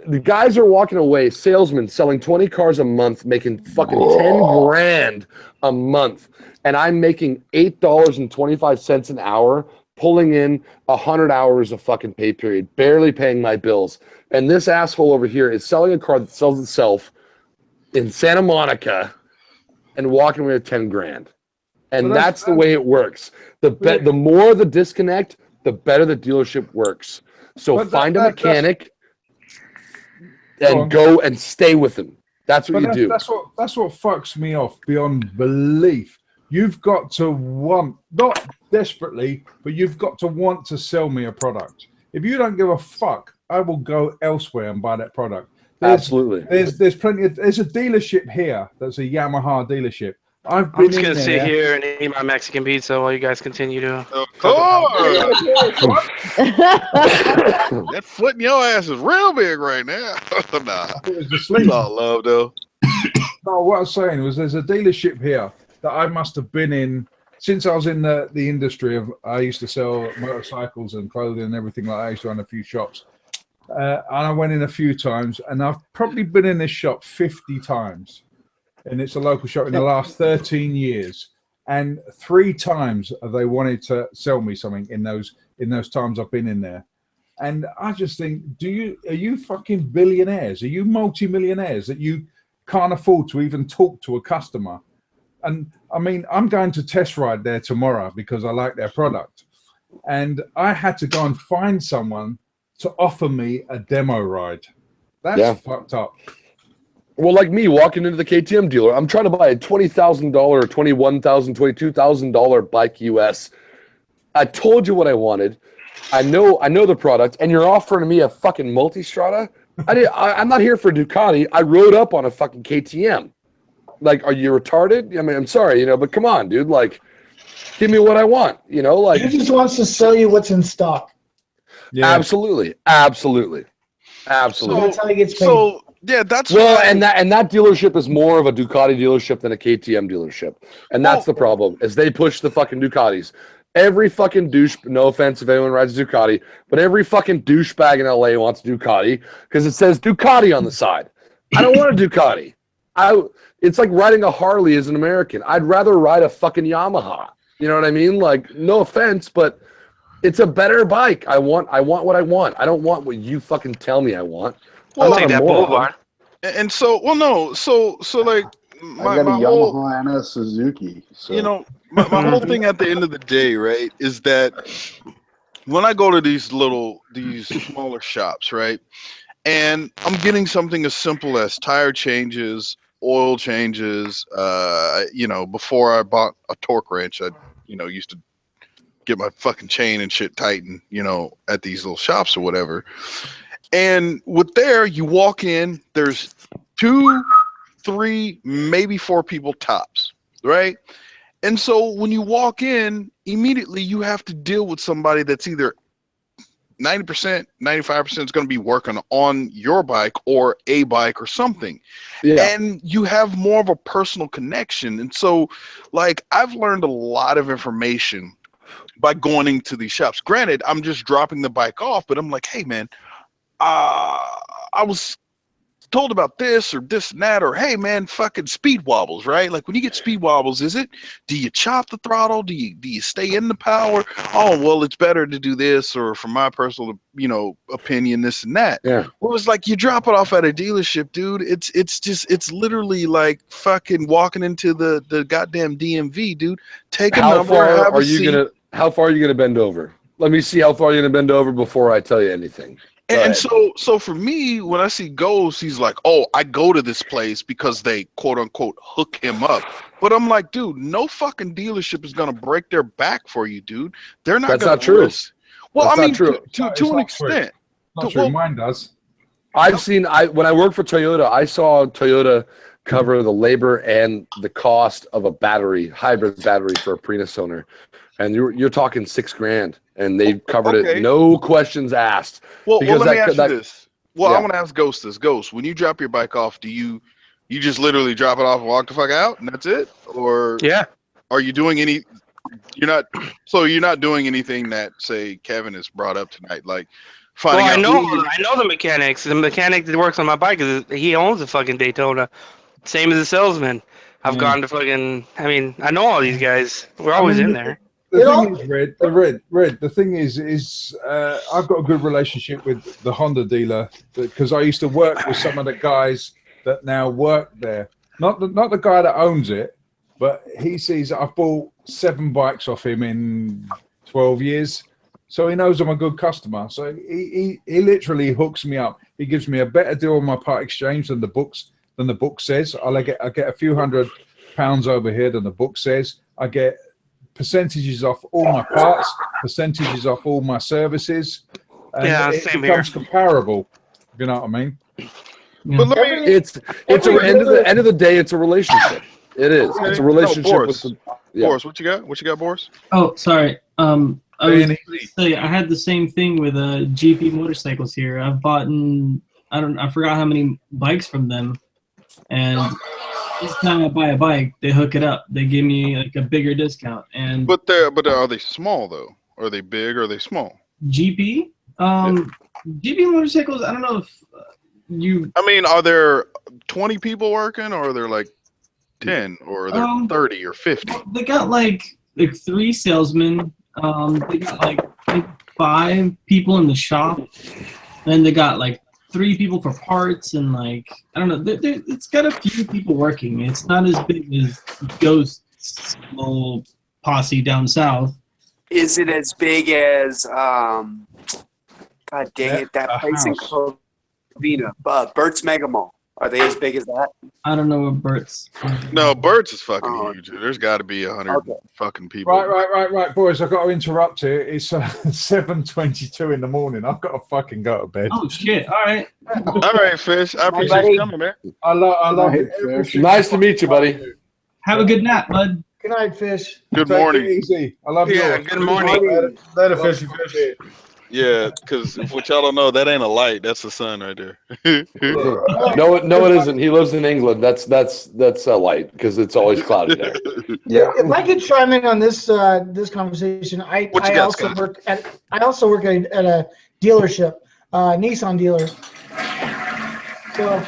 the guys are walking away, salesmen selling 20 cars a month, making fucking 10 grand a month, and I'm making $8.25 an hour, pulling in 100 hours of fucking pay period, barely paying my bills. And this asshole over here is selling a car that sells itself in Santa Monica and walking away with 10 grand. And that's the way it works. The more the disconnect, the better the dealership works. So find a mechanic and go and stay with him. That's what you do. That's what fucks me off beyond belief. You've got to want, not desperately, but you've got to want to sell me a product. If you don't give a fuck, I will go elsewhere and buy that product. Absolutely. There's plenty of, there's a dealership here that's a Yamaha delership. I'm just going to sit here and eat my Mexican pizza while you guys continue to... Of course! That foot in your ass is real big right now. Nah. It's all love, though. No, what I was saying was there's a dealership here that I must have been in since I was in the industry of, I used to sell motorcycles and clothing and everything like that. I used to run a few shops. And I went in a few times, and I've probably been in this shop 50 times. and it's a local shop in the last 13 years. And 3 times have they wanted to sell me something in those times I've been in there. And I just think, are you fucking billionaires? Are you multi-millionaires that you can't afford to even talk to a customer? And I mean, I'm going to test ride there tomorrow because I like their product. And I had to go and find someone to offer me a demo ride. That's fucked up. Well, like me walking into the KTM dealer, I'm trying to buy a $20,000, $21,000, $22,000 bike US. I told you what I wanted. I know the product, and you're offering me a fucking Multistrada. I'm not here for Ducati. I rode up on a fucking KTM. Like, are you retarded? I mean, I'm sorry, but come on, dude. Like, give me what I want. Like he just wants to sell you what's in stock. Yeah. Absolutely. So that's how he gets paid. So yeah, that's and that dealership is more of a Ducati dealership than a KTM dealership, and that's the problem. Is they push the fucking Ducatis. Every fucking douche, no offense if anyone rides Ducati, but every fucking douchebag in LA wants Ducati because it says Ducati on the side. I don't want a Ducati. It's like riding a Harley as an American. I'd rather ride a fucking Yamaha. You know what I mean? Like, no offense, but it's a better bike. I want what I want. I don't want what you fucking tell me I want. Well, I'm not a moron. And so, well, no, so like I got a Yamaha and a Suzuki. So. My whole thing at the end of the day, right, is that when I go to these smaller shops, right, and I'm getting something as simple as tire changes, oil changes, before I bought a torque wrench, I, used to get my fucking chain and shit tightened, at these little shops or whatever. And you walk in, there's 2, 3, maybe 4 people tops, right? And so when you walk in, immediately you have to deal with somebody that's either 90%, 95% is going to be working on your bike or a bike or something. Yeah. And you have more of a personal connection. And so, like, I've learned a lot of information by going into these shops. Granted, I'm just dropping the bike off, but I'm like, hey, man, I was told about this or this and that, or hey man, fucking speed wobbles, right? Like when you get speed wobbles, do you chop the throttle? Do you stay in the power? Oh, well, it's better to do this, or from my personal, opinion, this and that. Yeah. Well, it's like you drop it off at a dealership, dude. It's literally like fucking walking into the goddamn DMV, dude. Take a number, have a seat. How far are you gonna bend over? Let me see how far you're gonna bend over before I tell you anything. And so for me, when I see Ghost, he's like, oh, I go to this place because they quote unquote hook him up. But I'm like, dude, no fucking dealership is gonna break their back for you, dude. They're not. That's gonna not true. Risk. Well, that's I mean, true. to an extent. Not true. Mine does. I've seen. When I worked for Toyota, I saw Toyota cover the labor and the cost of a hybrid battery for a Prius owner. And you're talking $6,000, and they covered it, no questions asked. Well, let me ask you this. Well, I want to ask Ghost this. Ghost, when you drop your bike off, do you just literally drop it off and walk the fuck out, and that's it? Or are you doing any? You're not doing anything that, say, Kevin has brought up tonight, like finding out. I know the mechanics. The mechanic that works on my bike he owns a fucking Daytona, same as the salesman. I've gone to fucking. I mean, I know all these guys. We're always in there. The thing is, Red. The thing is, I've got a good relationship with the Honda dealer because I used to work with some of the guys that now work there. Not the guy that owns it, but he sees I've bought 7 bikes off him in 12 years, so he knows I'm a good customer. So he literally hooks me up. He gives me a better deal on my part exchange than the book says. I get a few £100 over here than the book says. I get percentages off all my parts, percentages off all my services, and it becomes comparable. You know what I mean? But look, it's end of the day, it's a relationship. It is. Okay. It's a relationship. Boris. Boris, what you got? What you got, Boris? Oh, sorry. I was gonna say I had the same thing with GP motorcycles here. I've bought I forgot how many bikes from them, and each time I buy a bike, they hook it up. They give me like a bigger discount. And but are they small though? Are they big or are they small? GP? GP motorcycles, I don't know if you... I mean, are there 20 people working or are there like 10 or are there 30 or 50? They got like 3 salesmen. They got like I think 5 people in the shop. Then they got like 3 people for parts and like I don't know. It's got a few people working. It's not as big as Ghost's little posse down south. Is it as big as God dang it, that place in Covina, Bert's Mega Mall? Are they as big as that? I don't know what Bert's. No, Bert's is fucking huge. There's got to be 100 fucking people. Right, boys. I've got to interrupt here. It's 7:22 in the morning. I've got to fucking go to bed. Oh shit! All right. All right, Fish. I appreciate you coming, man. I love it. Nice to meet you, buddy. Have a good nap, bud. Good night, Fish. Good Take morning. it easy. I love you. Yeah, good morning. Later, Fishy Fish. Yeah, because what y'all don't know, that ain't a light. That's the sun right there. No, it isn't. He lives in England. That's a light because it's always cloudy there. Yeah. If I could chime in on this this conversation, I also work at a dealership, Nissan dealer. So,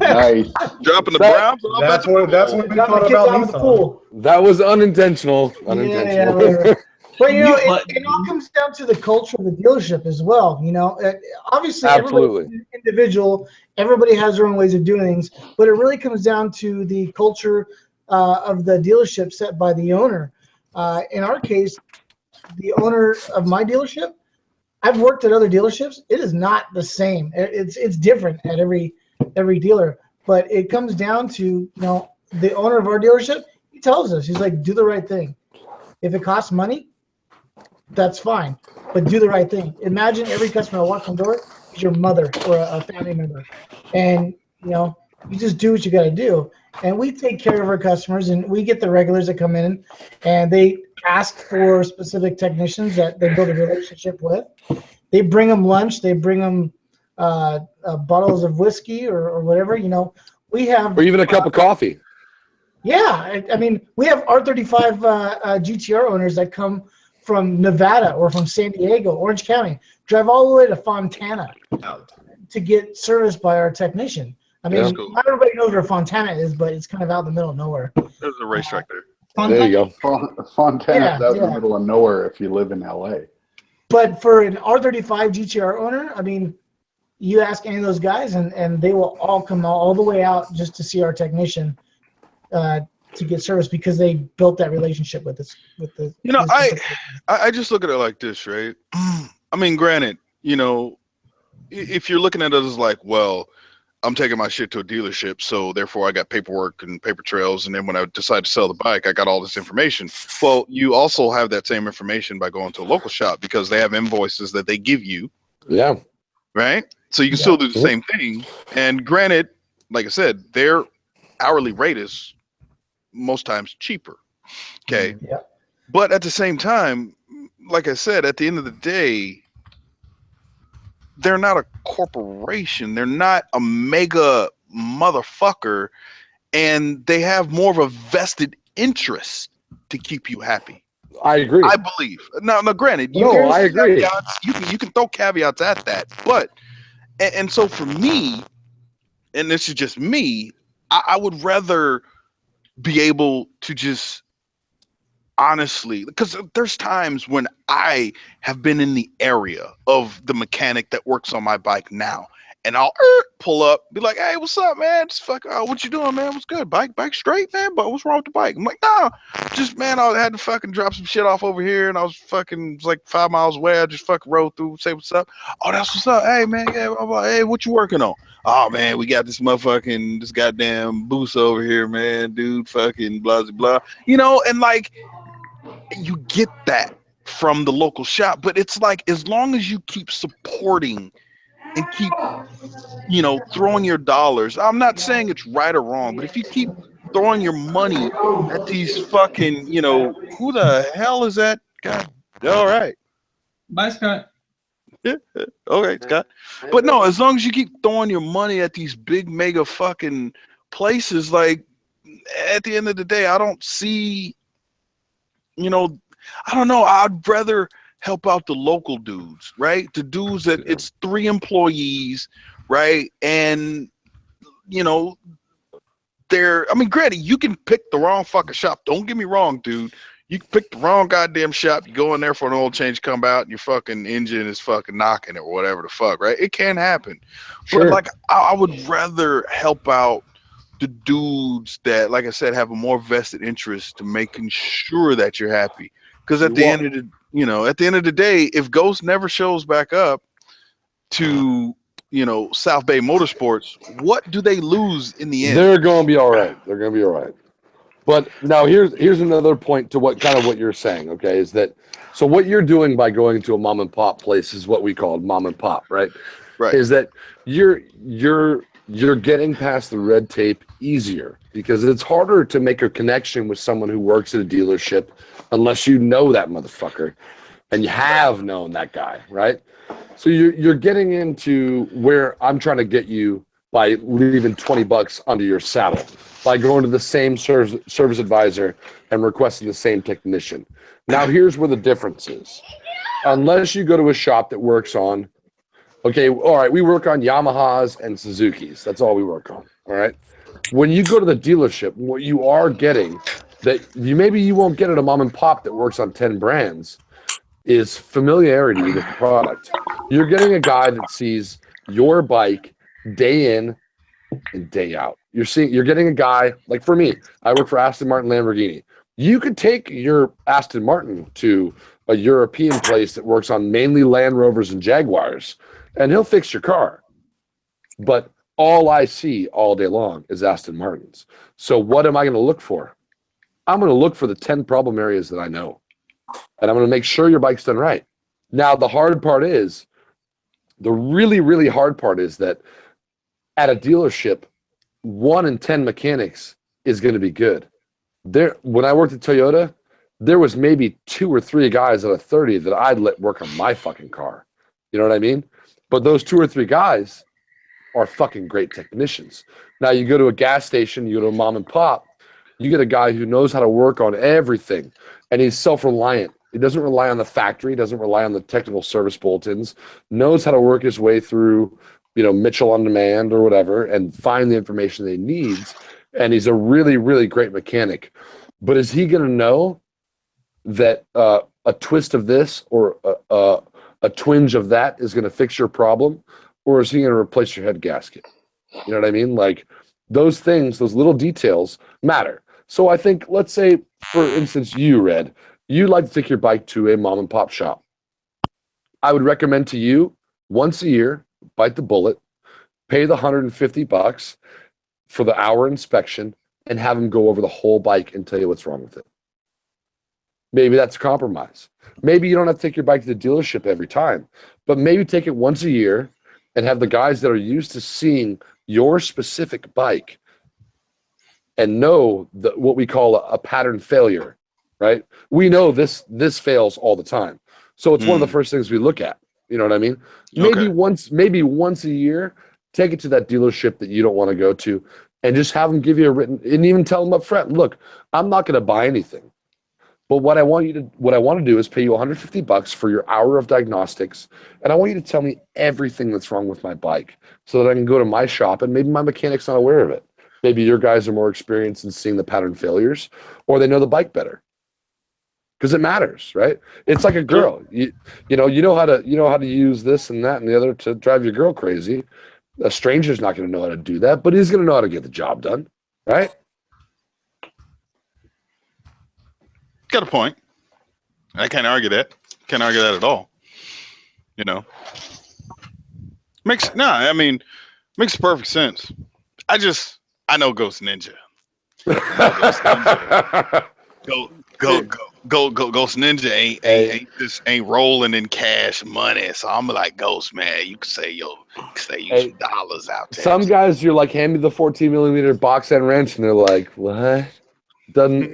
Nice. Dropping the Browns. That's what we thought about Nissan. That was unintentional. Yeah, but you know, it all comes down to the culture of the dealership as well. You know, obviously, everybody's an individual. Everybody has their own ways of doing things, but it really comes down to the culture of the dealership set by the owner. In our case, the owner of my dealership, I've worked at other dealerships. It is not the same. It's different at every dealer, but it comes down to the owner of our dealership. He tells us, he's like, do the right thing. If it costs money, that's fine, but do the right thing. Imagine every customer that walks in the door is your mother or a family member, and you just do what you got to do. And we take care of our customers, and we get the regulars that come in, and they ask for specific technicians that they build a relationship with. They bring them lunch. They bring them bottles of whiskey or whatever. We have, or even a cup of coffee. Yeah, I mean, we have R35 GTR owners that come from Nevada or from San Diego, Orange County, drive all the way to Fontana to get serviced by our technician. I mean, not everybody knows where Fontana is, but it's kind of out in the middle of nowhere. There's a racetrack there. There you go. Fontana's out in the middle of nowhere if you live in LA. But for an R35 GTR owner, I mean, you ask any of those guys, and they will all come all the way out just to see our technician to get service because they built that relationship with us. I just look at it like this, right? I mean, granted, if you're looking at it as like, well, I'm taking my shit to a dealership, so therefore I got paperwork and paper trails, and then when I decide to sell the bike, I got all this information. Well, you also have that same information by going to a local shop because they have invoices that they give you. Yeah. Right? So you can still do the same thing. And granted, like I said, their hourly rate is most times cheaper. Okay. Yeah. But at the same time, like I said, at the end of the day, they're not a corporation. They're not a mega motherfucker. And they have more of a vested interest to keep you happy. I agree. I believe. Now granted, I agree. You can throw caveats at that. But, and so for me, and this is just me, I would rather be able to just honestly, because there's times when I have been in the area of the mechanic that works on my bike now, and I'll pull up, be like, "Hey, what's up, man? Just what you doing, man? What's good? Bike straight, man? But what's wrong with the bike?" I'm like, "Nah, just man, I had to fucking drop some shit off over here, and I was like 5 miles away. I just fucking rode through, say what's up. Oh, that's what's up. Hey, man, yeah. I'm like, hey, what you working on? Oh man, we got this goddamn boost over here, man, dude. Fucking blah blah, and like." You get that from the local shop, but it's like as long as you keep supporting and keep throwing your dollars, I'm not saying it's right or wrong, but if you keep throwing your money at these fucking who the hell is that guy? All right, bye, Scott. Yeah, okay, Scott. But no, as long as you keep throwing your money at these big mega fucking places, like at the end of the day, I don't see I don't know. I'd rather help out the local dudes, right? The dudes that it's 3 employees right? And you know, I mean, granted, you can pick the wrong fucking shop. Don't get me wrong, dude. You can pick the wrong goddamn shop. You go in there for an oil change, come out, and your fucking engine is fucking knocking it or whatever the fuck, right? It can happen. Sure. But like, I would rather help out the dudes that, like I said, have a more vested interest to making sure that you're happy. Because at the end of the day, if Ghost never shows back up to South Bay Motorsports, what do they lose in the end? They're going to be all right. They're going to be all right. But now here's another point to what you're saying. Okay, is that so? What you're doing by going to a mom and pop place is what we call mom and pop, right? Right. Is that you're getting past the red tape easier because it's harder to make a connection with someone who works at a dealership unless you know that motherfucker and you have known that guy, right? So you're getting into where I'm trying to get you by leaving $20 under your saddle, by going to the same service advisor and requesting the same technician. Now, here's where the difference is. Unless you go to a shop that works on, okay, all right, we work on Yamahas and Suzukis. That's all we work on, all right? When you go to the dealership, what you are getting that you won't get at a mom and pop that works on 10 brands is familiarity with the product. You're getting a guy that sees your bike day in and day out. You're getting a guy, like for me, I work for Aston Martin Lamborghini. You could take your Aston Martin to a European place that works on mainly Land Rovers and Jaguars, and he'll fix your car. But all I see all day long is Aston Martins. So what am I going to look for? I'm going to look for the 10 problem areas that I know. And I'm going to make sure your bike's done right. Now, the really, really hard part is that at a dealership, 1 in 10 mechanics is going to be good. When I worked at Toyota, there was maybe 2 or 3 guys out of 30 that I'd let work on my fucking car. You know what I mean? But those 2 or 3 guys are fucking great technicians. Now, you go to a gas station, you go to a mom and pop, you get a guy who knows how to work on everything, and he's self-reliant. He doesn't rely on the factory, doesn't rely on the technical service bulletins, knows how to work his way through, Mitchell on Demand or whatever, and find the information that he needs. And he's a really, really great mechanic. But is he going to know that a twist of this or a twinge of that is going to fix your problem? Or is he going to replace your head gasket? You know what I mean? Like those things, those little details matter. So I think, let's say, for instance, Red, you'd like to take your bike to a mom and pop shop. I would recommend to you once a year, bite the bullet, pay the $150 for the hour inspection, and have them go over the whole bike and tell you what's wrong with it. Maybe that's a compromise. Maybe you don't have to take your bike to the dealership every time, but maybe take it once a year and have the guys that are used to seeing your specific bike and know what we call a pattern failure, right? We know this fails all the time. So it's one of the first things we look at. You know what I mean? Maybe once a year, take it to that dealership that you don't want to go to and just have them give you a written, and even tell them up front, look, I'm not going to buy anything. But what I want to do is pay you $150 for your hour of diagnostics, and I want you to tell me everything that's wrong with my bike so that I can go to my shop and maybe my mechanic's not aware of it. Maybe your guys are more experienced in seeing the pattern failures, or they know the bike better. Because it matters, right? It's like a girl. You know how to use this and that and the other to drive your girl crazy. A stranger's not going to know how to do that, but he's going to know how to get the job done, right? Got a point. I can't argue that. Can't argue that at all. Makes perfect sense. I know Ghost Ninja. Ghost Ninja ain't rolling in cash money. So I'm like, Ghost, man, you can say you dollars out there. Some guys, you're like, hand me the 14mm box end wrench, and they're like, what? Doesn't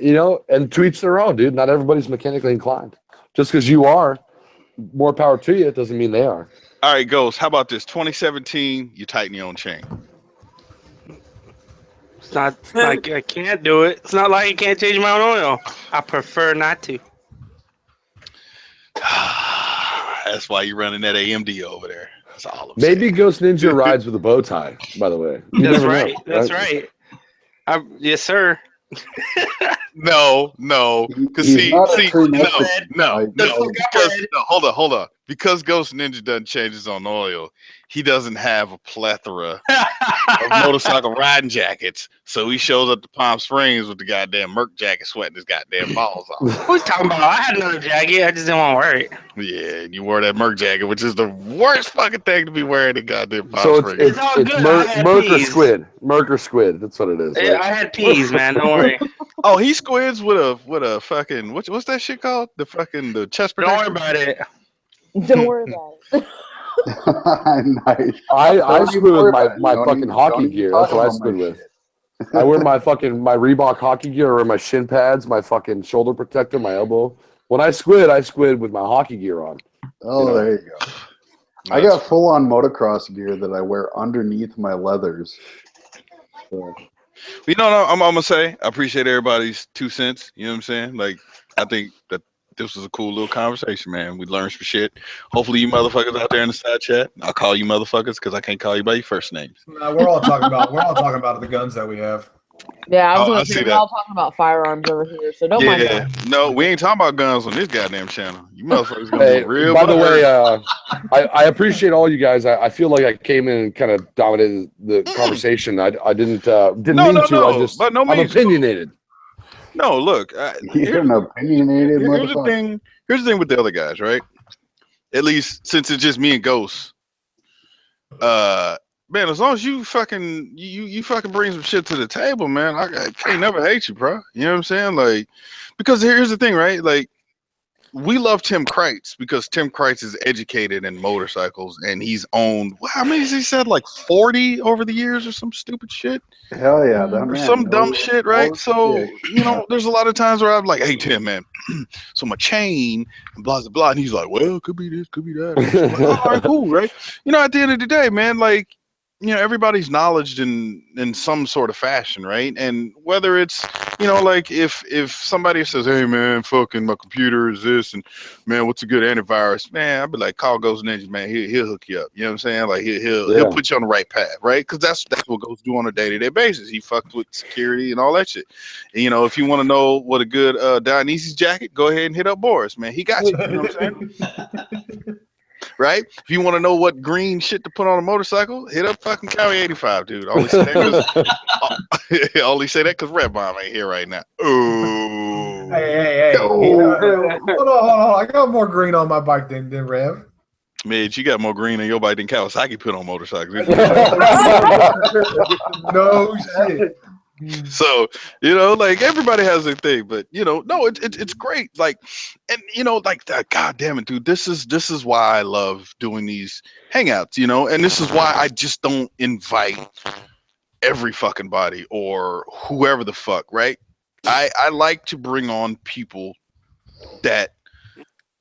and to each their own, dude. Not everybody's mechanically inclined. Just because you are, more power to you, it doesn't mean they are. All right, Ghost, how about this? 2017, you tighten your own chain. It's not like I can't do it. It's not like I can't change my own oil. I prefer not to. That's why you're running that AMD over there. That's all. Maybe Ghost Ninja rides with a bow tie. By the way, you That's never right. know, That's right. Yes, sir. No, because He's see, not a true Mexican. no, Like, because no, hold on. Because Ghost Ninja doesn't change his own oil, he doesn't have a plethora of motorcycle riding jackets. So he shows up to Palm Springs with the goddamn Merc jacket, sweating his goddamn balls off. Who's talking about? I had another jacket. I just didn't want to wear it. Yeah, and you wore that Merc jacket, which is the worst fucking thing to be wearing in goddamn Palm So Springs. it's Merc or Squid. Merc or Squid. That's what it is. Yeah, Right? I had peas, man. Don't worry. Oh, he squids with a fucking what's that shit called? The chest protection. Don't worry about it. Don't worry about it. Nice. I Don't squid even with worry my, about it. my Don't fucking even- hockey don't even gear. talk That's what I about squid my with. I wear my Reebok hockey gear or my shin pads, my fucking shoulder protector, my elbow. When I squid with my hockey gear on. Oh, there you go. I got full-on motocross gear that I wear underneath my leathers. So. You know what I'm gonna say? I appreciate everybody's 2 cents. You know what I'm saying? Like, I think that this was a cool little conversation, man. We learned some shit. Hopefully, you motherfuckers out there in the side chat. I'll call you motherfuckers because I can't call you by your first names. We're all talking about the guns that we have. Yeah, I was Oh, gonna I say see we're that. all talking about firearms over here, so don't mind Yeah, that. no, we ain't talking about guns on this goddamn channel. You motherfuckers gonna Hey, be real. by the way, butthurt. I appreciate all you guys. I feel like I came in and kind of dominated the conversation. I didn't mean to. No, by no I'm means. opinionated. No, look. You're an opinionated Here's the motherfucker. thing. Here's the thing with the other guys, right? At least since it's just me and Ghost. Man, as long as you fucking you fucking bring some shit to the table, man, I can't never hate you, bro. You know what I'm saying? Like, because here's the thing, right? Like, we love Tim Kreitz because Tim Kreitz is educated in motorcycles and he's owned how many has he said, like 40 over the years or some stupid shit? Hell yeah, that Or man some dumb knows shit, all right? this So, shit. you know, there's a lot of times where I'm like, hey, Tim, man, so my chain, and blah, blah, blah. And he's like, well, it could be this, could be that. I'm like, all right, cool, right? You know, at the end of the day, man, like, you know, everybody's knowledge in some sort of fashion, right? And whether it's, you know, like if somebody says, hey, man, fucking my computer is this, and man, what's a good antivirus? Man, I'd be like, call Ghost Ninja, man. He'll hook you up. You know what I'm saying? Like he'll put you on the right path, right? Because that's what Ghost do on a day-to-day basis. He fucks with security and all that shit. And, you know, if you want to know what a good Dionysus jacket, go ahead and hit up Boris, man. He got you. You know what I'm saying? Right? If you want to know what green shit to put on a motorcycle, hit up fucking Cowie 85, dude. Only say that because Red Bomb ain't here right now. Ooh. Hey. Hold on. I got more green on my bike than Rev. Midge, you got more green on your bike than Kawasaki put on motorcycles. No shit. So, you know, like everybody has their thing, but you know, no, it's great. Like, and you know, like that. God damn it, dude. This is why I love doing these hangouts. You know, and this is why I just don't invite every fucking body or whoever the fuck. Right? I like to bring on people that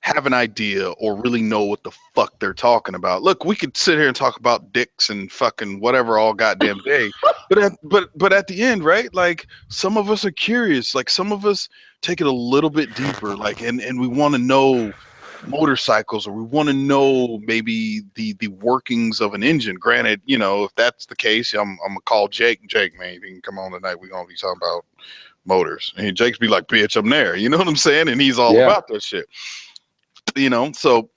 have an idea or really know what the fuck they're talking about. Look, we could sit here and talk about dicks and fucking whatever all goddamn day, but at the end, right? Like some of us are curious, like some of us take it a little bit deeper, like and we want to know motorcycles or we want to know maybe the workings of an engine. Granted, you know, if that's the case, I'm gonna call Jake, man, if you can come on tonight, we're gonna be talking about motors. And Jake's be like, bitch, I'm there. You know what I'm saying? And he's all about that shit. You know, so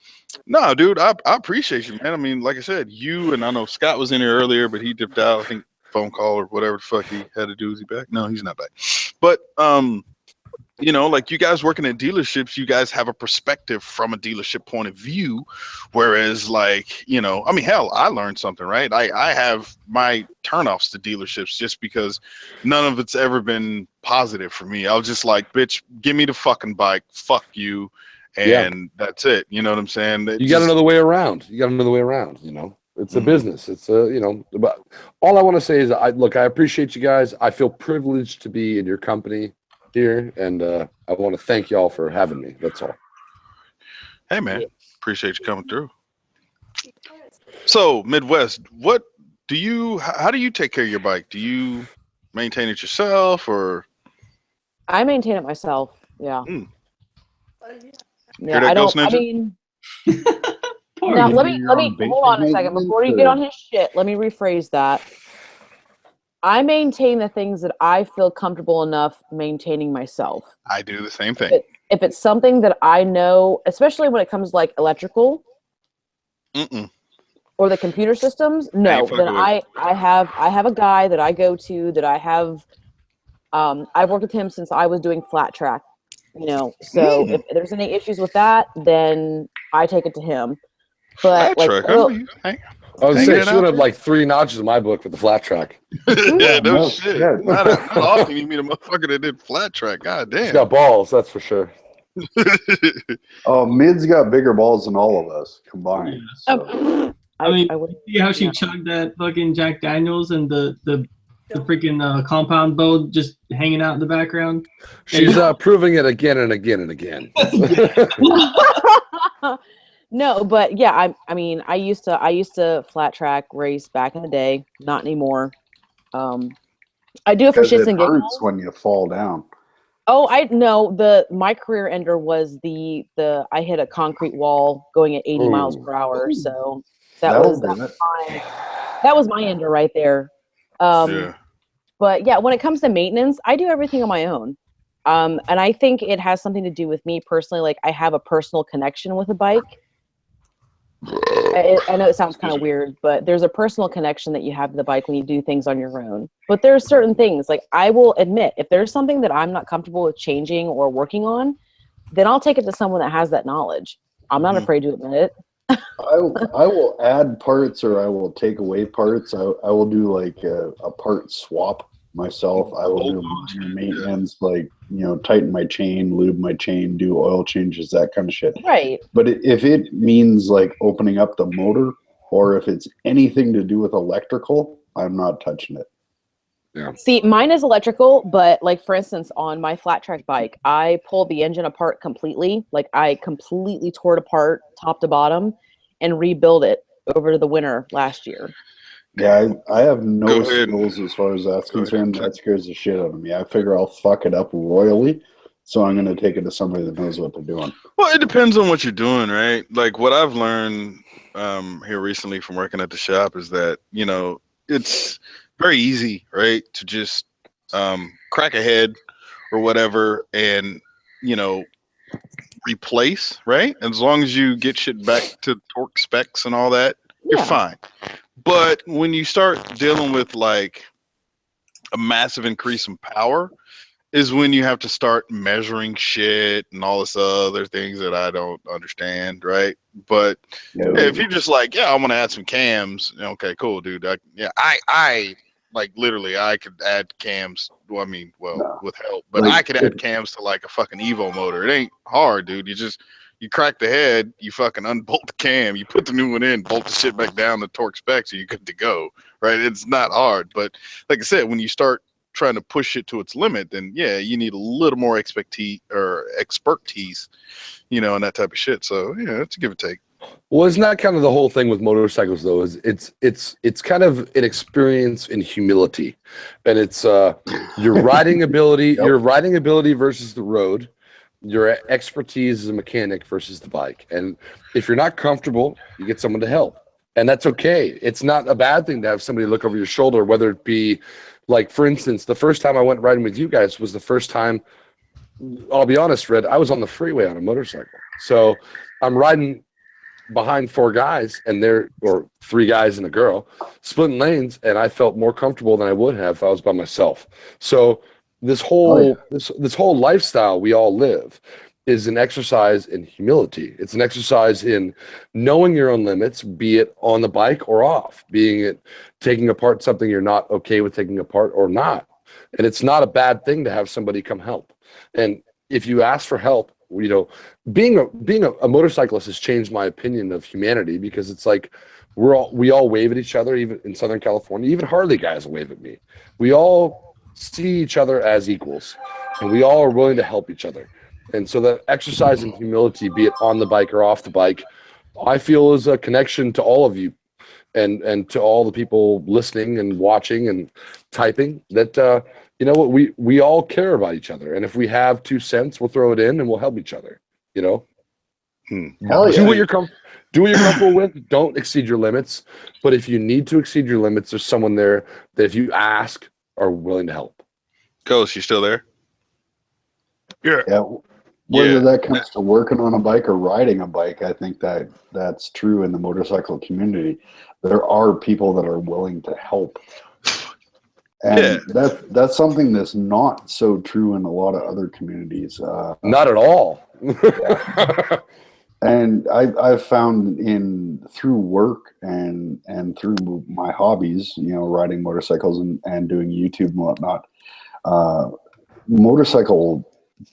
no, dude, I appreciate you, man. I mean, like I said, you and I know Scott was in here earlier, but he dipped out. I think phone call or whatever the fuck he had to do. Is he back? No, he's not back. But you know, like you guys working at dealerships, you guys have a perspective from a dealership point of view, whereas like, you know, I mean, hell, I learned something, right? I have my turnoffs to dealerships just because none of it's ever been positive for me. I was just like, bitch, give me the fucking bike, fuck you. And that's it. You know what I'm saying? You got another way around. You know, it's a business. It's a, you know, but all I want to say is I appreciate you guys. I feel privileged to be in your company here. And I want to thank y'all for having me. That's all. Hey man, appreciate you coming through. So Midwest, how do you take care of your bike? Do you maintain it yourself or? I maintain it myself. Yeah. Mm. Yeah, I don't. I mean, Now You let do me your own hold basic on a second maintenance, before you get or- on his shit. Let me rephrase that. I maintain the things that I feel comfortable enough maintaining myself. I do the same thing. If it's something that I know, especially when it comes to like electrical or the computer systems, no. Then I have a guy that I go to that I have. I've worked with him since I was doing flat track. You know, so if there's any issues with that, then I take it to him. But Flat like track, oil, I would hanging say it she out would have there? like 3 notches in my book with the flat track. Yeah, no no shit. shit. Not often you meet a motherfucker that did flat track. God She's damn. got balls, that's for sure. Oh, Mid's got bigger balls than all of us combined. So. I mean, see how she chugged that fucking Jack Daniels and the freaking compound bow just hanging out in the background. She's proving it again and again and again. no, but yeah, I mean, I used to flat track race back in the day, not anymore. I do it for Because shits it and hurts giggles. when you fall down. Oh, I know my career ender was the I hit a concrete wall going at 80 miles per hour. So that was my ender right there. Yeah. But yeah, when it comes to maintenance, I do everything on my own. And I think it has something to do with me personally. Like I have a personal connection with a bike. I know it sounds kind of weird, but there's a personal connection that you have to the bike when you do things on your own. But there's certain things, like I will admit, if there's something that I'm not comfortable with changing or working on, then I'll take it to someone that has that knowledge. I'm not afraid to admit it. I will add parts or I will take away parts. I will do like a part swap myself. I will do minor maintenance, like, you know, tighten my chain, lube my chain, do oil changes, that kind of shit. Right. But if it means like opening up the motor, or if it's anything to do with electrical, I'm not touching it. Yeah. See, mine is electrical, but like for instance, on my flat track bike, I pulled the engine apart completely. Like I completely tore it apart top to bottom and rebuilt it over the winter last year. Yeah, I have no skills as far as that's concerned. That scares the shit out of me. I figure I'll fuck it up royally, so I'm going to take it to somebody that knows what they're doing. Well, it depends on what you're doing, right? Like what I've learned here recently from working at the shop is that, you know, it's very easy, right, to just crack a head or whatever and, you know, replace, right? As long as you get shit back to torque specs and all that, you're fine. But when you start dealing with like a massive increase in power is when you have to start measuring shit and all this other things that I don't understand, right? But if you're just like, yeah, I want to add some cams, okay, cool, dude. I like literally I could add cams. Well, I mean, with help, but Like, I could add cams to like a fucking Evo motor. It ain't hard, dude. You crack the head, you fucking unbolt the cam, you put the new one in, bolt the shit back down to torque specs, and you're good to go, right? It's not hard, but like I said, when you start trying to push it to its limit, then yeah, you need a little more expertise, you know, and that type of shit. So yeah, it's a give and take. Well, isn't that kind of the whole thing with motorcycles, though? Is it's kind of an experience in humility, and it's your riding ability, your riding ability versus the road, your expertise as a mechanic versus the bike. And if you're not comfortable, you get someone to help, and that's okay. It's not a bad thing to have somebody look over your shoulder, whether it be, like, for instance, the first time I went riding with you guys was the first time. I'll be honest, Red, I was on the freeway on a motorcycle, so I'm riding behind 4 guys or 3 guys and a girl splitting lanes, and I felt more comfortable than I would have if I was by myself. So this whole this whole lifestyle we all live is an exercise in humility. It's an exercise in knowing your own limits, be it on the bike or off, being it taking apart something you're not okay with taking apart or not. And it's not a bad thing to have somebody come help. And if you ask for help, you know, being a motorcyclist has changed my opinion of humanity, because it's like we all wave at each other. Even in Southern California, even Harley guys wave at me. We all see each other as equals, and we all are willing to help each other. And so that exercise in humility, be it on the bike or off the bike, I feel is a connection to all of you, and to all the people listening and watching and typing, that you know what, we all care about each other, and if we have 2 cents, we'll throw it in and we'll help each other. You know, Hell yeah. Do what you're comfortable with. Don't exceed your limits. But if you need to exceed your limits, there's someone there that if you ask are willing to help. Ghost, you still there? Yeah. Yeah. Whether that comes to working on a bike or riding a bike, I think that's true in the motorcycle community. There are people that are willing to help. And that's something that's not so true in a lot of other communities. Not at all. And I've found through work and through my hobbies, riding motorcycles and doing YouTube and whatnot, motorcycle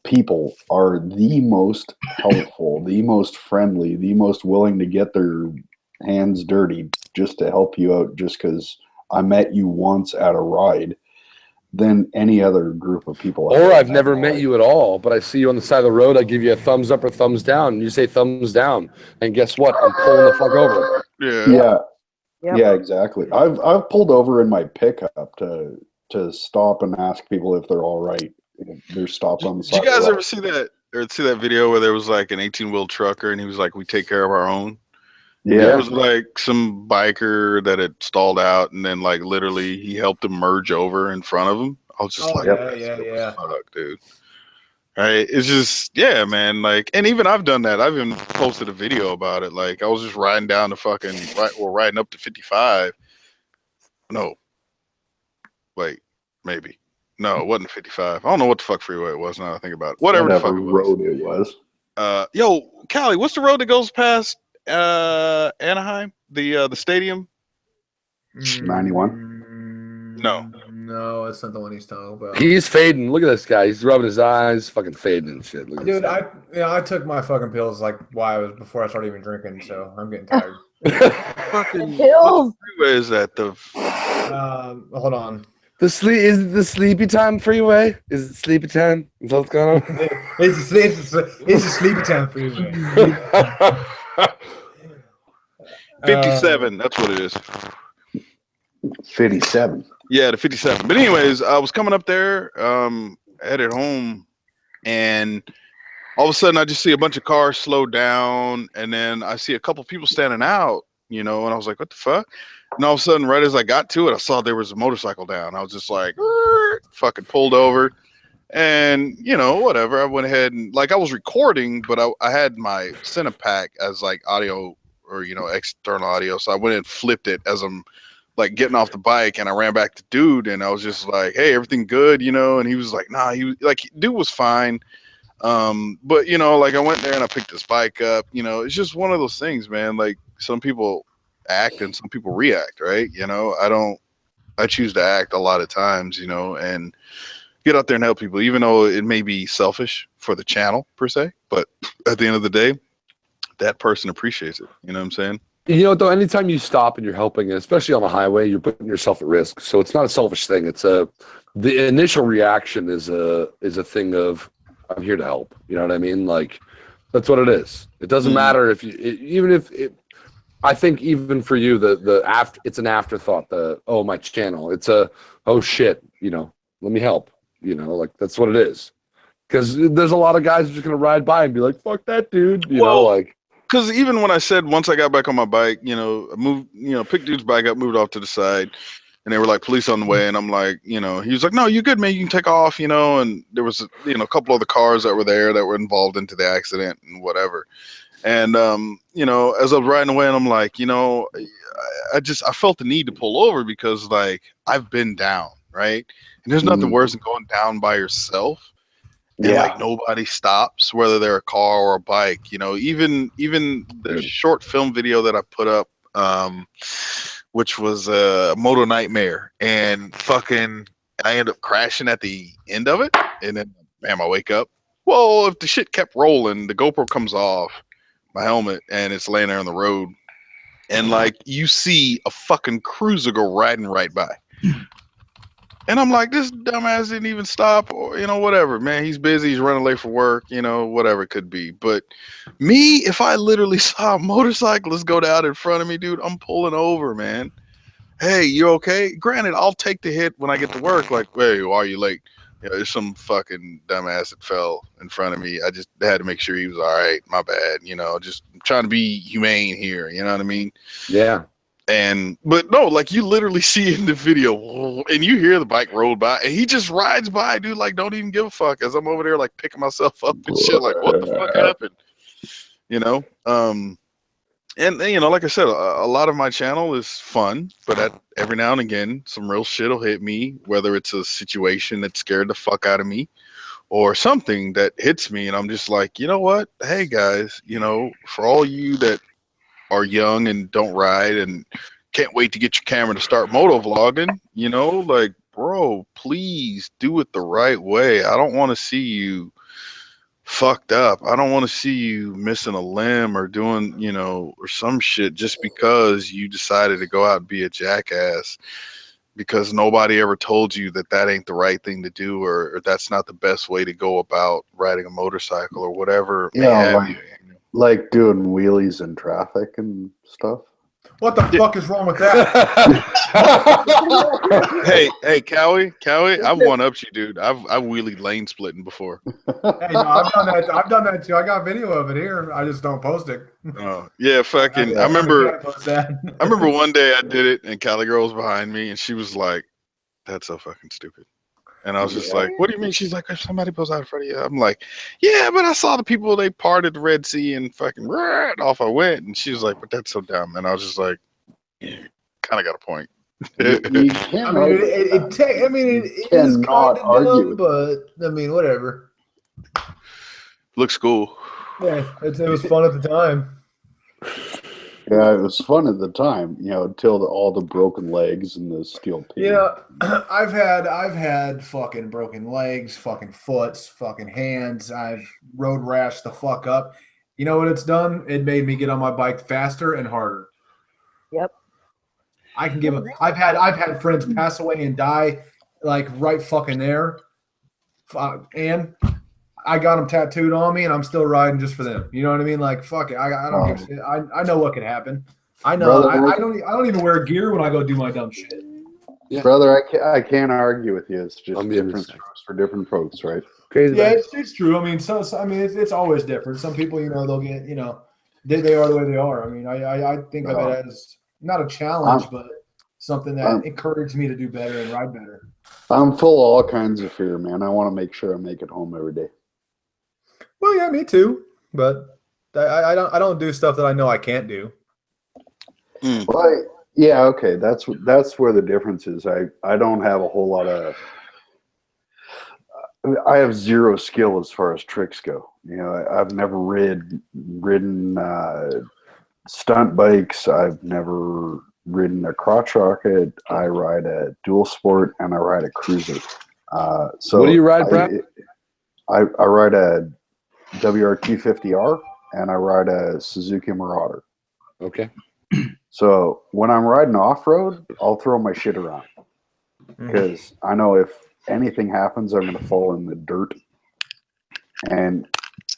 people are the most helpful, the most friendly, the most willing to get their hands dirty just to help you out just because I met you once at a ride than any other group of people. Or I've never met you at all, but I see you on the side of the road. I give you a thumbs up or thumbs down, and you say thumbs down. And guess what? I'm pulling the fuck over. Yeah, exactly. I've pulled over in my pickup to stop and ask people if they're all right. There's stops on the side. Did you guys ever see that video where there was like an 18-wheel trucker and he was like, "We take care of our own"? Yeah. It was like some biker that had stalled out, and then like literally he helped him merge over in front of him. I was just yeah. Fuck, dude. Right? It's just, yeah, man. Like, and even I've done that. I've even posted a video about it. Like, I was just riding down the riding up to 55. No. Wait, maybe. No, it wasn't 55. I don't know what the fuck freeway it was now I think about it. Whatever the fuck it was. road it was. Yo, Callie, what's the road that goes past Anaheim? The stadium? 91? No, it's not the one he's talking about. He's fading. Look at this guy. He's rubbing his eyes, fucking fading and shit. Look at Dude, this I took my fucking pills like before I started even drinking, so I'm getting tired. Fucking pills. Where is that? Hold on. Is it the sleepy time freeway? Is it sleepy time? Is that what's going on? It's a sleepy time freeway. 57. That's what it is. 57. Yeah, the 57. But anyways, I was coming up there, headed home, and all of a sudden I just see a bunch of cars slow down, and then I see a couple people standing out, and I was like, what the fuck? And all of a sudden, right as I got to it, I saw there was a motorcycle down. I was just like, fucking pulled over. And, whatever. I went ahead and, like, I was recording, but I had my Cinepack as, like, audio or, external audio. So I went and flipped it as I'm, like, getting off the bike. And I ran back to dude. And I was just like, hey, everything good, And he was like, nah, dude was fine. But, like, I went there and I picked this bike up. It's just one of those things, man. Like, some people act and some people react, right? I choose to act a lot of times, and get out there and help people, even though it may be selfish for the channel per se, but at the end of the day, that person appreciates it. You know what I'm saying? Though, anytime you stop and you're helping, especially on the highway, you're putting yourself at risk. So it's not a selfish thing. It's the initial reaction is a thing of, I'm here to help. You know what I mean? Like, that's what it is. It doesn't matter if I think even for you, it's an afterthought. My channel. It's oh shit. Let me help. Like that's what it is. Because there's a lot of guys just gonna ride by and be like, "Fuck that dude." Because even when I said once I got back on my bike, I moved, picked dude's bike up, moved off to the side, and they were like police on the way, and I'm like, he was like, "No, you good, man. You can take off." And there was a couple of the cars that were there that were involved into the accident and whatever. And, as I was riding away and I'm like, I felt the need to pull over because like I've been down. Right. And there's nothing worse than going down by yourself. And like nobody stops, whether they're a car or a bike, even the short film video that I put up, which was a Moto Nightmare, and fucking, I end up crashing at the end of it. And then bam, I wake up. Well, if the shit kept rolling, the GoPro comes off my helmet and it's laying there on the road, and like you see a fucking cruiser go riding right by, and I'm like, this dumbass didn't even stop, or whatever, man, he's busy, he's running late for work, whatever it could be. But me, if I literally saw a motorcyclist go down in front of me, dude, I'm pulling over, man. Hey, you okay? Granted, I'll take the hit when I get to work, like, hey, why are you late? You know, there's some fucking dumbass that fell in front of me. I just had to make sure he was all right. My bad. You know, just trying to be humane here. You know what I mean? Yeah. But no, like you literally see in the video, and you hear the bike roll by, and he just rides by, dude. Like, don't even give a fuck. As I'm over there, like picking myself up and shit. Like, what the fuck happened? You know. And you know, like I said, a lot of my channel is fun, but every now and again, some real shit will hit me. Whether it's a situation that scared the fuck out of me, or something that hits me, and I'm just like, you know what? Hey guys, you know, for all you that are young and don't ride and can't wait to get your camera to start motovlogging, you know, like, bro, please do it the right way. I don't want to see you fucked up. I don't want to see you missing a limb or doing, you know, or some shit just because you decided to go out and be a jackass because nobody ever told you that that ain't the right thing to do, or that's not the best way to go about riding a motorcycle or whatever. Yeah, like doing wheelies in traffic and stuff. What the fuck is wrong with that? hey, Cowie, I've one upped you, dude. I've wheelied lane splitting before. Hey, no, I've done that too. I got video of it here. I just don't post it. Oh yeah, fucking. I remember one day I did it, and Cali girl was behind me, and she was like, "That's so fucking stupid." And I was just like, "What do you mean?" She's like, "If somebody pulls out in front of you," I'm like, "Yeah, but I saw the people. They parted the Red Sea and fucking off I went." And she was like, "But that's so dumb." And I was just like, "Yeah, kind of got a point." You can't it is kind of dumb, but I mean, whatever. Looks cool. Yeah, it was fun at the time. Yeah, it was fun at the time, you know, until all the broken legs and the steel pin. Yeah, I've had fucking broken legs, fucking foots, fucking hands. I've road rashed the fuck up. You know what it's done? It made me get on my bike faster and harder. Yep. I can give a. I've had friends pass away and die, like right fucking there, and I got them tattooed on me, and I'm still riding just for them. You know what I mean? Like, fuck it. I don't give a shit. I know what could happen. I know. Brother, I don't even wear gear when I go do my dumb shit. Yeah. Brother, I can't argue with you. It's just different strokes for different folks, right? Yeah, it's true. I mean, it's always different. Some people, you know, they'll get, you know, they are the way they are. I mean, I think of it as not a challenge, but something that encouraged me to do better and ride better. I'm full of all kinds of fear, man. I want to make sure I make it home every day. Well, yeah, me too. But I don't do stuff that I know I can't do. Well, yeah, okay. That's where the difference is. I don't have a whole lot of. I have zero skill as far as tricks go. You know, I've never ridden stunt bikes. I've never ridden a crotch rocket. I ride a dual sport and I ride a cruiser. So what do you ride, Brad? I ride a WRT 50R and I ride a Suzuki Marauder. Okay. So when I'm riding off road, I'll throw my shit around because I know if anything happens, I'm going to fall in the dirt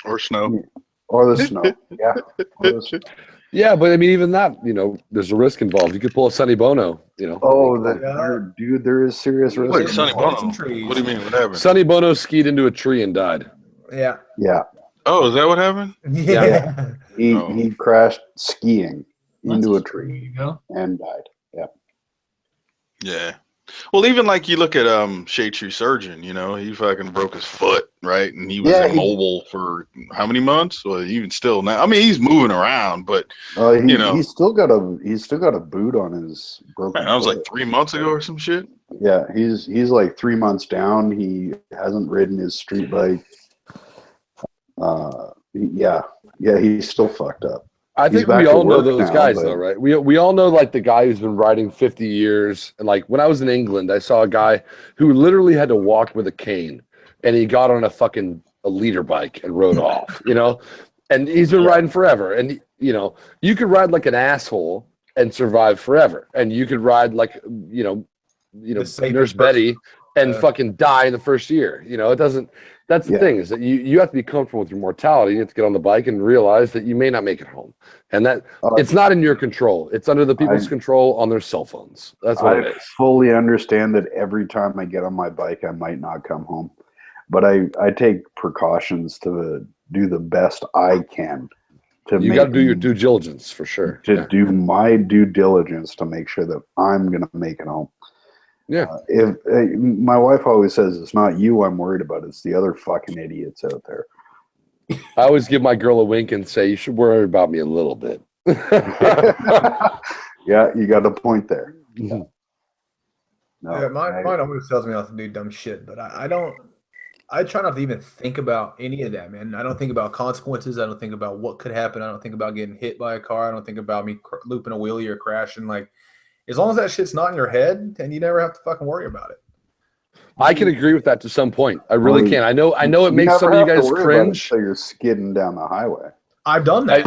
or snow, or the snow. Yeah. Yeah, but I mean, even that, you know, there's a risk involved. You could pull a Sonny Bono, you know. Oh, dude, there is serious risk. Wait, Sonny Bono? What do you mean? What happened? Sonny Bono skied into a tree and died. Yeah. Yeah. Oh, is that what happened? Yeah. He crashed skiing into a tree There you go. and died. Yeah. Yeah. Well, even like you look at Shade Tree Surgeon, you know, he fucking broke his foot, right? And he was immobile for how many months? Well, even still now. I mean, he's moving around, but you know, he's still got a boot on his broken. Man, that was like 3 months ago or some shit. Yeah, he's like 3 months down. He hasn't ridden his street bike. He's still fucked up. I think we all know those guys, though, right? We all know, like, the guy who's been riding 50 years. And, like, when I was in England, I saw a guy who literally had to walk with a cane. And he got on a leader bike and rode off, you know? And he's been riding forever. And, you know, you could ride like an asshole and survive forever. And you could ride like, you know, Nurse Betty and fucking die in the first year. You know, it doesn't. That's the thing, is that you have to be comfortable with your mortality. You have to get on the bike and realize that you may not make it home, and that it's not in your control. It's under the people's control on their cell phones. That's what it is. I fully understand that every time I get on my bike, I might not come home, but I take precautions to do the best I can. You got to do your due diligence for sure. To do my due diligence to make sure that I'm going to make it home. Yeah. If my wife always says it's not you I'm worried about, it's the other fucking idiots out there. I always give my girl a wink and say, you should worry about me a little bit. Yeah, you got a point there. Yeah. Mine always tells me not to do dumb shit, but I don't. I try not to even think about any of that, man. I don't think about consequences. I don't think about what could happen. I don't think about getting hit by a car. I don't think about me looping a wheelie or crashing. Like, as long as that shit's not in your head, then you never have to fucking worry about it. I can agree with that to some point. I really can. I know it makes some of you guys cringe. So you're skidding down the highway. I've done that.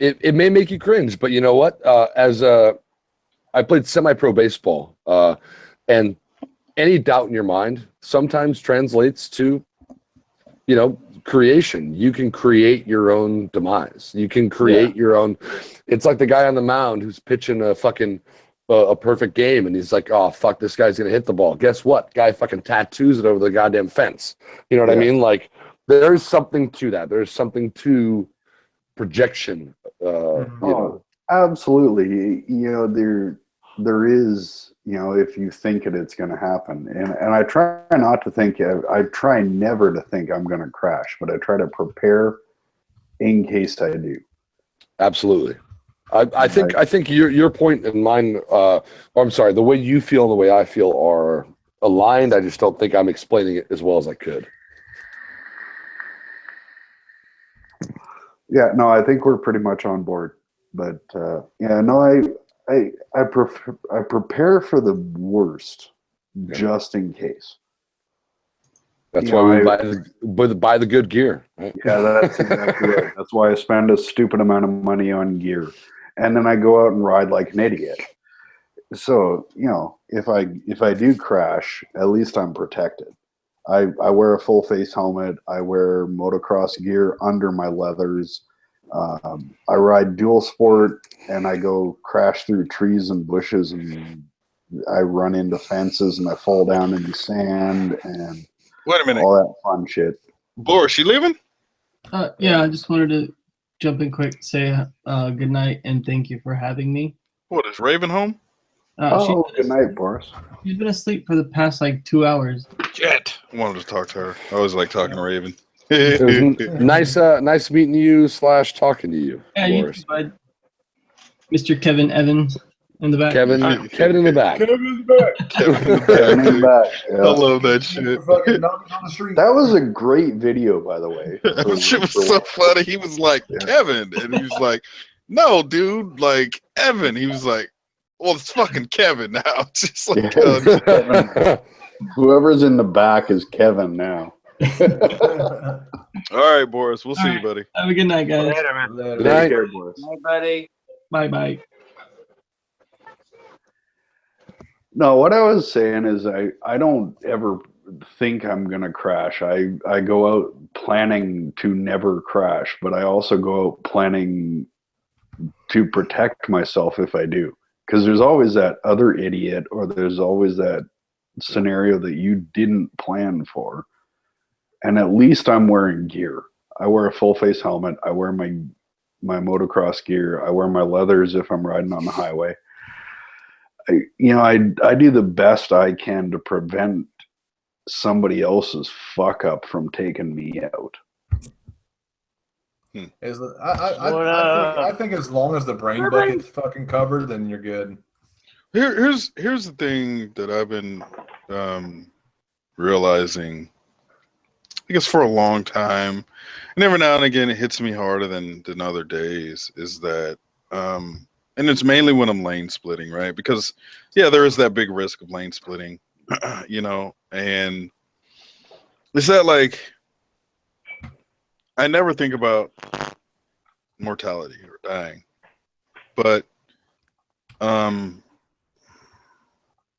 It may make you cringe, but you know what? I played semi-pro baseball, and any doubt in your mind sometimes translates to, you know, creation. You can create your own demise. You can create your own. It's like the guy on the mound who's pitching a fucking a perfect game, and he's like, oh fuck, this guy's gonna hit the ball. Guess what? Guy fucking tattoos it over the goddamn fence. You know what I mean? Like, there's something to that. There's something to projection. You know. Absolutely. You know, there is, you know, if you think it's going to happen, and I try not to think. I try never to think I'm going to crash, but I try to prepare in case I do. Absolutely. I think your point and mine, or I'm sorry, the way you feel and the way I feel are aligned. I just don't think I'm explaining it as well as I could. Yeah, no, I think we're pretty much on board. But yeah, no, I prepare for the worst just in case. That's why we buy the good gear. Right? Yeah, that's exactly right. That's why I spend a stupid amount of money on gear, and then I go out and ride like an idiot. So, you know, if I do crash, at least I'm protected. I wear a full face helmet. I wear motocross gear under my leathers. I ride dual sport, and I go crash through trees and bushes, and I run into fences, and I fall down in the sand, and wait a minute, all that fun shit. Boris, you leaving? Yeah, I just wanted to jump in quick, say good night, and thank you for having me. What, is Raven home? Good night, Boris. She's been asleep for the past like 2 hours. Shit, I wanted to talk to her. I always like talking to Raven. It was nice meeting you / talking to you. Yeah, you too, bud. Mr. Kevin Evans in the back. Kevin in the back. Kevin in the back. Yeah. I love that shit. That was a great video, by the way. That shit was so funny. He was like, Kevin, and he was like, no, dude, like Evan. He was like, well, it's fucking Kevin now. It's just like whoever's in the back is Kevin now. All right, Boris. We'll see you, buddy. Have a good night, guys. Later, man. Good night. Take care, Boris. Bye, buddy. Bye. No, what I was saying is I don't ever think I'm going to crash. I go out planning to never crash, but I also go out planning to protect myself if I do. Because there's always that other idiot, or there's always that scenario that you didn't plan for. And at least I'm wearing gear. I wear a full face helmet. I wear my motocross gear. I wear my leathers if I'm riding on the highway. I do the best I can to prevent somebody else's fuck up from taking me out. I think as long as the brain bucket's fucking covered, then you're good. Here's the thing that I've been realizing, I guess for a long time, and every now and again it hits me harder than other days, is that and it's mainly when I'm lane splitting, right? Because there is that big risk of lane splitting, you know, and is that like, I never think about mortality or dying, but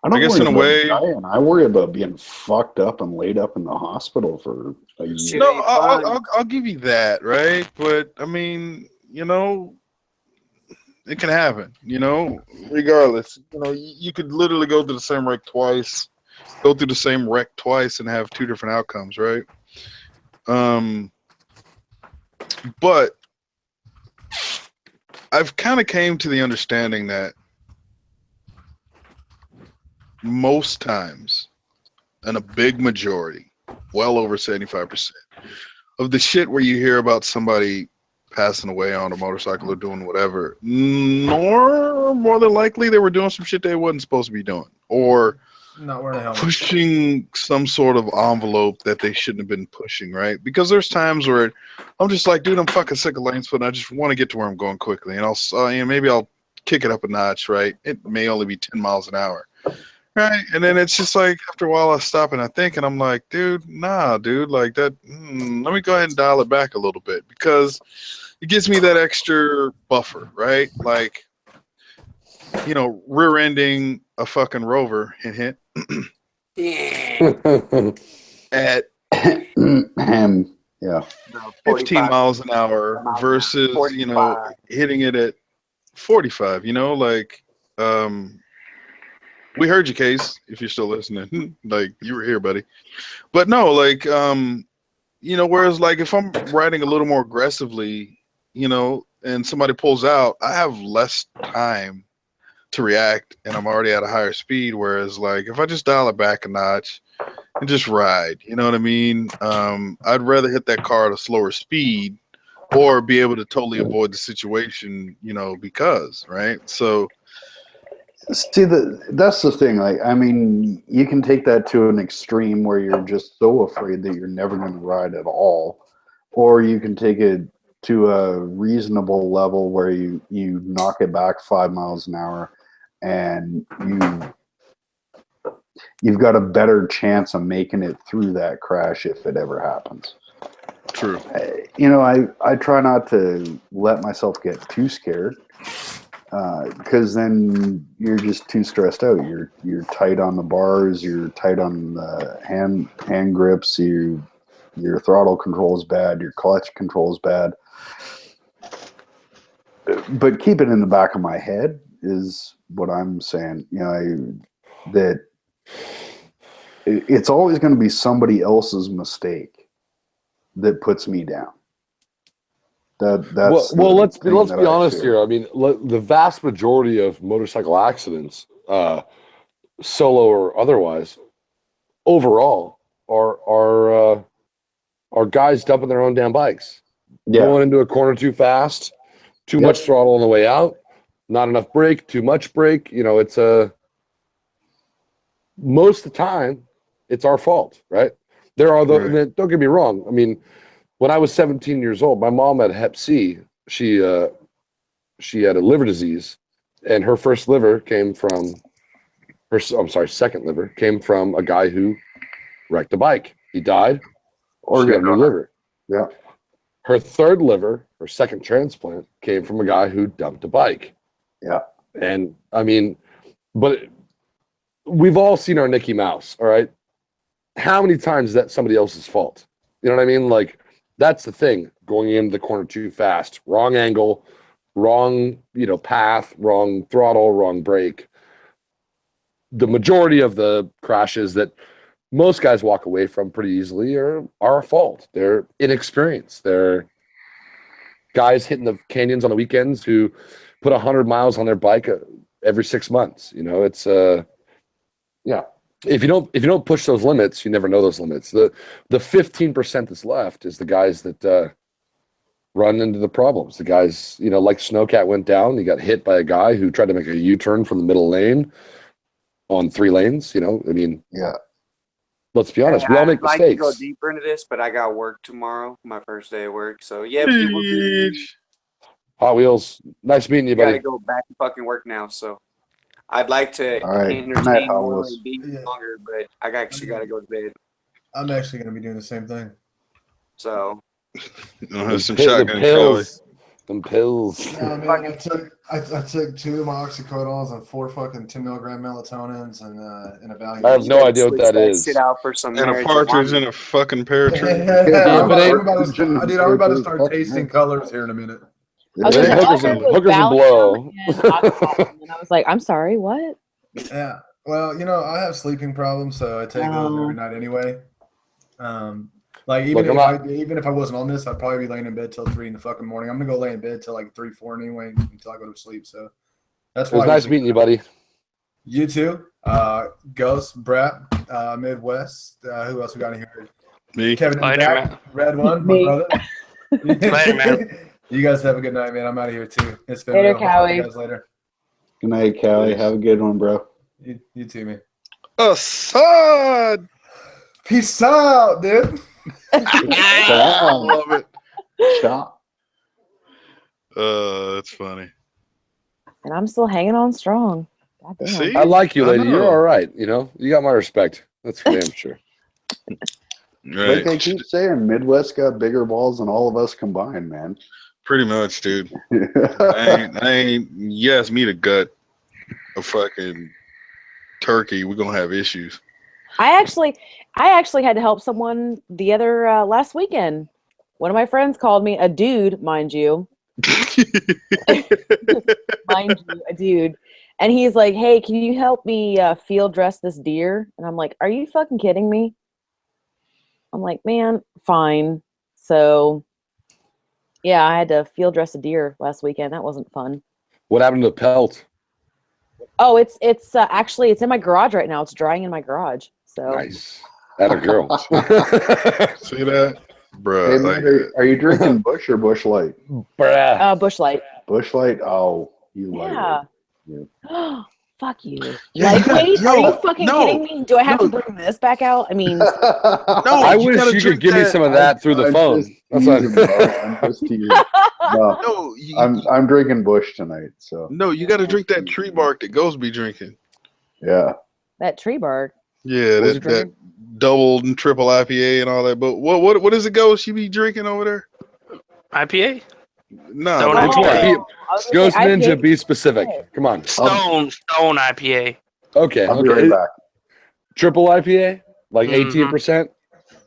I don't guess worry in a about way. dying. I worry about being fucked up and laid up in the hospital for a year. No, I'll give you that, right? But I mean, you know, it can happen. You know, regardless. You know, you could literally go through the same wreck twice, and have two different outcomes, right? But I've kind of came to the understanding that most times, and a big majority, well over 75% of the shit where you hear about somebody passing away on a motorcycle or doing whatever, more than likely they were doing some shit they wasn't supposed to be doing, or Not wearing a helmet. pushing some sort of envelope that they shouldn't have been pushing, right? Because there's times where I'm just like, dude, I'm fucking sick of lane splitting. I just want to get to where I'm going quickly, and maybe I'll kick it up a notch, right? It may only be 10 miles an hour, right? And then it's just like after a while I stop and I think, and I'm like, dude, nah, dude, like that. Let me go ahead and dial it back a little bit, because it gives me that extra buffer, right? Like, you know, rear-ending a fucking Rover, hint, at yeah, 15 miles an hour versus 45. you know, hitting it at 45. You know, like we heard your case. If you're still listening, like you were here, buddy. But no, like you know, whereas like if I'm riding a little more aggressively, you know, and somebody pulls out, I have less time to react, and I'm already at a higher speed. Whereas like if I just dial it back a notch and just ride, you know what I mean? I'd rather hit that car at a slower speed or be able to totally avoid the situation, you know, because, right? So see, that's the thing. Like, I mean, you can take that to an extreme where you're just so afraid that you're never going to ride at all, or you can take it to a reasonable level where you knock it back 5 miles an hour, and you've got a better chance of making it through that crash if it ever happens. True. You know, I try not to let myself get too scared, because then you're just too stressed out. You're tight on the bars, you're tight on the hand grips, your throttle control is bad, your clutch control is bad. But keep it in the back of my head is what I'm saying. You know, that it's always going to be somebody else's mistake that puts me down. That's well. Let's be honest here. I mean, the vast majority of motorcycle accidents, solo or otherwise, overall, are guys dumping their own damn bikes, going into a corner too fast, too much throttle on the way out, not enough brake, too much brake. You know, it's most of the time it's our fault, right? There are don't get me wrong. I mean, when I was 17 years old, my mom had Hep C. She had a liver disease, and her first liver came from second liver came from a guy who wrecked a bike. He died. She got a new liver. Yeah. Her third liver, her second transplant, came from a guy who dumped a bike. Yeah. And I mean, but we've all seen our Mickey Mouse, all right? How many times is that somebody else's fault? You know what I mean? Like, that's the thing. Going into the corner too fast, wrong angle, wrong, path, wrong throttle, wrong brake. The majority of the crashes that most guys walk away from pretty easily are our fault. They're inexperienced. They're guys hitting the canyons on the weekends who put 100 miles on their bike every 6 months. You know, it's if you don't push those limits, you never know those limits. The 15% that's left is the guys that run into the problems. The guys, like Snowcat went down. He got hit by a guy who tried to make a U-turn from the middle lane on 3 lanes. Let's be honest. We all make mistakes. I'd like to go deeper into this, but I got work tomorrow, my first day of work. So yeah, people do. Hot Wheels. Nice meeting you, buddy. Gotta go back to fucking work now. So I'd like to right. entertain more and be longer, but I actually gotta go to bed. I'm actually gonna be doing the same thing. So some shotgun, Them pills. Yeah, man, I took 2 of my oxycodols and 4 fucking 10 milligram melatonins and a Valium. I have no idea what that is. Sit out for some And a partridge in a fucking pear tree. Yeah, but I'm about to start tasting colors here in a minute. I was It gonna ain't say, hookers all I and heard was hookers and blow. Valium and Oxycontin, and I was like, I'm sorry, what? Yeah, well, you know, I have sleeping problems, so I take those every night anyway. Like even if I wasn't on this, I'd probably be laying in bed till 3 in the fucking morning. I'm gonna go lay in bed till like 3, 4 anyway until I go to sleep. So that's why. It was nice meeting you, buddy. You too. Ghost, Brat, Midwest. Who else we got in here? Me. Kevin in the back. Red one, my brother. Later, man. You guys have a good night, man. I'm out of here too. It's been Later, real. I'll talk to you Callie. guys later. Good night, Callie. Have a good one, bro. You too, man. Assad. Peace out, dude. I love it. Stop. That's funny. And I'm still hanging on strong. God damn. See? I like you, I lady. You're know. all right. You know, you got my respect. That's for damn sure. Like they keep saying, Midwest got bigger balls than all of us combined, man. Pretty much, dude. I ain't. You ask me to gut a fucking turkey, we're gonna have issues. I actually had to help someone the other last weekend. One of my friends called me a dude, mind you, a dude, and he's like, "Hey, can you help me field dress this deer?" And I'm like, "Are you fucking kidding me?" I'm like, "Man, fine." So, yeah, I had to field dress a deer last weekend. That wasn't fun. What happened to the pelt? Oh, it's actually it's in my garage right now. It's drying in my garage. So Nice. That a girl. See that, bro? Hey, man, are you drinking Bush or Bush Light? Bush Light. Bush Light. Oh, you Yeah. like it. Fuck you. Yeah, Lightweight? Are you no, fucking no, kidding me? Do I have to bring this back out? I mean, No, I wish gotta you could drink give me some of that through the I'm phone. just That's teasing, what bro. I'm just teasing. No, No, I'm drinking Bush tonight. So no, you got to drink that tree bark that Ghost be drinking. yeah. that tree bark. Yeah, What was you that drinking? double and triple IPA and all that. But what is it, Ghost? You be drinking over there? IPA? No, Stone no, Which one? IPA. Be, I was gonna Ghost say Ninja, IPA. be specific. Come on. Stone IPA. Okay. I'll be Okay. right back. Triple IPA, like 18%.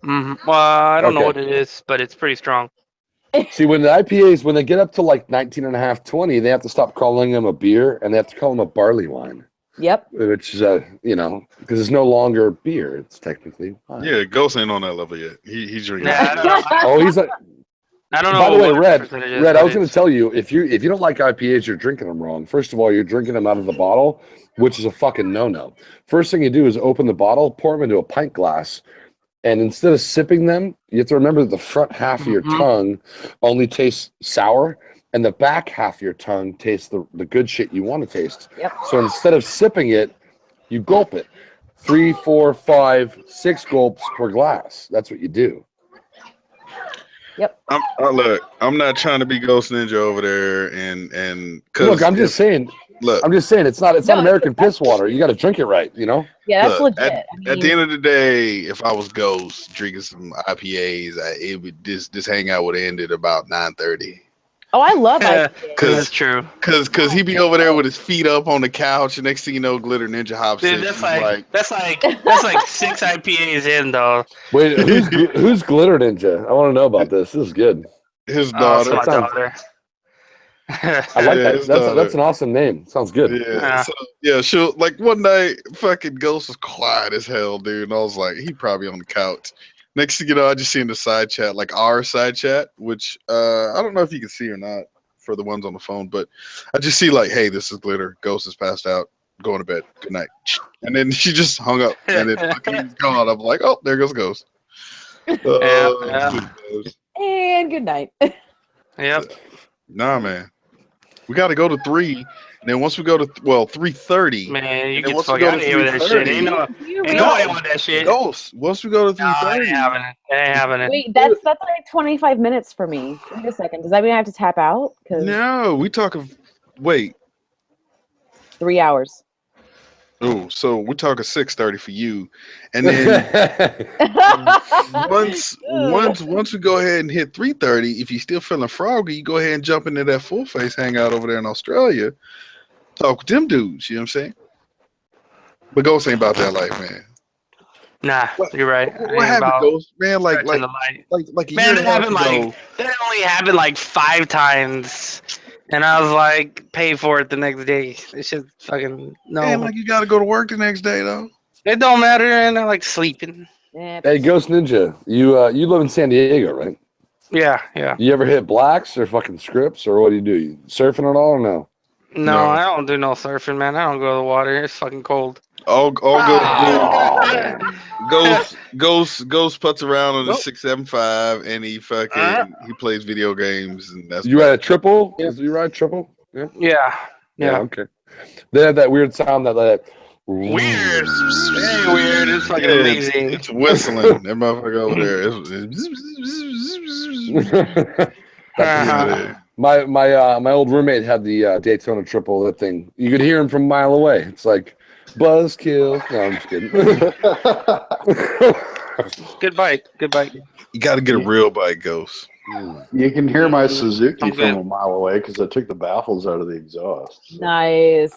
Well, I don't know Okay. what it is, but it's pretty strong. See, when the IPAs, when they get up to like 19.5, 20, they have to stop calling them a beer and they have to call them a barley wine, Yep. which is because it's no longer beer. It's technically wine. Yeah, Ghost ain't on that level yet. He's drinking. Yeah, Oh, he's like. I don't know. By the way, what Red, percentage it is, Red, I but was going to tell you, if you don't like IPAs, you're drinking them wrong. First of all, you're drinking them out of the bottle, which is a fucking no-no. First thing you do is open the bottle, pour them into a pint glass, and instead of sipping them, you have to remember that the front half of your tongue only tastes sour, and the back half of your tongue tastes the good shit you want to taste. Yep. So instead of sipping it, you gulp it. 3, 4, 5, 6 gulps per glass. That's what you do. Yep. I'm not trying to be Ghost Ninja over there, and Look, I'm just saying. Look, I'm just saying it's not American piss water. You got to drink it right, you know. Yeah, that's look, legit. at the end of the day, if I was Ghost drinking some IPAs, it would this hangout would have ended about 9:30. Oh, I love IPA. That's true. Cause he be over there with his feet up on the couch, and next thing you know, Glitter Ninja hops Dude, in. that's He's like 6 IPAs in though. Wait, who's Glitter Ninja? I want to know about this. This is good. His Oh, daughter. it's my daughter. I like that. his daughter. That's an awesome name. Sounds good. Yeah, she'll like one night, fucking Ghost was quiet as hell, dude. And I was like, he probably on the couch. Next thing you know, I just seen the side chat, like our side chat, which I don't know if you can see or not for the ones on the phone, but I just see like, hey, this is Glitter. Ghost is passed out. Going to bed. Good night. And then she just hung up, and then fucking he's gone. I'm like, oh, there goes Ghost. And good night. Yep. Nah, man. We got to go to 3. And then once we go to 3:30, Man, you and then get once the we fuck go out to of here with that shit. 3:30, Ain't nobody want that shit. Ghost. Once we go to No, 3:30, I ain't having it. I ain't having it. Wait, that's like 25 minutes for me. Wait a second. Does that mean I have to tap out? No, we talking. Wait, 3 hours. Oh, so we're talking 6:30 for you, and then once we go ahead and hit 3:30, if you're still feeling froggy, you go ahead and jump into that full face hangout over there in Australia. Talk with them dudes. You know what I'm saying? But Ghost ain't about that life, man. Nah, you're right. What happened, Ghost? Man, like stretching the light. a year Man, and a that half happened ago. like that only happened like 5 times, and I was like, pay for it the next day. It's just fucking no. Man, like you got to go to work the next day though. It don't matter, and I like sleeping. Hey, Ghost Ninja, you live in San Diego, right? Yeah, yeah. You ever hit blacks or fucking scripts, or what do? You surfing at all or no? No, I don't do no surfing, man. I don't go to the water. It's fucking cold. All Ghost puts around on the 675, and he plays video games, and that's You had a triple? Did you ride triple? Yeah. Yeah. Okay. They have that weird sound that weird. Very weird. It's fucking amazing. It's whistling. That motherfucker over there. My old roommate had the Daytona triple. That thing, you could hear him from a mile away. It's like buzzkill. No, I'm just kidding. Good bike. Good bike. You got to get a real bike, Ghost. You can hear my Suzuki from a mile away because I took the baffles out of the exhaust. Nice.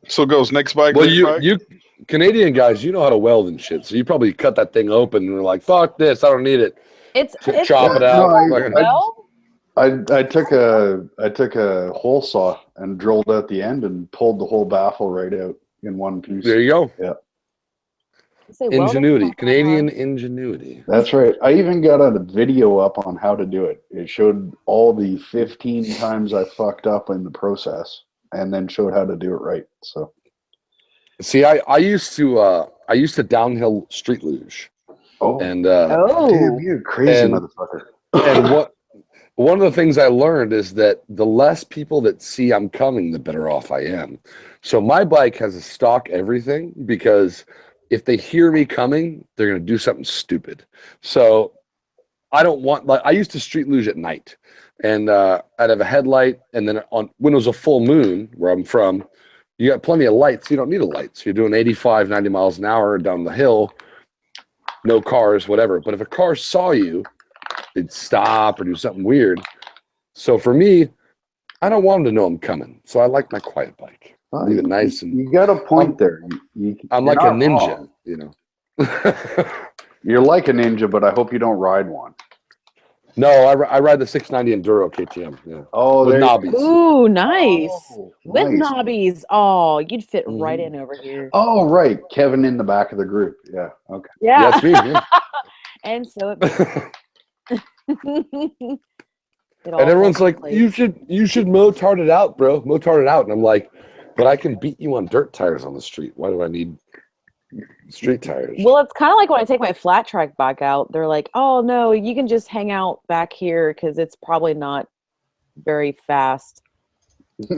So Ghost, next bike. Well, you Canadian guys, you know how to weld and shit. So you probably cut that thing open and were like, "Fuck this, I don't need it." It's chop it out. I took a hole saw and drilled out the end and pulled the whole baffle right out in one piece. There you go. Yeah. Ingenuity, Canadian ingenuity. That's right. I even got a video up on how to do it. It showed all the 15 times I fucked up in the process, and then showed how to do it right. So, see, I used to downhill street luge. Oh, and damn, you're a crazy motherfucker. And one of the things I learned is that the less people that see I'm coming, the better off I am. So my bike has a stock everything, because if they hear me coming, they're going to do something stupid. So I don't want, like, I used to street luge at night, and I'd have a headlight, and then when it was a full moon where I'm from, you got plenty of lights. You don't need a light. So you're doing 85, 90 miles an hour down the hill, no cars, whatever. But if a car saw you, they'd stop or do something weird. So for me, I don't want them to know I'm coming. So I like my quiet bike. Leave it nice, and you got a point there. I'm like a ninja, you know. You're like a ninja, but I hope you don't ride one. No, I ride the 690 Enduro KTM. Yeah. Oh, with knobbies. Ooh, nice. With nice. knobbies. Oh, you'd fit right in over here. Oh, right. Kevin in the back of the group. Yeah. Okay. Yeah. That's me. Yeah. And so and everyone's like, you should motard it out, bro. Motard it out. And I'm like, but I can beat you on dirt tires on the street. Why do I need street tires? Well, it's kind of like when I take my flat track bike out. They're like, oh, no, you can just hang out back here because it's probably not very fast.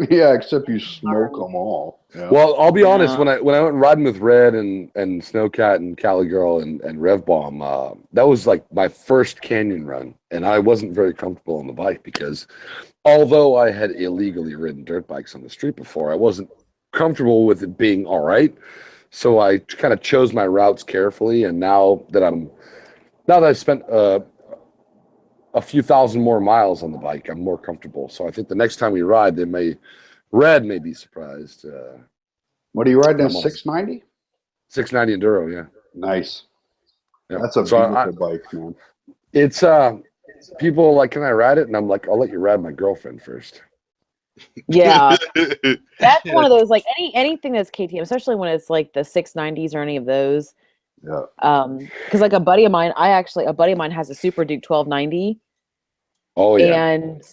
Yeah, except you smoke them all. Yeah. Well, I'll be honest. When I went riding with Red and Snowcat and Cali Girl and Rev Bomb, that was like my first canyon run, and I wasn't very comfortable on the bike because, although I had illegally ridden dirt bikes on the street before, I wasn't comfortable with it being all right. So I kind of chose my routes carefully, and now that I've spent a few thousand more miles on the bike, I'm more comfortable. So I think the next time we ride, Red may be surprised. What are you riding? A 690? 690 Enduro, yeah. Nice. Yeah. That's a beautiful bike, man. It's people like, can I ride it? And I'm like, I'll let you ride my girlfriend first. Yeah. That's one of those, like anything that's KTM, especially when it's like the 690s or any of those. Yeah. Because like a buddy of mine has a Super Duke 1290. Oh yeah. And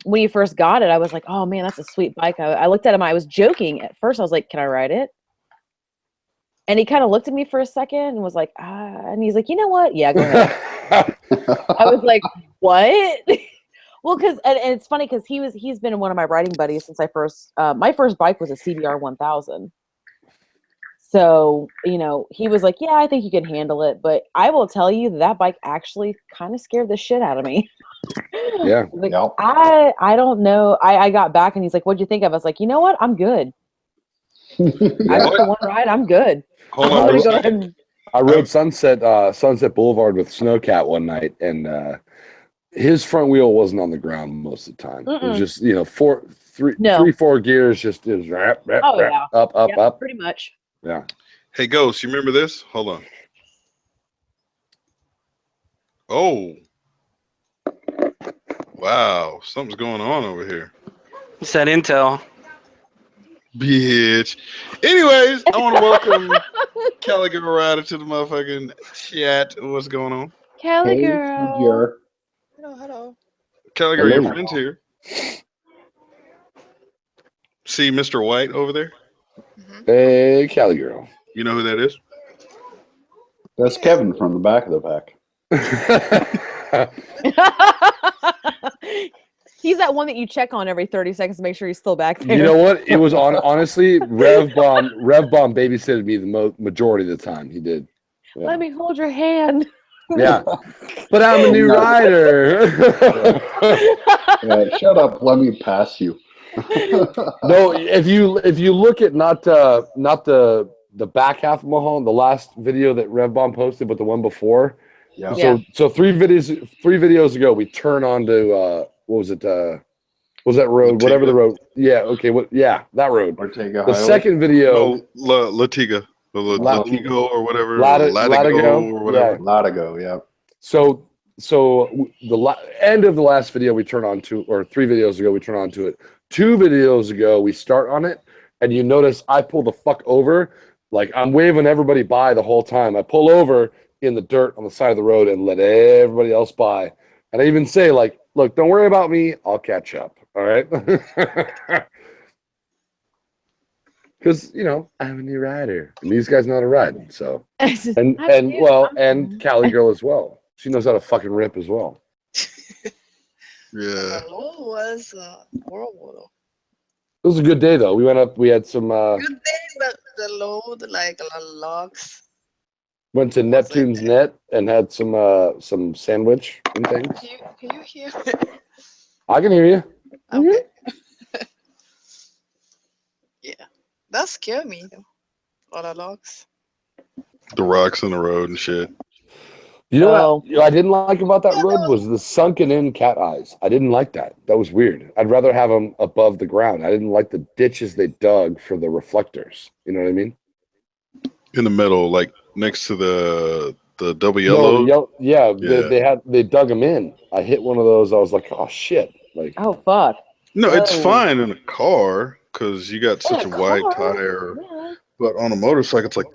when he first got it, I was like, oh man, that's a sweet bike. I looked at him, I was joking at first. I was like, can I ride it? And he kind of looked at me for a second and was like, and he's like, you know what? Yeah, go ahead. I was like, what? Well, because and it's funny because he's been one of my riding buddies since my first bike was a CBR 1000. So, you know, he was like, yeah, I think you can handle it. But I will tell you that bike actually kind of scared the shit out of me. Yeah. Like, I don't know. I got back and he's like, what'd you think of? I was like, you know what? I'm good. After one ride, I'm good. Hold I'm on. gonna go ahead and I rode Sunset Boulevard with Snowcat one night, and his front wheel wasn't on the ground most of the time. It was just No. 4 gears, just it was Oh yeah. up, up. Pretty much. Yeah. Hey, Ghost, you remember this? Hold on. Oh. Wow, something's going on over here. It's that intel. Bitch. Anyways, I want to welcome Calico Rider to the motherfucking chat. What's going on? Kelly Hey, girl. Jer. Hello. Calico, Hello. your friend's here. See Mr. White over there? Hey, Cali girl. You know who that is? That's Kevin from the back of the pack. He's that one that you check on every 30 seconds to make sure he's still back there. You know what? It was honestly Rev Bomb babysitted me the majority of the time. He did. Yeah. Let me hold your hand. Yeah. But I'm a new rider. Shut up. Let me pass you. No, if you look at not the back half of Mahone, the last video that Rev Bomb posted, but the one before. Yeah. So three videos ago, we turn on to what was it? What was that road? Latiga. Whatever the road. Yeah. Okay. That road. Ortega The Highway? second video. No, Latiga. Latigo or whatever. Latigo or whatever. Yeah. Latigo, yeah. So the end of the last video we turn on to, or 3 videos ago we turn on to it. 2 videos ago we start on it, and you notice I pull the fuck over, like I'm waving everybody by the whole time. I pull over in the dirt on the side of the road and let everybody else by. And I even say, like, look, don't worry about me, I'll catch up. All right. Because I'm a new rider, and these guys know how to ride. So and Cali girl as well. She knows how to fucking rip as well. Yeah. The load was horrible though. It was a good day though. We went up. We had some. Good day, but the load, like a lot of logs. Went to Neptune's Net and had some sandwich and things. Can you hear? I can hear you. Okay. Yeah, that scared me though. A lot of logs. The rocks in the road and shit. You know what I didn't like about that road was the sunken in cat eyes. I didn't like that. That was weird. I'd rather have them above the ground. I didn't like the ditches they dug for the reflectors. You know what I mean? In the middle, like next to the double yellow. No, they dug them in. I hit one of those. I was like, oh shit! Like, oh fuck. No, it's fine in a car because you got such a wide tire. Yeah. But on a motorcycle, it's like,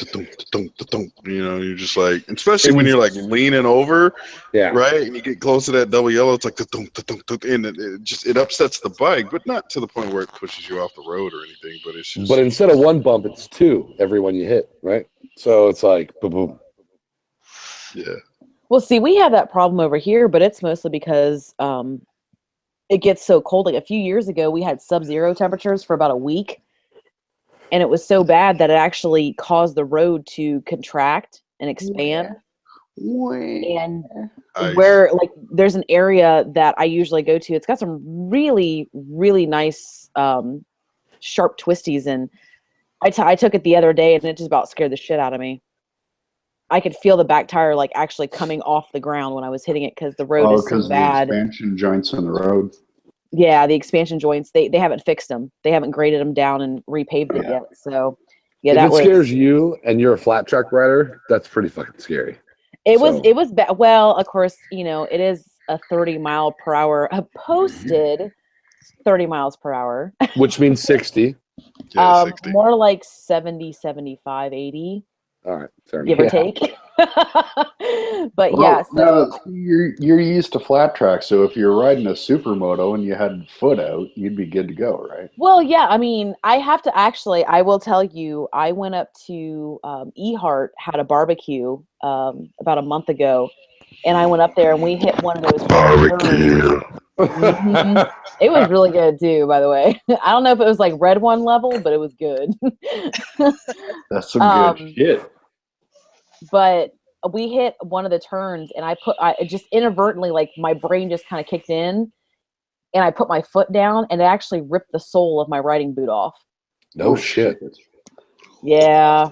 you're just like, especially when you're like leaning over, right? And you get close to that double yellow, it's like, and it upsets the bike, but not to the point where it pushes you off the road or anything. But it's just. But instead of 1 bump, it's 2 every one you hit, right? So it's like, boom, boom. Yeah. Well, see, we have that problem over here, but it's mostly because it gets so cold. Like a few years ago, we had sub-zero temperatures for about a week. And it was so bad that it actually caused the road to contract and expand. And where, like, there's an area that I usually go to. It's got some really, really nice sharp twisties. And I took it the other day, and it just about scared the shit out of me. I could feel the back tire, like, actually coming off the ground when I was hitting it because the road is so bad. The expansion joints in the road. Yeah, the expansion joints, they haven't fixed them. They haven't graded them down and repaved it yet. So, yeah, if it scares you and you're a flat track rider, that's pretty fucking scary. It was bad. Well, of course, it is a 30 mile per hour, a posted 30 miles per hour. Which means 60. Yeah, 60. More like 70, 75, 80. All right, fair give or take. But yeah, so no, you're used to flat track, so if you're riding a supermoto and you had foot out, you'd be good to go, right? well, yeah, I mean, I have to actually, I will tell you, I went up to Ehart, had a barbecue about a month ago, and I went up there and we hit one of those barbecue. It was really good too, by the way. I don't know if it was like red one level, but it was good. That's some good shit. But we hit one of the turns, and I just inadvertently, like, my brain just kind of kicked in, and I put my foot down, and it actually ripped the sole of my riding boot off. No shit. Yeah,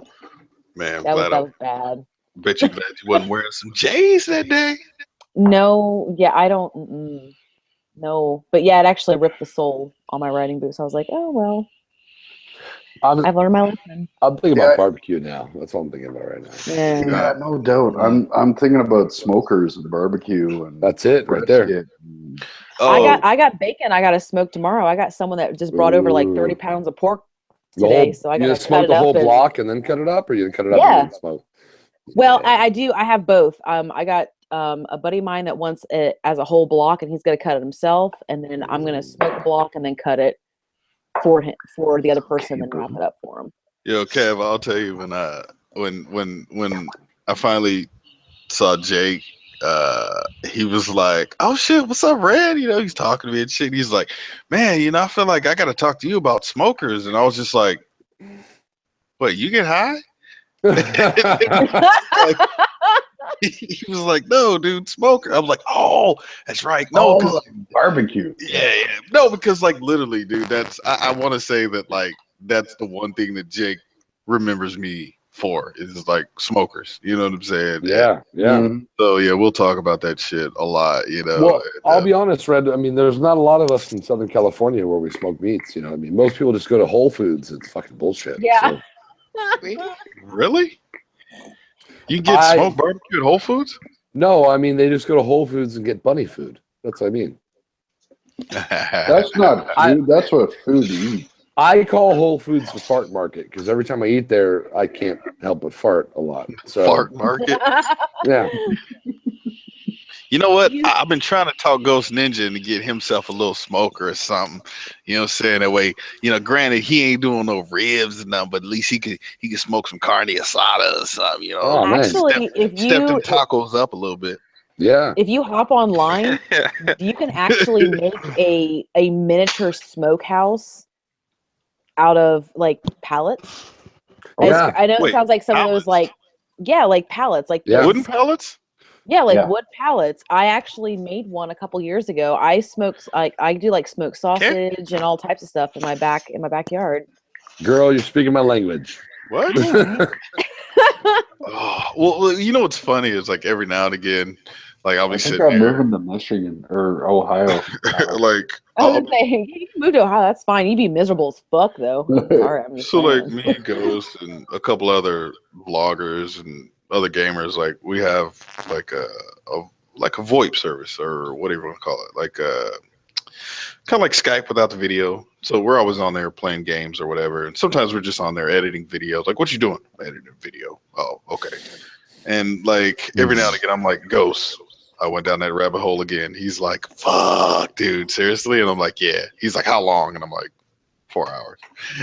Man, I'm that glad I was bad. bet you glad you wasn't wearing some J's that day. No, yeah, I don't. No, but yeah, it actually ripped the sole on my riding boots. I was like, oh well, I've learned my lesson. I'm thinking about barbecue now. That's what I'm thinking about right now. Yeah. Yeah, no doubt. I'm thinking about smokers and barbecue and that's it right there. brisket. I got bacon. I got to smoke tomorrow. I got someone that just brought over like 30 pounds of pork today, so I you got to just cut smoke it the up whole and block and then cut it up, or you cut it up Yeah. and then smoke. Well, I do. I have both. I got a buddy of mine that wants it as a whole block, and he's going to cut it himself, and then I'm going to smoke a block and then cut it for him, for the other person, and wrap it up for him. Yo, Kev, I'll tell you when I finally saw Jake, he was like, "Oh shit, what's up, Red?" You know, he's talking to me and shit. He's like, "Man, you know, I feel like I got to talk to you about smokers," and I was just like, "What? You get high?" He was like, "No, dude, smoker." I'm like, "Oh, that's right. No, because like barbecue. Yeah. No, because like literally, dude, that's I want to say that like that's the one thing that Jake remembers me for is like smokers. You know what I'm saying? Yeah. So yeah, we'll talk about that shit a lot. You know. Well, I'll be honest, Red. I mean, there's not a lot of us in Southern California where we smoke meats. You know what I mean? Most people just go to Whole Foods. It's fucking bullshit. Yeah. So. Really? You can get smoked barbecue at Whole Foods? No, I mean they just go to Whole Foods and get bunny food. That's what I mean. That's not food. That's what food eats. I call Whole Foods the fart market because every time I eat there, I can't help but fart a lot. So, fart market? Yeah. You know what? I've been trying to talk Ghost Ninja into get himself a little smoker or something. You know what I'm saying? That way, you know, granted he ain't doing no ribs and nothing, but at least he could smoke some carne asada or something, you know. Oh, man. Actually, step them tacos up a little bit. Yeah. If you hop online, you can actually make a miniature smokehouse out of like pallets. Yeah. I know it sounds like some of those like pallets, like wooden pallets. Yeah, like wood pallets. I actually made one a couple years ago. I smoked I do like smoked sausage and all types of stuff in my backyard. Girl, you're speaking my language. What? Well, you know what's funny is like every now and again, like I'll be I think sitting I'm there, moving to Michigan or Ohio. like I was saying, you can move to Ohio. That's fine. You'd be miserable as fuck though. Sorry, I'm just so like saying. me, Ghost, and a couple other vloggers and other gamers, like we have like a VoIP service or whatever you want to call it, like kind of like Skype without the video. So we're always on there playing games or whatever, and sometimes we're just on there editing videos. Like, what you doing? Editing a video. Oh, okay. And like every now and again, I'm like, Ghost, I went down that rabbit hole again. He's like, fuck, dude, seriously? And I'm like, yeah. He's like, how long? And I'm like, 4 hours.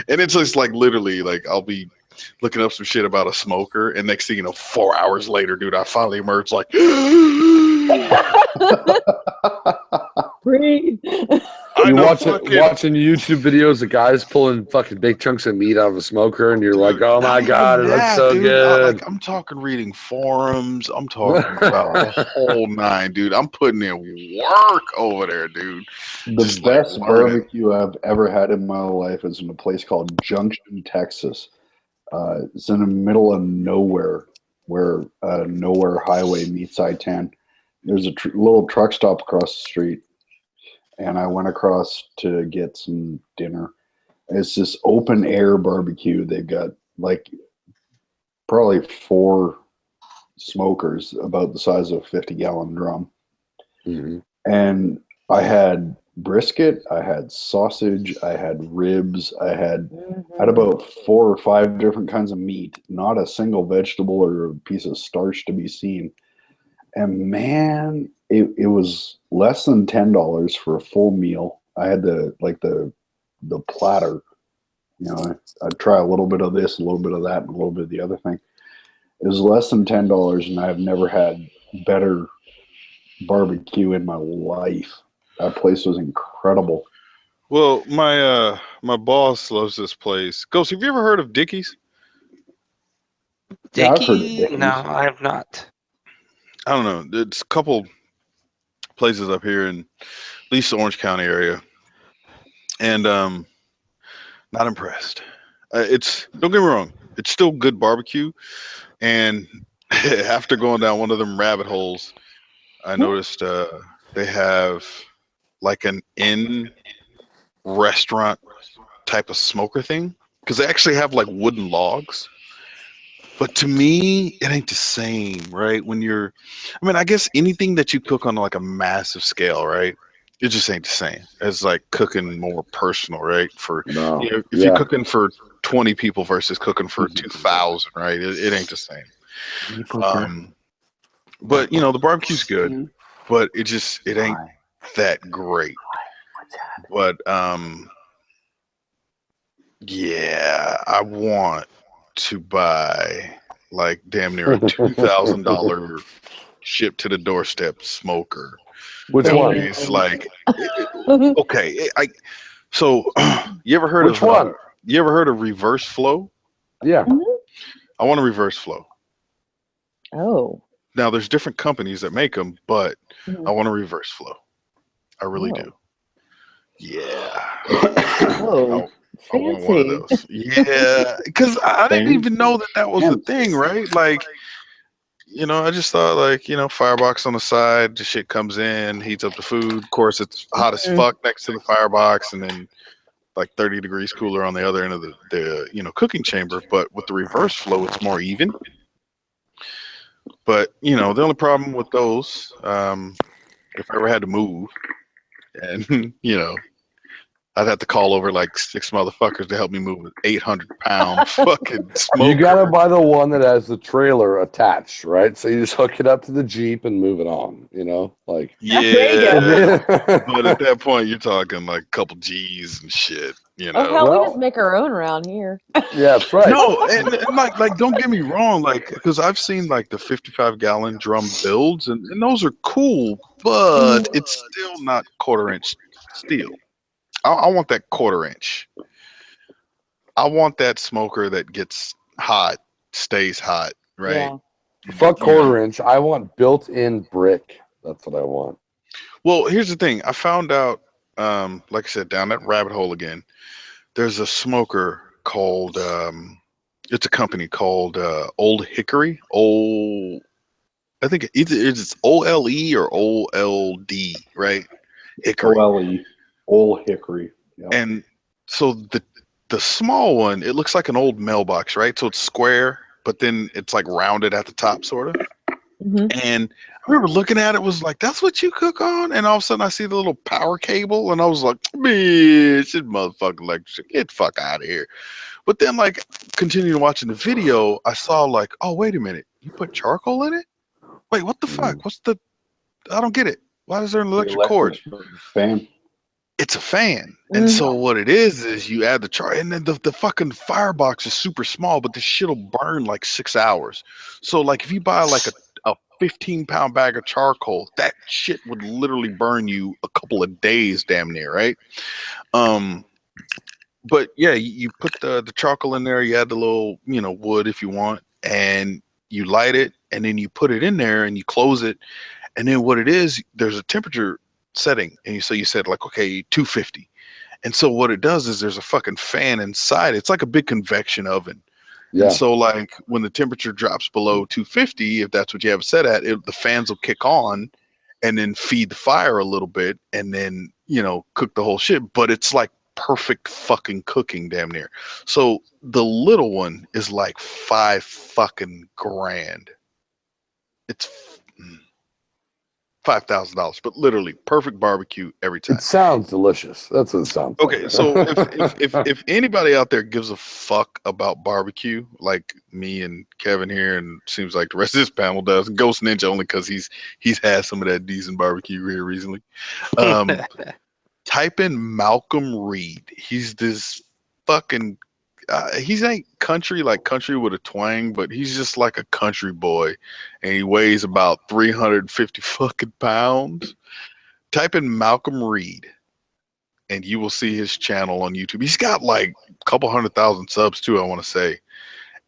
And it's just like literally like I'll be looking up some shit about a smoker, and next thing you know, 4 hours later, dude, I finally emerged like Breathe. You're watching YouTube videos of guys pulling fucking big chunks of meat out of a smoker, and you're like, "Oh my god, it looks so good." I'm talking reading forums. I'm talking about the whole nine, dude. I'm putting in work over there, dude. The best barbecue I've ever had in my life is in a place called Junction, Texas. It's in the middle of nowhere, where Nowhere Highway meets I-10. There's a little truck stop across the street, and I went across to get some dinner. It's this open air barbecue. They've got like probably 4 smokers about the size of a 50-gallon drum. Mm-hmm. And I had brisket, I had sausage, I had ribs, I had about 4 or 5 different kinds of meat, not a single vegetable or a piece of starch to be seen. And man, it was less than $10 for a full meal. I had the platter, you know, I'd try a little bit of this, a little bit of that, and a little bit of the other thing. It was less than $10, and I've never had better barbecue in my life. That place was incredible. Well, my boss loves this place. Ghost, have you ever heard of Dickie's? Yeah, I've heard of Dickie's. No, I have not. I don't know. There's a couple places up here in at least the Orange County area, and not impressed. It's, don't get me wrong, it's still good barbecue. And after going down one of them rabbit holes, I noticed they have like an in restaurant type of smoker thing, because they actually have like wooden logs. But to me, it ain't the same, right? When you're, I mean, I guess anything that you cook on like a massive scale, right? It just ain't the same. It's like cooking more personal, right? For No. you know, if Yeah. you're cooking for 20 people versus cooking for 2,000, right? It ain't the same. But you know, the barbecue's good, but it ain't that great. But yeah, I want to buy like damn near a $2,000 ship to the doorstep smoker. Which That one? weighs like okay. So you ever heard Which of one? you ever heard of reverse flow? Yeah. I want a reverse flow. Oh. Now there's different companies that make them, but I want a reverse flow. I really do. Yeah. Oh. I want one of those. Yeah, because I didn't even know that was the thing, right? Like, you know, I just thought like, you know, firebox on the side, the shit comes in, heats up the food. Of course, it's hot as fuck next to the firebox, and then like 30 degrees cooler on the other end of the you know, cooking chamber. But with the reverse flow, it's more even. But you know, the only problem with those, if I ever had to move, and you know, I'd have to call over like 6 motherfuckers to help me move an 800-pound fucking smoker. You gotta buy the one that has the trailer attached, right? So you just hook it up to the Jeep and move it on. You know, like yeah. But at that point, you're talking like a couple G's and shit. You know. Oh hell, we just make our own around here. Yeah, that's right. No, and like don't get me wrong, like because I've seen like the 55-gallon drum builds, and those are cool, but it's still not quarter-inch steel. I want that quarter-inch. I want that smoker that gets hot, stays hot, right? Yeah. Fuck quarter-inch. I want built-in brick. That's what I want. Well, here's the thing. I found out, like I said, down that rabbit hole again. There's a smoker called. It's a company called Old Hickory. I think it's OLE or OLD, right? Hickory. OLE. Old Hickory. Yep. And so the small one, it looks like an old mailbox, right? So it's square, but then it's like rounded at the top, sort of. And I remember looking at it, was like, that's what you cook on? And all of a sudden I see the little power cable, and I was like, bitch, this motherfucking electric, get the fuck out of here. But then, like, continuing watching the video, I saw like, oh, wait a minute, you put charcoal in it? Wait, what the fuck? I don't get it. Why is there an electric cord? Fan. It's a fan. And so what it is you add the char, and then the fucking firebox is super small, but this shit'll burn like 6 hours. So like if you buy like a 15-pound bag of charcoal, that shit would literally burn you a couple of days, damn near, right? But yeah, you put the charcoal in there, you add the little, you know, wood if you want, and you light it, and then you put it in there and you close it, and then what it is, there's a temperature setting, and so you said like, okay, 250. And so what it does is there's a fucking fan inside. It's like a big convection oven. Yeah. And so like when the temperature drops below 250, if that's what you have it set at, the fans will kick on and then feed the fire a little bit, and then, you know, cook the whole shit. But it's like perfect fucking cooking, damn near. So the little one is like $5 fucking grand. It's $5,000, but literally perfect barbecue every time. It sounds delicious. That's what it sounds like. Okay, so if anybody out there gives a fuck about barbecue, like me and Kevin here, and seems like the rest of this panel does, Ghost Ninja only because he's had some of that decent barbecue here recently. Type in Malcolm Reed. He's this fucking. He's ain't country like country with a twang, but he's just like a country boy, and he weighs about 350 fucking pounds. Type in Malcolm Reed, and you will see his channel on YouTube. He's got like a couple 100,000 subs too, I want to say.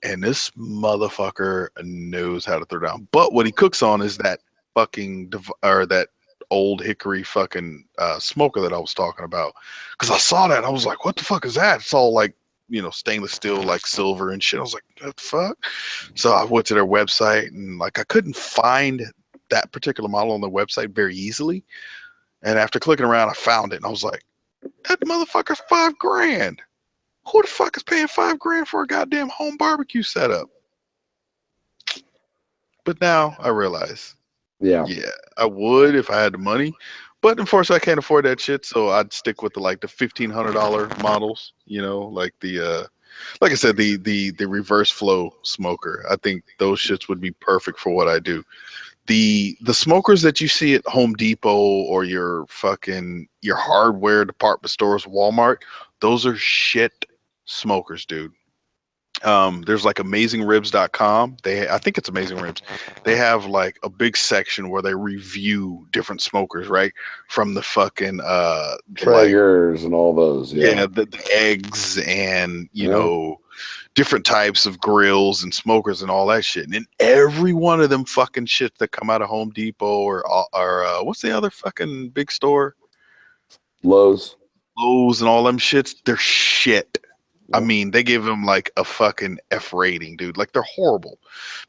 And this motherfucker knows how to throw down. But what he cooks on is that fucking that Old Hickory fucking smoker that I was talking about. Because I saw that, and I was like, what the fuck is that? It's all like stainless steel, like silver and shit. I was like, what the fuck? So I went to their website and like I couldn't find that particular model on the website very easily. And after clicking around, I found it and I was like, that motherfucker's $5,000. Who the fuck is paying $5,000 for a goddamn home barbecue setup? But now I realize, yeah, I would if I had the money. But unfortunately, I can't afford that shit, so I'd stick with the $1,500 models. Like like I said, the reverse flow smoker. I think those shits would be perfect for what I do. The smokers that you see at Home Depot or your hardware department stores, Walmart, those are shit smokers, dude. There's like AmazingRibs.com. I think it's Amazing Ribs. They have like a big section where they review different smokers, right? From the fucking Traegers and all those. Yeah, the eggs and different types of grills and smokers and all that shit. And in every one of them fucking shit that come out of Home Depot or what's the other fucking big store? Lowe's and all them shits, they're shit. I mean, they give them like a fucking F rating, dude. Like they're horrible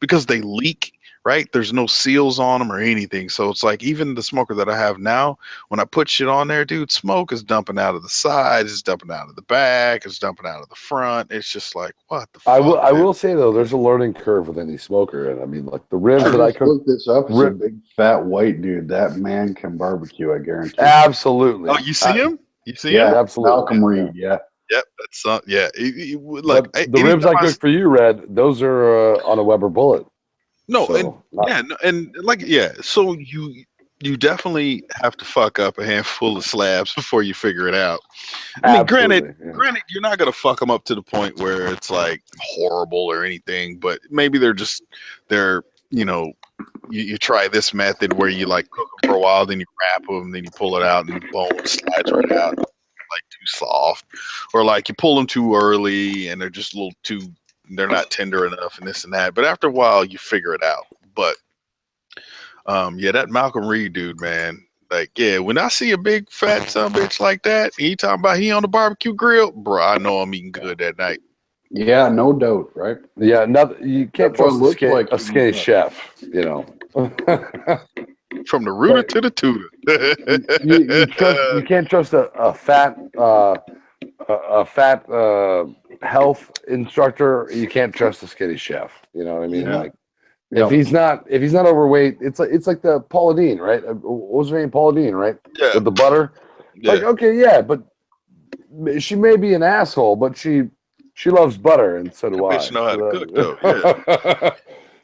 because they leak, right? There's no seals on them or anything. So it's like even the smoker that I have now, when I put shit on there, dude, smoke is dumping out of the sides, it's dumping out of the back, it's dumping out of the front. It's just like, what the fuck? I will say though, there's a learning curve with any smoker, and I mean, like the ribs that I cook. Look this up. It's a big fat white dude. That man can barbecue. I guarantee. Absolutely. Oh, you see him? You see him? Absolutely. Malcolm Reed. Yeah. Yep, that's the ribs I cook for you, Red, those are on a Weber bullet. No, so, so you definitely have to fuck up a handful of slabs before you figure it out. I mean, granted, you're not gonna fuck them up to the point where it's like horrible or anything, but maybe you try this method where you like cook them for a while, then you wrap them, then you pull it out, and the bone slides right out. Like too soft, or like you pull them too early and they're just a little too, they're not tender enough and this and that. But after a while, you figure it out. But that Malcolm Reed dude, man, like, when I see a big fat son bitch like that, he talking about he on the barbecue grill, bro, I know I'm eating good that night. Yeah, no doubt, right? Yeah, you can't trust a skinny chef, From the rooter to the tutor. you can't trust a fat health instructor. You can't trust a skinny chef. You know what I mean? Yeah. Like if he's not overweight, it's like the Paula Deen, right? What was her name? Paula Deen, right? Yeah. With the butter. Yeah. Like, okay, yeah, but she may be an asshole, but she loves butter, and so do I. Bitch know how to cook though.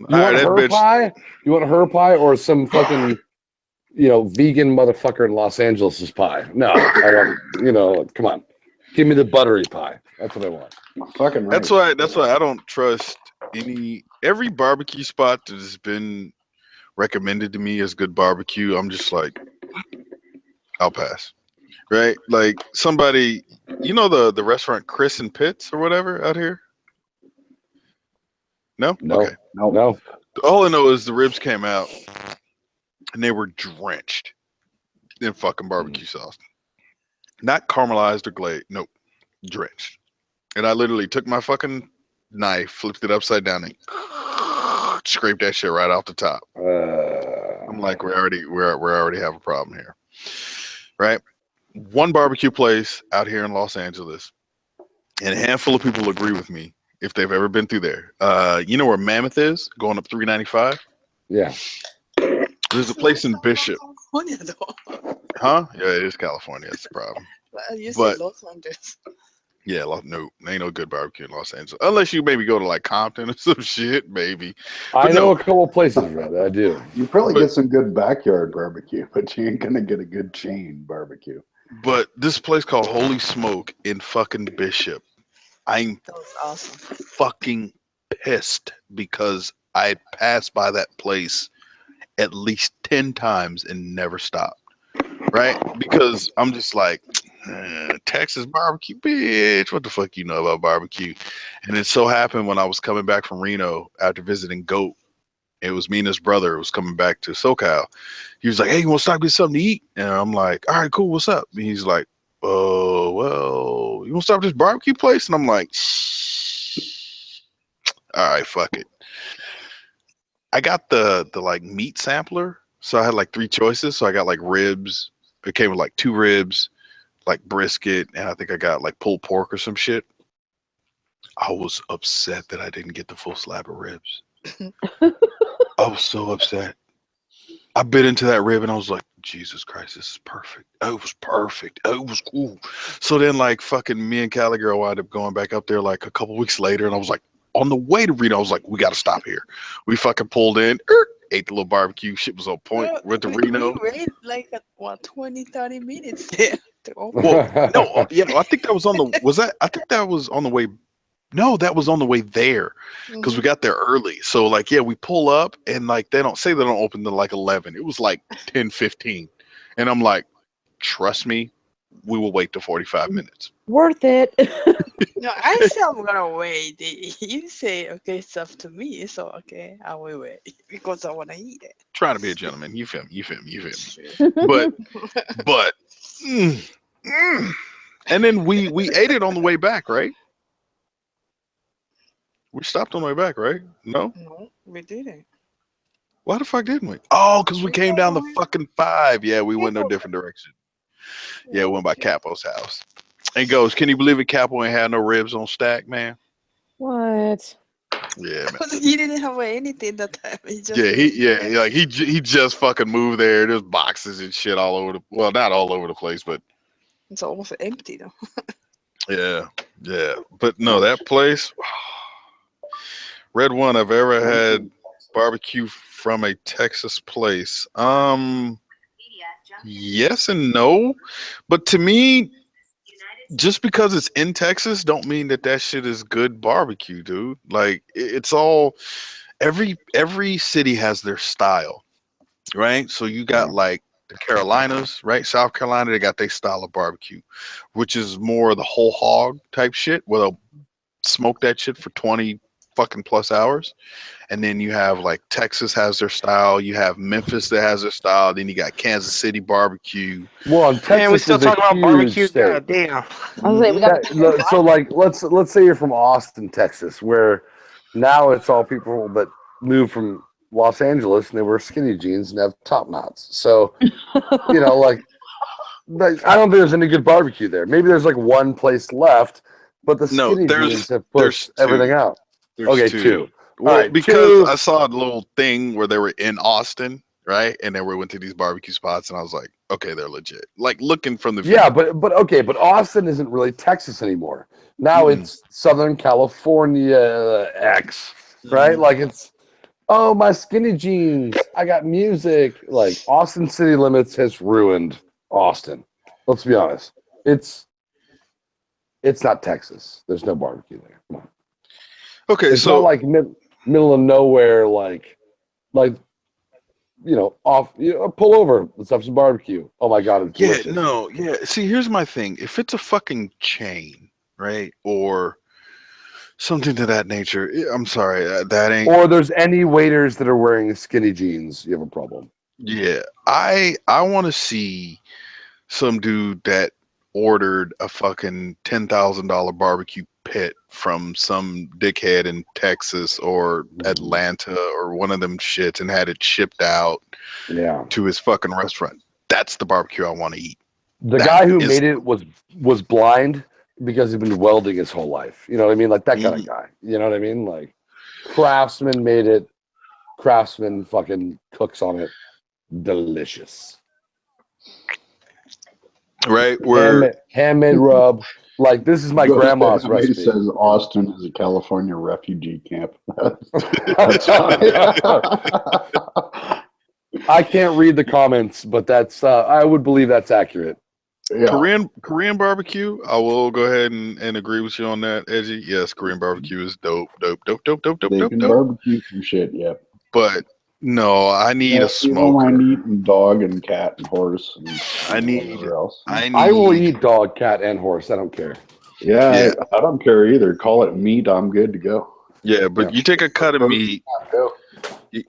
Yeah. You want her pie or some fucking vegan motherfucker in Los Angeles' pie? No, I want come on, give me the buttery pie. That's what I want. Fucking right. That's why I don't trust every barbecue spot that has been recommended to me as good barbecue. I'm just like, I'll pass. Right? Like somebody, the restaurant Chris and Pitts or whatever out here. No? Okay. No. All I know is the ribs came out and they were drenched in fucking barbecue sauce. Not caramelized or glazed. Nope. Drenched. And I literally took my fucking knife, flipped it upside down, and scraped that shit right off the top. I'm like, we already have a problem here. Right? One barbecue place out here in Los Angeles, and a handful of people agree with me if they've ever been through there. You know where Mammoth is, going up 395? Yeah. There's a place in Bishop. California, though. Huh? Yeah, it is California. That's the problem. You said Los Angeles. Yeah, no, ain't no good barbecue in Los Angeles. Unless you maybe go to like Compton or some shit, maybe. But I know a couple places, Red. I do. You probably get some good backyard barbecue, but you ain't gonna get a good chain barbecue. But this place called Holy Smoke in fucking Bishop, I'm awesome. fucking pissed because I passed by that place at least 10 times and never stopped. Right? Because I'm just like, Texas barbecue, bitch. What the fuck you know about barbecue? And it so happened when I was coming back from Reno after visiting Goat, it was me and his brother was coming back to SoCal. He was like, hey, you want to stop, get something to eat? And I'm like, all right, cool, what's up? And he's like, oh, well, you want to stop at this barbecue place? And I'm like, all right, fuck it. I got the like meat sampler, so I had like 3 choices. So I got like ribs. It came with like 2 ribs, like brisket, and I think I got like pulled pork or some shit. I was upset that I didn't get the full slab of ribs. I was so upset. I bit into that rib and I was like, Jesus Christ, this is perfect. Oh, it was perfect. Oh, it was cool. So then like fucking me and Cali girl wound up going back up there like a couple weeks later, and I was like, on the way to Reno, I was like, we got to stop here. We fucking pulled in, ate the little barbecue. Shit was on point. Went to Reno. We wait like 20, 30 minutes there to open. Well, no, I think that was on the, I think that was on the way. No, that was on the way there because we got there early. So like, yeah, we pull up and like, they don't open till like 11. It was like 10:15. And I'm like, trust me, we will wait till 45 minutes. Worth it. No, I say I'm gonna wait. You say, okay, it's up to me. So, okay, I will wait because I want to eat it. Trying to be a gentleman. You feel me? But, and then we ate it on the way back, right? We stopped on the way back, right? No? No, we didn't. Why the fuck didn't we? Oh, because we came down the fucking 5. Yeah, we went no different direction. Yeah, we went by Capo's house. And goes, can you believe it? Capo ain't had no ribs on stack, man. What? Yeah, man. He didn't have anything that time. He just he just fucking moved there. There's boxes and shit all over well, not all over the place, but it's almost empty though. yeah. But no, that place, red one I've ever had barbecue from a Texas place. Yes and no, but to me, just because it's in Texas don't mean that shit is good barbecue, dude. Like it's all every city has their style, right? So you got like the Carolinas, right? South Carolina, they got their style of barbecue, which is more the whole hog type shit where they'll smoke that shit for 20 fucking plus hours. And then you have like Texas has their style, you have Memphis that has their style, then you got Kansas City barbecue. Well, Texas Man, we still talking about barbecue. God damn. So like let's say you're from Austin, Texas, where now it's all people that moved from Los Angeles and they wear skinny jeans and have top knots. So you know, like I don't think there's any good barbecue there. Maybe there's like one place left, but the skinny jeans have pushed everything out. There's two. Well, right, because I saw a little thing where they were in Austin, right? And then we went to these barbecue spots, and I was like, okay, they're legit. Like looking from the video. Yeah, but Austin isn't really Texas anymore. Now it's Southern California X, right? Like it's my skinny jeans. I got music. Like Austin City Limits has ruined Austin. Let's be honest. It's not Texas. There's no barbecue there. Come on. Okay, it's not like middle of nowhere, like pull over, let's have some barbecue. Oh my god, it's delicious. See, here's my thing. If it's a fucking chain, right, or something to that nature, I'm sorry, that ain't. Or there's any waiters that are wearing skinny jeans, you have a problem. Yeah, I want to see some dude that ordered a fucking $10,000 barbecue pit from some dickhead in Texas or Atlanta or one of them shits and had it shipped out to his fucking restaurant. That's the barbecue I want to eat. The guy who made it was blind because he'd been welding his whole life. You know what I mean? Like that kind of guy. You know what I mean? Like Craftsman made it. Craftsman fucking cooks on it. Delicious. Right? Where handmade rub. Like this is my grandma's recipe. Says Austin is a California refugee camp. I can't read the comments, but that's I would believe that's accurate. Yeah. Korean barbecue. I will go ahead and agree with you on that, Edgy. Yes, Korean barbecue is dope. They can barbecue some shit, yeah. But no, I need a smoker. I need eating dog and cat and horse. And I will eat dog, cat, and horse. I don't care. Yeah. I don't care either. Call it meat. I'm good to go. Yeah, but you take a cut of meat.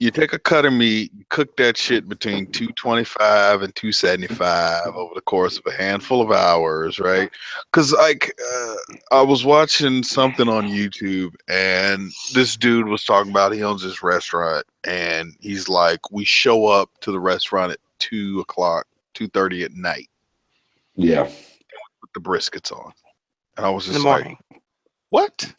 You take a cut of meat, you cook that shit between 225 and 275 over the course of a handful of hours, right? Because I was watching something on YouTube, and this dude was talking about he owns this restaurant, and he's like, we show up to the restaurant at 2:00, 2:30 at night. Yeah. Put the briskets on, and I was In just the like, morning. what?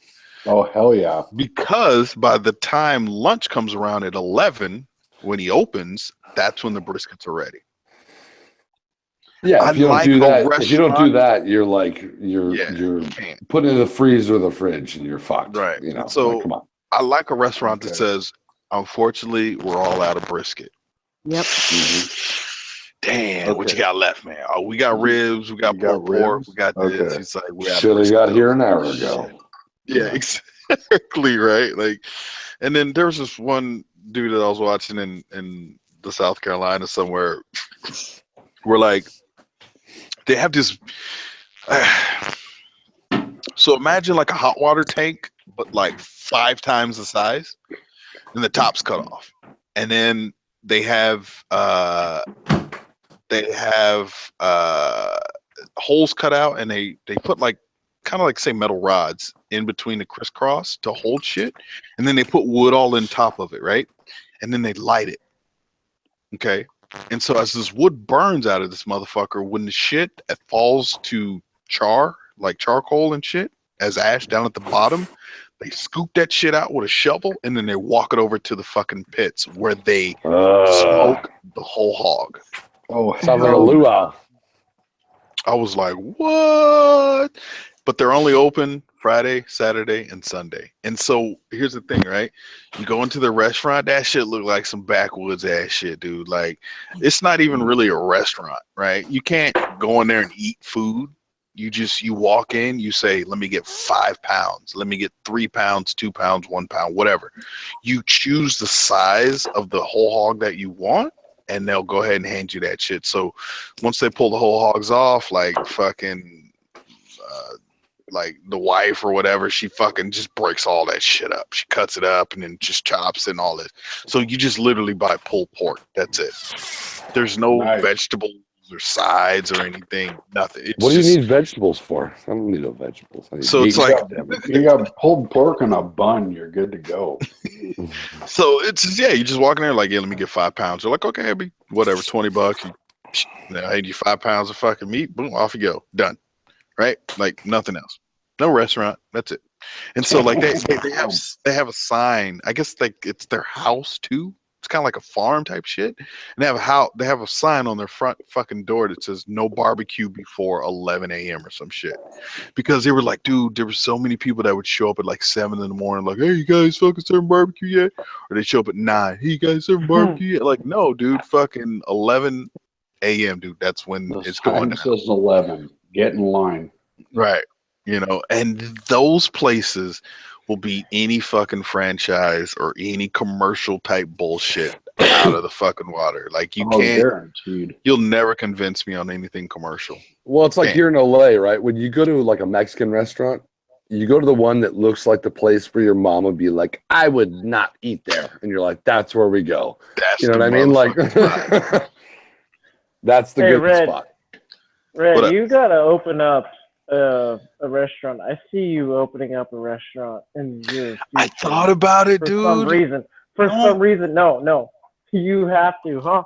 Oh hell yeah! Because by the time lunch comes around at 11, when he opens, that's when the briskets are ready. Yeah, if you don't do that, if you don't do restaurant- that, you're putting it in the freezer or the fridge, and you're fucked. Right. You know, So like, come on. I like a restaurant that Okay. says, unfortunately, we're all out of brisket. Yep. Damn, what you got left, man? Oh, we got ribs, we got pulled pork, we got this. Okay. He's like, we're out of Should have brisket. got here an hour ago. Yeah, exactly, right? Like, and then there was this one dude that I was watching in the South Carolina somewhere where like they have this so imagine like a hot water tank, but like 5 times the size, and the top's cut off. And then they have holes cut out, and they put like kind of like say metal rods in between the crisscross to hold shit, and then they put wood all in top of it, right? And then they light it. Okay. And so as this wood burns out of this motherfucker, when the shit falls to char, like charcoal and shit, as ash down at the bottom, they scoop that shit out with a shovel, and then they walk it over to the fucking pits where they smoke the whole hog. Oh, sounds like a luau. I was like, what? But they're only open Friday, Saturday, and Sunday. And so here's the thing, right? You go into the restaurant, that shit look like some backwoods ass shit, dude. Like, it's not even really a restaurant, right? You can't go in there and eat food. You walk in, you say, let me get 5 pounds, let me get 3 pounds, 2 pounds, 1 pound, whatever. You choose the size of the whole hog that you want, and they'll go ahead and hand you that shit. So once they pull the whole hogs off, like fucking like the wife or whatever, she fucking just breaks all that shit up. She cuts it up and then just chops and all this. So you just literally buy pulled pork. That's it. There's no vegetables or sides or anything. Nothing. It's What do just, you need vegetables for? I don't need no vegetables. I need So it's meat. like you got pulled pork and a bun, you're good to go. so it's just, yeah, you just walk in there like, yeah, let me get 5 pounds. They're like, okay, it'll be whatever, $20. I hand you 5 pounds of fucking meat. Boom, off you go. Done. Right? Like nothing else. No restaurant. That's it. And so like they have a sign. I guess like it's their house too. It's kind of like a farm type shit. And they have a sign on their front fucking door that says no barbecue before 11 a.m. or some shit. Because they were like, dude, there were so many people that would show up at like 7 in the morning, like, hey, you guys fucking serving barbecue yet? Or they show up at 9. Hey, you guys serving barbecue yet? Like, no, dude, fucking 11 a.m., dude. That's when it's going down. Says 11. Get in line. Right. You know, and those places will beat any fucking franchise or any commercial type bullshit out of the fucking water. Like you can't, guaranteed. You'll never convince me on anything commercial. Well, it's like here in LA, right? When you go to like a Mexican restaurant, you go to the one that looks like the place where your mom would be like, I would not eat there. And you're like, that's where we go. That's you know what I mean? Like, that's the good Red, spot. Red, you got to open up a restaurant. I see you opening up a restaurant in the future. I thought about it, dude. For some reason, no. You have to, huh?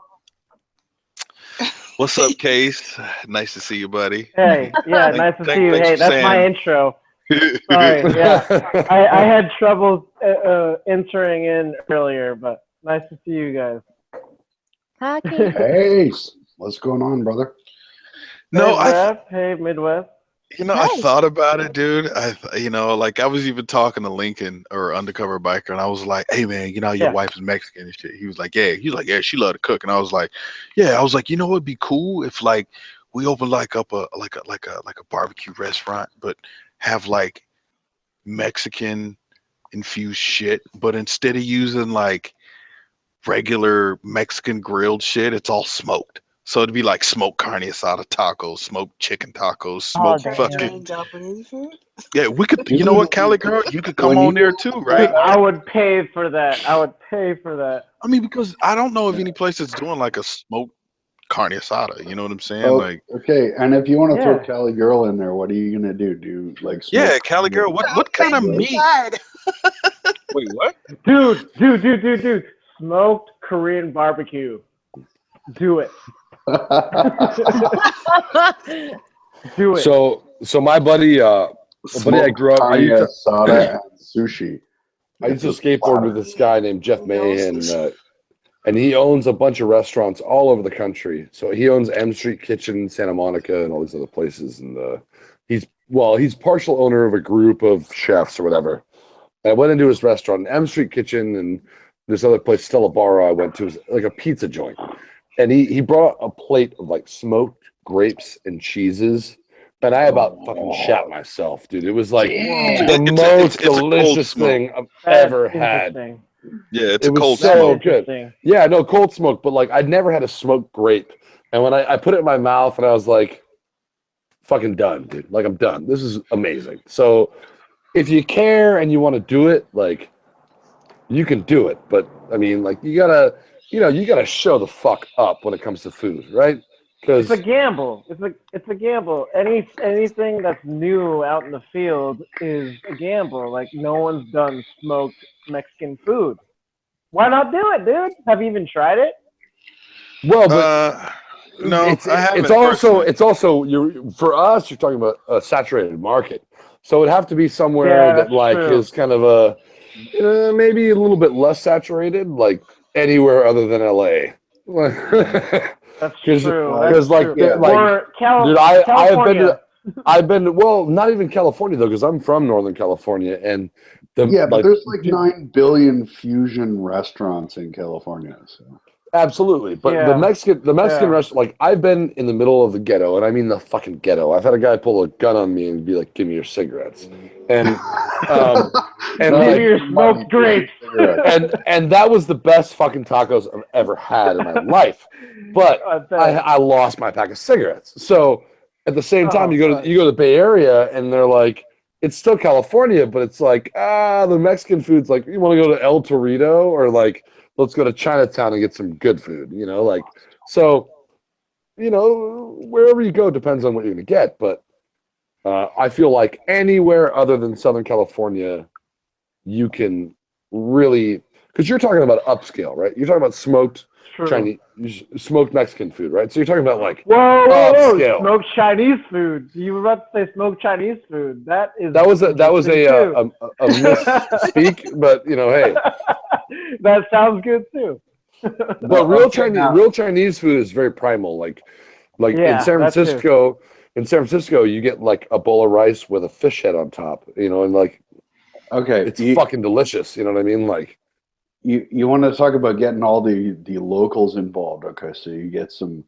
What's up, Case? Nice to see you, buddy. Hey, yeah, nice to see you. Hey, that's my intro. Sorry, yeah. I had trouble entering in earlier, but nice to see you guys. Hi, Case. Hey, what's going on, brother? No, hey, Midwest. You know, I thought about it, dude. Like I was even talking to Lincoln or Undercover Biker, and I was like, "Hey, man, you know your wife is Mexican and shit." He was like, "Yeah." He's like, "Yeah, she loved to cook," and I was like, "Yeah." I was like, "You know, what'd be cool if like we opened like up a barbecue restaurant, but have like Mexican infused shit, but instead of using like regular Mexican grilled shit, it's all smoked." So it'd be like smoked carne asada tacos, smoked chicken tacos, Oh, smoked damn. fucking. Japanese food? Yeah, we could. You know what, Cali girl, you could come When on you- there too, right? I would pay for that. I would pay for that. I mean, because I don't know of any place that's doing like a smoked carne asada. You know what I'm saying? Oh, Like, okay, and if you want to throw Yeah. Cali Girl in there, what are you gonna do? Do like yeah, smoke Cali girl, what kind of meat? God. Wait, what? Dude. Smoked Korean barbecue. Do it. Do it. So my buddy, a buddy I grew up. I used to asada and sushi. I used to skateboard with this guy named Jeff Mahan, and he owns a bunch of restaurants all over the country. So he owns M Street Kitchen in Santa Monica and all these other places. And he's partial owner of a group of chefs or whatever. And I went into his restaurant, M Street Kitchen, and this other place, Stella Barra, I went to, was like a pizza joint. And he brought a plate of like smoked grapes and cheeses. And I about fucking shat myself, dude. It was like the most delicious thing I've ever had. Yeah, it's it a was cold so smoke. good. Yeah, no, cold smoke, but like I'd never had a smoked grape. And when I put it in my mouth and I was like, fucking done, dude. Like I'm done. This is amazing. So if you care and you want to do it, like you can do it. But I mean, like you gotta show the fuck up when it comes to food, right? It's a gamble. It's a gamble. Anything that's new out in the field is a gamble. Like no one's done smoked Mexican food. Why not do it, dude? Have you even tried it? Well, but no, I haven't. It's also for us. You're talking about a saturated market, so it'd have to be somewhere that like true. is kind of a maybe a little bit less saturated, like anywhere other than LA. That's true. Because like, dude, I've been well, not even California though, because I'm from Northern California, and but there's like 9 billion fusion restaurants in California. So. Absolutely, but the Mexican restaurant, like I've been in the middle of the ghetto, and I mean the fucking ghetto. I've had a guy pull a gun on me and be like, "Give me your cigarettes," and give me your smoked grapes. and that was the best fucking tacos I've ever had in my life. But I lost my pack of cigarettes. So at the same time, you go to the Bay Area, and they're like, it's still California, but it's like the Mexican food's like, you want to go to El Torito or like. Let's go to Chinatown and get some good food, like, so, wherever you go depends on what you're going to get. But I feel like anywhere other than Southern California, you can really, because you're talking about upscale, right? You're talking about smoked Chinese, smoked Mexican food, right? So you're talking about like upscale. Smoked Chinese food. You were about to say smoked Chinese food. That was a misspeak, but hey. That sounds good too. But real Chinese food is very primal. Like in San Francisco, you get like a bowl of rice with a fish head on top. And like, it's fucking delicious. You know what I mean? Like, you want to talk about getting all the locals involved. Okay, so you get some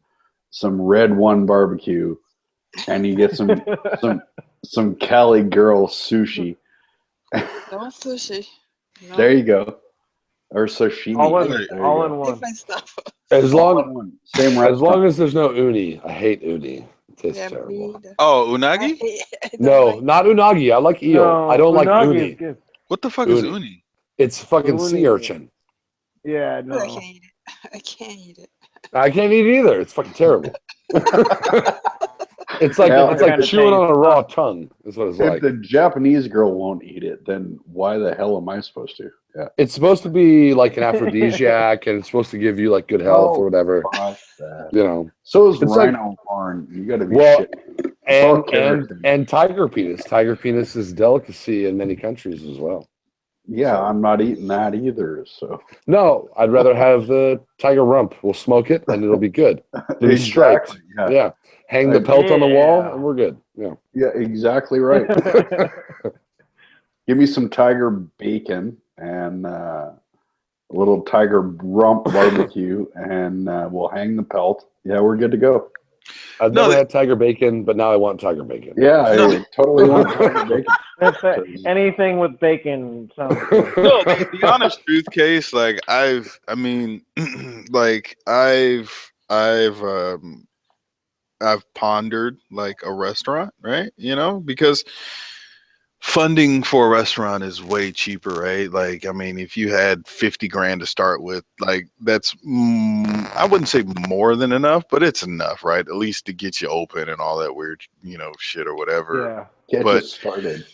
Red One barbecue, and you get some Cali Girl sushi. No sushi. No. There you go. Or sashimi. All in one. Different stuff. As long as there's no uni. I hate uni. It tastes terrible. Oh, unagi? No, not unagi. I like eel. No, I don't like uni. What the fuck is uni? It's fucking sea urchin. Yeah, no. I can't eat it. I can't eat it either. It's fucking terrible. It's like chewing on a raw tongue. Is what it's like. If the Japanese girl won't eat it, then why the hell am I supposed to? Yeah. It's supposed to be like an aphrodisiac, and it's supposed to give you like good health or whatever. So is it's rhino horn. You got to be shitting. and tiger penis. Tiger penis is a delicacy in many countries as well. Yeah, I'm not eating that either. So no, I'd rather have the tiger rump. We'll smoke it, and it'll be good. It'll be striped. Yeah. Hang the pelt on the wall, and we're good. Yeah, exactly right. Give me some tiger bacon and a little tiger rump barbecue, and we'll hang the pelt. Yeah, we're good to go. I've never had tiger bacon, but now I want tiger bacon. Yeah, I totally want tiger bacon. Anything with bacon sounds good. No, the honest truth, Case, like I've I've pondered like a restaurant, right? You know, because funding for a restaurant is way cheaper, right? Like, I mean, if you had 50 grand to start with, like that's, I wouldn't say more than enough, but it's enough, right? At least to get you open and all that weird, shit or whatever. Yeah. Get But, you started.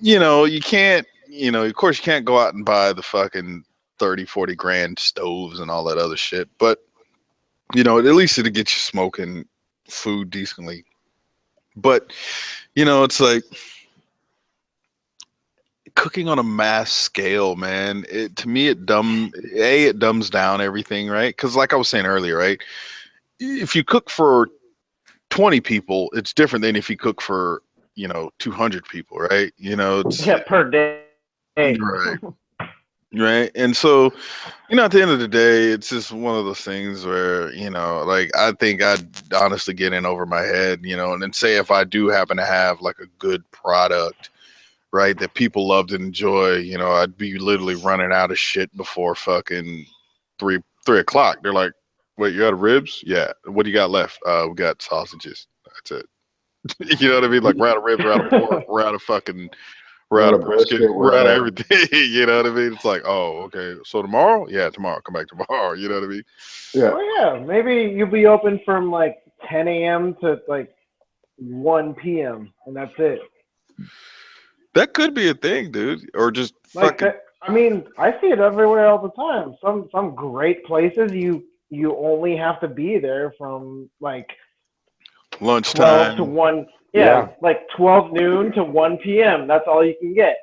you can't, of course you can't go out and buy the fucking 30, 40 grand stoves and all that other shit. But, at least it'll get you smoking food decently. But, it's like, cooking on a mass scale, man, to me it dumbs down everything, right? Because like I was saying earlier, right, if you cook for 20 people, it's different than if you cook for 200 people, right? It's per day. right. And so, at the end of the day, it's just one of those things where, like, I think I'd honestly get in over my head, and then say if I do happen to have like a good product, right, that people loved and enjoy, I'd be literally running out of shit before fucking 3 o'clock. They're like, wait, you out of ribs? Yeah. What do you got left? We got sausages. That's it. You know what I mean? Like, we're out of ribs, we're out of pork, we're out of fucking, we're out of brisket, we're out of everything. You know what I mean? It's like, oh, okay. So tomorrow? Yeah, tomorrow. Come back tomorrow. You know what I mean? Yeah. Oh yeah, maybe you'll be open from like 10 a.m. to like 1 p.m. and that's it. That could be a thing, dude. Or just Like fucking. I mean, I see it everywhere all the time. Some great places you only have to be there from like Lunchtime 12 to 1. Yeah, like 12 noon to 1 p.m. That's all you can get.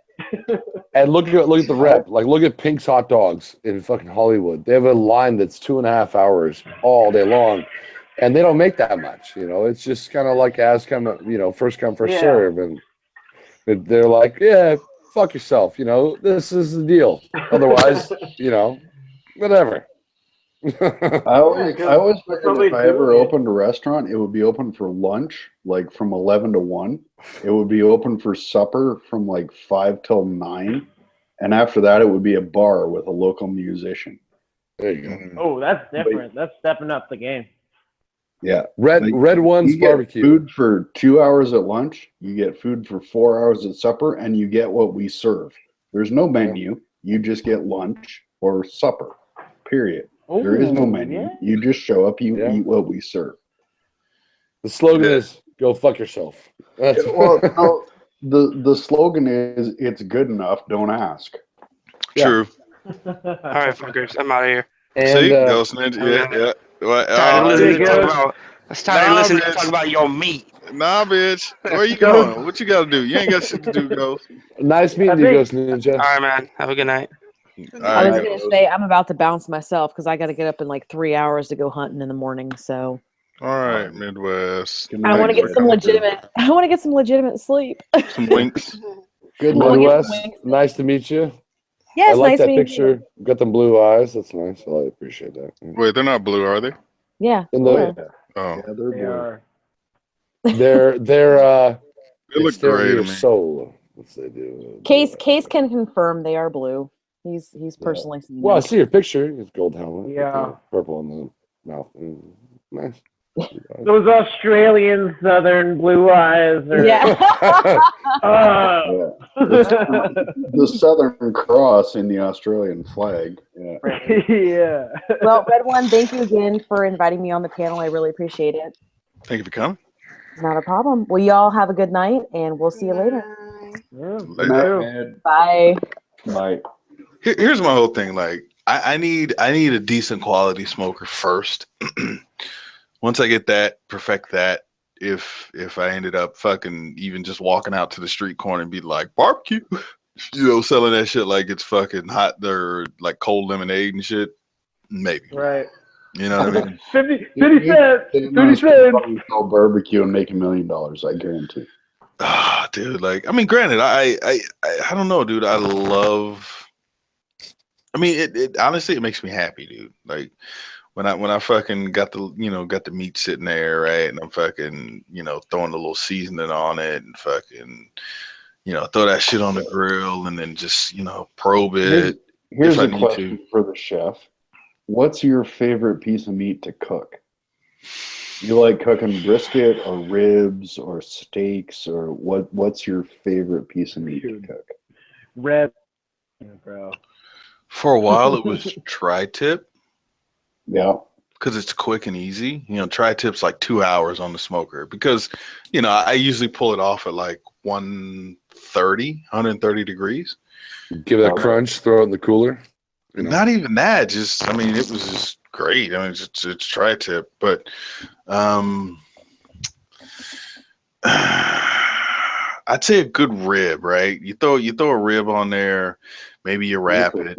And look at the rep. Like, look at Pink's Hot Dogs in fucking Hollywood. They have a line that's 2.5 hours all day long, and they don't make that much. It's just kind of like first come, first serve, and they're like, yeah, fuck yourself. This is the deal. Otherwise, whatever. I always figured if I ever opened a restaurant, it would be open for lunch, like from 11 to 1. It would be open for supper from like 5 till 9. And after that, it would be a bar with a local musician. There you go. Oh, that's different. That's stepping up the game. Yeah. Red One's you get barbecue. Food for 2 hours at lunch. You get food for 4 hours at supper, and you get what we serve. There's no menu. You just get lunch or supper, period. Ooh, there is no menu. Yeah. You just show up, you eat what we serve. The slogan is "Go fuck yourself." Well, no, the slogan is "It's good enough. Don't ask." True. All right, fuckers, I'm out of here. And, see, Ghost Ninja, yeah. What? Tired of listening to talk about. It's tired of listening to talk about your meat. Nah, bitch. Where you going? What you got to do? You ain't got shit to do, Ghost. Nice meeting you, Ghost Ninja. All right, man. Have a good night. I was gonna say I'm about to bounce myself because I got to get up in like 3 hours to go hunting in the morning. So. All right, Midwest. I want to get some legitimate. I want to get some legitimate sleep. Some winks. Good Midwest. Nice to meet you. Yes, I like nice that meeting picture. you. Got them blue eyes. That's nice. I appreciate that. Wait, they're not blue, are they? Yeah. In the, Oh, yeah, they're blue. They're they look stare gray into to your me. soul. What's they do? Case can confirm they are blue. He's personally seen. Well, I them. see your picture. It's gold helmet. Yeah. Purple in the mouth. Nice. Those Australian southern blue eyes are The Southern Cross in the Australian flag. Yeah. yeah. Well, Red One, thank you again for inviting me on the panel. I really appreciate it. Thank you for coming. Not a problem. Well, y'all have a good night, and we'll see you later. Bye. Bye. Here's my whole thing. Like, I need a decent quality smoker first. Once I get that, perfect that. If I ended up fucking even just walking out to the street corner and be like barbecue, selling that shit like it's fucking hot or like cold lemonade and shit, maybe. Right. You know what I mean? 50 cents. 50 cents. Sell barbecue and make $1 million. I guarantee. Ah, dude. Like, I mean, granted, I don't know, dude. I mean, it honestly, it makes me happy, dude. Like, when I fucking got the meat sitting there, right, and I'm fucking, throwing a little seasoning on it and fucking, throw that shit on the grill and then just, probe it. Here's a question for the chef. What's your favorite piece of meat to cook? You like cooking brisket or ribs or steaks or what's your favorite piece of meat to cook? Red, bro. For a while, it was tri-tip. Yeah. Because it's quick and easy. You know, tri-tip's like 2 hours on the smoker. Because, you know, I usually pull it off at like 130 degrees. Give it a crunch, throw it in the cooler. You know. Not even that. Just, I mean, it was just great. I mean, it's tri-tip. But I'd say a good rib, right? You throw a rib on there, maybe you wrap it.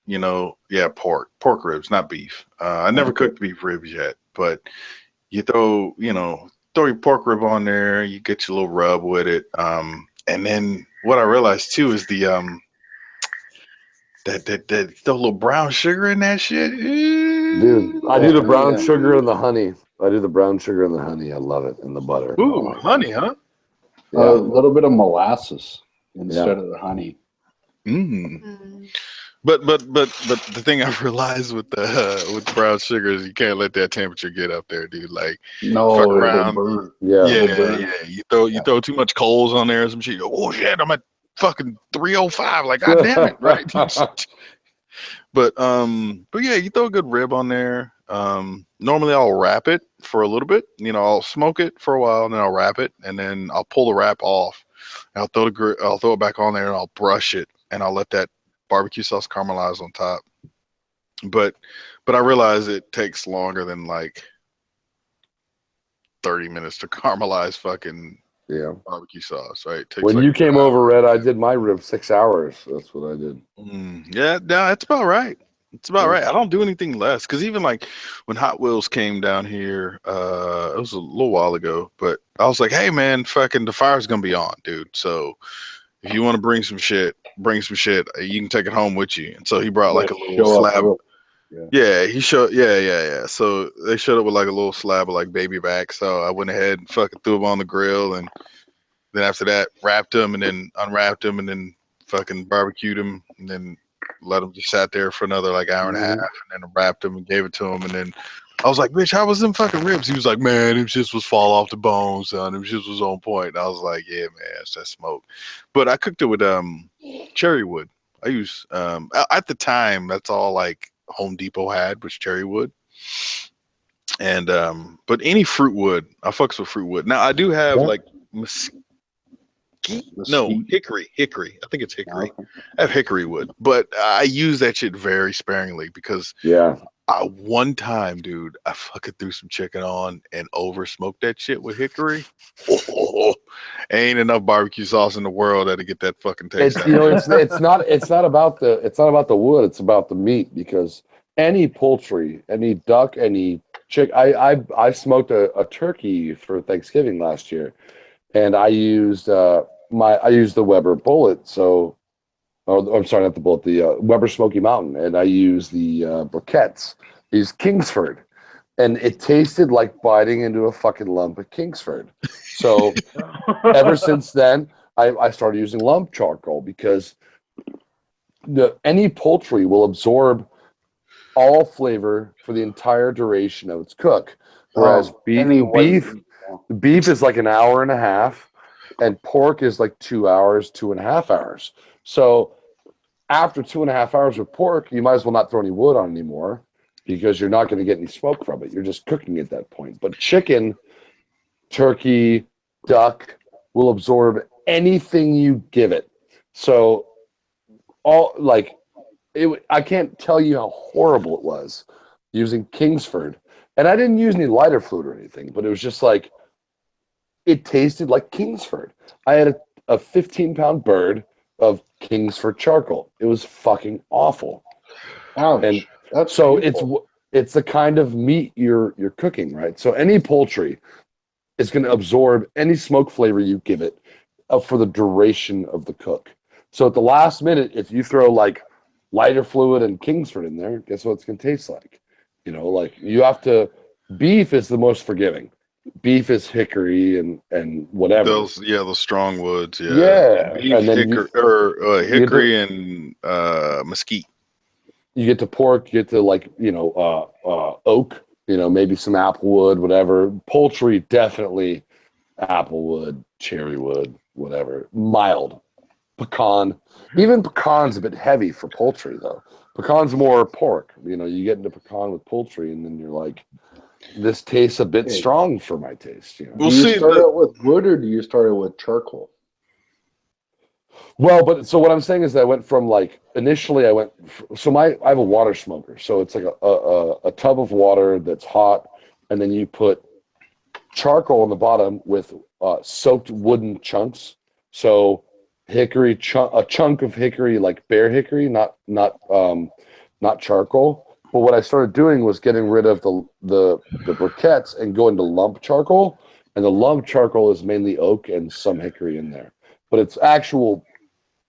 You know, yeah, pork ribs, not beef. I never cooked beef ribs yet, but you throw your pork rib on there, you get your little rub with it. And then what I realized too is the that throw a little brown sugar in that shit. Dude, I do the brown sugar and the honey. I do the brown sugar and the honey. I love it, and the butter. Ooh, honey, huh? A little bit of molasses instead of the honey. But the thing I've realized with brown sugar is you can't let that temperature get up there, dude. Like, fuck around. Burn. Yeah. You throw too much coals on there or some shit. You go, oh shit, I'm at fucking 305. Like, god damn it, right? But yeah, you throw a good rib on there. Normally I'll wrap it for a little bit. You know, I'll smoke it for a while, and then I'll wrap it, and then I'll pull the wrap off. I'll throw it back on there, and I'll brush it, and I'll let that barbecue sauce caramelize on top. But I realize it takes longer than like 30 minutes to caramelize fucking barbecue sauce, right? When you came over, Red, I did my rib 6 hours. That's what I did. Yeah, no, that's about right. It's about right. I don't do anything less, because even like when Hot Wheels came down here, it was a little while ago, but I was like, hey man, fucking the fire's gonna be on, dude. So if you want to bring some shit, you can take it home with you. And so he brought like a little slab. Yeah, he showed. Yeah. So they showed up with like a little slab of like baby back. So I went ahead and fucking threw them on the grill, and then after that, wrapped them and then unwrapped them and then fucking barbecued them, and then let them just sat there for another like hour and a half, and then wrapped them and gave it to him. And then I was like, bitch, how was them fucking ribs? He was like, man, it just was fall off the bone, son. It just was on point. And I was like, yeah, man, it's that smoke. But I cooked it with cherry wood. I use at the time, that's all like Home Depot had was cherry wood. And but any fruit wood, I fucks with fruit wood. Now I do have like hickory. I think it's hickory. I have hickory wood, but I use that shit very sparingly because one time, dude, I fucking threw some chicken on and over smoked that shit with hickory. Ain't enough barbecue sauce in the world that'll get that fucking taste. It's not about the wood. It's about the meat, because any poultry, any duck, any chick. I smoked a turkey for Thanksgiving last year, and I used the Weber bullet. So, I'm sorry, not the bullet, the Weber Smoky Mountain, and I used the briquettes. These Kingsford, and it tasted like biting into a fucking lump of Kingsford. So ever since then, I started using lump charcoal, because any poultry will absorb all flavor for the entire duration of its cook. Whereas beef is like an hour and a half, and pork is like 2 hours, 2.5 hours. So after 2.5 hours with pork, you might as well not throw any wood on anymore, because you're not going to get any smoke from it. You're just cooking at that point. But chicken, turkey, duck will absorb anything you give it. So I can't tell you how horrible it was using Kingsford. And I didn't use any lighter fluid or anything, but it was just like, it tasted like Kingsford. I had a 15-pound bird of Kingsford charcoal. It was fucking awful. Ouch. And that's so painful. it's the kind of meat you're cooking, right? So any poultry is going to absorb any smoke flavor you give it for the duration of the cook. So at the last minute, if you throw like lighter fluid and Kingsford in there, guess what it's going to taste like? You know, like you have to. Beef is the most forgiving. Beef is hickory and whatever. Those strong woods. Beef, and then hickory and mesquite. You get to pork, you get to oak, You know, maybe some applewood, whatever. Poultry, definitely applewood, cherrywood, whatever. Mild. Pecan. Even pecan's a bit heavy for poultry, though. Pecan's more pork. You know, you get into pecan with poultry, and then you're like, this tastes a bit strong for my taste. You know? Do you start out with wood or do you start out with charcoal? Well, but so what I'm saying is that I went from like initially I have a water smoker, so it's like a tub of water that's hot, and then you put charcoal on the bottom with soaked wooden chunks. So hickory a chunk of hickory, like bare hickory, not charcoal. But what I started doing was getting rid of the briquettes and going to lump charcoal, and the lump charcoal is mainly oak and some hickory in there, but it's actual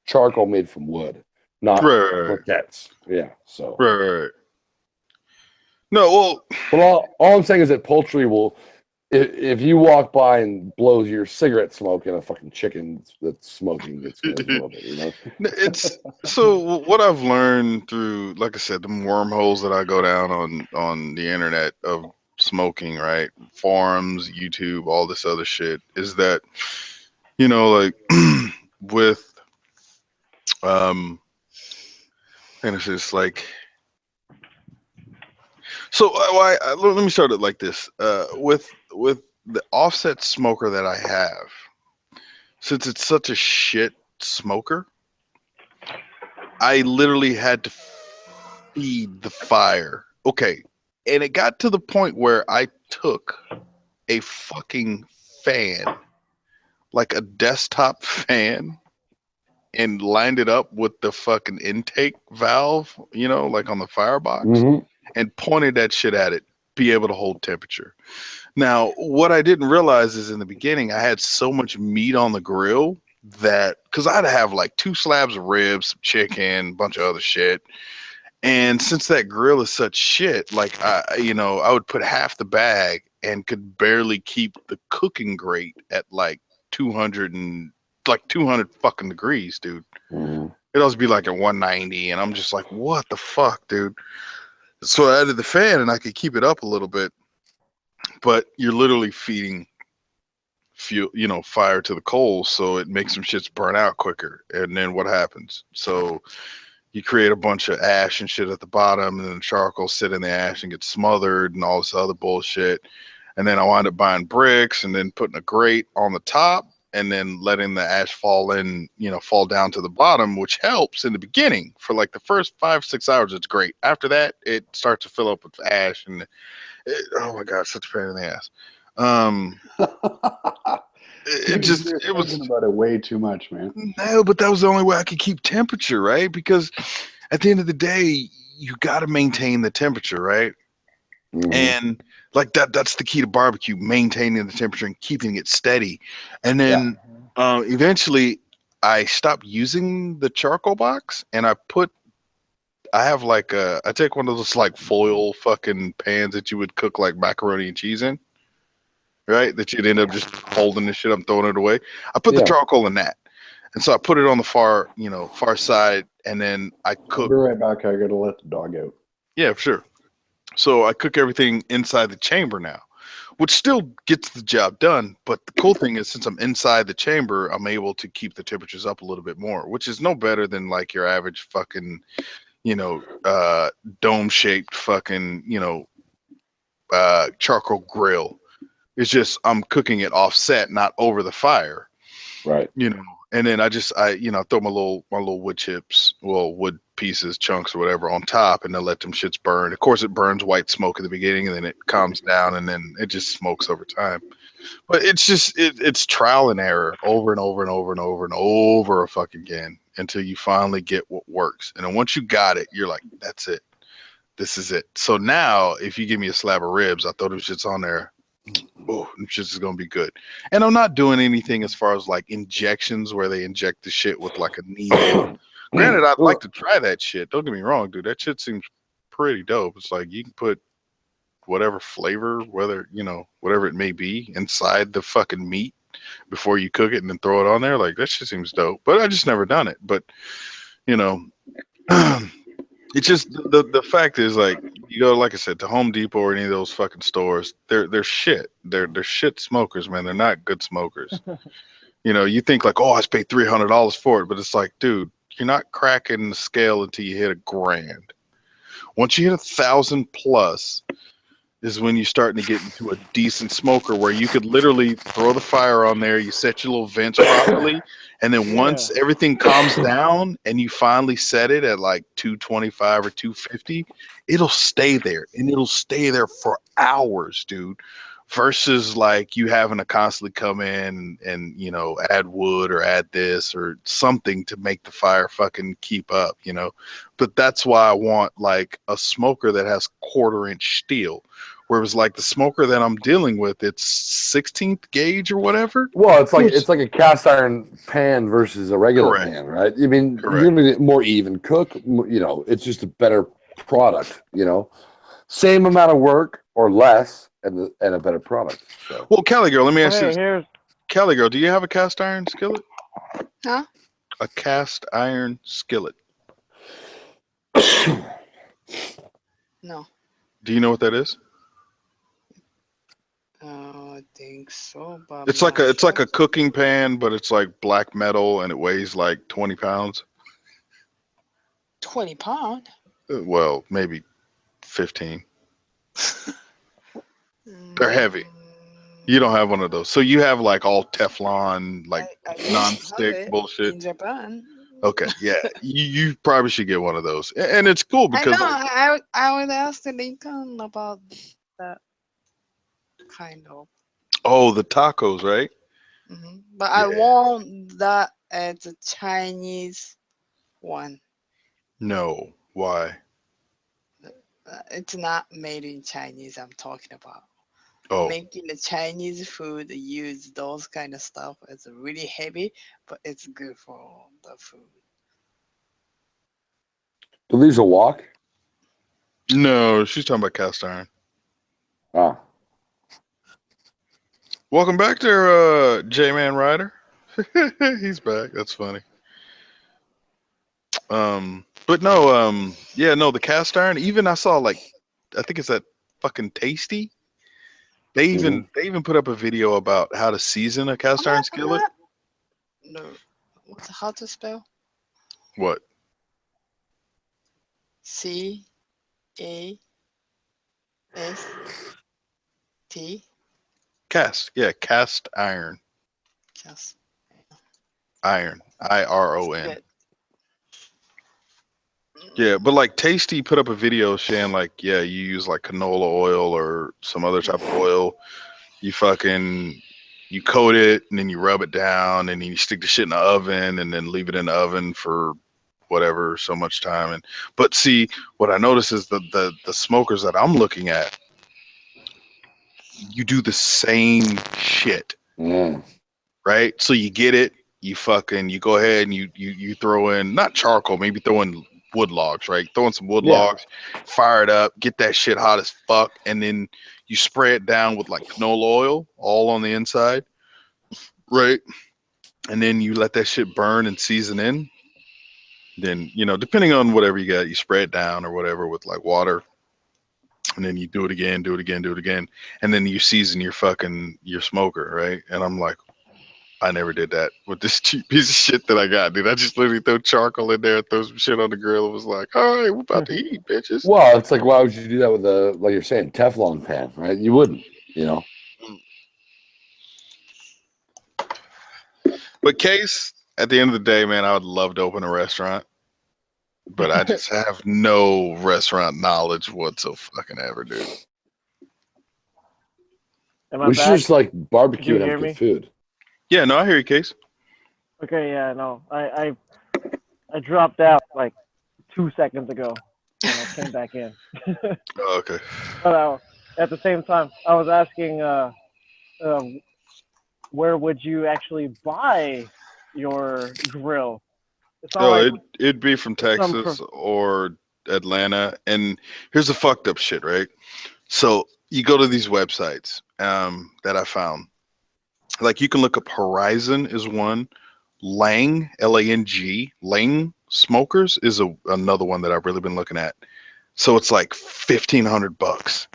charcoal made from wood, not briquettes. Yeah. So. Right. No. Well, all I'm saying is that poultry will, if you walk by and blows your cigarette smoke in a fucking chicken that's smoking, it's gonna absorb it. You know. It's so what I've learned through, like I said, the wormholes that I go down on the internet of smoking, right? Forums, YouTube, all this other shit, is that, you know, like with and it's just like, so let me start it like this. With the offset smoker that I have, since it's such a shit smoker, I literally had to feed the fire. Okay. And it got to the point where I took a fucking fan, like a desktop fan, and lined it up with the fucking intake valve, you know, like on the firebox, and pointed that shit at it, be able to hold temperature. Now, what I didn't realize is in the beginning, I had so much meat on the grill that, because I'd have like 2 slabs of ribs, some chicken, a bunch of other shit. And since that grill is such shit, like, I would put half the bag and could barely keep the cooking grate at like 200 fucking degrees, dude. It'd always be like at 190, and I'm just like, what the fuck, dude? So I added the fan, and I could keep it up a little bit, but you're literally feeding fuel, fire to the coals, so it makes some shits burn out quicker. And then what happens? So you create a bunch of ash and shit at the bottom, and then the charcoal sit in the ash and get smothered and all this other bullshit. And then I wind up buying bricks and then putting a grate on the top, and then letting the ash fall down to the bottom, which helps in the beginning. For like the first 5-6 hours, it's great. After that, it starts to fill up with ash, and oh my god, such a pain in the ass. It was about it way too much, man. No, but that was the only way I could keep temperature, right? Because at the end of the day, you got to maintain the temperature, right? And like that's the key to barbecue, maintaining the temperature and keeping it steady. And then eventually I stopped using the charcoal box, and I have like I take one of those like foil fucking pans that you would cook like macaroni and cheese in, right? That you'd end up just holding the shit up, throwing it away. I put the charcoal in that. And so I put it on the far side, and then I cook. I'll be right back. I gotta let the dog out. Yeah, for sure. So I cook everything inside the chamber now, which still gets the job done. But the cool thing is, since I'm inside the chamber, I'm able to keep the temperatures up a little bit more, which is no better than like your average fucking, dome-shaped fucking, charcoal grill. It's just I'm cooking it offset, not over the fire. Right. And then I throw my little wood chips, wood pieces, chunks or whatever on top, and then let them shits burn. Of course, it burns white smoke in the beginning, and then it calms down, and then it just smokes over time. But it's just it's trial and error over and over and over and over and over again until you finally get what works. And then once you got it, you're like, that's it. This is it. So now, if you give me a slab of ribs, I throw them shits on there. Oh, shit is gonna be good. And I'm not doing anything as far as like injections where they inject the shit with like a needle. Granted, I'd like to try that shit. Don't get me wrong, dude. That shit seems pretty dope. It's like you can put whatever flavor, whatever it may be, inside the fucking meat before you cook it and then throw it on there. Like that shit seems dope. But I just never done it. But It's just the fact is, like, you go, like I said, to Home Depot or any of those fucking stores, they're shit. They're shit smokers, man. They're not good smokers. You know, you think like, oh, I paid $300 for it, but it's like, dude, you're not cracking the scale until you hit $1,000. Once you hit 1,000 plus, is when you're starting to get into a decent smoker where you could literally throw the fire on there, you set your little vents properly, and then once everything calms down and you finally set it at like 225 or 250, it'll stay there, and it'll stay there for hours, dude. Versus like you having to constantly come in and you know, add wood or add this or something to make the fire fucking keep up, you know. But that's why I want like a smoker that has 1/4-inch steel. Whereas like the smoker that I'm dealing with, it's 16th gauge or whatever. Well, it's like a cast iron pan versus a regular pan, right? I mean, you're gonna get more even cook. You know, it's just a better product. You know, same amount of work or less, and a better product. So. Well, Cali girl, let me ask you. Here's Cali girl, do you have a cast iron skillet? Huh? A cast iron skillet. No. Do you know what that is? I think so, but It's like a cooking pan, but it's like black metal and it weighs like 20 pounds. 20 pounds. Well, maybe 15. They're heavy. You don't have one of those. So you have like all Teflon, like non-stick bullshit. In Japan. Okay, yeah. You probably should get one of those. And it's cool because I would ask Lincoln about that kind of. Oh, the tacos, right? But I want that as a Chinese one. No. Why? It's not made in Chinese I'm talking about. Oh. Making the Chinese food use those kind of stuff. It's really heavy, but it's good for the food. Do these a walk? No, she's talking about cast iron. Ah. Welcome back there, J-Man Ryder. He's back. That's funny. But no, yeah, no, the cast iron. Even I saw like, I think it's that fucking Tasty. They even put up a video about how to season a cast iron skillet. No, how to spell? What? CAST. Cast, yeah, cast iron. Cast iron, IRON. Yeah, but like Tasty put up a video saying like, yeah, you use like canola oil or some other type of oil. You coat it and then you rub it down and then you stick the shit in the oven and then leave it in the oven for whatever so much time. But see, what I notice is the smokers that I'm looking at, you do the same shit, right? So you get it, you go ahead and you throw in not charcoal, maybe throw in wood logs, right? Throw in some wood logs, fire it up, get that shit hot as fuck, and then you spray it down with like canola oil all on the inside, right? And then you let that shit burn and season in. Then, you know, depending on whatever you got, you spray it down or whatever with like water. And then you do it again. And then you season your smoker, right? And I'm like, I never did that with this cheap piece of shit that I got, dude. I just literally throw charcoal in there, throw some shit on the grill. It was like, all right, we're about to eat, bitches. Well, it's like, why would you do that with a, like you're saying, Teflon pan, right? You wouldn't, you know. But Case, at the end of the day, man, I would love to open a restaurant, but I just have no restaurant knowledge whatsoever, dude. We should just like barbecue and have good food. Yeah, no, I hear you, Case. Okay, yeah, no, I dropped out like 2 seconds ago, and I came back in. Oh, okay. But at the same time, I was asking, where would you actually buy your grill? It'd be from Texas or Atlanta. And here's the fucked up shit, right? So you go to these websites that I found. Like you can look up Horizon is one, Lang, Lang, smokers is another one that I've really been looking at. So it's like $1,500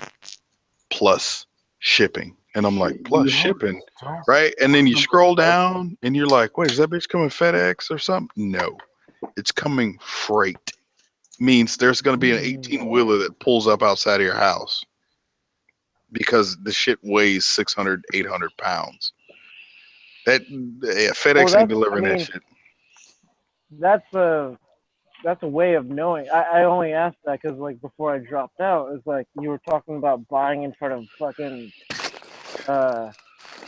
plus shipping, and I'm like, plus shipping, right? And then you scroll down, and you're like, wait, is that bitch coming FedEx or something? No, it's coming freight. Means there's going to be an 18-wheeler that pulls up outside of your house because the shit weighs 600, 800 pounds. That FedEx ain't delivering that shit. That's a way of knowing. I only asked that because like before I dropped out, it's like you were talking about buying in front of fucking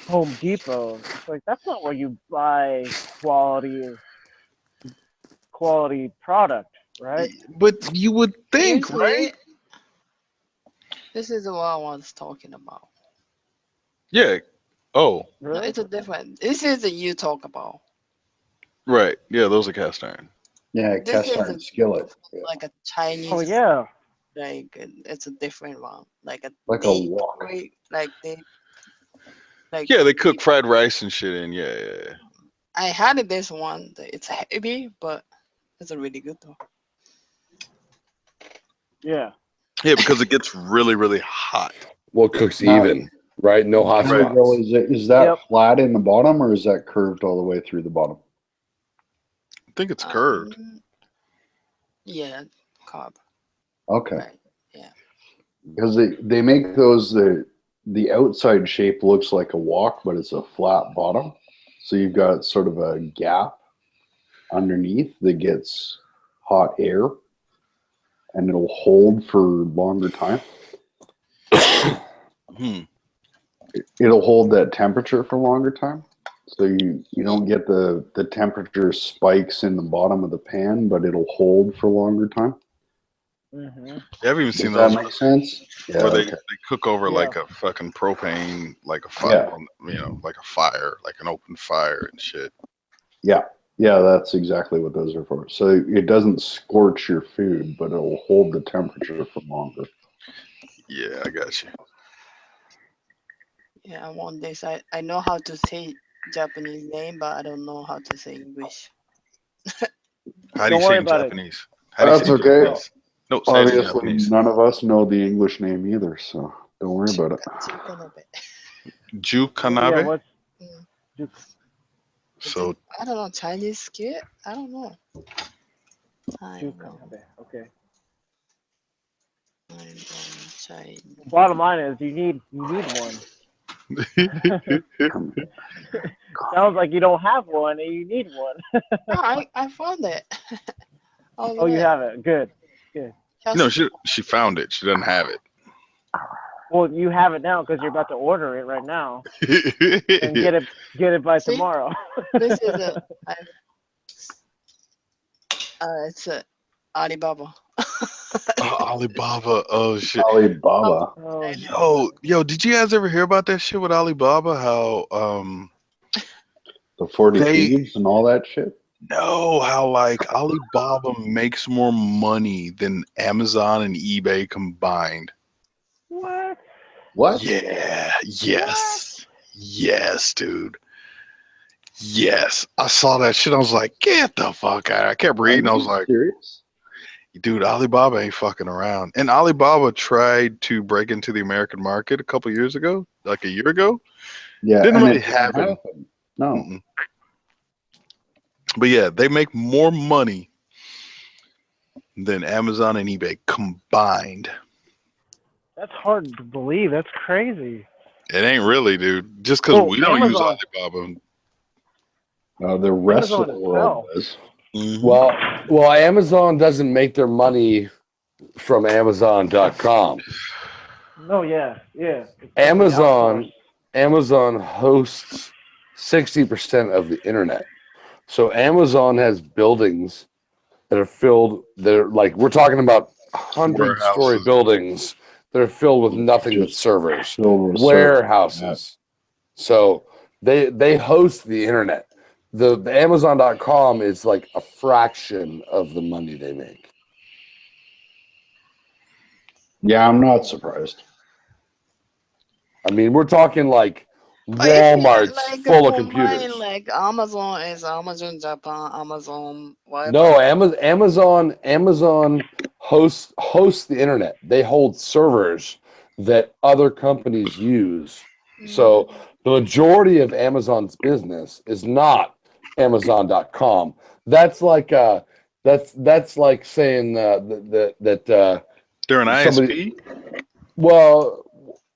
Home Depot. It's like that's not where you buy quality product, right? But you would think, right? This is what I was talking about. Yeah. Oh. No, it's a different. This is a you talk about. Right. Yeah, those are cast iron. Yeah, This cast is iron skillet. like a Chinese. Oh yeah. Like it's a different one. Like a wok. Like they. Like Yeah, they cook fried rice and shit in. Yeah. I had this one. It's heavy, but it's a really good though. Yeah. Yeah, because it gets really, really hot. Well, it cooks even, right? No hot spots. Is that flat in the bottom, or is that curved all the way through the bottom? I think it's curved. Yeah, carb. Okay. Right. Yeah. Because they make those, the outside shape looks like a wok, but it's a flat bottom. So you've got sort of a gap underneath that gets hot air, and it'll hold for longer time. It'll hold that temperature for longer time. So you don't get the temperature spikes in the bottom of the pan, but it'll hold for longer time. Mm-hmm. Yeah, I've even seen Does those that make sense? Yeah, where they okay. cook over like a fucking propane, like a fire, like a fire, like an open fire and shit. Yeah, that's exactly what those are for. So it doesn't scorch your food, but it'll hold the temperature for longer. Yeah, I got you. Yeah, I want this. I know how to say Japanese name, but I don't know how to say English. How do you say in Japanese? That's okay. No, say it in Obviously, Japanese. none of us know the English name either, so don't worry about it. Jukanabe? Yeah, what's So I don't know, Chinese skit? I don't know. Okay. Chinese. Bottom line is you need one. Sounds like you don't have one and you need one. No, I found it. Oh, you have it. Good. no, she found it. She doesn't have it. Well, you have it now because you're about to order it right now and get it by tomorrow. This is it's a Alibaba. Alibaba. Oh shit. Alibaba. Yo, did you guys ever hear about that shit with Alibaba? How the 40 Thieves and all that shit? No, how like Alibaba makes more money than Amazon and eBay combined. What? Yeah. Yes. Yes, dude. Yes. I saw that shit. I was like, get the fuck out. I kept reading. I was like, serious? Dude, Alibaba ain't fucking around. And Alibaba tried to break into the American market a couple years ago, like a year ago. Yeah. Didn't and really it didn't happen. No. Mm-mm. But yeah, they make more money than Amazon and eBay combined. That's hard to believe. That's crazy. It ain't really, dude. Just because we don't use Alibaba. The rest Amazon of the world itself. does. Well, Amazon doesn't make their money from Amazon.com. No, yeah. Amazon hosts 60% of the internet. So Amazon has buildings that are filled. They're like, we're talking about 100-story buildings that are filled with nothing but servers, warehouses. So they host the internet. The Amazon.com is like a fraction of the money they make. Yeah, I'm not surprised. I mean, we're talking like But isn't it Walmart's like full of combined, computers. like Amazon is Amazon Japan, Amazon whatever? No, Amazon hosts the internet. They hold servers that other companies use. So the majority of Amazon's business is not Amazon.com. That's like that's like saying that They're an somebody. ISP. Well,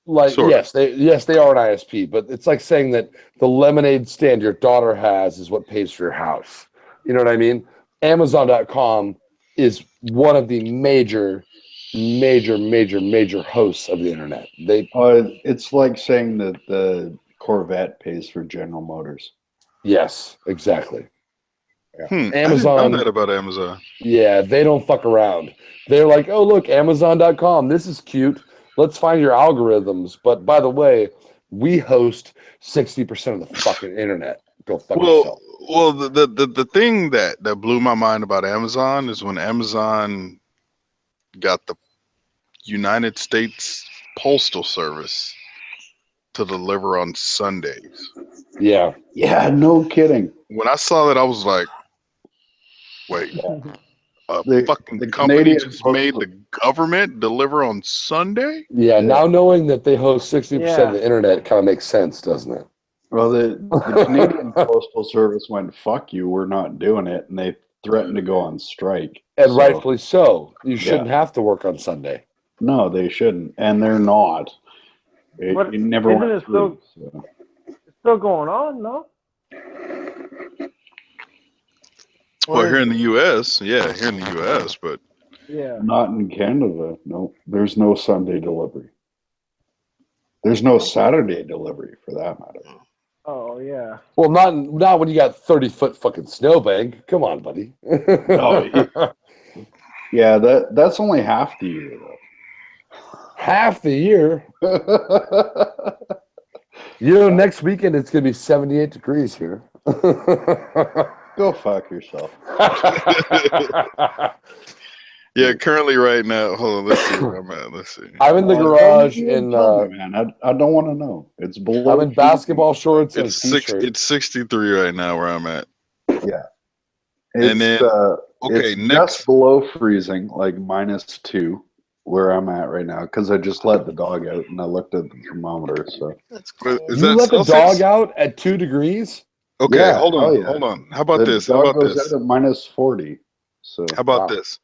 like Sort of. yes they are an ISP, but it's like saying that the lemonade stand your daughter has is what pays for your house. You know what I mean? Amazon.com is one of the major hosts of the internet. It's like saying that the Corvette pays for General Motors. Yes, exactly. I didn't Amazon. know that about Amazon. Yeah, they don't fuck around. They're like, oh, look, Amazon.com. This is cute. Let's find your algorithms. But by the way, we host 60% of the fucking internet. Go fuck yourself. Well, the thing that blew my mind about Amazon is when Amazon got the United States Postal Service to deliver on Sundays. Yeah. Yeah, no kidding. When I saw that, I was like, wait, The fucking company Canadian just made the government deliver on Sunday? Yeah, now knowing that they host 60% Yeah. of the internet kind of makes sense, doesn't it? Well, the Canadian Postal Service went, fuck you, we're not doing it. And they threatened to go on strike. And So, rightfully so. You yeah. shouldn't have to work on Sunday. No, they shouldn't. And they're not. But It never isn't went it through. It's still going on, no? Well, here in the U.S., yeah, here in the U.S., but Yeah. Not in Canada. No, there's no Sunday delivery. There's no Saturday delivery for that matter. Oh yeah. Well, not when you got 30-foot fucking snowbank. Come on, buddy. Yeah, that's only half the year though. Half the year. You know, next weekend it's gonna be 78 degrees here. Go fuck yourself. yeah, currently right now, hold on, let's see where I'm at. Let's see. I'm in the garage in. Man, I don't want to know. It's below. I'm in basketball shorts and a It's t-shirt. It's 63 right now where I'm at. Yeah. And then okay, it's next just below freezing, like -2, where I'm at right now, because I just let the dog out and I looked at the thermometer. So You let the dog out at 2 degrees? Okay, Yeah, hold on, oh, yeah. hold on. How about The this? How dog about goes this? out at -40. So How about this?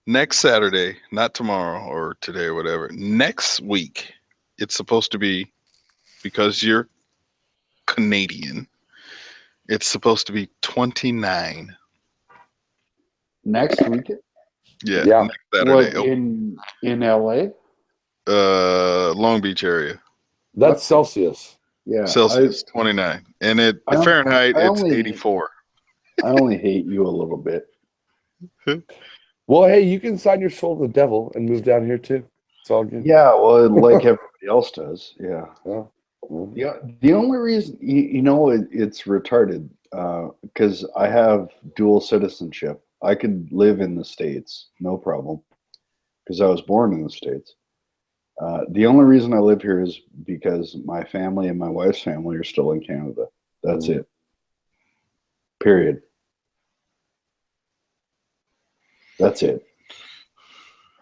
Next Saturday, not tomorrow or today or whatever. Next week, it's supposed to be, because you're Canadian, it's supposed to be 29. Next weekend? Yeah, Yeah. next Saturday. What, in LA? Long Beach area. That's Celsius. Yeah. Celsius 29. And the Fahrenheit, it's 84. I only hate you a little bit. Well, hey, you can sign your soul to the devil and move down here too. It's all good. Yeah, well, like everybody else does. Yeah. Yeah. The only reason, it's retarded, because I have dual citizenship. I could live in the States, no problem, because I was born in the States. The only reason I live here is because my family and my wife's family are still in Canada. That's it. Period. That's it.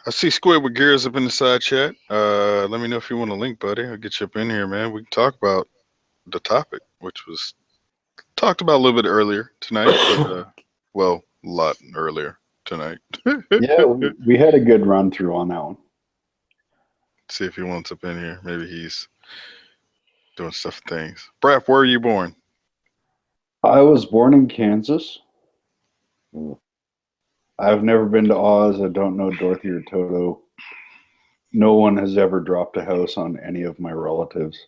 I see Squid with Gears up in the side chat. Let me know if you want a link, buddy. I'll get you up in here, man. We can talk about the topic, which was talked about a little bit earlier tonight, but well, a lot earlier tonight. Yeah, we had a good run through on that one. See if he wants up in here. Maybe he's doing stuff things. Brap, where are you born? I was born in Kansas. I've never been to Oz. I don't know Dorothy or Toto. No one has ever dropped a house on any of my relatives.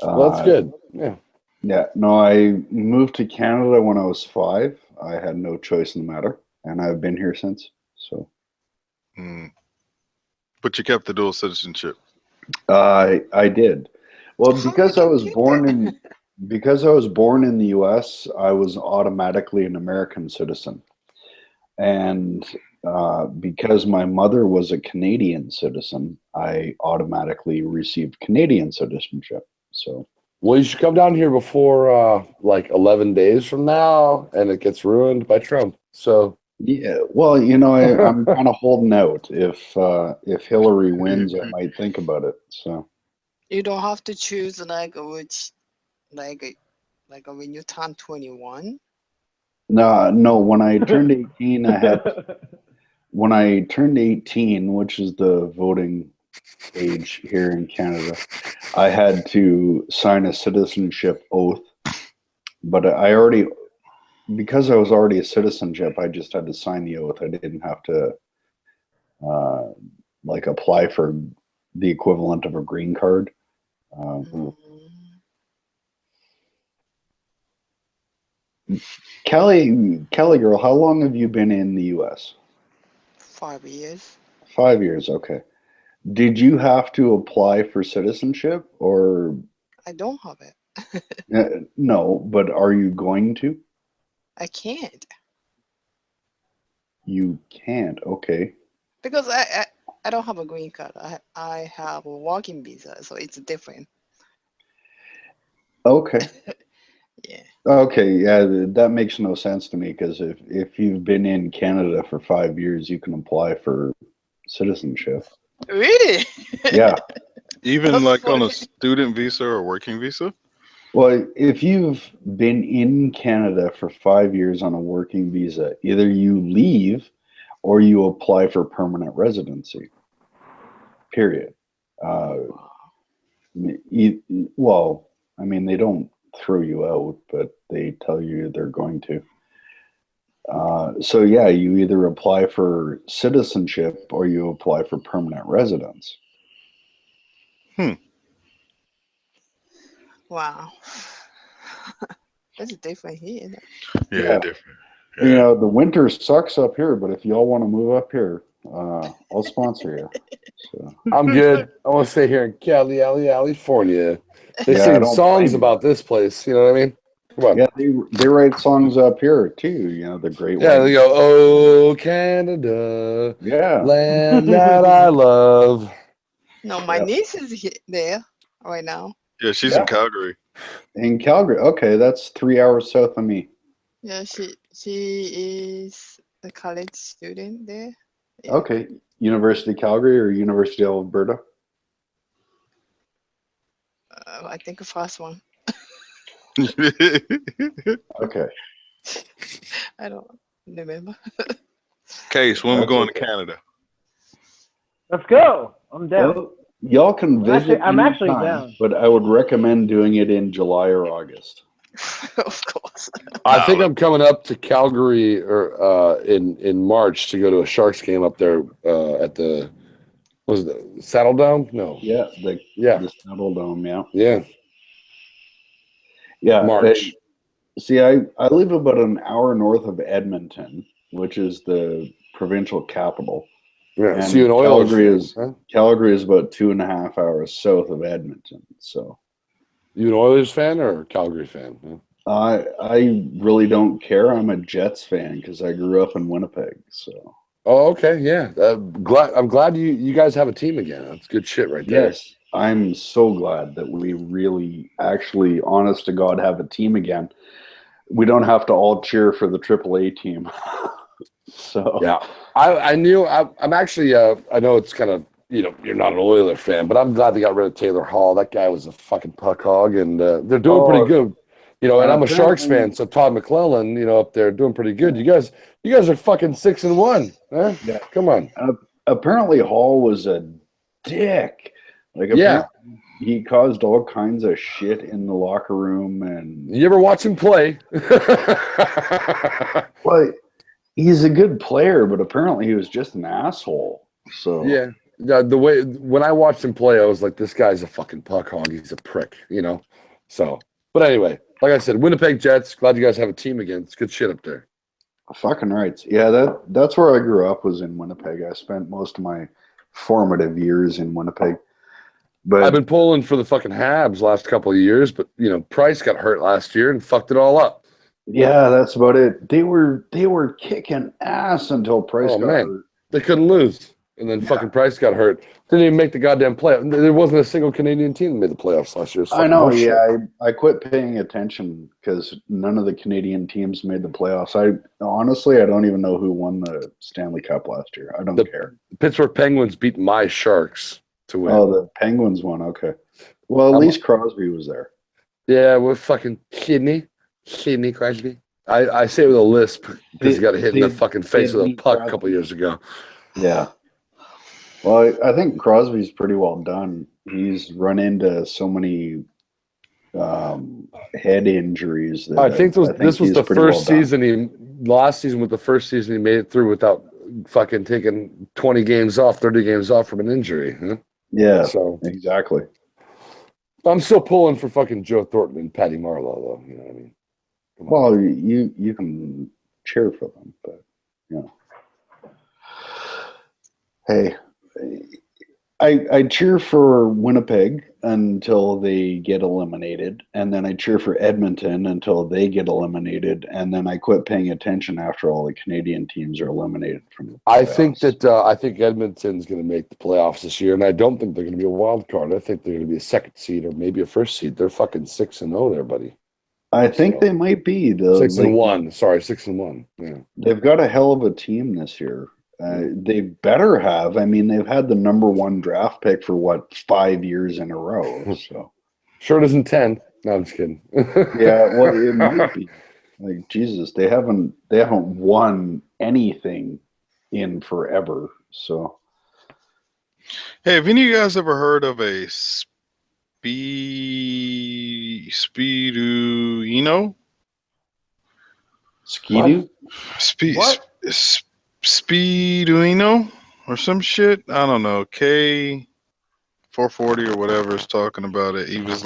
Well, that's good. Yeah. Yeah. No, I moved to Canada when I was 5. I had no choice in the matter, and I've been here since. So. But you kept the dual citizenship. I did. Well, because I was born in the U.S., I was automatically an American citizen. And because my mother was a Canadian citizen, I automatically received Canadian citizenship. So, well, you should come down here before like 11 days from now, and it gets ruined by Trump. So yeah, well, I'm kind of holding out. If Hillary wins, I might think about it. So You don't have to choose like which, like when you turn 21. no. When I turned 18, when I turned 18, which is the voting age here in Canada, I had to sign a citizenship oath. But because I was already a citizenship, I just had to sign the oath. I didn't have to like apply for the equivalent of a green card. Kelly girl, how long have you been in the U.S.? 5 years. 5 years, okay. Did you have to apply for citizenship, or? I don't have it. No, but are you going to? I can't. You can't, okay. Because I don't have a green card. I have a working visa, so it's different. Okay. Yeah. Okay, yeah, that makes no sense to me, because if you've been in Canada for 5 years, you can apply for citizenship. Really? Yeah. Even like on a student visa or working visa? Well, if you've been in Canada for 5 years on a working visa, either you leave or you apply for permanent residency. Period. Well, I mean, they don't throw you out, but they tell you they're going to. So yeah, you either apply for citizenship or you apply for permanent residence. Wow. That's different here. Yeah, different. Yeah. The winter sucks up here, but if y'all want to move up here, I'll sponsor you. So. I'm good. I want to stay here in California. They Yeah, sing songs about this place. You know what I mean? Come on. Yeah, they write songs up here too. The great Yeah, white. they go, "Oh Canada, yeah, land that I love." No, my niece is there right now. Yeah, she's in Calgary. In Calgary, okay, that's 3 hours south of me. Yeah, she is a college student there. Yeah. Okay, University of Calgary or University of Alberta? I think the first one. Okay. I don't remember. Case, when we're going to Canada? Let's go. I'm down. Well, y'all can visit. I'm actually anytime, down. but I would recommend doing it in July or August. Of course. I think I'm coming up to Calgary or in March to go to a Sharks game up there at the was it the Saddle Dome? No. Yeah, the Saddle Dome. Yeah. March. I live about an hour north of Edmonton, which is the provincial capital. Yeah, and so you're an Oilers Calgary is about 2.5 hours south of Edmonton. So, you an Oilers fan or a Calgary fan? Huh? I really don't care. I'm a Jets fan because I grew up in Winnipeg. So. Oh, okay, yeah. I'm glad you guys have a team again. That's good shit right there. Yes, I'm so glad that we really, actually, honest to God, have a team again. We don't have to all cheer for the AAA team. So yeah, I knew. I'm actually. I know it's kind of you're not an Oiler fan, but I'm glad they got rid of Taylor Hall. That guy was a fucking puck hog, and they're doing pretty good. And I'm a Sharks fan, so Todd McClellan, up there doing pretty good. You guys are fucking 6-1. Huh? Yeah, come on. Apparently Hall was a dick. He caused all kinds of shit in the locker room. And you ever watch him play? Well, he's a good player, but apparently he was just an asshole. So yeah, the way when I watched him play, I was like, this guy's a fucking puck hog. He's a prick, So, but anyway, like I said, Winnipeg Jets. Glad you guys have a team again. It's good shit up there. Fucking rights. Yeah, that's where I grew up, was in Winnipeg. I spent most of my formative years in Winnipeg. But I've been pulling for the fucking Habs last couple of years, but Price got hurt last year and fucked it all up. Yeah, that's about it. They were kicking ass until Price Oh got man, hurt. they couldn't lose, and then fucking Price got hurt. Didn't even make the goddamn playoff. There wasn't a single Canadian team that made the playoffs last year. It's I fucking know. horseshit. Yeah, I quit paying attention because none of the Canadian teams made the playoffs. I honestly, I don't even know who won the Stanley Cup last year. I don't care. Pittsburgh Penguins beat my Sharks to win. Oh, the Penguins won. Okay. Well, at least Crosby was there. Yeah, we're fucking Sydney Crosby. I say it with a lisp because he got hit in the fucking face with a puck a couple years ago. Yeah. Well, I think Crosby's pretty well done. He's run into so many head injuries. That I think this was the first well season. Last season was the first season he made it through without fucking taking 20 games off, 30 games off from an injury. Huh? Yeah, so exactly. I'm still pulling for fucking Joe Thornton and Patty Marleau, though. You know what I mean? Well, you can cheer for them, but you know, hey, I cheer for Winnipeg until they get eliminated, and then I cheer for Edmonton until they get eliminated, and then I quit paying attention after all the Canadian teams are eliminated from the playoffs. I think Edmonton's going to make the playoffs this year, and I don't think they're going to be a wild card. I think they're going to be a second seed or maybe a first seed. They're fucking 6-0 there, buddy. I think they might be 6-1. Sorry, 6-1. Yeah, they've got a hell of a team this year. They better have. I mean, they've had the #1 draft pick for 5 years in a row. So sure, it isn't 10. No, I'm just kidding. Yeah, well, it might be. Like Jesus, they haven't won anything in forever. So, hey, have any of you guys ever heard of a Speeduino? Skidoo? Speeduino or some shit? I don't know. K440 or whatever is talking about it. He was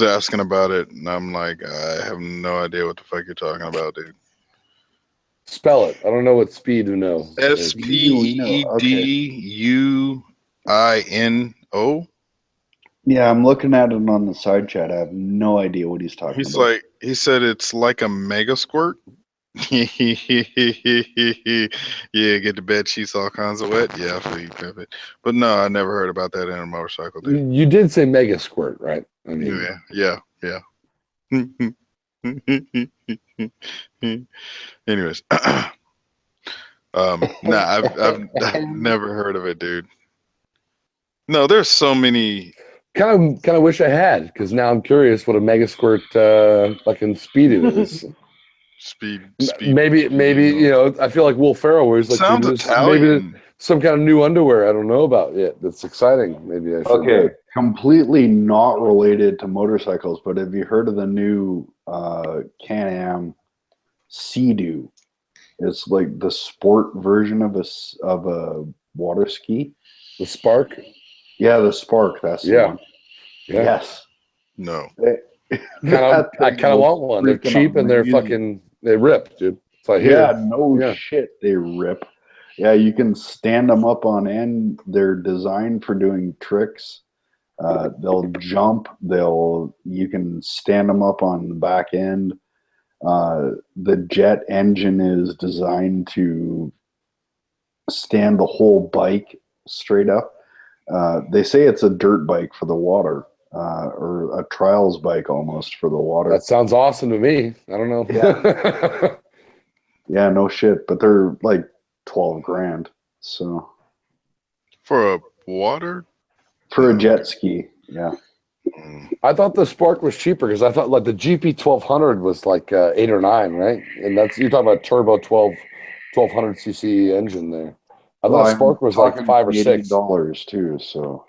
asking about it, and I'm like, I have no idea what the fuck you're talking about, dude. Spell it. I don't know what Speeduino. Speeduino. Yeah, I'm looking at it on the side chat. I have no idea what he's talking about. He said it's like a mega squirt. Yeah, get the bed sheets all kinds of wet. Yeah, I feel you, Pimpin'. But no, I never heard about that in a motorcycle, dude. You did say mega squirt, right? I mean, Yeah. Anyways, I've never heard of it, dude. No, there's so many. Kind of wish I had, because now I'm curious what a mega squirt fucking speed is. Speed. Maybe you know. I feel like Will Ferrell, where he's like, sounds Italian. Maybe some kind of new underwear I don't know about yet. That's exciting. Maybe I should. Okay, completely not related to motorcycles, but have you heard of the new Can-Am Sea-Doo? It's like the sport version of a water ski. The Spark. Yeah, the Spark. That's the one. Yeah. Yes. No. I kind of want one. They're cheap and they're they rip, dude. So shit, they rip. Yeah, you can stand them up on end. They're designed for doing tricks. They'll jump. You can stand them up on the back end. The jet engine is designed to stand the whole bike straight up. They say it's a dirt bike for the water, or a trials bike almost for the water. That sounds awesome to me. I don't know. Yeah, yeah, no shit. But they're like $12,000. So for a water, for a jet ski, yeah. I thought the Spark was cheaper because I thought like the GP 1200 was like 8 or 9, right? And that's you're talking about turbo 1200 cc engine there. I thought Spark was like $5 or $6 too. So.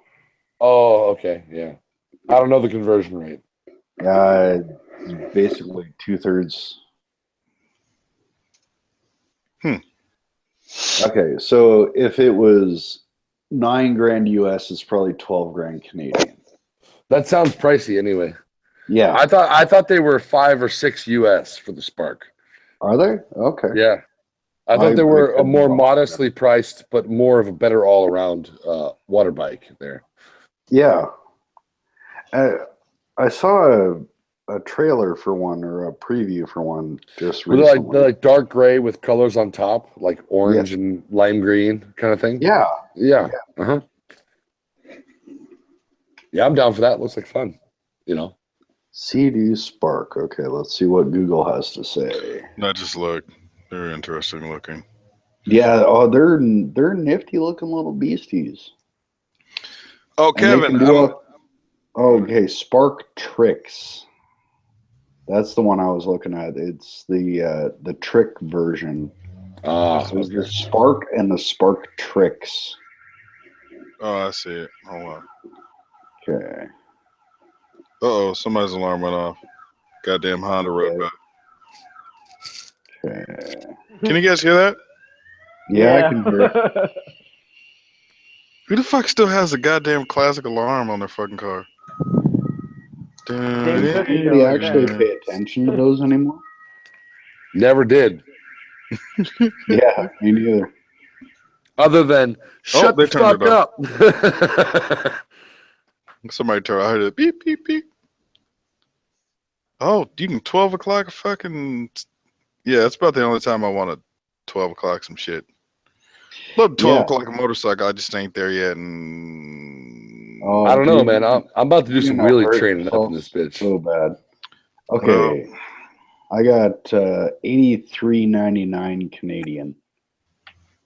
Oh, okay, yeah. I don't know the conversion rate. Yeah, basically 2/3. Okay, so if it was $9,000 US, it's probably $12,000 Canadian. That sounds pricey anyway. Yeah, I thought they were $5 or $6 US for the Spark. Are they? Okay. Yeah, I thought they were a more modestly priced, but more of a better all around water bike there. Yeah, I saw a trailer for one or a preview for one just Were recently. they're like dark gray with colors on top, like orange and lime green kind of thing? Yeah. Yeah. Uh-huh. Yeah, I'm down for that. Looks like fun. You know. CD Spark. Okay, let's see what Google has to say. I just look. They're interesting looking. Yeah, oh, they're nifty looking little beasties. Oh, And they Kevin, can do okay, Spark Tricks. That's the one I was looking at. It's the trick version. There's the Spark and the Spark Tricks. Oh, I see it. Hold on. Okay. Uh-oh, somebody's alarm went off. Goddamn Honda rode by. Okay. Can you guys hear that? Yeah, I can hear it. Who the fuck still has a goddamn classic alarm on their fucking car? Does anybody actually pay attention to those anymore? Never did. Yeah, me neither. Other than shut they the turned fuck it up. Somebody told I heard it beep beep beep. Oh, you can 12 o'clock fucking. Yeah, that's about the only time I want to 12 o'clock some shit. Love 12 o'clock a motorcycle. I just ain't there yet. And I don't know, man. I'm about to do some wheelie training up in this bitch. So bad. Okay. I got $83.99 Canadian.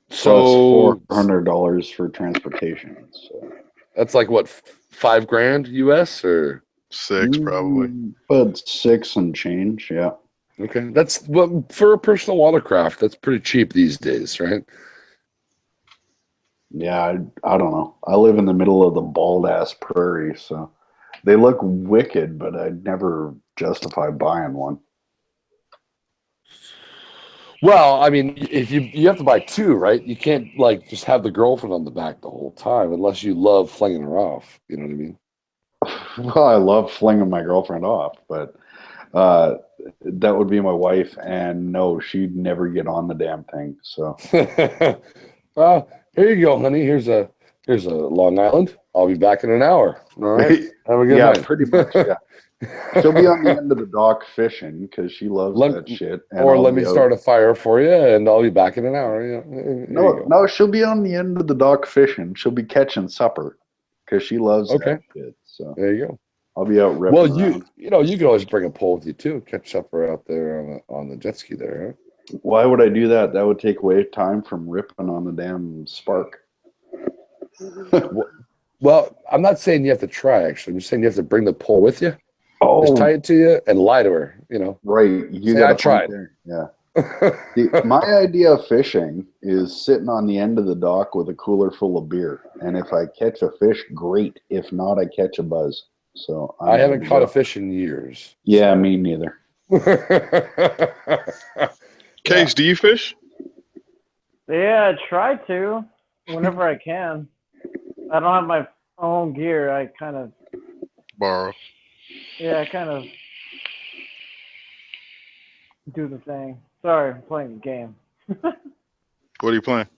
So plus $400 for transportation. So that's like what, $5,000 US or 6 probably. But 6 and change, yeah. Okay, that's for a personal watercraft. That's pretty cheap these days, right? Yeah, I don't know. I live in the middle of the bald ass prairie, so they look wicked, but I'd never justify buying one. Well, I mean, if you have to buy 2, right? You can't like just have the girlfriend on the back the whole time unless you love flinging her off. You know what I mean? Well, I love flinging my girlfriend off, but that would be my wife, and no, she'd never get on the damn thing. So, here you go, honey. Here's a Long Island. I'll be back in an hour. All right. Have a good yeah, night. pretty much. Yeah, she'll be on the end of the dock fishing because she loves that shit. And Or I'll let me be out. start a fire for you, and I'll be back in an hour. Yeah. No, she'll be on the end of the dock fishing. She'll be catching supper because she loves that shit. So there you go. I'll be out ripping Well, around. you can always bring a pole with you too. Catch supper out there on the jet ski there. Huh? Why would I do that? That would take away time from ripping on the damn Spark. Well, I'm not saying you have to try. Actually, I'm just saying you have to bring the pole with you. Oh, just tie it to you and lie to her. You know, right? You say, got I tried. Yeah. My idea of fishing is sitting on the end of the dock with a cooler full of beer, and if I catch a fish, great. If not, I catch a buzz. So I haven't caught a fish in years. Yeah, me neither. Case, do you fish? Yeah, I try to whenever I can. I don't have my own gear. I kind of borrow. Yeah, I kind of do the thing. Sorry, I'm playing the game. What are you playing?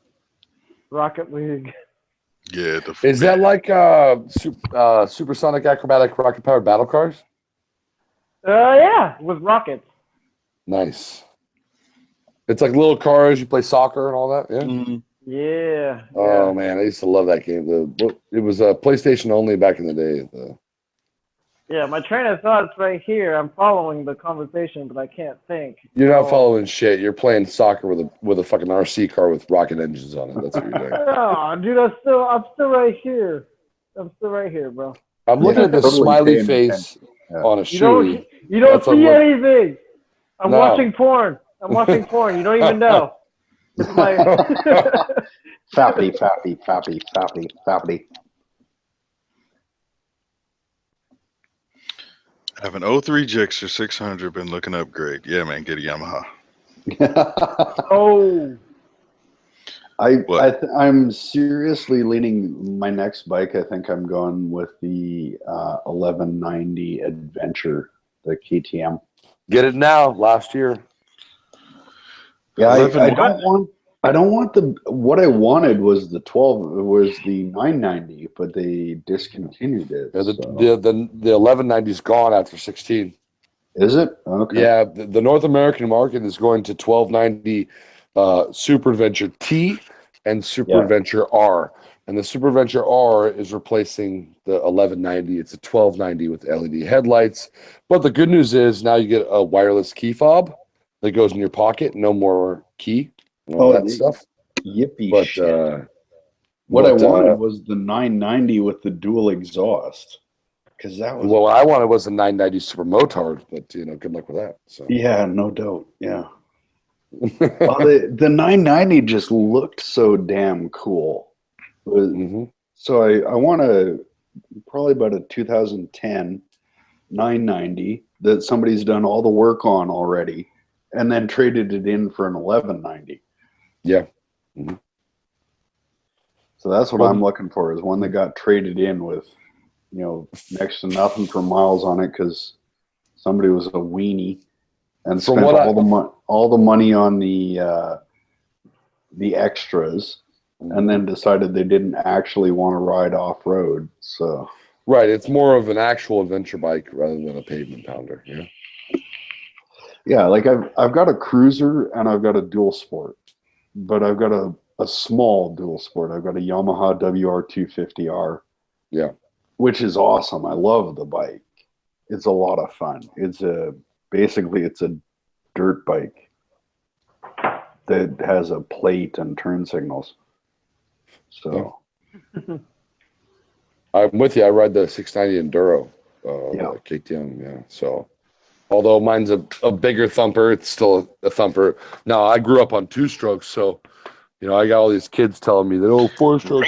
Rocket League. Yeah. Is that like supersonic acrobatic rocket powered battle cars? Yeah, with rockets. Nice. It's like little cars. You play soccer and all that. Yeah. Mm-hmm. Yeah. Oh man, I used to love that game. It was a PlayStation only back in the day. Yeah, my train of thought's right here. I'm following the conversation, but I can't think. You're not following shit. You're playing soccer with a fucking RC car with rocket engines on it. That's what you're doing. Oh, dude, I'm still right here. I'm still right here, bro. I'm looking at this smiley face on a shoe. You don't see anything. I'm watching porn. I'm watching porn. You don't even know. It's my fappity, fappity, fappity, fappity, fappity. I have an 03 Gixxer 600. Been looking up great. Yeah, man, get a Yamaha. Oh. I'm seriously leaning my next bike. I think I'm going with the 1190 Adventure, the KTM. Get it now. Last year. Yeah, I don't want the. What I wanted was the 990, but they discontinued it. Yeah, the 1190's gone after 16. Is it? Okay. Yeah, the North American market is going to 1290 Super Adventure T and Super Adventure R. And the Super Adventure R is replacing the 1190. It's a 1290 with LED headlights. But the good news is now you get a wireless key fob that goes in your pocket. No more key and all that stuff. Yippee But, shit. What I wanted was the 990 with the dual exhaust. Because that was... Well, what I wanted was a 990 Super Motard, but, good luck with that. So. Yeah, no doubt. Yeah. Well, the 990 just looked so damn cool. So I want to probably about a 2010 990 that somebody's done all the work on already and then traded it in for an 1190. Yeah. So that's what I'm looking for, is one that got traded in with, next to nothing for miles on it because somebody was a weenie and spent all the money on the extras. And then decided they didn't actually want to ride off-road. So right, it's more of an actual adventure bike rather than a pavement pounder. Yeah. Yeah, like I've got a cruiser and I've got a dual sport, but I've got a small dual sport. I've got a Yamaha WR250R. Yeah. Which is awesome. I love the bike. It's a lot of fun. Basically it's a dirt bike that has a plate and turn signals. So I'm with you. I ride the 690 Enduro, KTM. Yeah. So, although mine's a bigger thumper, it's still a thumper. Now, I grew up on 2-strokes, so I got all these kids telling me that 4-stroke.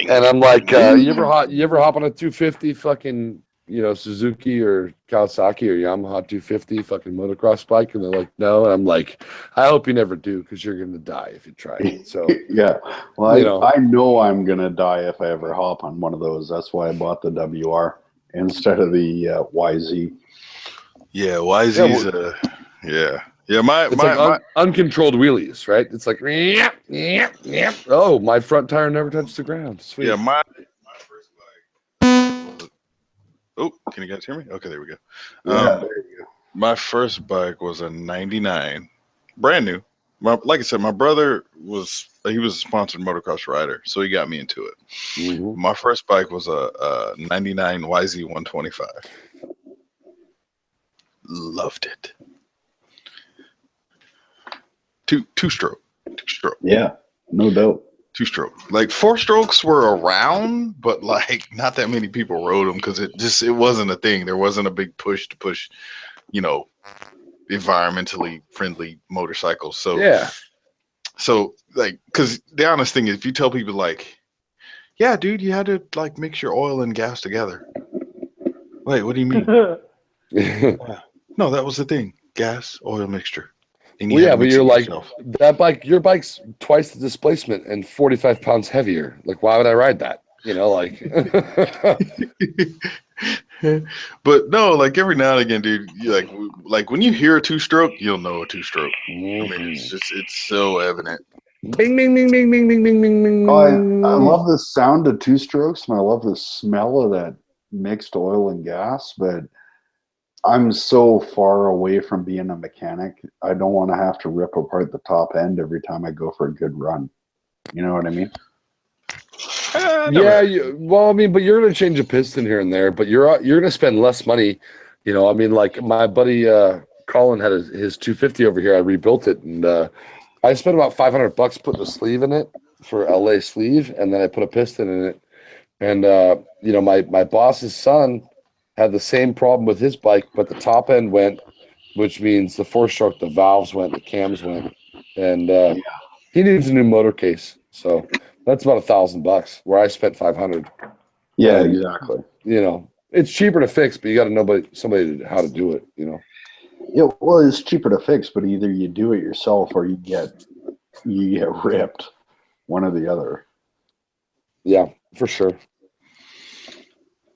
And I'm like, you ever hop on a 250 fucking Suzuki or Kawasaki or Yamaha 250 fucking motocross bike? And they're like, no. And I'm like, I hope you never do, because you're gonna die if you try it. So yeah, well, I know I'm gonna die if I ever hop on one of those. That's why I bought the WR instead of the YZ. Yeah, YZ's my uncontrolled wheelies, right? It's like oh, my front tire never touched the ground. Sweet. Yeah, oh, can you guys hear me? Okay, there we go. There you go. My first bike was a 99, brand new. Like I said, my brother was a sponsored motocross rider, so he got me into it. My first bike was a 99 YZ 125. Loved it. Two-stroke. Yeah, no doubt. 2-stroke. Like 4-strokes were around, but like not that many people rode them because it wasn't a thing. There wasn't a big push to push, environmentally friendly motorcycles. So yeah. So like, because the honest thing is, if you tell people like, yeah, dude, you had to like mix your oil and gas together. Wait, what do you mean? No, that was the thing. Gas, oil mixture. Well, yeah, but you're like, your bike's twice the displacement and 45 pounds heavier. Like, why would I ride that? But no, like every now and again, dude, you like when you hear a 2-stroke, you'll know a 2-stroke. I mean, it's so evident. Bing, bing, bing, bing, bing, bing, bing, bing, bing. I love the sound of 2-strokes, and I love the smell of that mixed oil and gas, but I'm so far away from being a mechanic. I don't want to have to rip apart the top end every time I go for a good run. You know what I mean? Yeah. Well, I mean, but you're going to change a piston here and there, but you're going to spend less money. I mean, like my buddy Colin had his 250 over here. I rebuilt it, and I spent about $500 putting a sleeve in it for LA sleeve, and then I put a piston in it. And my boss's son had the same problem with his bike, but the top end went, which means the 4-stroke, the valves went, the cams went, and he needs a new motor case. So that's about $1,000, where I spent $500. Yeah, exactly. It's cheaper to fix, but you got to know somebody how to do it. Yeah, well, it's cheaper to fix, but either you do it yourself or you get ripped, one or the other. Yeah, for sure.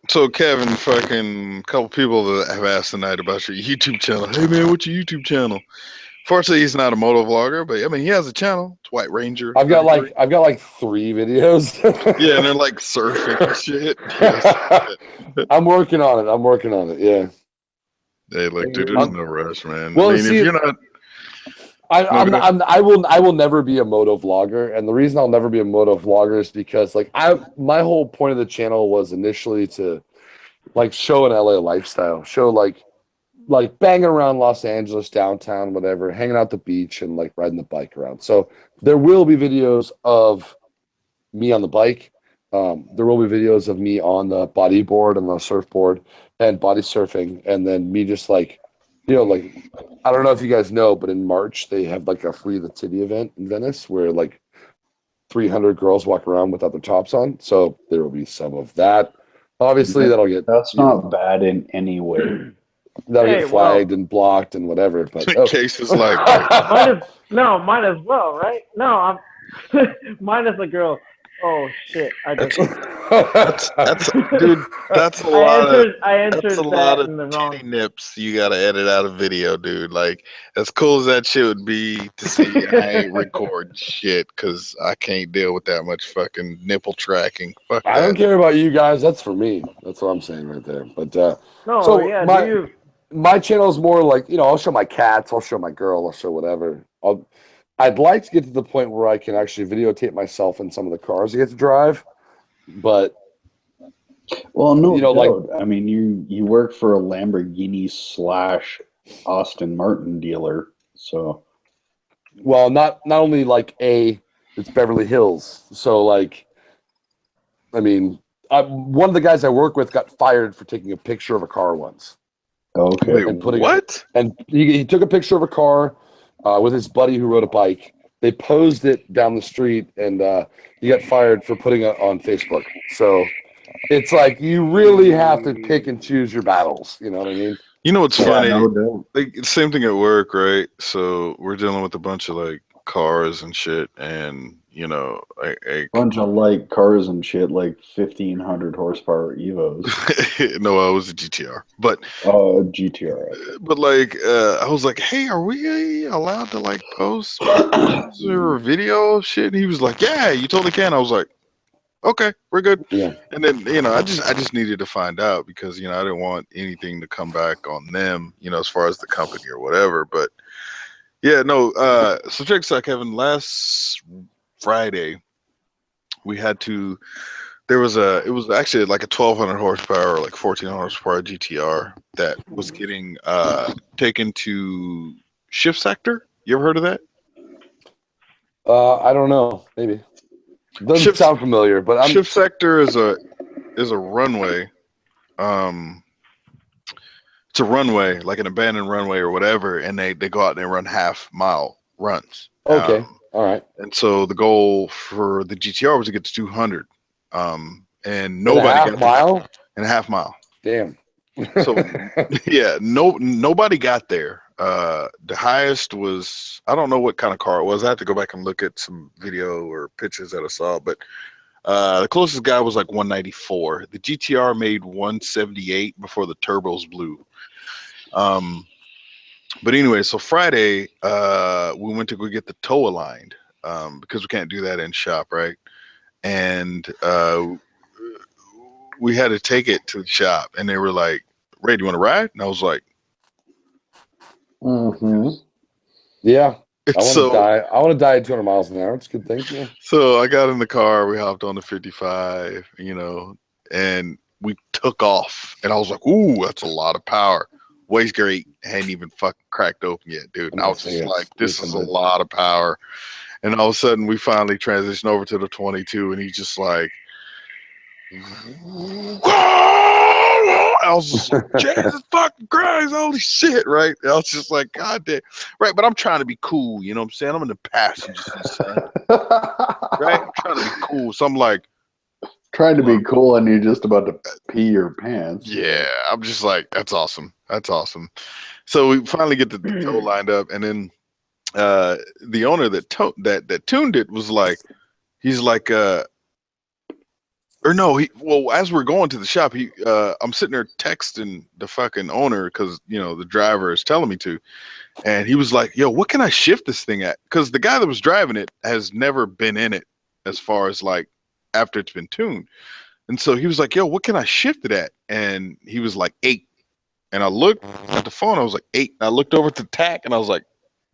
So Kevin, fucking couple people that have asked tonight about your YouTube channel. Hey man, what's your YouTube channel? Fortunately, he's not a motovlogger, but I mean, he has a channel. It's White Ranger. I've got like 3 videos. Yeah, and they're like surfing and shit. Yes. I'm working on it. Yeah. Hey, look, dude, there's no rush, man. Well, I mean, see, if you're not, I will never be a moto vlogger, and the reason I'll never be a moto vlogger is because my whole point of the channel was initially to like show an LA lifestyle, show like banging around Los Angeles downtown, whatever, hanging out the beach and like riding the bike around. So there will be videos of me on the bike. There will be videos of me on the bodyboard and the surfboard and body surfing, and then me just like, like I don't know if you guys know, but in March they have like a Free the Titty event in Venice where like 300 girls walk around without their tops on. So there will be some of that. Obviously, that's not bad in any way. That'll get flagged and blocked and whatever. But cases like might as well, right? No, I'm minus the girl. Oh shit! that's dude. That's a lot of in the wrong. titty nips you gotta edit out of video, dude. Like as cool as that shit would be to see, I ain't recording shit because I can't deal with that much fucking nipple tracking. Fuck I that. don't care about you guys. That's for me. That's what I'm saying right there. But No, so yeah, my channel is more like, I'll show my cats, I'll show my girl, I'll show whatever. I'd like to get to the point where I can actually videotape myself in some of the cars I get to drive, but well, no doubt. I mean, you work for a Lamborghini / Aston Martin dealer, so well, not only like it's Beverly Hills, so like, I mean, one of the guys I work with got fired for taking a picture of a car once. Okay. And and he took a picture of a car with his buddy who rode a bike. They posed it down the street, and he got fired for putting it on Facebook. So it's like you really have to pick and choose your battles. You know what I mean? You know what's funny? No doubt. Like same thing at work, right? So we're dealing with a bunch of like cars and shit, and bunch of like cars and shit, like 1,500 horsepower Evos. No, I was a GTR, but GTR. But like, I was like, "Hey, are we allowed to like post pictures or video of shit?" And he was like, "Yeah, you totally can." I was like, "Okay, we're good." Yeah. And then I just needed to find out because I didn't want anything to come back on them, as far as the company or whatever. But yeah, no. So check this out, Kevin. Last Friday, we had to. It was actually like a 1,200 horsepower, or like 1,400 horsepower GTR that was getting taken to Shift Sector. You ever heard of that? I don't know. Maybe doesn't sound familiar, but Shift Sector is a runway. It's a runway, like an abandoned runway or whatever, and they go out and they run half-mile runs. Okay, all right. And so the goal for the GTR was to get to 200. And nobody got in a half mile. Damn. So yeah, nobody got there. The highest was, I don't know what kind of car it was. I have to go back and look at some video or pictures that I saw, but the closest guy was like 194. The GTR made 178 before the turbos blew. But anyway, so Friday we went to go get the tow aligned because we can't do that in shop, right? And we had to take it to the shop, and they were like, "Ray, do you want to ride?" And I was like, "Yeah, I want to die. I want to die at 200 miles an hour. It's a good thing." Yeah. So I got in the car. We hopped on the 55, and we took off. And I was like, "Ooh, that's a lot of power. Weighs great. Hadn't even fucking cracked open yet, dude." And I was just like, "This is a lot of power." And all of a sudden, we finally transitioned over to the 22, and he's just like, I was just like, Jesus fucking Christ, holy shit, right? I was just like, God damn. Right, but I'm trying to be cool, you know what I'm saying? I'm in the passenger seat, right? I'm trying to be cool. So I'm like, trying to be cool, and you're just about to pee your pants. Yeah, I'm just like, that's awesome. That's awesome. So we finally get the tow lined up, and then the owner that tuned it was like, he's like, or no, as we're going to the shop, I'm sitting there texting the fucking owner because the driver is telling me to, and he was like, "Yo, what can I shift this thing at?" Because the guy that was driving it has never been in it as far as like after it's been tuned, and so he was like, "Yo, what can I shift it at?" And he was like 8, And I looked at the phone. I was like 8. I looked over at the tack, and I was like,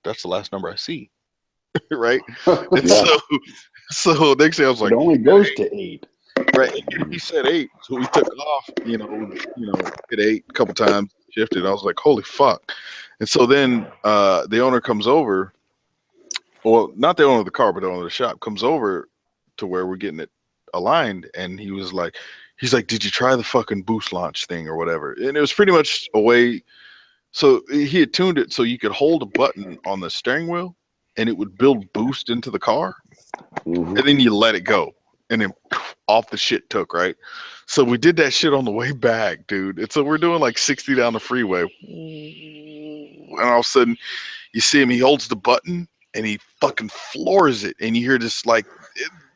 "That's the last number I see." Right. And so next day I was like, it only goes to 8. Right. He said 8, so we took off. Hit 8 a couple times, shifted. I was like, "Holy fuck!" And so then the owner comes over. Well, not the owner of the car, but the owner of the shop comes over to where we're getting it aligned, and he's like, "Did you try the fucking boost launch thing or whatever?" And it was pretty much a way. So he had tuned it so you could hold a button on the steering wheel, and it would build boost into the car, and then you let it go, and then off the shit took, right? So we did that shit on the way back, dude. And so we're doing like 60 down the freeway, and all of a sudden you see him. He holds the button and he fucking floors it, and you hear this like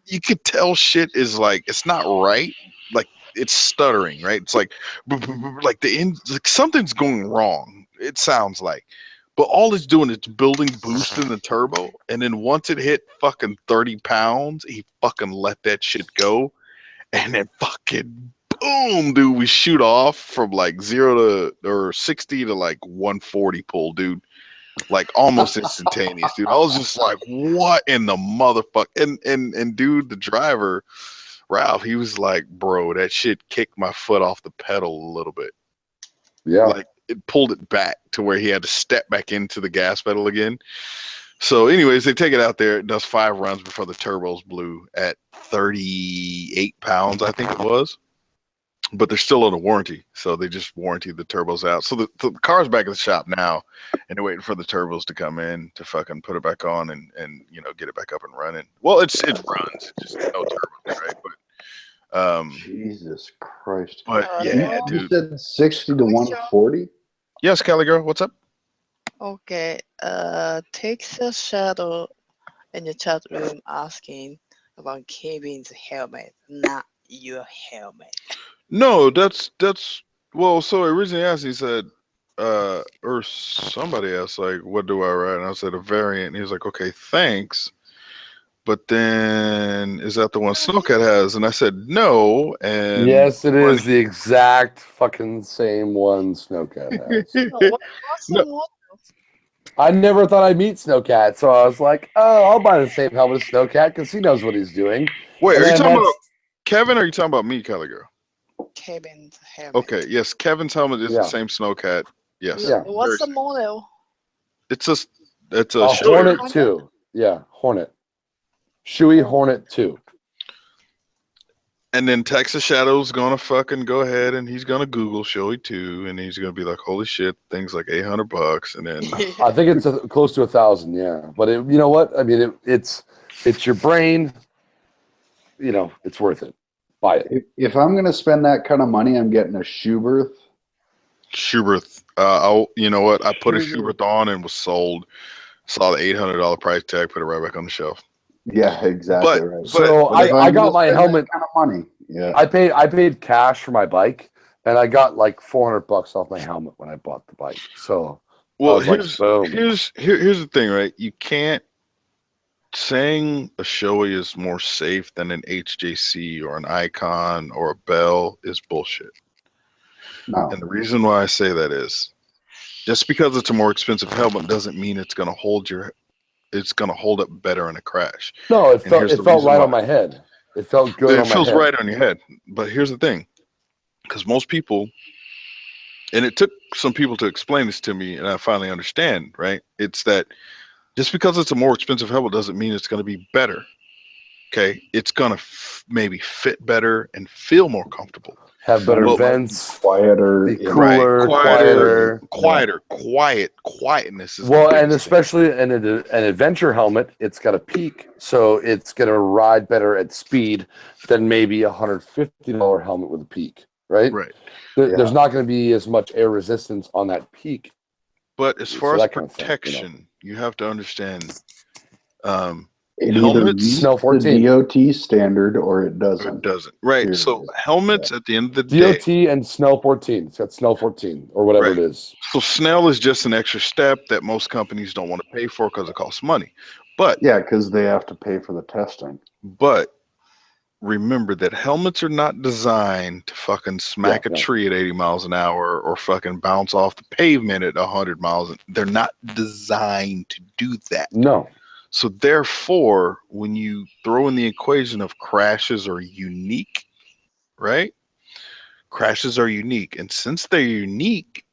you could tell shit is like it's not right, like it's stuttering, right? It's like like something's going wrong. It sounds like, but all it's doing is building boost in the turbo, and then once it hit fucking 30 pounds, he fucking let that shit go, and then fucking boom, dude, we shoot off from like 60 to like 140 pull, dude. Like almost instantaneous, dude. I was just like, what in the motherfucker? And dude, the driver, Ralph, he was like, bro, that shit kicked my foot off the pedal a little bit. Yeah. Like it pulled it back to where he had to step back into the gas pedal again. So anyways, they take it out there. It does 5 runs before the turbos blew at 38 pounds, I think it was. But they're still under warranty, so they just warranted the turbos out. So the car's back at the shop now, and they're waiting for the turbos to come in to fucking put it back on and get it back up and running. Well, it runs, just no turbos, right? But Jesus Christ! But yeah, you dude. said 60 to 140. Yes, Cali girl, what's up? Okay. Takes a shadow in the chat room asking about Kevin's helmet, not your helmet. No, that's well. So originally asked, he said, or somebody asked, like, what do I write? And I said a variant. And he was like, okay, thanks. But then is that the one Snowcat has? And I said no. And yes, it is the exact fucking same one Snowcat has. No. I never thought I'd meet Snowcat, so I was like, oh, I'll buy the same helmet as Snowcat because he knows what he's doing. Wait, And are you then talking that's- about Kevin or are you talking about me, Kelly girl? Kevin's helmet. Okay, yes, Kevin's helmet is the same Snowcat. Yes. Yeah. What's the model? It's a Hornet 2. Yeah, Hornet. Shuey Hornet 2. And then Texas Shadow's gonna fucking go ahead and he's gonna Google Shoei 2 and he's gonna be like, holy shit, things like $800, and then I think it's close to 1,000, yeah. But you know what? I mean, it's your brain. You know, it's worth it. Buy it. If I'm gonna spend that kind of money, I'm getting a Schubert. Schubert. You know what? I put a Schubert on and was sold. Saw the $800 price tag, put it right back on the shelf. Yeah, exactly right. So I got my helmet. Kind of money. Yeah. I paid cash for my bike, and I got like $400 off my helmet when I bought the bike. So well, here's the thing, right? You can't saying a Shoei is more safe than an HJC or an Icon or a Bell is bullshit. No. And the reason why I say that is just because it's a more expensive helmet doesn't mean it's going to hold up better in a crash. No, it felt right on my head. It felt good on my head. It feels right on your head. But here's the thing. Because most people, and it took some people to explain this to me, and I finally understand, right? It's that just because it's a more expensive helmet doesn't mean it's going to be better. Okay? It's going to maybe fit better and feel more comfortable. Have better vents, quieter, be cooler, quietness is and especially in an adventure helmet, it's got a peak, so it's gonna ride better at speed than maybe $150 helmet with a peak, right? Right. There's not going to be as much air resistance on that peak. But as far as protection, you have to understand. It either meets the DOT standard or it doesn't. It doesn't. Right. So helmets at the end of the DOT day. and Snell 14. It's got Snell 14 or whatever it is. So Snell is just an extra step that most companies don't want to pay for because it costs money. But yeah, because they have to pay for the testing. But remember that helmets are not designed to fucking smack a tree at 80 miles an hour or fucking bounce off the pavement at 100 miles. They're not designed to do that. No. So therefore, when you throw in the equation of crashes are unique, right? Crashes are unique. And since they're unique,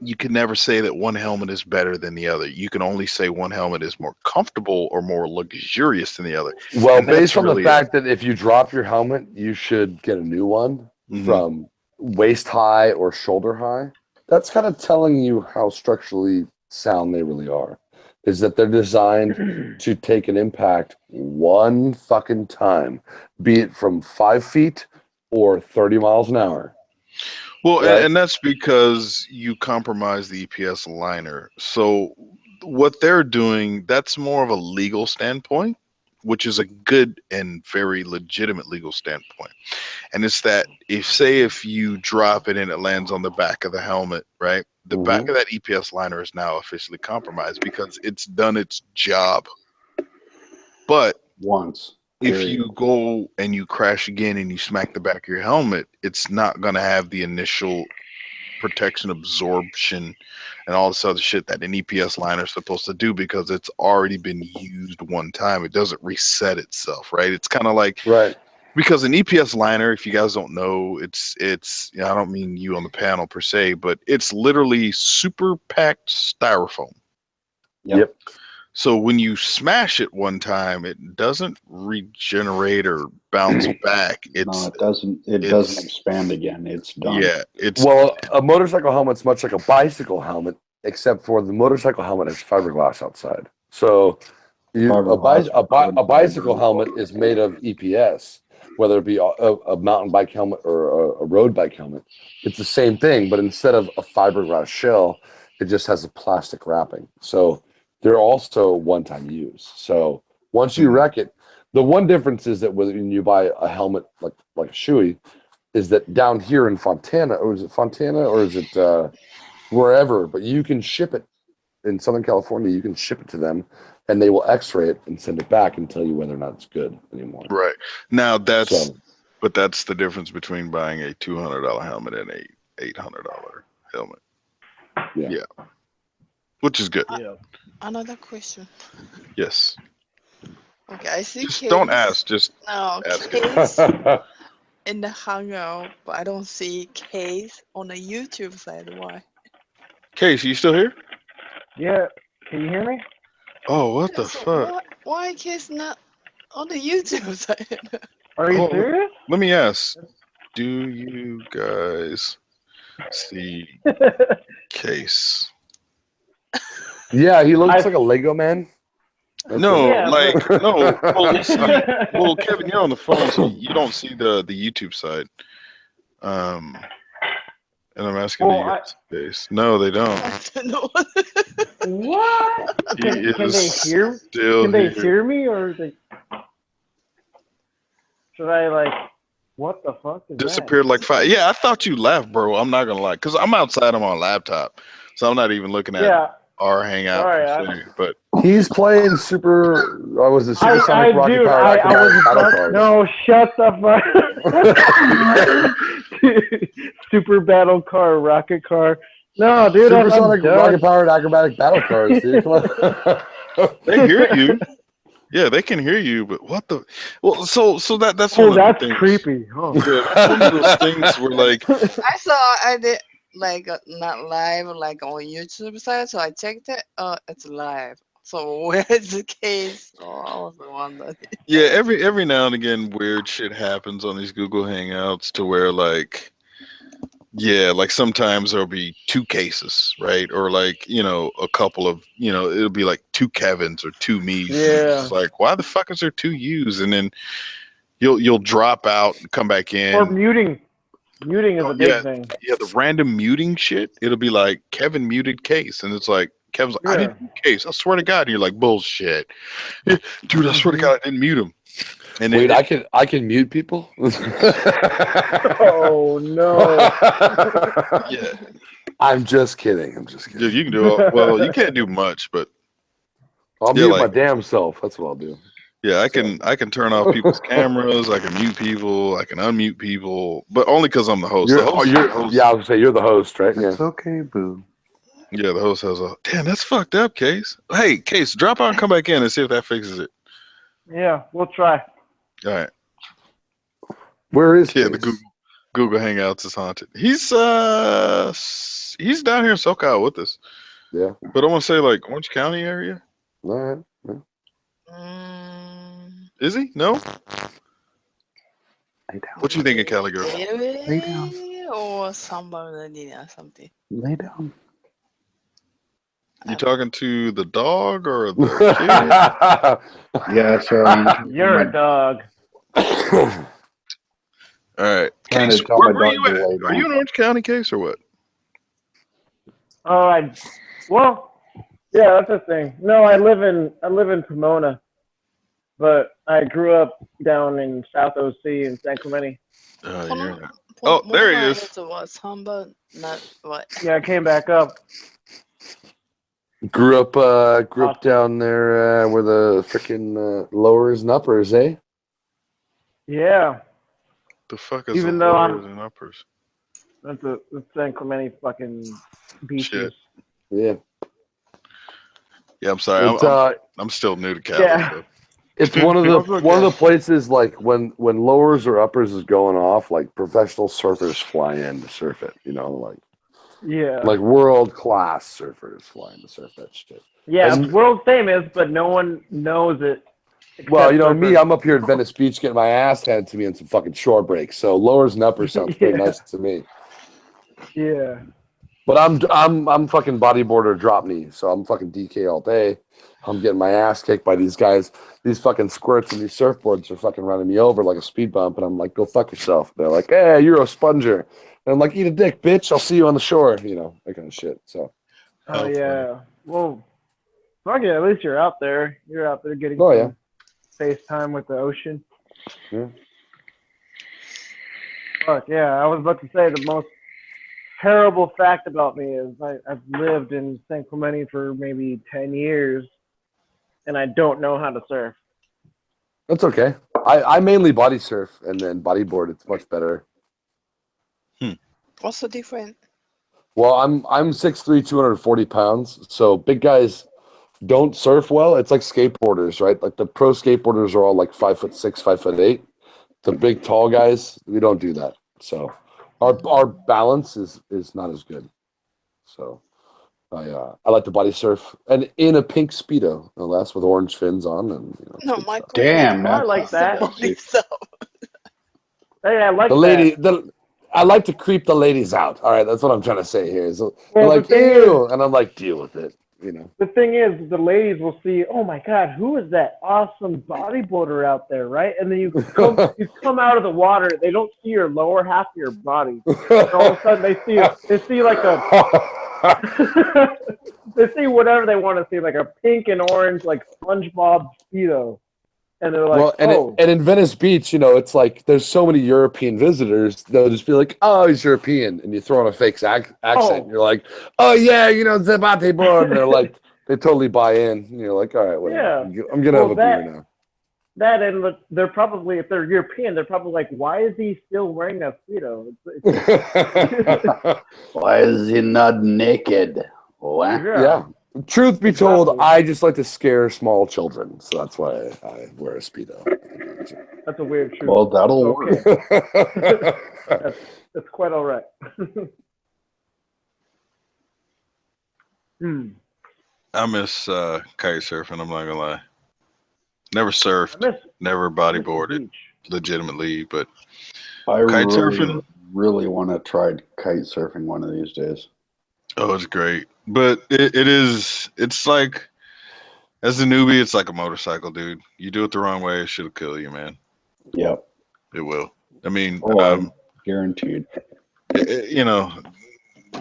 you can never say that one helmet is better than the other. You can only say one helmet is more comfortable or more luxurious than the other. Well, And that's based on really the fact that if you drop your helmet, you should get a new one from waist high or shoulder high. That's kind of telling you how structurally sound they really are. Is that they're designed to take an impact one fucking time, be it from 5 feet or 30 miles an hour. Well, Right? and that's because you compromise the EPS liner. So what they're doing, that's more of a legal standpoint, which is a good and very legitimate legal standpoint. And it's that if you drop it and it lands on the back of the helmet, right? The back of that EPS liner is now officially compromised because it's done its job. But once. If you go and you crash again and you smack the back of your helmet, it's not going to have the initial protection absorption and all this other shit that an EPS liner is supposed to do because it's already been used one time. It doesn't reset itself, right? It's kind of like because an EPS liner, if you guys don't know, it's I don't mean you on the panel per se, but it's literally super packed styrofoam. Yep. So when you smash it one time, it doesn't regenerate or bounce back. It doesn't expand again. It's done. Yeah, well, a motorcycle helmet's much like a bicycle helmet, except for the motorcycle helmet has fiberglass outside. So a bicycle helmet is made of EPS, whether it be a mountain bike helmet or a road bike helmet. It's the same thing, but instead of a fiberglass shell, it just has a plastic wrapping. So they're also one-time use. So once you wreck it, the one difference is that when you buy a helmet like a shoey, is that down here in Fontana, or is it Fontana, or is it wherever? But you can ship it in Southern California. You can ship it to them, and they will X-ray it and send it back and tell you whether or not it's good anymore. Right now, but that's the difference between buying a $200 helmet and a $800 helmet. Yeah. Which is good. Another question. Yes. Okay, I see. Just don't ask. Just ask Case in the hangout, but I don't see Case on the YouTube side. Why? Case, you still here? Yeah. Can you hear me? Oh, what the fuck? Why Case not on the YouTube side? Are you serious? Let me ask. Do you guys see Case? Yeah, he looks like a Lego man. No, well, Kevin, you're on the phone, so you don't see the YouTube side. And I'm asking you guys Case. No, they don't. What? Can they hear? Can they hear me, or should I What the fuck is disappeared like 5? Yeah, I thought you left, bro. I'm not gonna lie, cause I'm outside on my laptop, so I'm not even looking at our hangout. Sorry, but he's playing Super. Was it Supersonic Rocket Power? No, shut the fuck. Super battle car, rocket car. No, dude, Supersonic Rocket Powered acrobatic battle cars, dude. Come on. They hear you. Yeah, they can hear you, but what the? Well, so that's oh, one that's of the things. creepy. Oh. Yeah, one of those things where I did not live on YouTube side, so I checked it. It's live. So where is the Case? Oh, I was wondering. Yeah, every now and again, weird shit happens on these Google Hangouts to where sometimes there'll be 2 cases, right? Or a couple of, it'll be like 2 Kevins or 2 me's. Yeah. It's like, why the fuck is there 2 yous? And then you'll drop out and come back in. Or muting. Muting is a big thing. Yeah, the random muting shit. It'll be like Kevin muted Case, and it's like Kevin's like, I didn't mute Case. I swear to God. And you're like, bullshit, dude. I swear to God, I didn't mute him. And wait, I can mute people. Oh no. Yeah. I'm just kidding. Dude, you can do it. Well, you can't do much, but I'll mute my damn self. That's what I'll do. Yeah, I can turn off people's cameras. I can mute people. I can unmute people, but only because I'm the host. You're, The host, yeah, I would say you're the host, right? It's Yeah. okay, boo. Yeah, the host has a. Damn, that's fucked up, Case. Hey, Case, drop out and come back in and see if that fixes it. Yeah, we'll try. All right. Where is Yeah, Case? the Google Hangouts is haunted. He's down here in SoCal with us. Yeah. But I want to say like Orange County area. All right. Yeah. Is he? No. Lay down. What you thinking, Cali girl? Lay down. Or somebody or something. Lay down. You talking to the dog or the kid? Yeah, sorry. You're a dog. All right. Trying Case, to tell where my are dog you to at? lay Are you down. in Orange County, Case, or what? Oh, yeah, that's the thing. No, I live in Pomona, but I grew up down in South OC in San Clemente. Oh, there he is. Not what? Yeah, I came back up. Grew up down there where the freaking lowers and uppers, eh? Yeah. The fuck is Even the though lowers and uppers? That's the San Clemente fucking beaches. Shit. Yeah. Yeah, I'm sorry. It's, I'm still new to Cali. Yeah. So. It's one of the places like when lowers or uppers is going off, like professional surfers fly in to surf it. You know, like Yeah. like world class surfers fly in to surf that shit. Yeah, And- it's world famous, but no one knows it. Well, you know except me, surfers. I'm up here at Venice Beach getting my ass handed to me on some fucking shore breaks. So lowers and uppers sounds pretty Yeah. nice to me. Yeah. But I'm fucking bodyboarder drop knee, so I'm fucking DK all day. I'm getting my ass kicked by these guys. These fucking squirts and these surfboards are fucking running me over like a speed bump, and I'm like, go fuck yourself. They're like, hey, you're a sponger. And I'm like, eat a dick, bitch. I'll see you on the shore. You know, that kind of shit. So. Oh yeah. Well, fuck it. At least you're out there. You're out there getting Oh, some face time with the ocean. Yeah. Fuck yeah. I was about to say the most terrible fact about me is I've lived in San Clemente for maybe 10 years, and I don't know how to surf. That's okay. I mainly body surf and then bodyboard. It's much better. What's the difference? Well, I'm 6'3", 240 pounds. So big guys don't surf well. It's like skateboarders, right? Like the pro skateboarders are all like 5'6", 5'8". The big tall guys, we don't do that. So our balance is not as good. So I like to body surf and in a pink Speedo, no less, with orange fins on and No, Michael. Damn, I man. like that. Body stuff. Hey, I like the that. lady. I like to creep the ladies out. All right, that's what I'm trying to say here. So they're Well, the like, thing ew, and I'm like, deal with it. You know. The thing is, the ladies will see, oh my God, who is that awesome bodyboarder out there, right? And then you come out of the water, they don't see your lower half of your body. And all of a sudden, they see like a, they see whatever they want to see, like a pink and orange, like SpongeBob Speedo. And they're like, and in Venice Beach, you know, it's like there's so many European visitors. They'll just be like, "Oh, he's European," and you throw on a fake accent. And you're like, "Oh yeah, you know, Zabate board." And they're like, they totally buy in. And you're like, "All right, whatever. Yeah. I'm gonna have a beer now." That and they're probably, if they're European, they're probably like, why is he still wearing a Speedo? Why is he not naked? What? Yeah. Truth be told, I just like to scare small children, so that's why I wear a Speedo. That's a weird truth. Well, that'll work. That's quite all right. I miss kite surfing. I'm not gonna lie. Never surfed, never bodyboarded, legitimately. But I kite surfing, really want to try kite surfing one of these days. oh, it's great. But it's like, as a newbie, it's like a motorcycle, dude. You do it the wrong way, it'll kill you, man. Yep. It will. I mean, guaranteed. You know,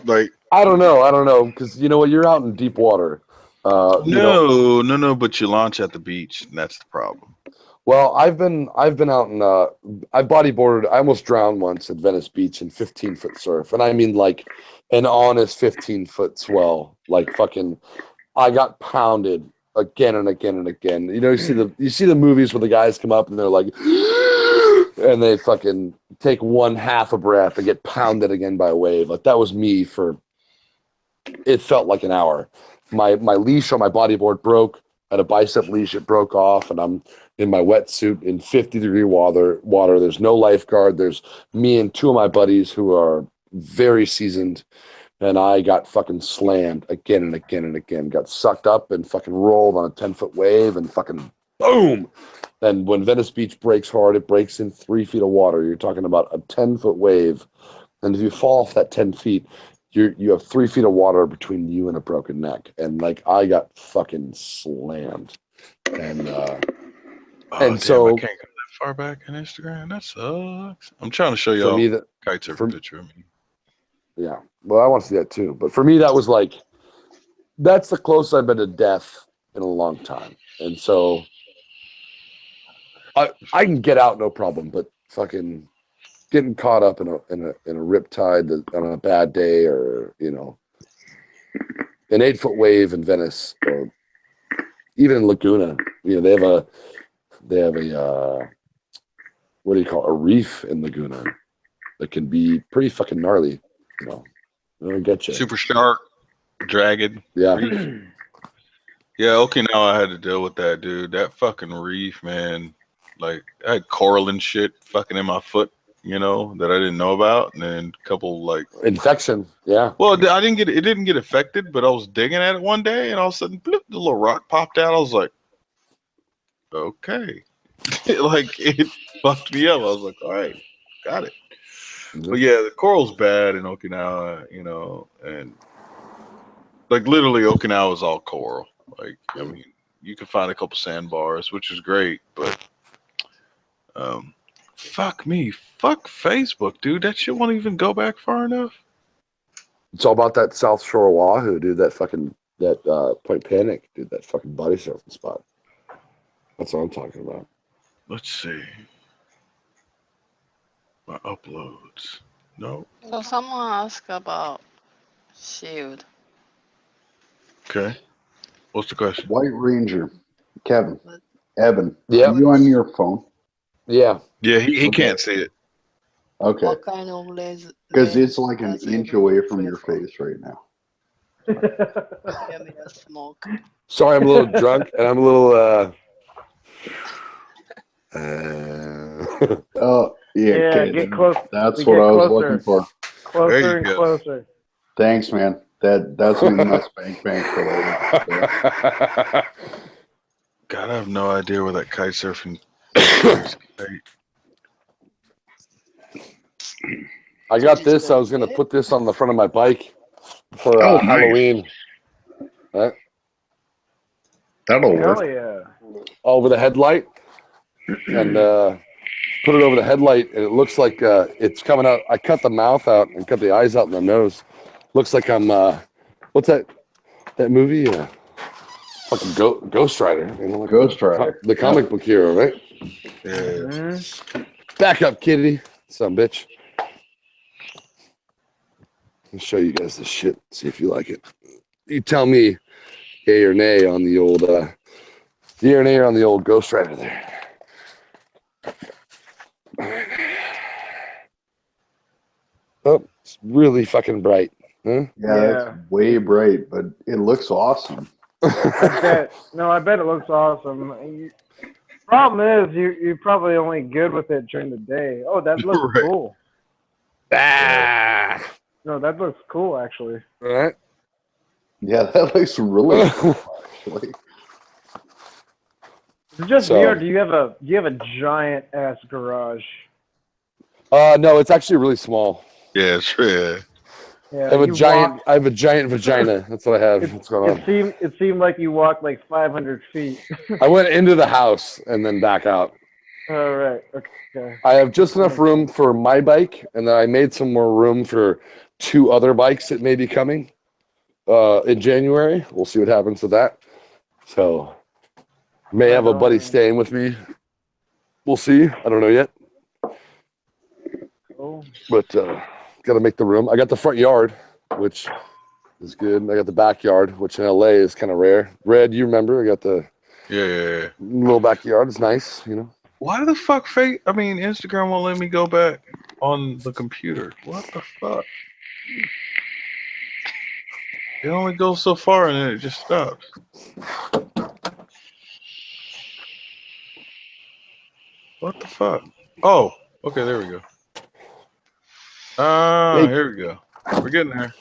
like I don't know, because you know what, you're out in deep water. No, but you launch at the beach, and that's the problem. Well, I've been out in I bodyboarded. I almost drowned once at Venice Beach in 15-foot surf, and I mean like an honest 15-foot swell. Like fucking, I got pounded again and again and again. You know, you see the movies where the guys come up and they're like, and they fucking take one half a breath and get pounded again by a wave. Like that was me for. It felt like an hour. My leash on my bodyboard broke. I had a bicep leash, it broke off, and I'm in my wetsuit in 50-degree water. There's no lifeguard. There's me and two of my buddies who are very seasoned, and I got fucking slammed again and again and again. Got sucked up and fucking rolled on a 10-foot wave and fucking boom. And when Venice Beach breaks hard, it breaks in 3 feet of water. You're talking about a 10-foot wave, and if you fall off that 10 feet, you have 3 feet of water between you and a broken neck. And like I got fucking slammed. And damn, so I can't go that far back on Instagram. That sucks. I'm trying to show y'all for me that kite surfing picture of me. Yeah. Well, I want to see that too. But for me, that was like that's the closest I've been to death in a long time. And so I can get out no problem, but fucking getting caught up in a riptide on a bad day, or you know, an 8-foot wave in Venice, or even in Laguna, you know, they have a what do you call it? A reef in Laguna that can be pretty fucking gnarly. You know, I don't get you. Super shark, dragged. Yeah. Reef. Yeah, Okinawa, I had to deal with that, dude. That fucking reef, man. Like, I had coral and shit fucking in my foot, you know, that I didn't know about, and then a couple like infection. Yeah. Well, I didn't get it. Didn't get affected, but I was digging at it one day, and all of a sudden, bloop, the little rock popped out. I was like, okay, like it fucked me up. I was like, all right, got it. Mm-hmm. But yeah, the coral's bad in Okinawa, you know, and like literally Okinawa is all coral. Like, I mean, you can find a couple sandbars, which is great, but fuck me, fuck Facebook, dude. That shit won't even go back far enough. It's all about that South Shore of Oahu, dude. That Point Panic, dude. That fucking body surfing spot. That's what I'm talking about. Let's see. My uploads. No. So someone asked about shield. Okay. What's the question? White Ranger, Kevin, Evan. Yeah. Are you on your phone? Yeah. Yeah, he can't see it. Okay. What kind of laser? Because it's like an inch away from your face right now. Give me a smoke. Sorry, I'm a little drunk and I'm a little. Oh, yeah. Yeah, okay, get close. That's We what get I was closer. looking for. Closer and closer. Thanks, man. That's me my spank bank related. God, I have no idea where that kite surfing is. I got this. I was gonna put this on the front of my bike for Oh, nice. Halloween. Right? That'll Hell work. yeah. Over the headlight, and put it over the headlight, and it looks like it's coming out. I cut the mouth out and cut the eyes out and the nose. Looks like I'm what's that movie? Fucking Ghost Rider. You know, like Ghost Rider. The comic book hero, right? Yeah. Back up, kitty. Some bitch. I'll show you guys this shit. See if you like it. You tell me, yay or nay on the old, yay or nay on the old Ghost Rider there. Oh, it's really fucking bright, huh? Yeah, it's way bright, but it looks awesome. I bet. No, I bet it looks awesome. Problem is, you're probably only good with it during the day. Oh, that looks Right. cool. Ah. No, that looks cool actually. All right. Yeah, that looks really cool, actually. Is it just So- me, or do you have a giant ass garage? No, it's actually really small. Yeah, it's yeah. Yeah, I have a you giant. walk- I have a giant vagina. That's what I have. What's going on? It seemed like you walked like 500 feet. I went into the house and then back out. All right. Okay. I have just enough room for my bike, and then I made some more room for 2 other bikes that may be coming in January. We'll see what happens with that. So, may have a buddy staying with me. We'll see. I don't know yet. Cool. But got to make the room. I got the front yard, which is good. I got the backyard, which in LA is kind of rare. Red, you remember? I got the Yeah. little backyard. It's nice, you know. Why the fuck Instagram won't let me go back on the computer? What the fuck? It only goes so far and then it just stops. What the fuck? Oh, okay, there we go. Here we go. We're getting there.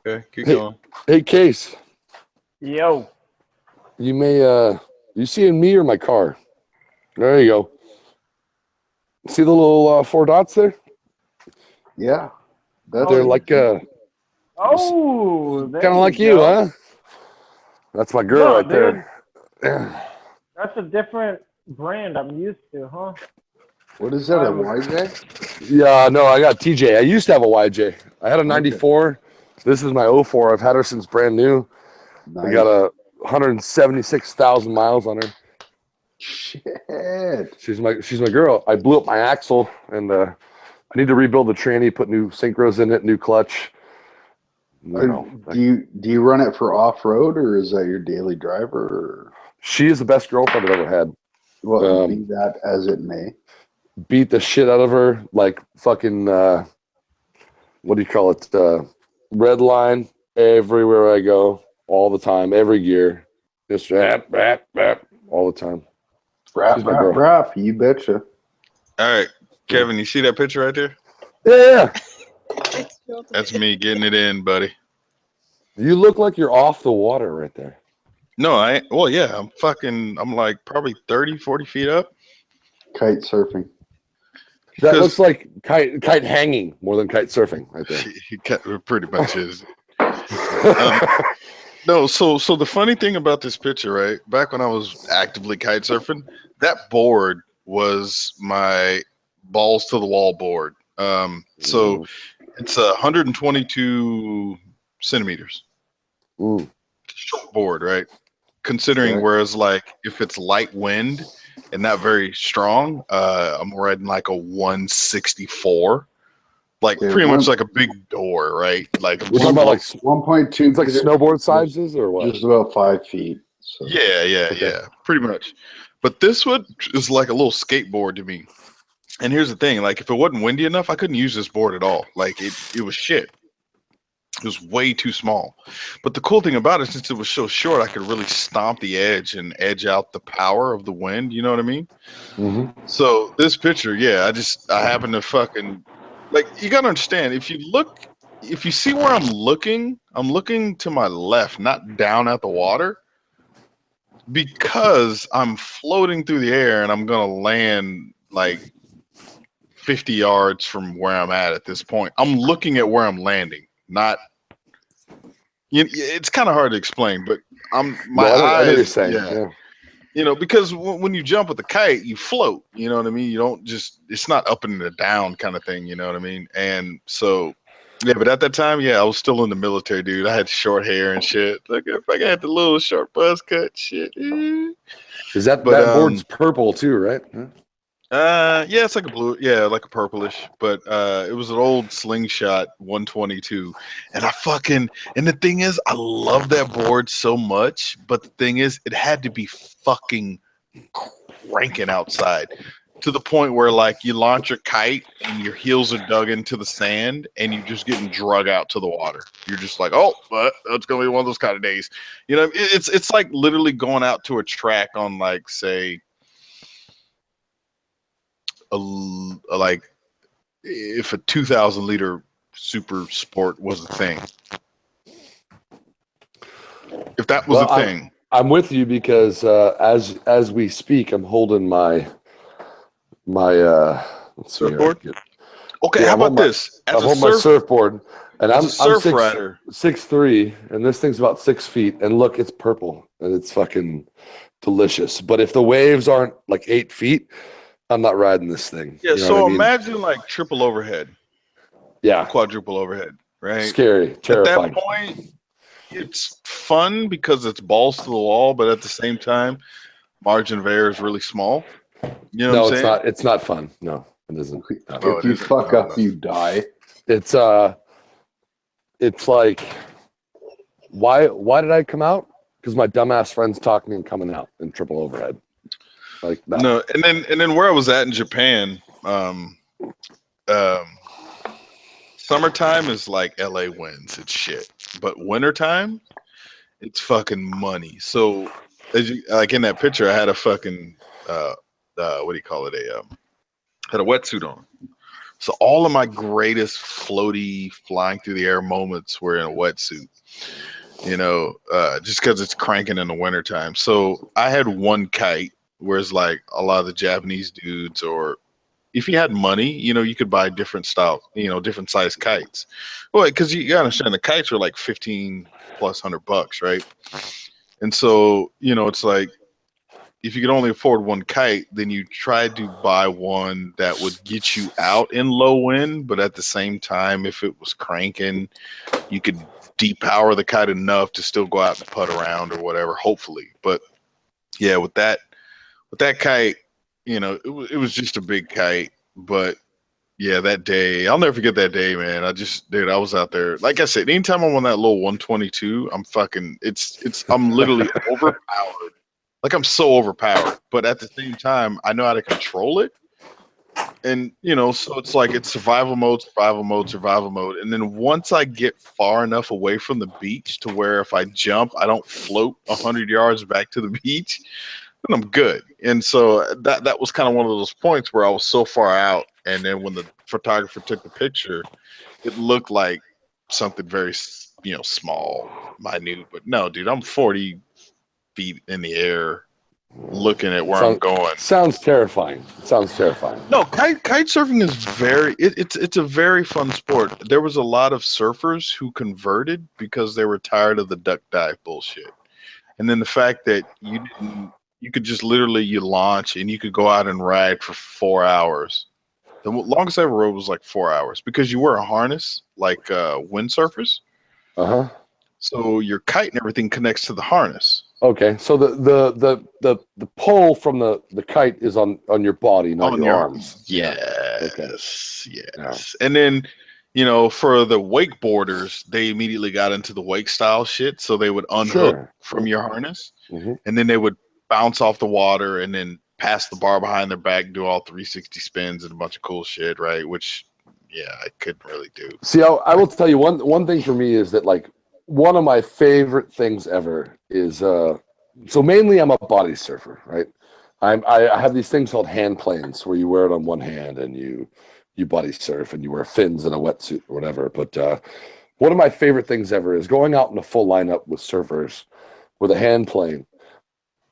Okay, keep going. Hey, Case. Yo. You may you seeing me or my car? There you go. See the little 4 dots there? Yeah. They're like Oh, kind of like you, huh? That's my girl right there. That's a different brand I'm used to, huh? What is that, a YJ? Yeah, no, I got TJ. I used to have a YJ. I had a 94. This is my 04. I've had her since brand new. Nice. I got 176,000 miles on her. Shit. She's my girl. I blew up my axle, and I need to rebuild the tranny, put new synchros in it, new clutch. Do you run it for off road, or is that your daily driver? Or? She is the best girlfriend I've ever had. Well, be that as it may. Beat the shit out of her like fucking what do you call it? Red line everywhere I go, all the time, every gear, just rap all the time. Rap, you betcha. All right, Kevin, you see that picture right there? Yeah. That's me getting it in, buddy. You look like you're off the water right there. No, I'm like probably 30, 40 feet up. Kite surfing. That looks like kite hanging more than kite surfing right there. It pretty much is. No, so the funny thing about this picture, right? Back when I was actively kite surfing, that board was my balls to the wall board. So it's 122 centimeters. Short board, right? Considering, whereas like if it's light wind and not very strong, I'm riding like a 164. Like pretty much like a big door, right? Like we're talking about like 1.2. It's like snowboard sizes or what? Just about 5 feet. So. Yeah, pretty much. But this one is like a little skateboard to me. And here's the thing: like if it wasn't windy enough, I couldn't use this board at all. Like it was shit. It was way too small. But the cool thing about it, since it was so short, I could really stomp the edge and edge out the power of the wind. You know what I mean? Mm-hmm. So this picture, I happen to fucking, like, you gotta understand, if you see where I'm looking to my left, not down at the water, because I'm floating through the air and I'm gonna land like 50 yards from where I'm at this point. I'm looking at where I'm landing, not. It's kind of hard to explain, but my eyes. I know what you're saying. Yeah. You know, because when you jump with the kite, you float. You know what I mean? You don't just. It's not up and down kind of thing. You know what I mean? And so, yeah. But at that time, I was still in the military, dude. I had short hair and shit. Like if I got the little short buzz cut, shit. Is that board's purple too, right? Huh? Yeah, it's like a blue, like a purplish, but it was an old Slingshot 122, and and the thing is, I love that board so much, but the thing is, it had to be fucking cranking outside to the point where like you launch your kite and your heels are dug into the sand and you're just getting drug out to the water. You're just like, oh, that's gonna be one of those kind of days, you know. It's like literally going out to a track on like say. Like if a 2,000 liter super sport was a thing, if that was a thing. I'm with you because as we speak, I'm holding my surfboard. Okay, how about this? I hold my surfboard, and I'm surf rider. 6'3", and this thing's about 6 feet. And look, it's purple, and it's fucking delicious. But if the waves aren't like 8 feet, I'm not riding this thing. Yeah, you know so imagine like triple overhead. Yeah. Quadruple overhead, right? Scary, terrifying. At that point, it's fun because it's balls to the wall, but at the same time, margin of error is really small. You know what I'm saying? It's not fun. No, it isn't. If you fuck up, you die. It's like why did I come out? Because my dumbass friends talked me in coming out in triple overhead. Like that. No, and then where I was at in Japan, summertime is like LA winds. It's shit, but wintertime, it's fucking money. So as you like in that picture, I had a fucking what do you call it? Had a wetsuit on. So all of my greatest floaty flying through the air moments were in a wetsuit. You know, just because it's cranking in the wintertime. So I had one kite, whereas like a lot of the Japanese dudes, or if you had money, you know, you could buy different style, you know, different size kites. Well, because you gotta understand the kites are like $1,500+ $100, right? And so, you know, it's like if you could only afford one kite, then you try to buy one that would get you out in low wind, but at the same time, if it was cranking, you could depower the kite enough to still go out and putt around or whatever, hopefully. But yeah, with that kite, you know, it was just a big kite. But yeah, that day, I'll never forget that day, man. I was out there. Like I said, anytime I'm on that little 122, I'm literally overpowered. Like I'm so overpowered, but at the same time, I know how to control it. And you know, so it's like it's survival mode. And then once I get far enough away from the beach to where if I jump, I don't float 100 yards back to the beach, then I'm good. And so that was kind of one of those points where I was so far out, and then when the photographer took the picture, it looked like something very, you know, small, minute. But no, dude, I'm 40 feet in the air looking at where I'm going. Sounds terrifying. No, kite surfing is it's a very fun sport. There was a lot of surfers who converted because they were tired of the duck dive bullshit. And then the fact that you could just literally you launch and you could go out and ride for 4 hours. The longest I ever rode was like 4 hours because you wear a harness like windsurfers. Uh-huh. So your kite and everything connects to the harness. Okay, so the pole from the kite is on your body, not your arms. Yes, okay. Yes. And then, you know, for the wakeboarders, they immediately got into the wake style shit. So they would unhook from your harness, and then they would bounce off the water and then pass the bar behind their back, do all 360 spins and a bunch of cool shit, right? Which, yeah, I couldn't really do. See, I will tell you one thing for me is that like one of my favorite things ever is so mainly I'm a body surfer, right? I have these things called hand planes where you wear it on one hand and you body surf and you wear fins and a wetsuit or whatever. But one of my favorite things ever is going out in a full lineup with surfers with a hand plane,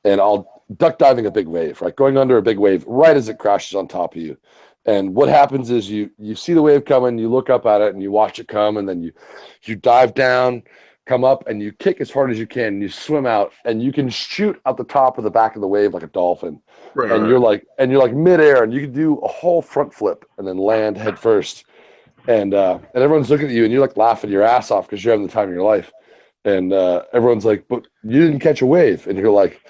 and I'll duck diving a big wave, right? Going under a big wave right as it crashes on top of you. And what happens is you see the wave coming, you look up at it and you watch it come, and then you dive down, come up, and you kick as hard as you can, and you swim out, and you can shoot out the top of the back of the wave like a dolphin. Right, and you're like midair, and you can do a whole front flip and then land head first. And everyone's looking at you, and you're like laughing your ass off because you're having the time of your life. And everyone's like, but you didn't catch a wave. And you're like,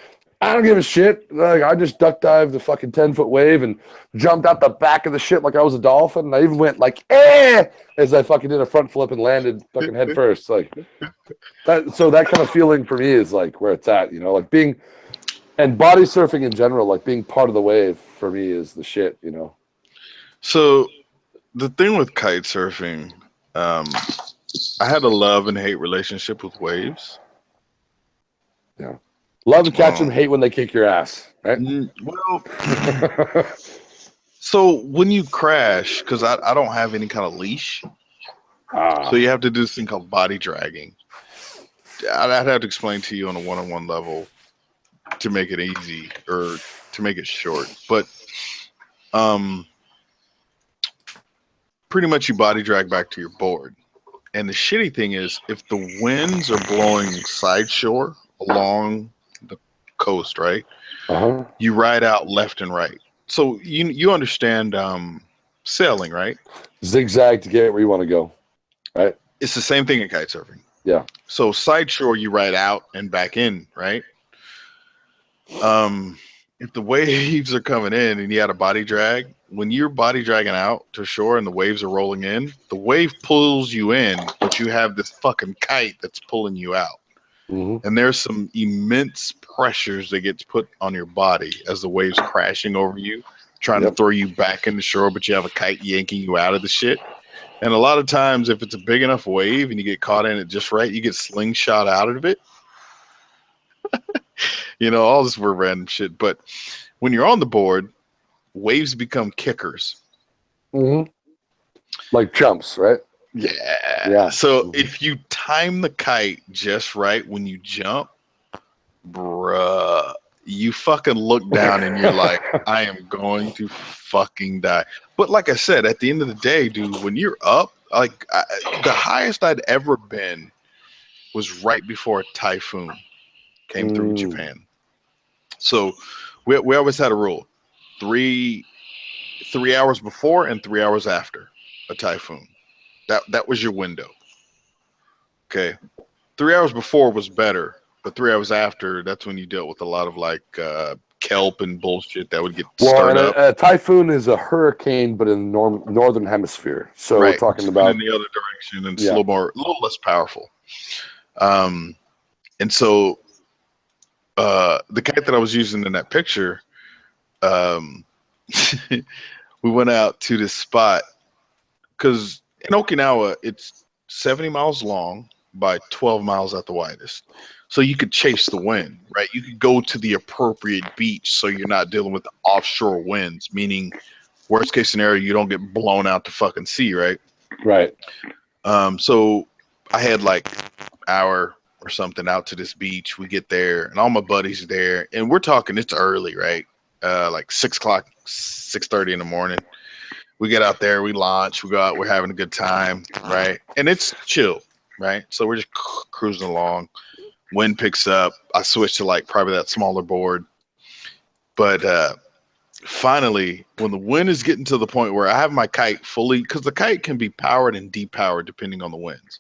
I don't give a shit. Like, I just duck dived the fucking 10-foot wave and jumped out the back of the shit like I was a dolphin. And I even went like, as I fucking did a front flip and landed fucking head first. Like that. So that kind of feeling for me is like where it's at, you know, like being, and body surfing in general, like being part of the wave for me is the shit, you know? So the thing with kite surfing, I had a love and hate relationship with waves. Yeah. Love to catch them, hate when they kick your ass, right? Well, so when you crash, because I don't have any kind of leash, so you have to do this thing called body dragging. I'd have to explain to you on a one-on-one level to make it easy or to make it short. But pretty much you body drag back to your board. And the shitty thing is if the winds are blowing side shore along the coast, right? You ride out left and right. So you understand sailing, right? Zigzag to get where you want to go, right? It's the same thing in kite surfing. Yeah. So side shore, you ride out and back in, right? If the waves are coming in and you had a body drag, when you're body dragging out to shore and the waves are rolling in, the wave pulls you in, but you have this fucking kite that's pulling you out. And there's some immense pressures that gets put on your body as the waves crashing over you, trying to throw you back in the shore, but you have a kite yanking you out of the shit. And a lot of times, if it's a big enough wave and you get caught in it just right, you get slingshot out of it. You know, all this weird random shit. But when you're on the board, waves become kickers. Like jumps, right? Yeah. So if you time the kite just right when you jump, bruh, you fucking look down and you're like, I am going to fucking die. But like I said, at the end of the day, dude, when you're up, like the highest I'd ever been was right before a typhoon came through Japan. So we always had a rule: 3 hours before and 3 hours after a typhoon. That was your window. Okay, 3 hours before was better, but 3 hours after, that's when you dealt with a lot of like kelp and bullshit that would get stirred up. A typhoon is a hurricane, but in the northern hemisphere. So we're talking about in the other direction and a little less powerful. And so the kite that I was using in that picture, we went out to this spot because in Okinawa it's 70 miles long by 12 miles at the widest. So you could chase the wind, right? You could go to the appropriate beach so you're not dealing with the offshore winds, meaning worst case scenario, you don't get blown out to fucking sea, right? Right. So I had like hour or something out to this beach. We get there and all my buddies there and we're talking, it's early, right? Like 6 o'clock, 6:30 in the morning. We get out there, we launch, we go out, we're having a good time, right? And it's chill, right? So we're just cruising along. Wind picks up. I switch to like probably that smaller board. But finally, when the wind is getting to the point where I have my kite fully, because the kite can be powered and depowered depending on the winds.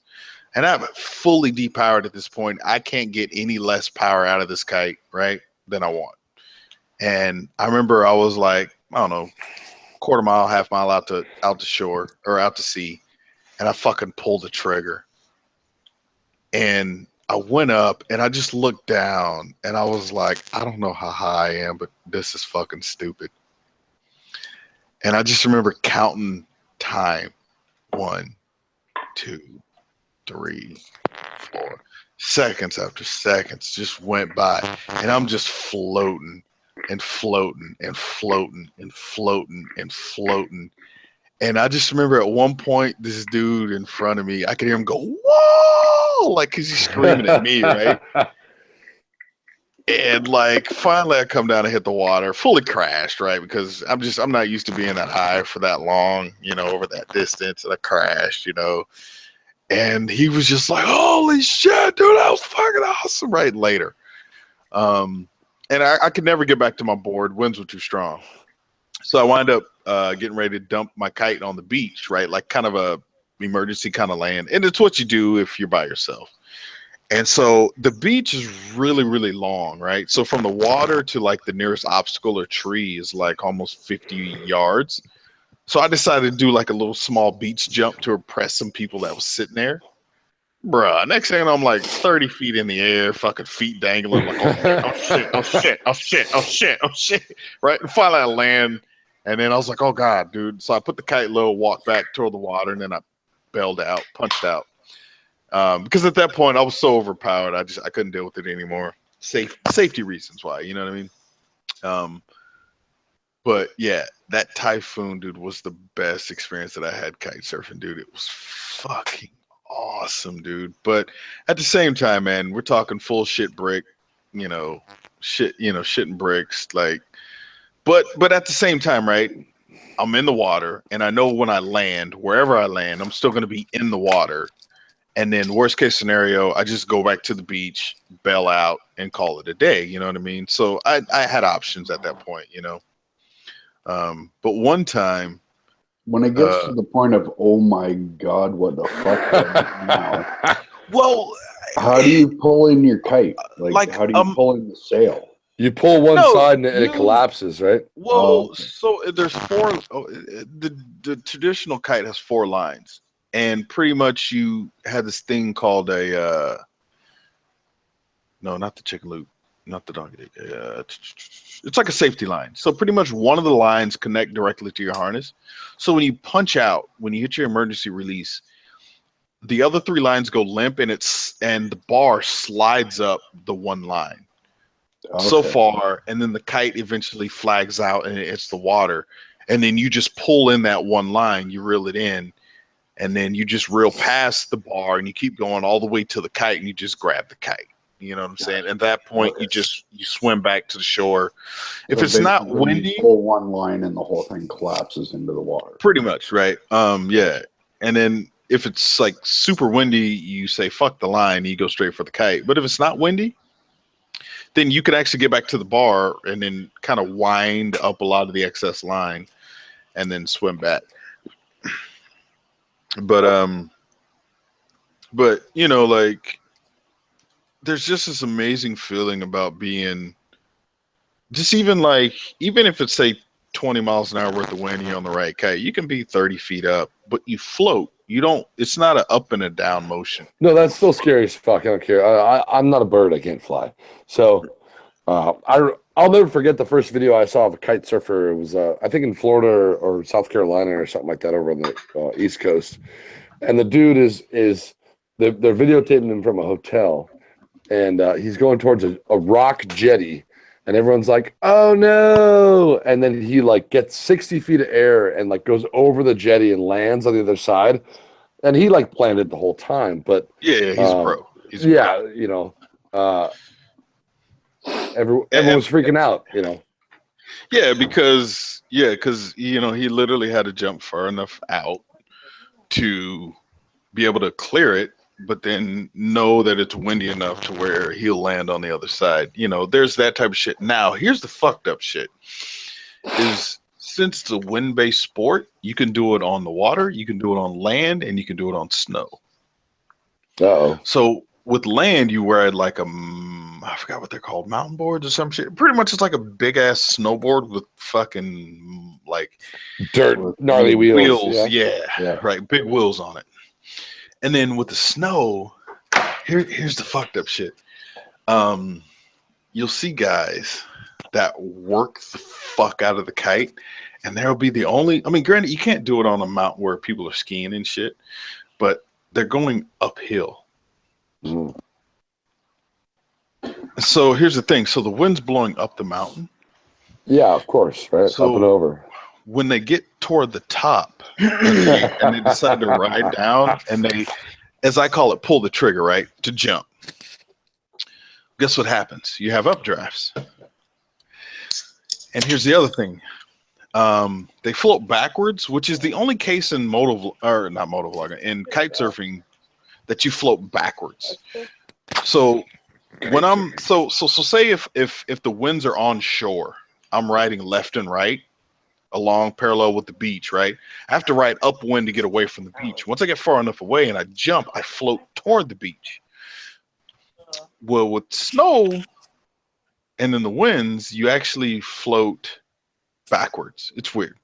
And I have it fully depowered at this point. I can't get any less power out of this kite, right, than I want. And I remember I was like, I don't know, quarter mile, half mile out to shore or out to sea, and I fucking pulled the trigger. And I went up and I just looked down and I was like, I don't know how high I am, but this is fucking stupid. And I just remember counting time. 1, 2, 3, 4. Seconds after seconds just went by. And I'm just floating and floating and floating and floating and floating. And I just remember at one point, this dude in front of me, I could hear him go, whoa, like, because he's screaming at me, right? And like, finally I come down and hit the water, fully crashed, right? Because I'm not used to being that high for that long, you know, over that distance. And I crashed, you know. And he was just like, holy shit, dude, that was fucking awesome, right? Later. And I could never get back to my board. Winds were too strong. So I wind up getting ready to dump my kite on the beach, right? Like kind of a emergency kind of land. And it's what you do if you're by yourself. And so the beach is really, really long, right? So from the water to like the nearest obstacle or tree is like almost 50 yards. So I decided to do like a little small beach jump to impress some people that was sitting there. Bruh, next thing I'm like 30 feet in the air, fucking feet dangling, like, oh shit, oh shit, oh shit, oh shit, oh shit. Right? And finally I land, and then I was like, oh God, dude. So I put the kite low, walked back toward the water, and then I bailed out, punched out. Because at that point I was so overpowered, I couldn't deal with it anymore. Safety reasons why, you know what I mean? But yeah, that typhoon, dude, was the best experience that I had kite surfing, dude. It was fucking awesome, dude. But at the same time, man, we're talking full shit brick, shit and bricks, like. But at the same time, right? I'm in the water, and I know when I land, wherever I land, I'm still gonna be in the water. And then worst case scenario, I just go back to the beach, bail out, and call it a day. You know what I mean? So I had options at that point, you know. But one time, when it gets to the point of, oh my God, what the fuck do I do now? Well, how do you pull in your kite? Like how do you pull in the sail? You pull one side and it collapses, right? Well, so there's four. The traditional kite has 4 lines, and pretty much you have this thing called a No, not the chicken loop. Not the donkey. It's like a safety line. So pretty much one of the lines connect directly to your harness. So when you punch out, when you hit your emergency release, the other 3 lines go limp, and the bar slides up the one line so far, and then the kite eventually flags out and it hits the water, and then you just pull in that one line, you reel it in, and then you just reel past the bar and you keep going all the way to the kite, and you just grab the kite. You know what I'm saying? At that point, you swim back to the shore. If So it's not basically, you windy, pull one line and the whole thing collapses into the water. pretty much, right? Yeah. And then if it's like super windy, you say fuck the line, and you go straight for the kite. But if it's not windy, then you could actually get back to the bar and then kind of wind up a lot of the excess line and then swim back. But you know, like, there's just this amazing feeling about being just even if it's say 20 miles an hour worth of wind, you're on the right kite, you can be 30 feet up, but you float. You don't, it's not an up and a down motion. No, that's still scary as fuck. I don't care. I'm not a bird. I can't fly. So I'll never forget the first video I saw of a kite surfer. It was, I think, in Florida or South Carolina or something like that over on the East Coast. And the dude they're videotaping him from a hotel, and he's going towards a rock jetty, and everyone's like, "Oh no!" And then he like gets 60 feet of air and like goes over the jetty and lands on the other side, and he like planned it the whole time. But yeah, he's a pro. He's a pro. You know, everyone was freaking out. You know. Yeah, because you know, he literally had to jump far enough out to be able to clear it, but then know that it's windy enough to where he'll land on the other side. You know, there's that type of shit. Now, here's the fucked up shit. Is since it's a wind-based sport, you can do it on the water, you can do it on land, and you can do it on snow. Uh-oh. So with land, you ride like I forgot what they're called, mountain boards or some shit. Pretty much it's like a big ass snowboard with fucking like dirt gnarly wheels. Yeah, right, big wheels on it. And then with the snow, here's the fucked up shit. You'll see guys that work the fuck out of the kite, and there'll be the only, I mean, granted, you can't do it on a mountain where people are skiing and shit, but they're going uphill. Mm. So here's the thing. So the wind's blowing up the mountain. Yeah, of course, right? So up and over. When they get toward the top and they decide to ride down, and they, as I call it, pull the trigger, right, to jump. Guess what happens? You have updrafts. And here's the other thing. They float backwards, which is the only case in motovlogging, in kite surfing that you float backwards. So when I'm so say if the winds are on shore, I'm riding left and right along parallel with the beach, right? I have to ride upwind to get away from the beach. Once I get far enough away and I jump, I float toward the beach. Well, with snow and in the winds, you actually float backwards. It's weird,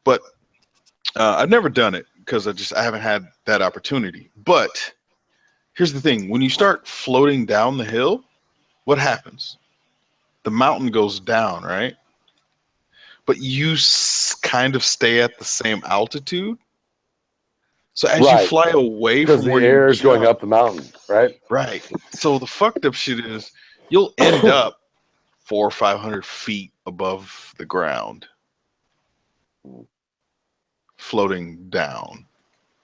but I've never done it because I haven't had that opportunity. But here's the thing: when you start floating down the hill, what happens? The mountain goes down, right? But you kind of stay at the same altitude. So as you fly away from where the air is going up the mountain, right? Right. So the fucked up shit is you'll end up 400 or 500 feet above the ground, floating down.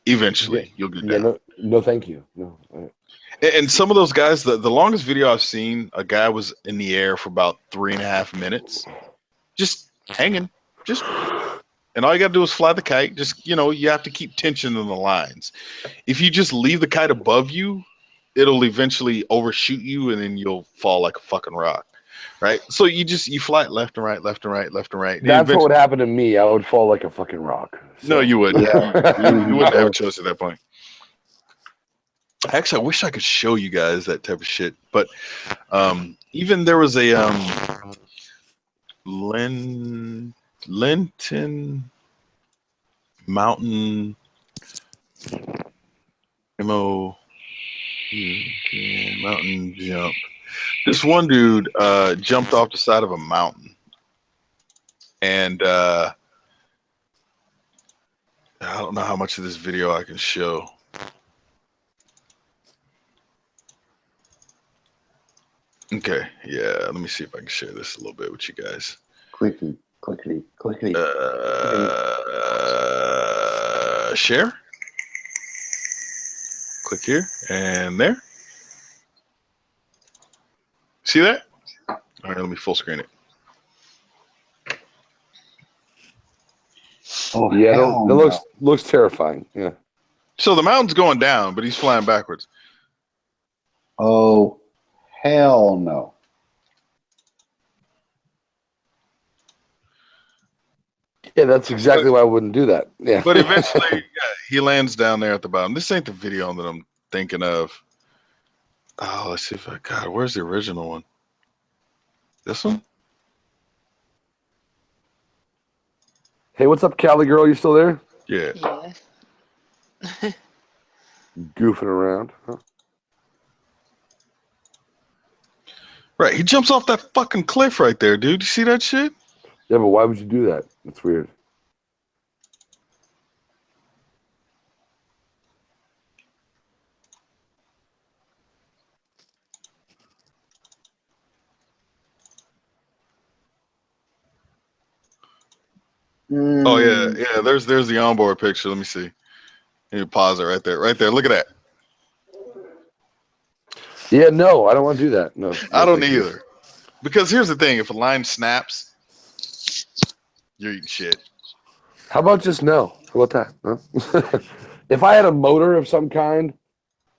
Eventually, you'll get down. No, thank you. No. And some of those guys, the longest video I've seen, a guy was in the air for about 3.5 minutes, just hanging, and all you got to do is fly the kite. Just, you know, you have to keep tension in the lines. If you just leave the kite above you, it'll eventually overshoot you, and then you'll fall like a fucking rock, right? So you fly it left and right, left and right, left and right. That's what would happen to me. I would fall like a fucking rock. So. No, you wouldn't. You wouldn't have a choice at that point. Actually, I wish I could show you guys that type of shit. But even there was a Linton Mountain Mountain jump. This one dude jumped off the side of a mountain, and I don't know how much of this video I can show. Okay, yeah, let me see if I can share this a little bit with you guys. Clickety, clickety, clickety. Share. Click here and there. See that? All right, let me full screen it. Oh yeah, hell that no. looks terrifying. Yeah. So the mountain's going down, but he's flying backwards. Oh hell no. Yeah, that's exactly why I wouldn't do that. Yeah. But eventually, yeah, he lands down there at the bottom. This ain't the video that I'm thinking of. Oh, let's see if I got it. Where's the original one? This one? Hey, what's up, Cali girl? You still there? Yeah. Yeah. Goofing around. Huh? Right, he jumps off that fucking cliff right there, dude. You see that shit? Yeah, but why would you do that? That's weird. Oh yeah, yeah. There's the onboard picture. Let me see. Let me pause it right there. Right there. Look at that. Yeah, no, I don't want to do that. No, I don't thank you. either. Because here's the thing: if a line snaps, you're eating shit. How about just no? How about that? Huh? If I had a motor of some kind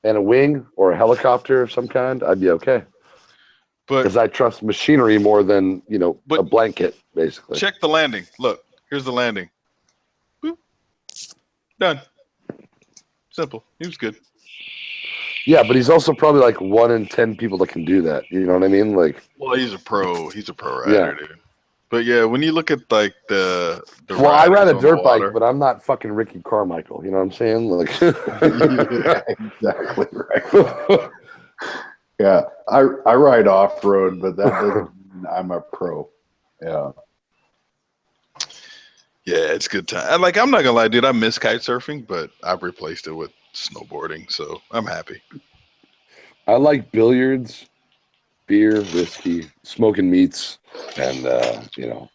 and a wing or a helicopter of some kind, I'd be okay. Because I trust machinery more than a blanket, basically. Check the landing. Look, here's the landing. Boop. Done. Simple. He was good. Yeah, but he's also probably like 1 in 10 people that can do that. You know what I mean? Like, Well, he's a pro. He's a pro rider, dude. But yeah, when you look at like the well, I ride a riders on dirt the bike, water- but I'm not fucking Ricky Carmichael. You know what I'm saying? Like, Yeah, exactly right. Yeah, I ride off road, but that doesn't mean I'm a pro. Yeah. Yeah, it's good time. Like, I'm not gonna lie, dude. I miss kite surfing, but I've replaced it with snowboarding, so I'm happy. I like billiards, beer, whiskey, smoking meats, and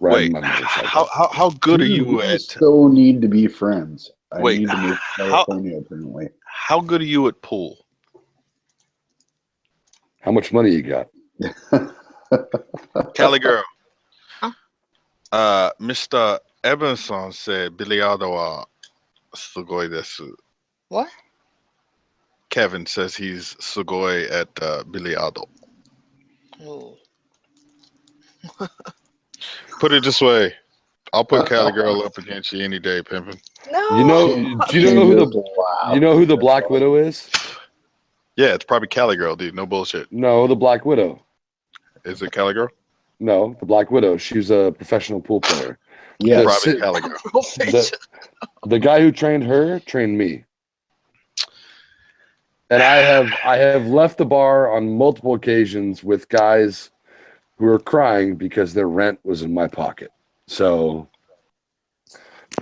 riding my motorcycle. How good are you We at? still need to be friends. I Wait, need to move to California apparently. How good are you at pool? How much money you got? Cali girl. Mr. Evanson said Biliardo wa sugoi desu. What? Kevin says he's sugoi at Biliardo. Oh. Put it this way. I'll put Cali girl up against you any day, pimpin'. No. You know who the Black Widow is? Yeah, it's probably Cali girl, dude. No bullshit. No, the Black Widow. Is it Cali girl? No, the Black Widow. She's a professional pool player. Yeah, The probably si- Cali girl. the guy who trained her trained me. And I have left the bar on multiple occasions with guys who are crying because their rent was in my pocket. So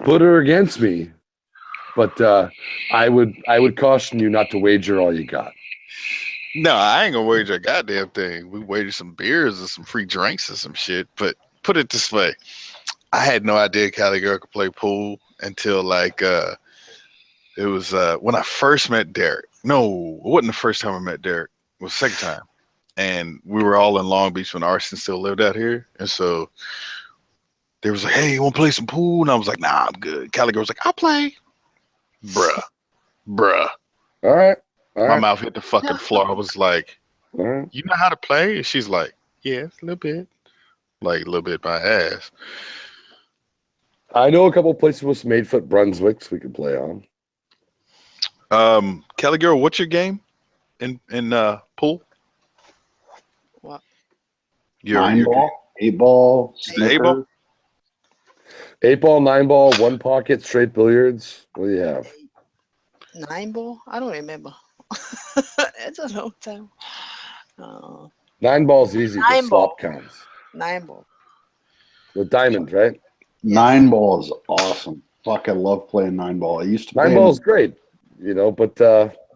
put her against me, but I would caution you not to wager all you got. No, I ain't gonna wager a goddamn thing. We wagered some beers and some free drinks and some shit. But put it this way, I had no idea Cali girl could play pool until like it was when I first met Derek. No, it wasn't the first time I met Derek. It was the second time. And we were all in Long Beach when Arson still lived out here. And so they was like, hey, you want to play some pool? And I was like, nah, I'm good. Cali girl was like, I'll play. Bruh. All right. My mouth hit the fucking floor. I was like, All right. you know how to play? And she's like, yeah, a little bit. Like a little bit my ass. I know a couple places with some 8-foot Brunswicks we could play on. Cali girl, what's your game in pool? What? Your 9-ball, 8-ball, the 8-ball? 8-ball, 9-ball, 1 pocket, straight billiards. What do you have? 9-ball? I don't remember. It's a long time. Oh. 9 ball's easy for 9 ball. slop counts. 9 ball. With diamonds, right? 9 ball is awesome. Fuck, I love playing 9 ball. I used to 9 play. ball's great, you know, but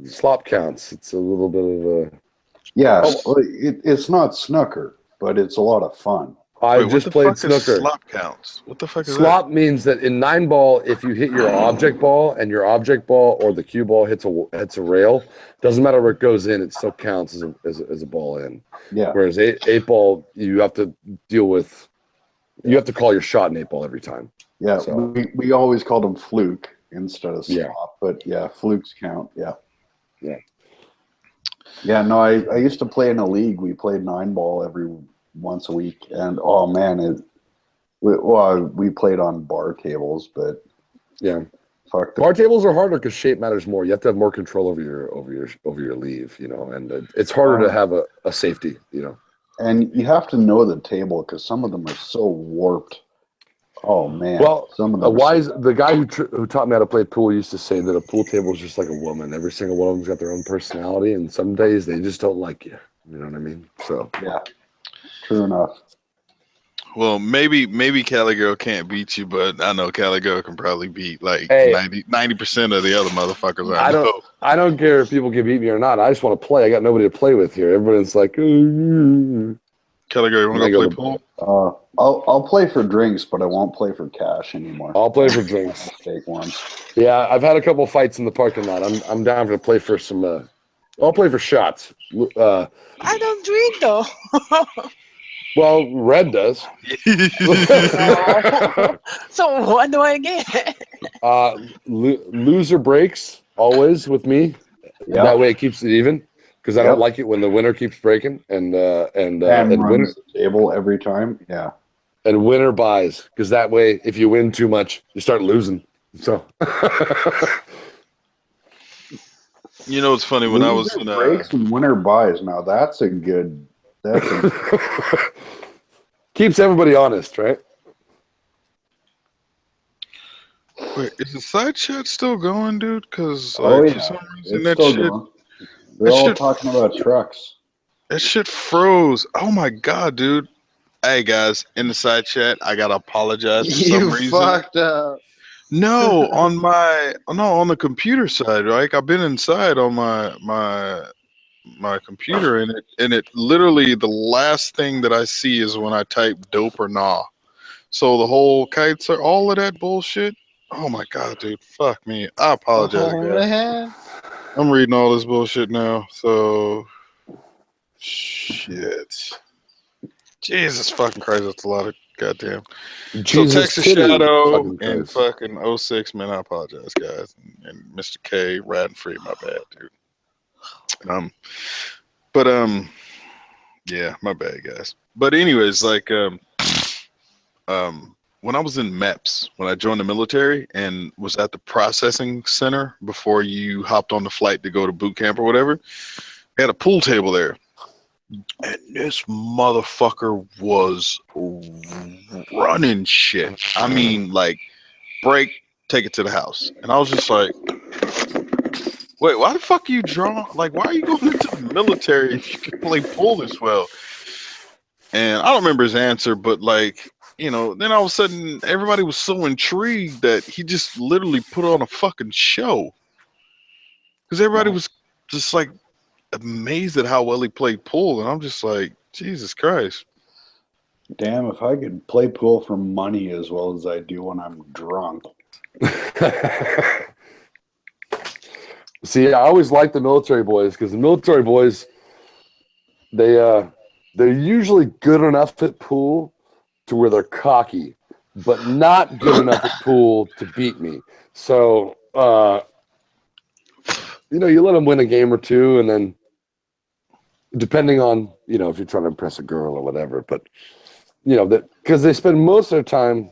slop counts. It's a little bit of a. Yeah, it's not snooker, but it's a lot of fun. I Wait, just what the played fuck is snooker. slop counts? What the fuck is Slop means that in 9 ball, if you hit your object ball and your object ball or the cue ball hits a rail, doesn't matter where it goes in, it still counts as a ball in. Yeah. Whereas 8 ball, you have to deal with, you have to call your shot in 8 ball every time. Yeah, So. we always called them fluke instead of slop, Yeah. but yeah, flukes count. Yeah. Yeah. Yeah, no, I used to play in a league. We played 9 ball every once a week, and oh man, we played on bar tables, but yeah, fuck, bar tables are harder because shape matters more. You have to have more control over your leave, you know, and it's harder to have a safety, you know. And you have to know the table because some of them are so warped. Oh man! Well, some of them the guy who taught me how to play pool used to say that a pool table is just like a woman. Every single one of them's got their own personality, and some days they just don't like you. You know what I mean? So yeah, true enough. Well, maybe Cali Girl can't beat you, but I know Cali Girl can probably beat like Hey. 90% of the other motherfuckers I don't care if people can beat me or not. I just want to play. I got nobody to play with here. Everyone's like, Cali Girl, you want to go play pool? I'll play for drinks, but I won't play for cash anymore. I'll play for drinks. Take once. Yeah, I've had a couple fights in the parking lot. I'm down to play for some. I'll play for shots. I don't drink though. Well, Red does. So what do I get? Loser breaks always with me. Yeah. That way it keeps it even. Because I don't like it when the winner keeps breaking and runs winner the table every time. Yeah. And winner buys, because that way if you win too much, you start losing. So you know, it's funny when I was in breaks and winner buys. Now that's a good. Keeps everybody honest, right? Wait, is the side chat still going, dude? Because for some reason it's that still shit. going. They're all talking about trucks. That shit froze. Oh my god, dude. Hey guys, in the side chat, I gotta apologize for some reason. Fucked up. No, on the computer side, right? I've been inside on my computer, and it literally the last thing that I see is when I type dope or nah. So the whole kites are all of that bullshit. Oh my god, dude. Fuck me. I apologize, guys. Man. I'm reading all this bullshit now. So shit. Jesus fucking Christ, that's a lot of goddamn. Jesus so Texas kidding, Shadow fucking and Christ. fucking 06, man, I apologize, guys. And Mr. K, Rad and Free, my bad, dude. Yeah, my bad, guys. But anyways, like when I was in MEPS, when I joined the military and was at the processing center before you hopped on the flight to go to boot camp or whatever, they had a pool table there. And this motherfucker was running shit. I mean, like, break, take it to the house. And I was just like, wait, why the fuck are you drawing? Like, why are you going into the military if you can play pool this well? And I don't remember his answer, but like, you know, then all of a sudden everybody was so intrigued that he just literally put on a fucking show. Because everybody was just like amazed at how well he played pool. And I'm just like, Jesus Christ. Damn, if I could play pool for money as well as I do when I'm drunk. See, I always like the military boys because the military boys, they're usually good enough at pool to where they're cocky, but not good enough at pool to beat me. So, you know, you let them win a game or two, and then depending on, you know, if you're trying to impress a girl or whatever, but, you know, that because they spend most of their time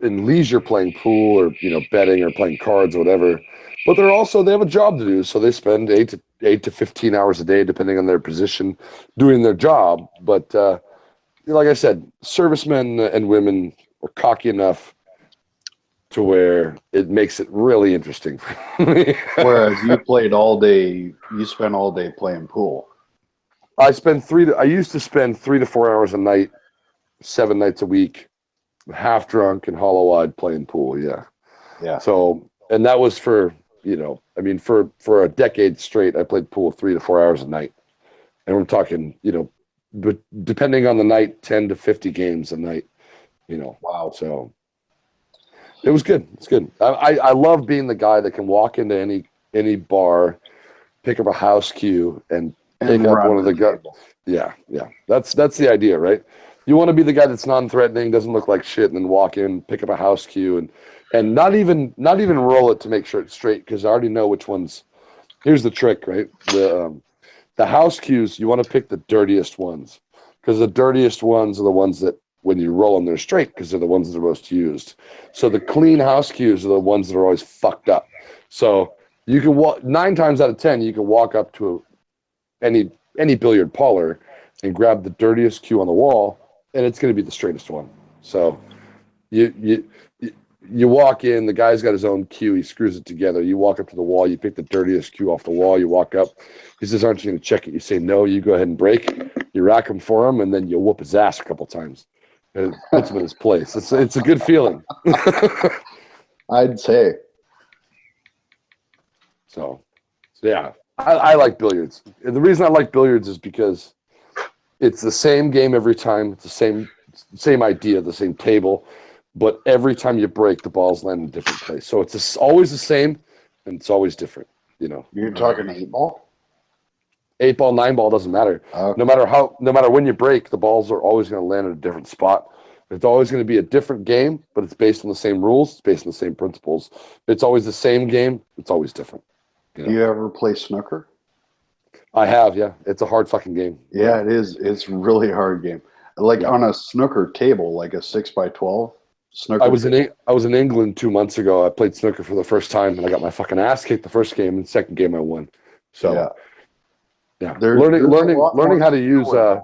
in leisure playing pool or, you know, betting or playing cards or whatever, but they have a job to do, so they spend 8 to 15 hours a day, depending on their position, doing their job. But like I said, servicemen and women are cocky enough to where it makes it really interesting for me. Whereas you played all day, you spent all day playing pool. I used to spend 3 to 4 hours a night, 7 nights a week, half drunk and hollow-eyed playing pool. Yeah. Yeah. So, and that was for, for a decade straight, I played pool 3 to 4 hours a night. And we're talking, but depending on the night, 10 to 50 games a night, Wow. So it was good. It's good. I love being the guy that can walk into any bar, pick up a house cue and pick up one of the guys. Yeah. That's the idea, right? You want to be the guy that's non-threatening, doesn't look like shit, and then walk in, pick up a house cue, and not even roll it to make sure it's straight, because I already know which ones. Here's the trick, right? The house cues, you want to pick the dirtiest ones, because the dirtiest ones are the ones that when you roll them, they're straight, because they're the ones that are most used. So the clean house cues are the ones that are always fucked up. So you can walk 9 times out of 10, you can walk up to any billiard parlor and grab the dirtiest cue on the wall, and it's going to be the straightest one. So you walk in, the guy's got his own cue, he screws it together. You walk up to the wall, you pick the dirtiest cue off the wall, you walk up. He says, "Aren't you going to check it?" You say, "No." You go ahead and break. You rack him for him, and then you whoop his ass a couple times. And it puts him in his place. It's a good feeling. I'd say. So yeah, I like billiards. And the reason I like billiards is because it's the same game every time. It's the same idea, the same table, but every time you break, the balls land in a different place. So it's always the same, and it's always different. You're talking 8-ball? 8-ball, 9-ball doesn't matter. Okay. No matter when you break, the balls are always going to land in a different spot. It's always going to be a different game, but it's based on the same rules. It's based on the same principles. It's always the same game. It's always different. Do you ever play snooker? I have, yeah. It's a hard fucking game. Yeah, it is. It's a really hard game. Like on a snooker table, like a 6x12 snooker. I was in England 2 months ago. I played snooker for the first time, and I got my fucking ass kicked the first game, and the second game I won. So yeah. Learning how to use a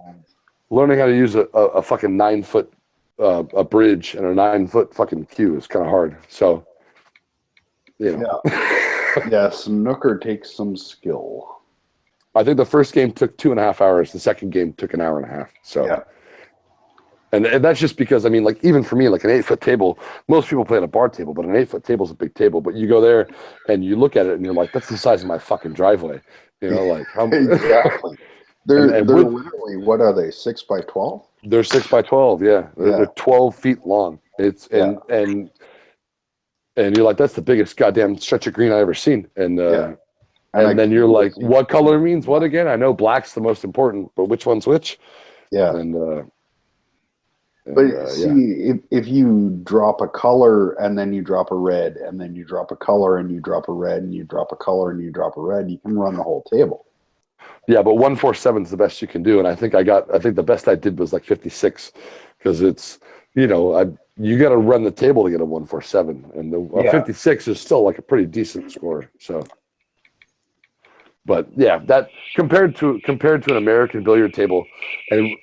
fucking 9-foot a bridge and a 9-foot fucking cue is kind of hard. So Yeah, snooker takes some skill. I think the first game took 2.5 hours. The second game took an hour and a half. So and that's just because, like, even for me, like an 8-foot table, most people play at a bar table, but an 8-foot table is a big table. But you go there and you look at it and you're like, that's the size of my fucking driveway. Like how exactly. They're literally, what are they, 6x12? They're 6x12, yeah. They're 12 feet long. It's and you're like, that's the biggest goddamn stretch of green I ever seen. And then you're like, what color means what again? I know black's the most important, but which one's which? Yeah. But see, if you drop a color and then you drop a red and then you drop a color and you drop a red and you drop a color and you drop a red, you can run the whole table. Yeah, but 147 is the best you can do, and I think the best I did was like 56, because it's you got to run the table to get a 147, and the 56 is still like a pretty decent score. So, but yeah, that compared to an American billiard table, and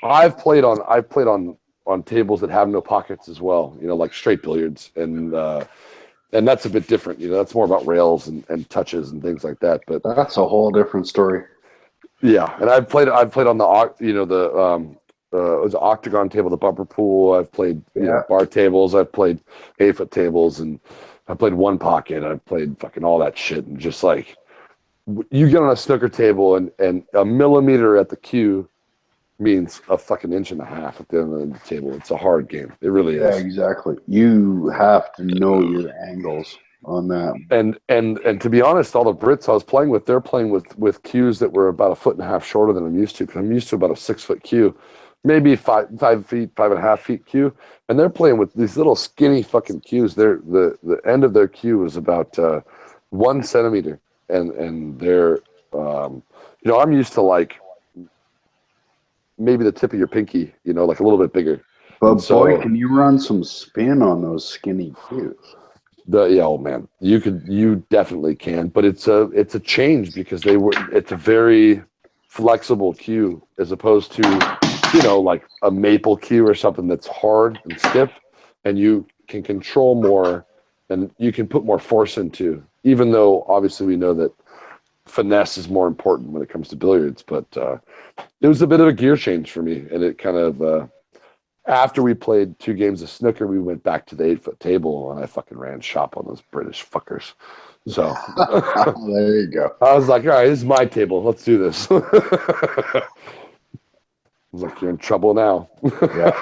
I've played on tables that have no pockets as well, like straight billiards, and that's a bit different. That's more about rails and touches and things like that. But that's a whole different story. Yeah, and I've played on the it was an octagon table, the bumper pool. I've played bar tables. I've played 8-foot tables, and I played one pocket. I've played fucking all that shit, and just like you get on a snooker table and a millimeter at the cue means a fucking inch and a half at the end of the table. It's a hard game. It really is. Yeah, exactly. You have to know your angles on that. And to be honest, all the Brits I was playing with, they're playing with cues that were about 1.5 feet shorter than I'm used to, because I'm used to about a 6-foot cue, maybe 5 feet, 5.5 feet cue, and they're playing with these little skinny fucking cues. The end of their cue is about 1 centimeter, and they're I'm used to like maybe the tip of your pinky, like a little bit bigger. But boy, can you run some spin on those skinny cues? Oh man, you definitely can, but it's a change, because it's a very flexible cue as opposed to like a maple cue or something that's hard and stiff, and you can control more and you can put more force into, even though obviously we know that finesse is more important when it comes to billiards. But it was a bit of a gear change for me, and it kind of after we played 2 games of snooker, we went back to the 8-foot table, and I fucking ran shop on those British fuckers. So there you go. I was like, all right, this is my table. Let's do this. I was like, you're in trouble now. Yeah,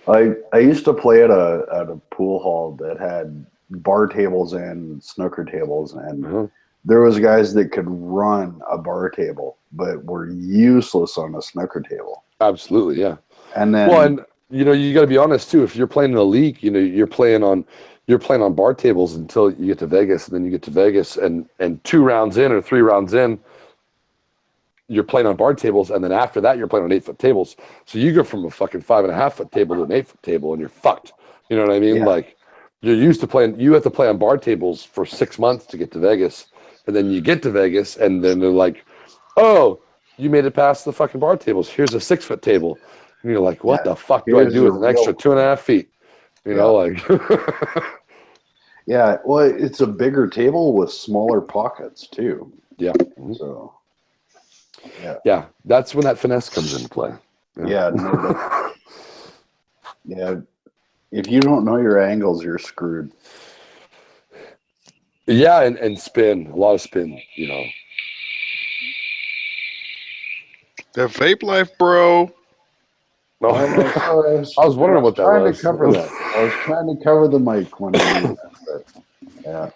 I used to play at a pool hall that had bar tables and snooker tables, and there was guys that could run a bar table, but were useless on a snooker table. Absolutely, yeah. And then, well, and you know, you got to be honest too. If you're playing in a league, you know, you're playing on bar tables until you get to Vegas, and then you get to Vegas, and 2 rounds in or 3 rounds in, you're playing on bar tables, and then after that, you're playing on 8-foot tables. So you go from a fucking 5.5-foot table to an 8-foot table, and you're fucked. You know what I mean? Yeah. Like, you're used to playing. You have to play on bar tables for 6 months to get to Vegas, and then you get to Vegas, and then they're like, "Oh, you made it past the fucking bar tables. Here's a 6-foot table." And you're like, "What the fuck do I do with an extra 2.5 feet?" You know, like. Yeah, well, it's a bigger table with smaller pockets too. Yeah. So. Yeah, that's when that finesse comes into play. Yeah. Yeah. If you don't know your angles, you're screwed. Yeah, and spin, a lot of spin, you know. That vape life, bro. No, I was wondering what that trying was. to cover that. I was trying to cover the mic when I yeah.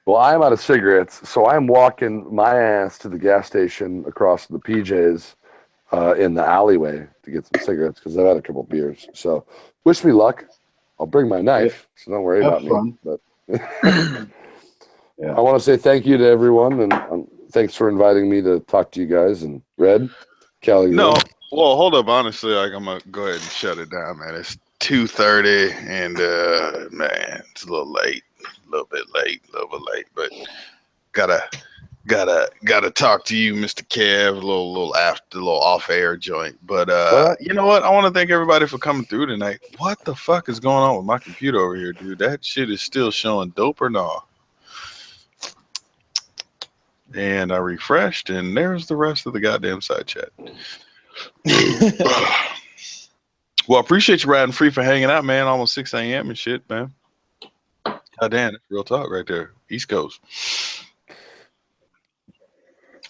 Well, I'm out of cigarettes, so I'm walking my ass to the gas station across the PJs in the alleyway to get some cigarettes because I've had a couple beers. So, wish me luck. I'll bring my knife, so don't worry about me. But I want to say thank you to everyone, and thanks for inviting me to talk to you guys. And Red, Cali. No, well, hold up. Honestly, like I'm gonna go ahead and shut it down, man. It's 2:30, and man, it's a little late, a little bit late, but gotta talk to you, Mr. Kev, a little off air joint. But you know what? I want to thank everybody for coming through tonight. What the fuck is going on with my computer over here, dude? That shit is still showing dope or no? And I refreshed, and there's the rest of the goddamn side chat. Well, I appreciate you riding free for hanging out, man. Almost 6 a.m. and shit, man. God damn, that's real talk right there. East Coast.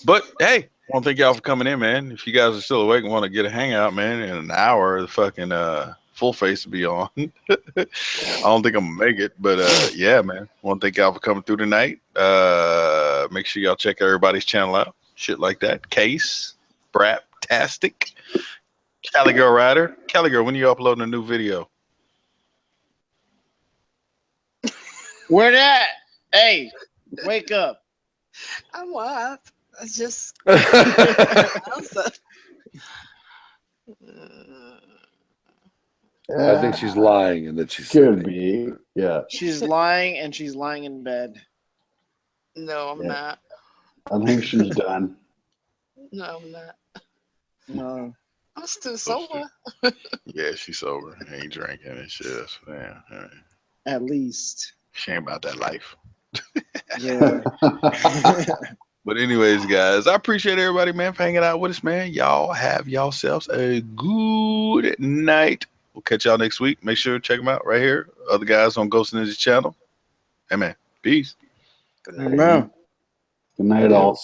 But hey, I want to thank y'all for coming in, man. If you guys are still awake and want to get a hangout, man, in an hour, the fucking full face will be on. I don't think I'm gonna make it, but yeah, man. I want to thank y'all for coming through tonight. Make sure y'all check everybody's channel out. Shit like that. Case, Braptastic, Cali Girl Rider. Cali Girl, when are you uploading a new video? Where that? Hey, wake up. I'm up. I just. I think she's lying, and that she's could be. Yeah. She's lying, and she's lying in bed. No, I'm not. I think she's done. No, I'm not. No. I'm still sober. Yeah, she's sober. Ain't drinking and shit. Yeah. At least. Shame about that life. Yeah. But anyways, guys, I appreciate everybody, man, for hanging out with us, man. Y'all have yourselves a good night. We'll catch y'all next week. Make sure to check them out right here. Other guys on Ghost Ninja channel. Hey, man. Peace. Good night. Good night, all.